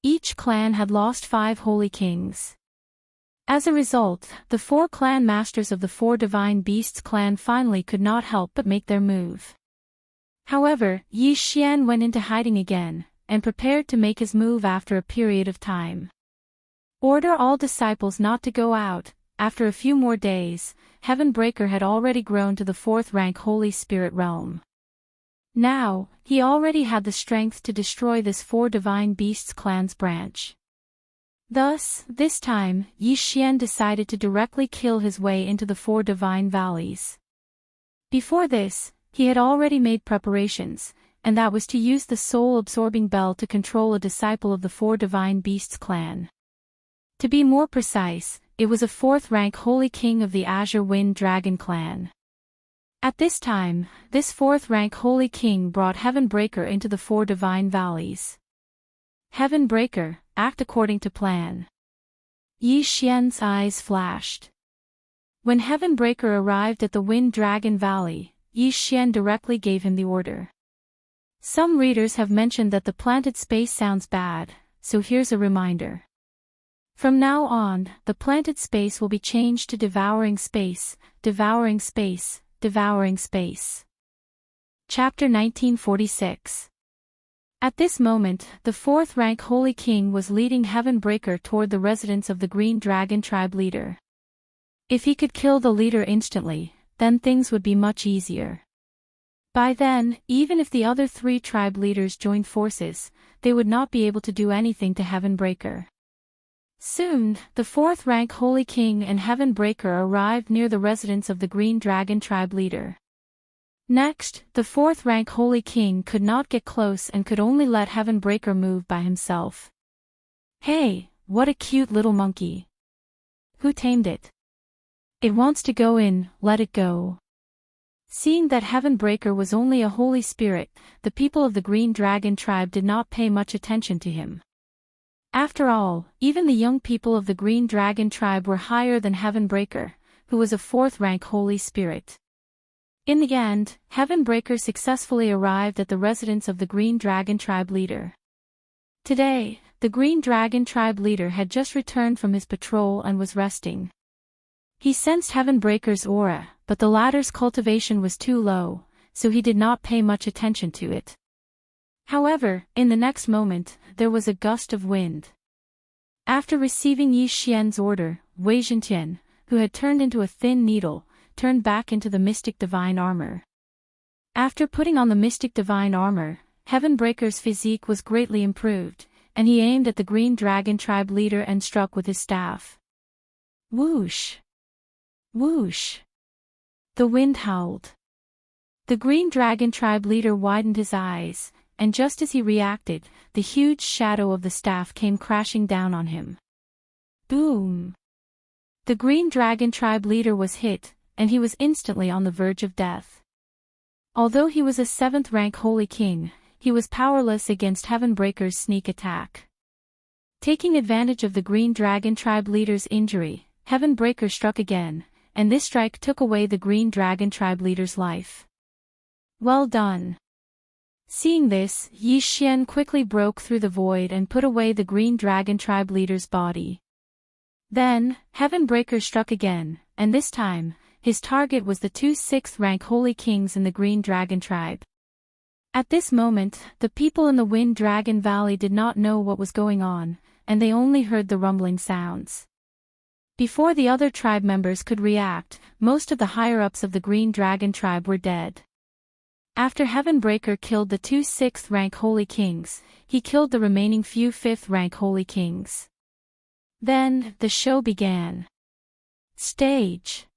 Each clan had lost 5 Holy Kings. As a result, the 4 clan masters of the 4 Divine Beasts clan finally could not help but make their move. However, Yi Xian went into hiding again, and prepared to make his move after a period of time. Order all disciples not to go out. After a few more days, Heavenbreaker had already grown to the 4th-rank Holy Spirit realm. Now, he already had the strength to destroy this 4 Divine Beasts clan's branch. Thus, this time, Yi Xian decided to directly kill his way into the 4 Divine Valleys. Before this, he had already made preparations, and that was to use the soul-absorbing bell to control a disciple of the 4 Divine Beasts clan. To be more precise, it was a 4th-rank Holy King of the Azure Wind Dragon clan. At this time, this 4th-rank Holy King brought Heavenbreaker into the 4 Divine Valleys. Heavenbreaker, act according to plan. Yi Xian's eyes flashed. When Heavenbreaker arrived at the Wind Dragon Valley, Yi Xian directly gave him the order. Some readers have mentioned that the planted space sounds bad, so here's a reminder. From now on, the planted space will be changed to devouring space, devouring space, devouring space. Chapter 1946. At this moment, the 4th-rank Holy King was leading Heavenbreaker toward the residence of the Green Dragon tribe leader. If he could kill the leader instantly, then things would be much easier. By then, even if the other 3 tribe leaders joined forces, they would not be able to do anything to Heavenbreaker. Soon, the 4th-rank Holy King and Heavenbreaker arrived near the residence of the Green Dragon tribe leader. Next, the 4th-rank Holy King could not get close and could only let Heavenbreaker move by himself. Hey, what a cute little monkey. Who tamed it? It wants to go in, let it go. Seeing that Heavenbreaker was only a holy spirit, the people of the Green Dragon tribe did not pay much attention to him. After all, even the young people of the Green Dragon tribe were higher than Heavenbreaker, who was a 4th-rank holy spirit. In the end, Heavenbreaker successfully arrived at the residence of the Green Dragon tribe leader. Today, the Green Dragon tribe leader had just returned from his patrol and was resting. He sensed Heavenbreaker's aura, but the latter's cultivation was too low, so he did not pay much attention to it. However, in the next moment, there was a gust of wind. After receiving Yi Xian's order, Wei Zhentian, who had turned into a thin needle, turned back into the mystic divine armor. After putting on the mystic divine armor, Heavenbreaker's physique was greatly improved, and he aimed at the Green Dragon tribe leader and struck with his staff. Whoosh! Whoosh! The wind howled. The Green Dragon tribe leader widened his eyes, and just as he reacted, the huge shadow of the staff came crashing down on him. Boom! The Green Dragon tribe leader was hit, and he was instantly on the verge of death. Although he was a 7th-rank Holy King, he was powerless against Heavenbreaker's sneak attack. Taking advantage of the Green Dragon tribe leader's injury, Heavenbreaker struck again, and this strike took away the Green Dragon tribe leader's life. Well done! Seeing this, Yi Xian quickly broke through the void and put away the Green Dragon tribe leader's body. Then, Heavenbreaker struck again, and this time, his target was the 2 6th-rank Holy Kings in the Green Dragon tribe. At this moment, the people in the Wind Dragon Valley did not know what was going on, and they only heard the rumbling sounds. Before the other tribe members could react, most of the higher-ups of the Green Dragon tribe were dead. After Heavenbreaker killed the 2 6th-rank Holy Kings, he killed the remaining few 5th-rank Holy Kings. Then, the show began. Stage.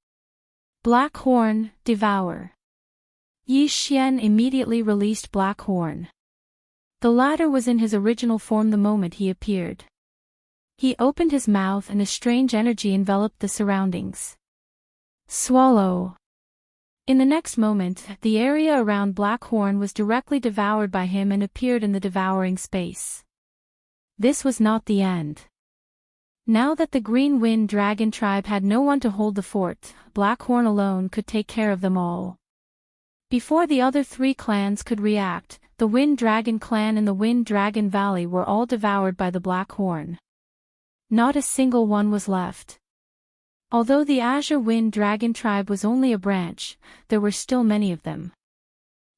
Black Horn, Devour. Yi Xian immediately released Black Horn. The latter was in his original form the moment he appeared. He opened his mouth and a strange energy enveloped the surroundings. Swallow. In the next moment, the area around Blackhorn was directly devoured by him and appeared in the devouring space. This was not the end. Now that the Green Wind Dragon tribe had no one to hold the fort, Blackhorn alone could take care of them all. Before the other three clans could react, the Wind Dragon clan in the Wind Dragon Valley were all devoured by the Blackhorn. Not a single one was left. Although the Azure Wind Dragon tribe was only a branch, there were still many of them.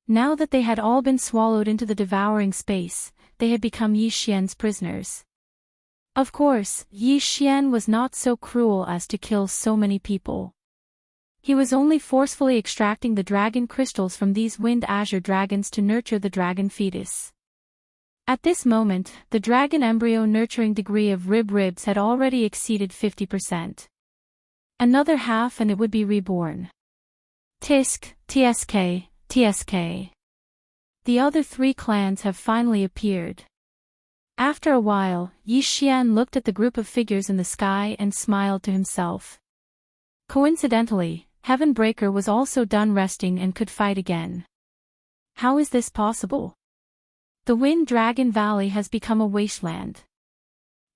Now that they had all been swallowed into the devouring space, they had become Yi Xian's prisoners. Of course, Yi Xian was not so cruel as to kill so many people. He was only forcefully extracting the dragon crystals from these Wind Azure dragons to nurture the dragon fetus. At this moment, the dragon embryo nurturing degree of ribs had already exceeded 50%. Another half and it would be reborn. Tisk, TSK, TSK. The other three clans have finally appeared. After a while, Yi Xian looked at the group of figures in the sky and smiled to himself. Coincidentally, Heavenbreaker was also done resting and could fight again. How is this possible? The Wind Dragon Valley has become a wasteland.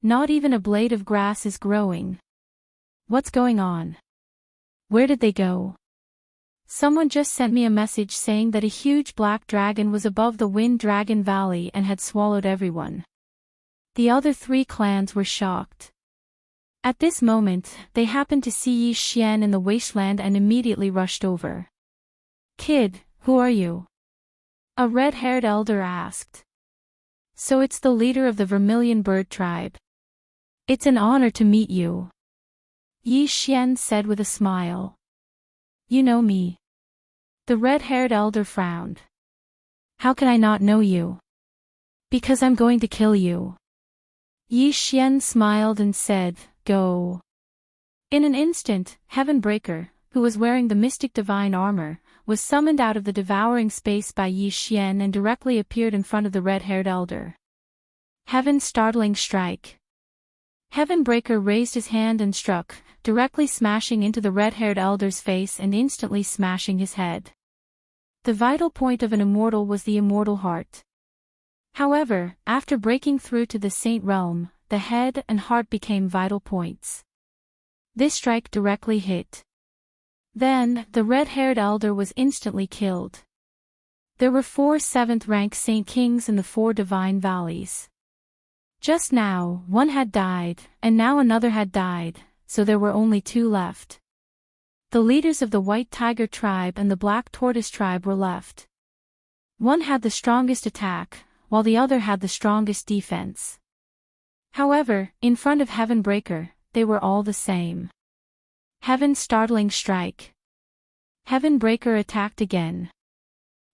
Not even a blade of grass is growing. What's going on? Where did they go? Someone just sent me a message saying that a huge black dragon was above the Wind Dragon Valley and had swallowed everyone. The other three clans were shocked. At this moment, they happened to see Yi Xian in the wasteland and immediately rushed over. Kid, who are you? A red-haired elder asked. So it's the leader of the Vermilion Bird tribe. It's an honor to meet you. Yi Xian said with a smile. You know me. The red-haired elder frowned. How can I not know you? Because I'm going to kill you. Yi Xian smiled and said, Go. In an instant, Heavenbreaker, who was wearing the mystic divine armor, was summoned out of the devouring space by Yi Xian and directly appeared in front of the red-haired elder. Heaven's startling strike. Heavenbreaker raised his hand and struck, directly smashing into the red-haired elder's face and instantly smashing his head. The vital point of an immortal was the immortal heart. However, after breaking through to the Saint Realm, the head and heart became vital points. This strike directly hit. Then, the red-haired elder was instantly killed. There were 4 7th-rank Saint Kings in the 4 Divine Valleys. Just now, one had died, and now another had died, so there were only 2 left. The leaders of the White Tiger tribe and the Black Tortoise tribe were left. One had the strongest attack, while the other had the strongest defense. However, in front of Heavenbreaker, they were all the same. Heaven's startling strike. Heavenbreaker attacked again.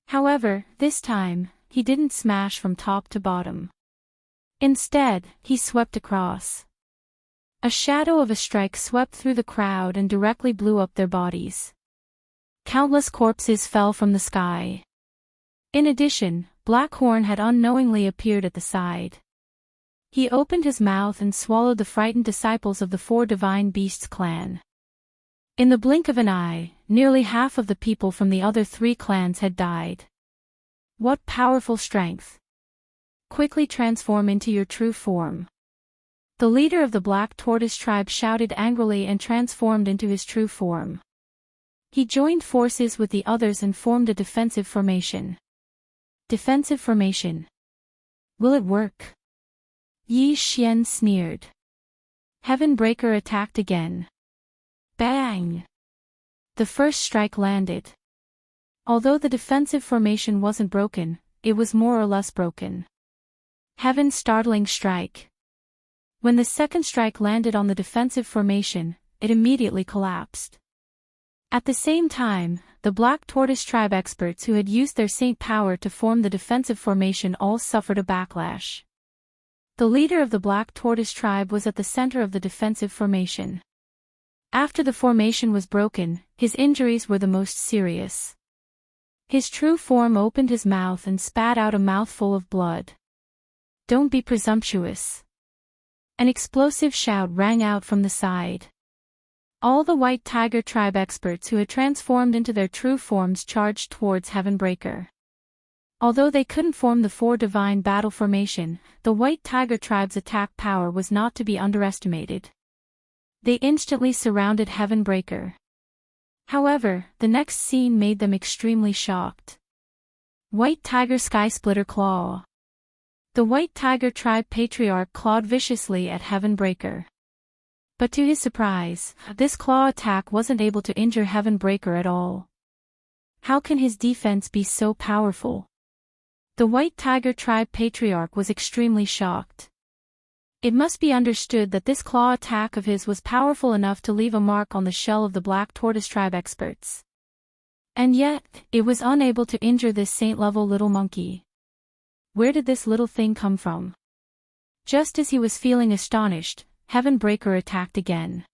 However, this time, he didn't smash from top to bottom. Instead, he swept across. A shadow of a strike swept through the crowd and directly blew up their bodies. Countless corpses fell from the sky. In addition, Blackhorn had unknowingly appeared at the side. He opened his mouth and swallowed the frightened disciples of the 4 Divine Beasts clan. In the blink of an eye, nearly half of the people from the other 3 clans had died. What powerful strength! Quickly transform into your true form. The leader of the Black Tortoise tribe shouted angrily and transformed into his true form. He joined forces with the others and formed a defensive formation. Defensive formation. Will it work? Yi Xian sneered. Heavenbreaker attacked again. Bang! The first strike landed. Although the defensive formation wasn't broken, it was more or less broken. Heaven's startling strike. When the second strike landed on the defensive formation, it immediately collapsed. At the same time, the Black Tortoise tribe experts who had used their saint power to form the defensive formation all suffered a backlash. The leader of the Black Tortoise tribe was at the center of the defensive formation. After the formation was broken, his injuries were the most serious. His true form opened his mouth and spat out a mouthful of blood. Don't be presumptuous. An explosive shout rang out from the side. All the White Tiger tribe experts who had transformed into their true forms charged towards Heavenbreaker. Although they couldn't form the four divine battle formation, the White Tiger tribe's attack power was not to be underestimated. They instantly surrounded Heavenbreaker. However, the next scene made them extremely shocked. White Tiger Skysplitter Claw. The White Tiger tribe patriarch clawed viciously at Heavenbreaker. But to his surprise, this claw attack wasn't able to injure Heavenbreaker at all. How can his defense be so powerful? The White Tiger tribe patriarch was extremely shocked. It must be understood that this claw attack of his was powerful enough to leave a mark on the shell of the Black Tortoise tribe experts. And yet, it was unable to injure this saint-level little monkey. Where did this little thing come from? Just as he was feeling astonished, Heavenbreaker attacked again.